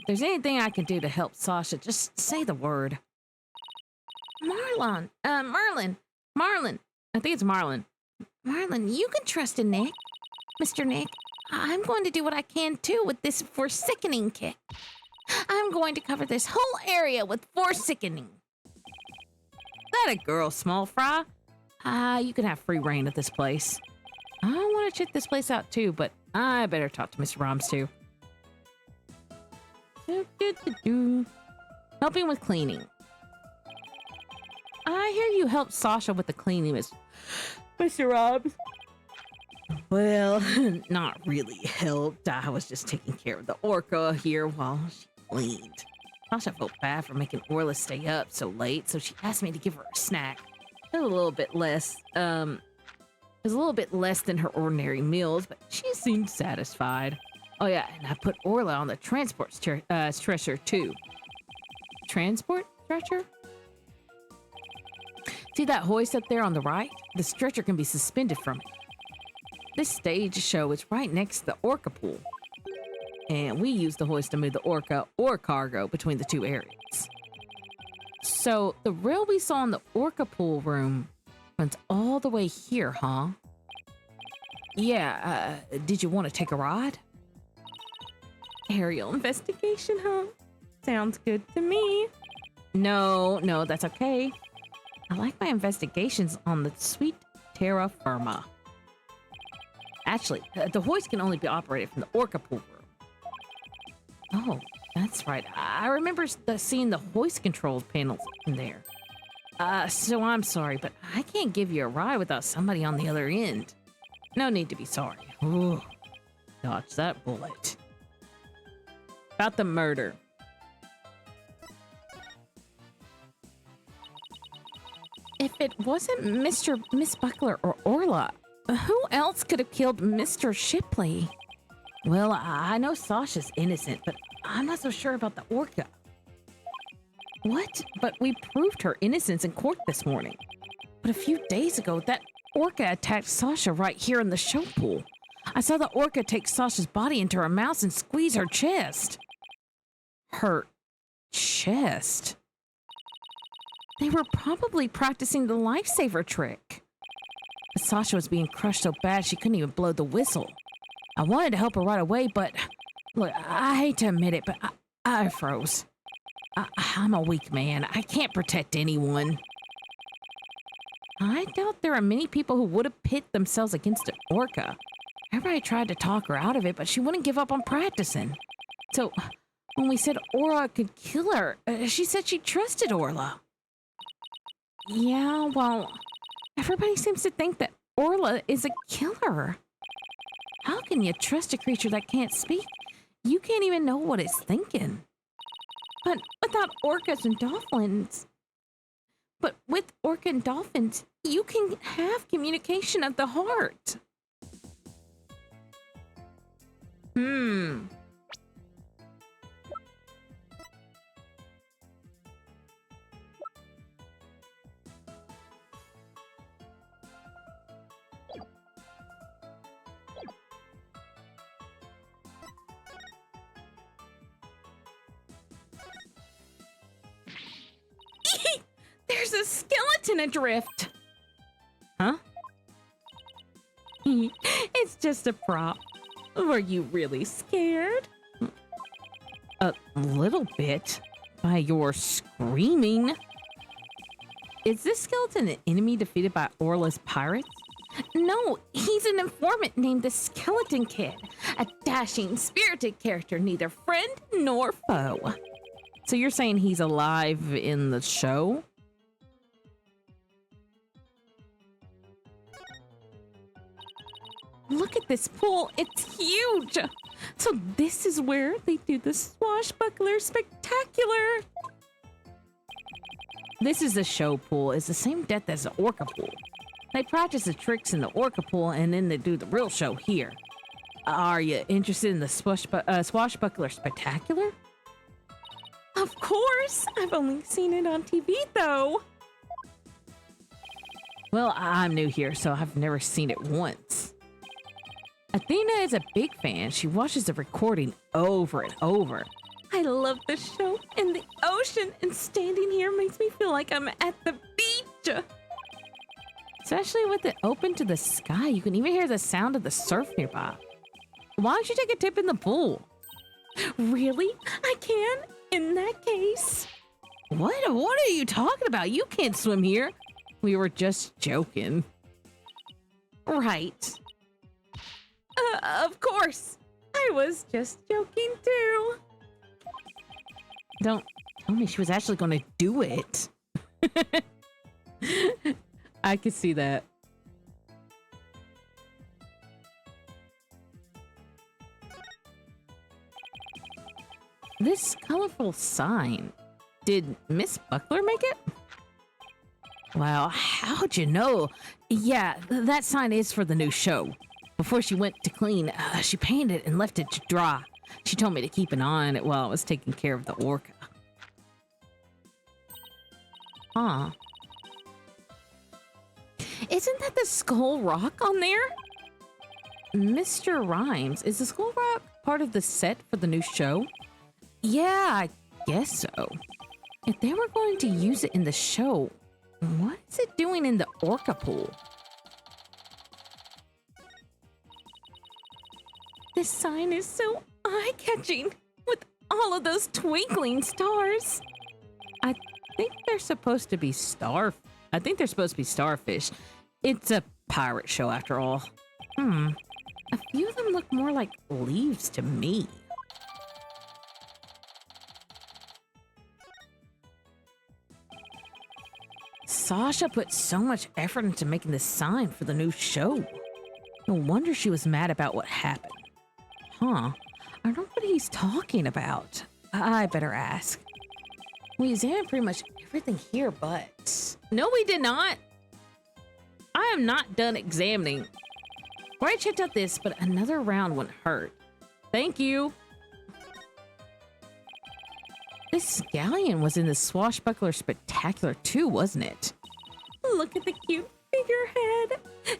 If there's anything I can do to help Sasha, just say the word. Marlon. I think it's Marlon. Marlon, you can trust in Nick. Mr. Nick, I'm going to do what I can too with this Forsakening kit. I'm going to cover this whole area with Forsakening. That a girl, small fry? You can have free reign at this place. I want to check this place out too, but I better talk to Mr. Roms too. Helping with cleaning. I hear you helped Sasha with the cleaning, Mr. Roms. Well, not really helped. I was just taking care of the orca here while she cleaned. Sasha felt bad for making Orla stay up so late, so she asked me to give her a snack. It was a little bit less, than her ordinary meals, but she seemed satisfied. Oh yeah, and I put Orla on the transport stretcher too. Transport stretcher? See that hoist up there on the right? The stretcher can be suspended from it. This stage show is right next to the orca pool. And we use the hoist to move the orca or cargo between the two areas. So the rail we saw in the orca pool room runs all the way here, huh? Yeah, did you want to take a ride? Aerial investigation, huh? Sounds good to me. No, that's okay. I like my investigations on the sweet terra firma. Actually, the hoist can only be operated from the orca pool room. Oh, that's right. I remember seeing the hoist controls panels in there. So I'm sorry, but I can't give you a ride without somebody on the other end. No need to be sorry. Ooh, dodge that bullet. About the murder. If it wasn't Miss Buckler or Orla, who else could have killed Mr. Shipley? Well, I know Sasha's innocent, but I'm not so sure about the orca. What? But we proved her innocence in court this morning. But a few days ago, that orca attacked Sasha right here in the show pool. I saw the orca take Sasha's body into her mouth and squeeze her chest. Her chest? They were probably practicing the lifesaver trick. But Sasha was being crushed so bad she couldn't even blow the whistle. I wanted to help her right away, but look, I hate to admit it, but I froze. I'm a weak man. I can't protect anyone. I doubt there are many people who would have pit themselves against an orca. Everybody tried to talk her out of it, but she wouldn't give up on practicing. So when we said Orla could kill her, she said she trusted Orla. Yeah, well, everybody seems to think that Orla is a killer. How can you trust a creature that can't speak? You can't even know what it's thinking. But without orcas and dolphins... But with orca and dolphins, you can have communication of the heart. There's a skeleton adrift. Huh? It's just a prop. Were you really scared? A little bit. By your screaming. Is this skeleton an enemy defeated by Orla's pirates? No, he's an informant named the Skeleton Kid. A dashing, spirited character, neither friend nor foe. So you're saying he's alive in the show? Look at this pool. It's huge. So this is where they do the swashbuckler spectacular. This is a show pool. It's the same depth as the orca pool. They practice the tricks in the orca pool and then they do the real show here. Are you interested in the swashbuckler spectacular? Of course! I've only seen it on TV, though. Well, I'm new here, so I've never seen it once. Athena is a big fan. She watches the recording over and over. I love the show and the ocean, and standing here makes me feel like I'm at the beach. Especially with it open to the sky, you can even hear the sound of the surf nearby. Why don't you take a dip in the pool? Really? I can? In that case. What are you talking about? You can't swim here. We were just joking. Right. Of course. I was just joking too. Don't tell me she was actually going to do it. I could see that. This colorful sign. Did Miss Buckler make it? Well, how'd you know? Yeah, that sign is for the new show. Before she went to clean, she painted it and left it to dry. She told me to keep an eye on it while I was taking care of the orca. Huh. Isn't that the Skull Rock on there? Mr. Rhymes, is the Skull Rock part of the set for the new show? Yeah, I guess so. If they were going to use it in the show, what is it doing in the orca pool? This sign is so eye-catching with all of those twinkling stars. I think they're supposed to be starfish. It's a pirate show after all. A few of them look more like leaves to me. Sasha put so much effort into making this sign for the new show. No wonder she was mad about what happened. Huh. I don't know what he's talking about. I better ask. We examined pretty much everything here, but... No, we did not. I am not done examining. Well, I checked out this, but another round wouldn't hurt. Thank you. This galleon was in the Swashbuckler Spectacular too, wasn't it? Look at the cute figurehead.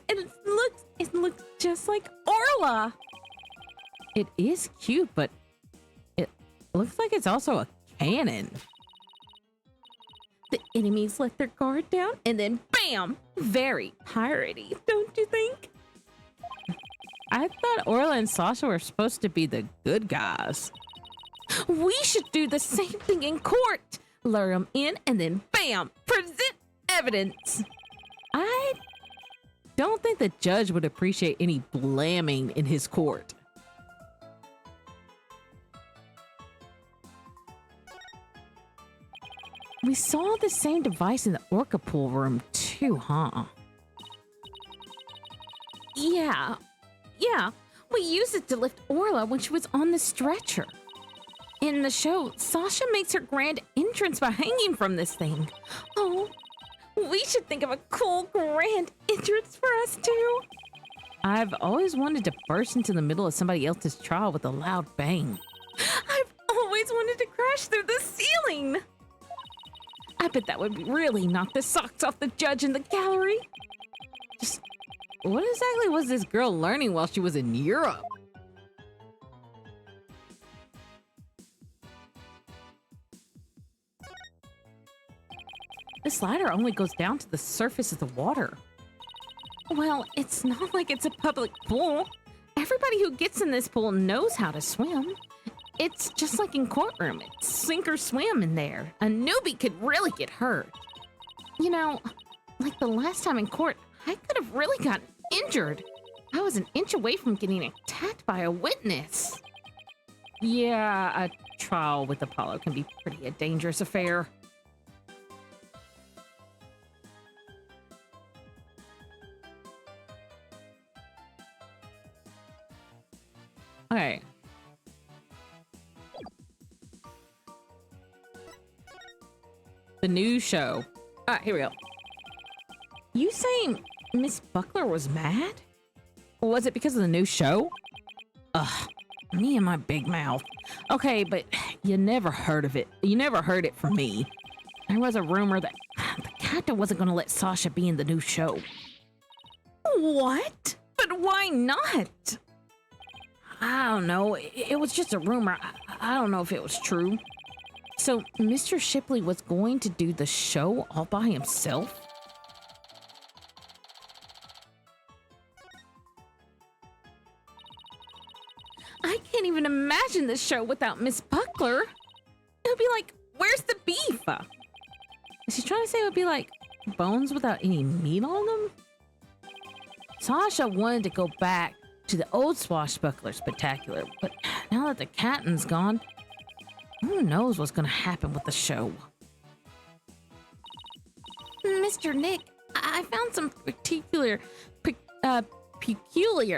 It looks just like Orla. It is cute, but it looks like it's also a cannon. The enemies let their guard down and then bam! Very piratey, don't you think? I thought Orla and Sasha were supposed to be the good guys. We should do the same thing in court. Lure them in and then bam! Present evidence. I don't think the judge would appreciate any blamming in his court. We saw the same device in the orca pool room too, huh? Yeah. We used it to lift Orla when she was on the stretcher. In the show, Sasha makes her grand entrance by hanging from this thing. Oh, we should think of a cool grand entrance for us too. I've always wanted to burst into the middle of somebody else's trial with a loud bang. I've always wanted to crash through the ceiling. I bet that would really knock the socks off the judge in the gallery. Just what exactly was this girl learning while she was in Europe? The slider only goes down to the surface of the water. Well, it's not like it's a public pool. Everybody who gets in this pool knows how to swim. It's just like in courtroom. It's sink or swim in there. A newbie could really get hurt. You know, like the last time in court, I could have really gotten injured. I was an inch away from getting attacked by a witness. Yeah, a trial with Apollo can be pretty a dangerous affair. The new show. All right, here we go. You saying Miss Buckler was mad? Or was it because of the new show? Ugh, me and my big mouth. Okay, but you never heard of it. You never heard it from me. There was a rumor that the captain wasn't going to let Sasha be in the new show. What? But why not? I don't know. It was just a rumor. I don't know if it was true. So Mr. Shipley was going to do the show all by himself? I can't even imagine the show without Miss Buckler. It would be like, where's the beef? Is she trying to say it would be like bones without any meat on them? Sasha wanted to go back to the old Swashbuckler Spectacular, but now that the captain's gone, who knows what's going to happen with the show? Mr. Nick, I found some peculiar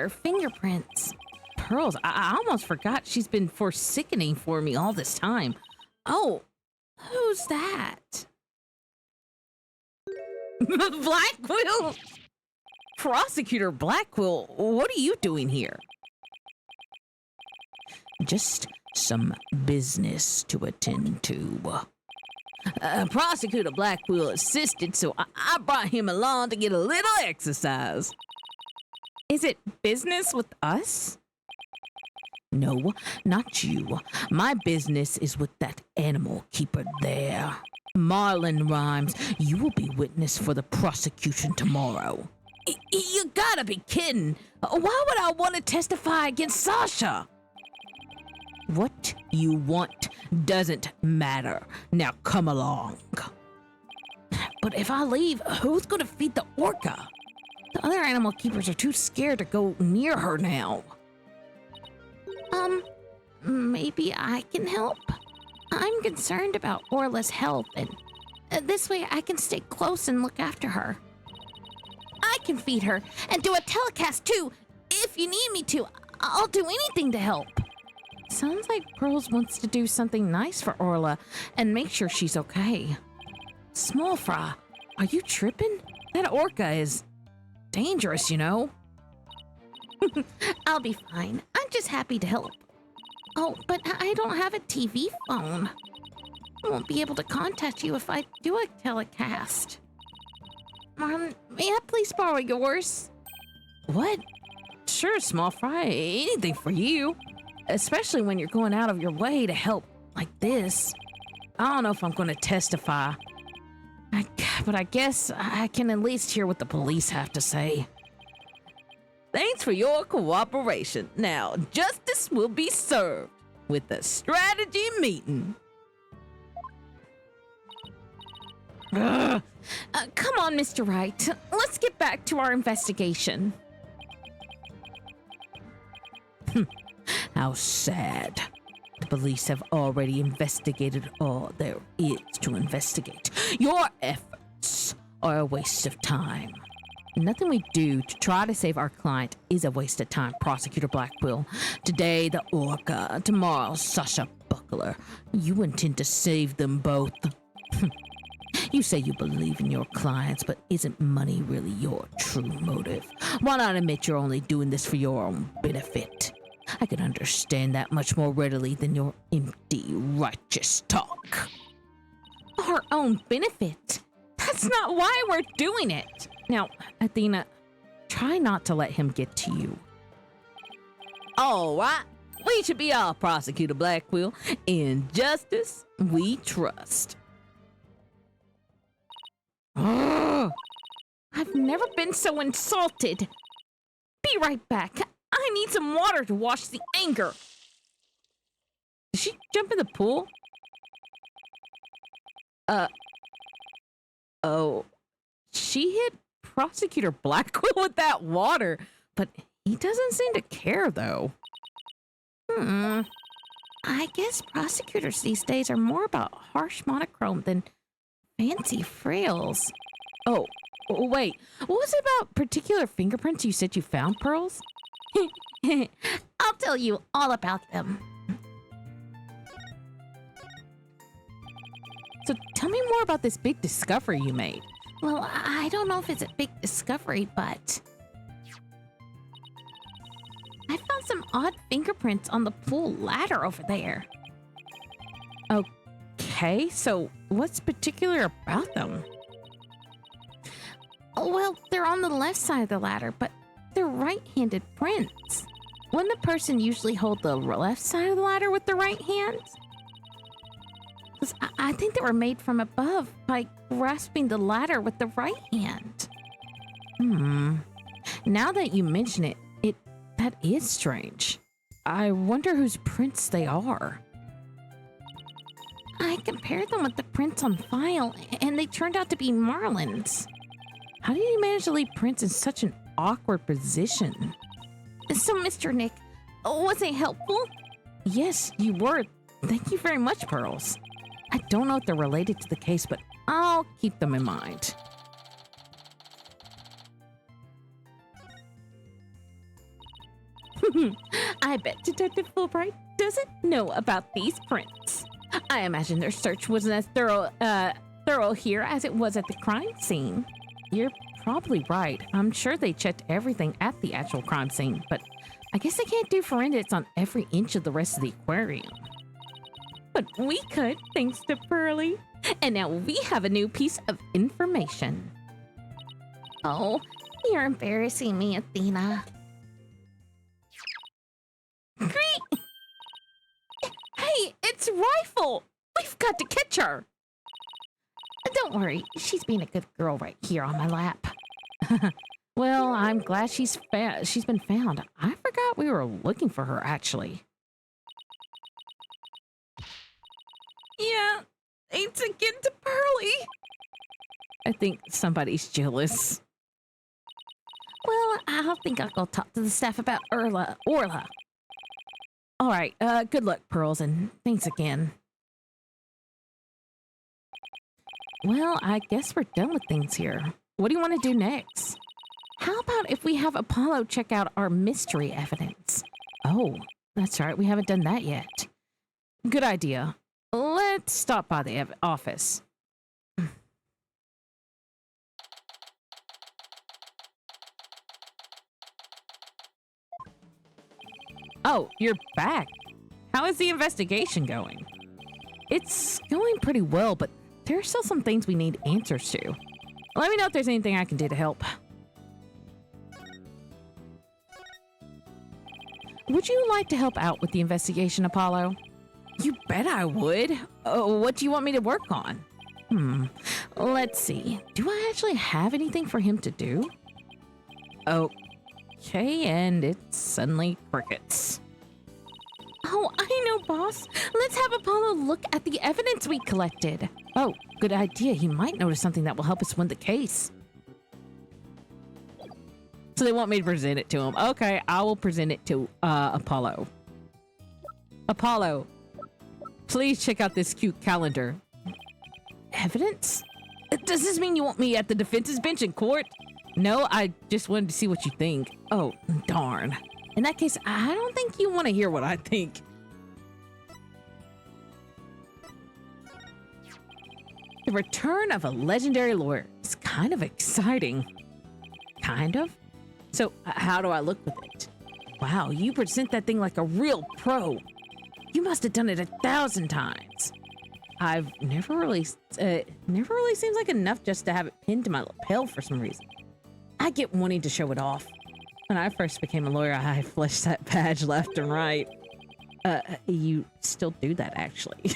fingerprints. Pearls, I almost forgot she's been forsickening for me all this time. Oh, who's that? Blackquill? Prosecutor Blackquill, what are you doing here? Just some business to attend to. Prosecutor Blackquill assisted, so I brought him along to get a little exercise. Is it business with us? No, not you. My business is with that animal keeper there. Marlon Rhymes, you will be witness for the prosecution tomorrow. You gotta be kidding. Why would I want to testify against Sasha? What you want doesn't matter. Now come along. But if I leave, who's gonna feed the orca? The other animal keepers are too scared to go near her now. Maybe I can help? I'm concerned about Orla's health, and this way I can stay close and look after her. I can feed her and do a telecast too. If you need me to, I'll do anything to help. Sounds like Pearls wants to do something nice for Orla and make sure she's okay. Small Fry, are you tripping? That orca is dangerous, you know. I'll be fine. I'm just happy to help. Oh, but I don't have a TV phone. I won't be able to contact you if I do a telecast. May I please borrow yours? What? Sure, Small Fry. Anything for you. Especially when you're going out of your way to help like this. I don't know if I'm going to testify. But I guess I can at least hear what the police have to say. Thanks for your cooperation. Now, justice will be served with a strategy meeting. Come on, Mr. Wright. Let's get back to our investigation. How sad. The police have already investigated all there is to investigate. Your efforts are a waste of time. Nothing we do to try to save our client is a waste of time, Prosecutor Blackquill. Today, the orca. Tomorrow, Sasha Buckler. You intend to save them both. You say you believe in your clients, but isn't money really your true motive? Why not admit you're only doing this for your own benefit? I can understand that much more readily than your empty, righteous talk. Our own benefit? That's not why we're doing it. Now, Athena, try not to let him get to you. All right. We should be off, Prosecutor Blackquill. In justice, we trust. Ugh, I've never been so insulted. Be right back. I need some water to wash the anger. Did she jump in the pool? Oh, she hit Prosecutor Blackquill with that water, but he doesn't seem to care, though. I guess prosecutors these days are more about harsh monochrome than fancy frills. Oh, wait. What was it about particular fingerprints you said you found, Pearls? I'll tell you all about them. So tell me more about this big discovery you made. Well, I don't know if it's a big discovery, but I found some odd fingerprints on the pool ladder over there. Okay, so what's particular about them? Oh, well, they're on the left side of the ladder, but they're right-handed prints. Wouldn't a person usually hold the left side of the ladder with the right hand? 'Cause I think they were made from above by grasping the ladder with the right hand. Now that you mention it, that is strange. I wonder whose prints they are. I compared them with the prints on file, and they turned out to be Marlin's. How did you manage to leave prints in such an awkward position? So, Mr. Nick, was it helpful? Yes, you were. Thank you very much, Pearls. I don't know if they're related to the case, but I'll keep them in mind. I bet Detective Fulbright doesn't know about these prints. I imagine their search wasn't as thorough here as it was at the crime scene. You're probably right. I'm sure they checked everything at the actual crime scene, but I guess they can't do forensics on every inch of the rest of the aquarium. But we could, thanks to Pearly. And now we have a new piece of information. Oh, you're embarrassing me, Athena. Great! Hey, it's Rifle! We've got to catch her! Don't worry, she's being a good girl right here on my lap. Well, I'm glad she's been found. I forgot we were looking for her, actually. Yeah, thanks again to Pearly. I think somebody's jealous. Well, I think I'll go talk to the staff about Orla. All right, good luck, Pearls, and thanks again. Well, I guess we're done with things here. What do you want to do next? How about if we have Apollo check out our mystery evidence? Oh, that's right, we haven't done that yet. Good idea. Let's stop by the office. Oh, you're back. How is the investigation going? It's going pretty well, but there are still some things we need answers to. Let me know if there's anything I can do to help. Would you like to help out with the investigation, Apollo? You bet I would. What do you want me to work on? Let's see. Do I actually have anything for him to do? Okay, and it's suddenly crickets. Oh, I know, boss. Let's have Apollo look at the evidence we collected. Oh, good idea. He might notice something that will help us win the case. So they want me to present it to him. Okay, I will present it to Apollo. Apollo, please check out this cute calendar. Evidence? Does this mean you want me at the defense's bench in court? No, I just wanted to see what you think. Oh, darn. In that case, I don't think you want to hear what I think. The return of a legendary lawyer is kind of exciting. Kind of? So, how do I look with it? Wow, you present that thing like a real pro. You must have done it 1,000 times. I've never really seems like enough just to have it pinned to my lapel for some reason. I get wanting to show it off. When I first became a lawyer, I fleshed that badge left and right. You still do that, actually.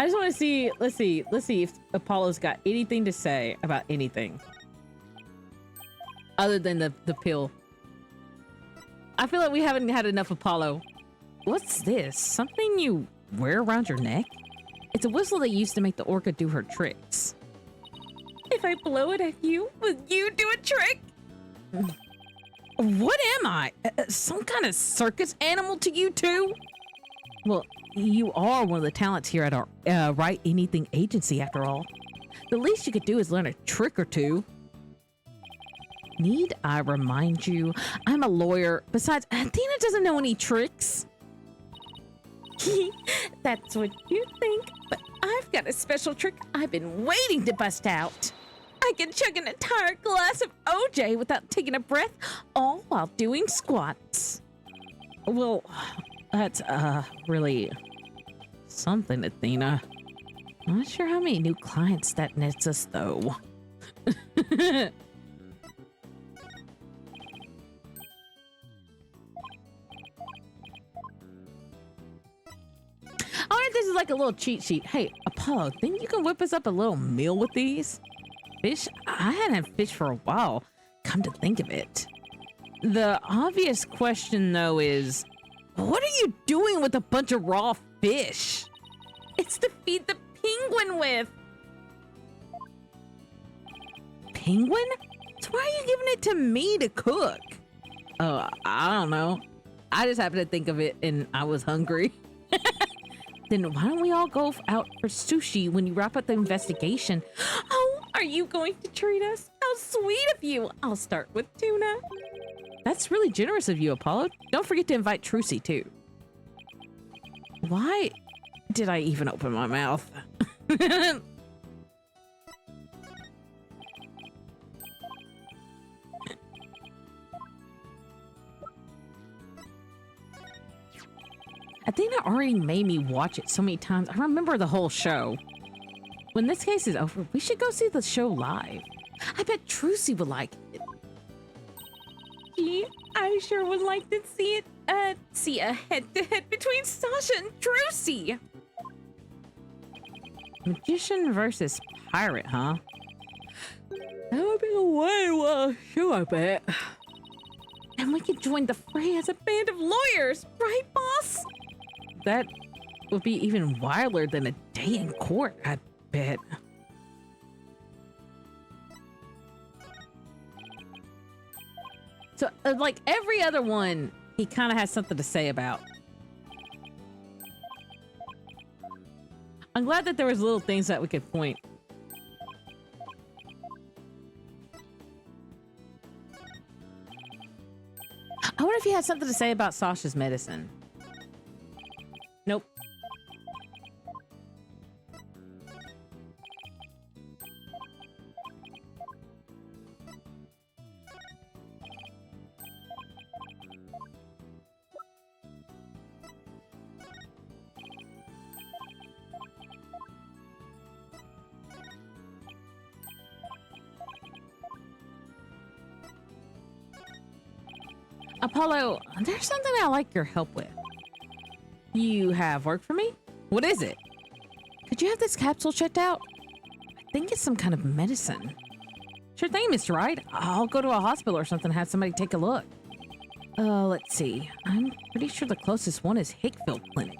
I just want to see, let's see if Apollo's got anything to say about anything. Other than the pill. I feel like we haven't had enough Apollo. What's this? Something you wear around your neck? It's a whistle they used to make the orca do her tricks. If I blow it at you, will you do a trick? What am I? Some kind of circus animal to you too? Well, you are one of the talents here at our Write Anything agency, after all. The least you could do is learn a trick or two. Need I remind you? I'm a lawyer. Besides, Athena doesn't know any tricks. That's what you think, but I've got a special trick I've been waiting to bust out. I can chug an entire glass of OJ without taking a breath, all while doing squats. Well, that's really something, Athena. Not sure how many new clients that nets us, though. I wonder if this is like a little cheat sheet. Hey, Apollo, think you can whip us up a little meal with these? Fish? I hadn't had fish for a while, come to think of it. The obvious question, though, is what are you doing with a bunch of raw fish? It's to feed the penguin with. Penguin? So why are you giving it to me to cook? Oh, I don't know. I just happened to think of it and I was hungry. Then why don't we all go out for sushi when you wrap up the investigation? Oh, are you going to treat us? How sweet of you. I'll start with tuna. That's really generous of you, Apollo. Don't forget to invite Trucy, too. Why did I even open my mouth? Athena already made me watch it so many times. I remember the whole show. When this case is over, we should go see the show live. I bet Trucy would like it. Gee, I sure would like to see it, see a head-to-head between Sasha and Trucy. Magician versus pirate, huh? That would be a way well show, I bet. And we could join the fray as a band of lawyers, right, boss? That would be even wilder than a day in court, I bet. So, like every other one, he kind of has something to say about. I'm glad that there was little things that we could point. I wonder if he had something to say about Sasha's medicine. Nope. Apollo, there's something I like your help with. You have work for me? What is it? Could you have this capsule checked out? I think it's some kind of medicine. Sure thing, Mr. Wright. I'll go to a hospital or something and have somebody take a look. Let's see. I'm pretty sure the closest one is Hickfield Clinic.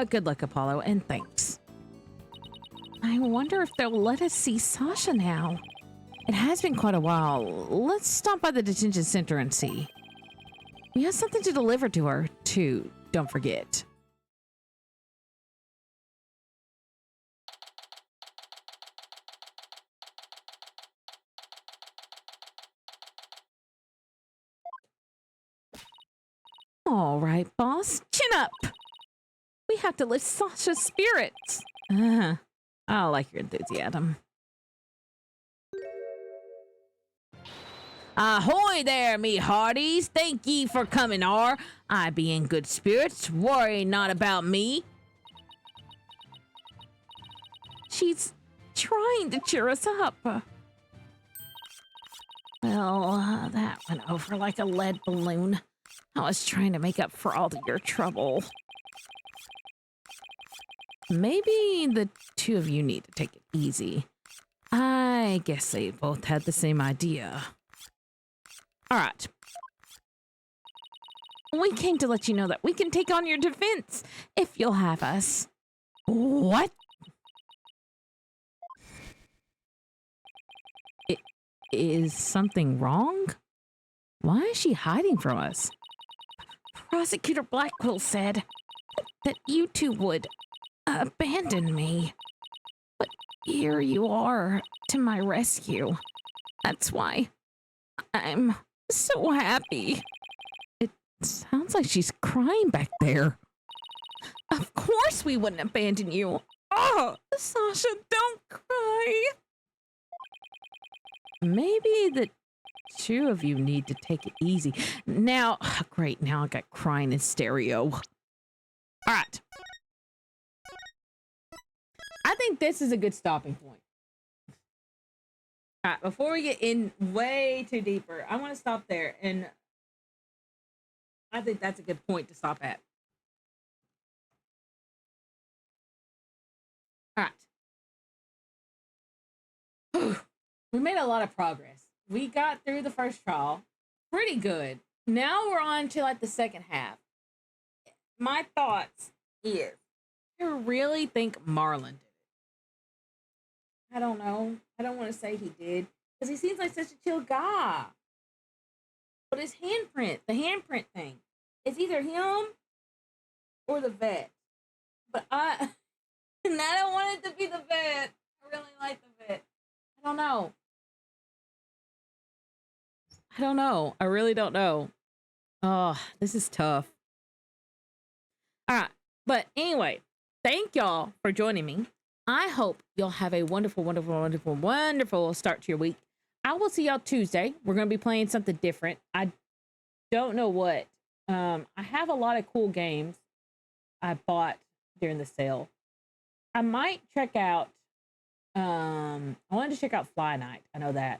Good luck, Apollo, and thanks. I wonder if they'll let us see Sasha now. It has been quite a while. Let's stop by the detention center and see. We have something to deliver to her, too. Don't forget. All right, boss. Chin up. We have to lift Sasha's spirits. I like your enthusiasm. Ahoy there, me hearties. Thank ye for coming, I be in good spirits. Worry not about me. She's trying to cheer us up. Well, that went over like a lead balloon. I was trying to make up for all of your trouble. Maybe the two of you need to take it easy. I guess they both had the same idea. All right. We came to let you know that we can take on your defense if you'll have us. What? Is something wrong? Why is she hiding from us? Prosecutor Blackwell said that you two would abandon me. But here you are to my rescue. That's why I'm so happy. It sounds like she's crying back there. course we wouldn't abandon you. Oh, Sasha, don't cry. Maybe the two of you need to take it easy. Now, great, now I got crying in stereo. All right. I think this is a good stopping point. All right, before we get in way too deeper, I want to stop there. And I think that's a good point to stop at. All right. We made a lot of progress. We got through the first trial pretty good. Now we're on to like the second half. My thoughts is, I really think Marlon did it. I don't know. I don't want to say he did because he seems like such a chill guy. But his handprint, the handprint thing, it's either him or the vet. But and I don't want it to be the vet. I really like the vet. I don't know. I really don't know. Oh, this is tough. All right. But anyway, thank y'all for joining me. I hope you'll have a wonderful, wonderful, wonderful, wonderful start to your week. I will see y'all Tuesday. We're going to be playing something different. I don't know what. I have a lot of cool games I bought during the sale. I might check out, I wanted to check out Fly Night. I know that.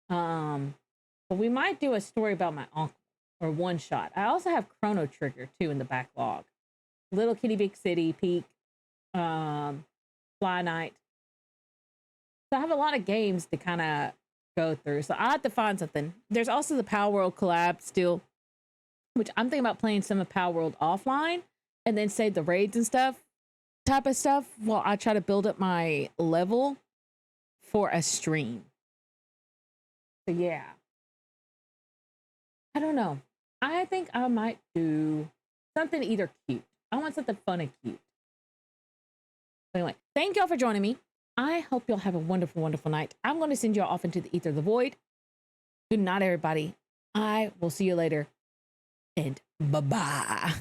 But we might do a story about my uncle or one shot. I also have Chrono Trigger too in the backlog. Little Kitty Big City, Peak, Fly Night. So I have a lot of games to kind of go through. So I have to find something. There's also the Power World collab still, which I'm thinking about playing some of Power World offline and then save the raids and stuff, type of stuff, while I try to build up my level for a stream. So yeah. I don't know. I think I might do something either cute. I want something fun and cute. Anyway, thank y'all for joining me. I hope y'all have a wonderful, wonderful night. I'm going to send y'all off into the ether of the void. Good night, everybody. I will see you later. And bye-bye.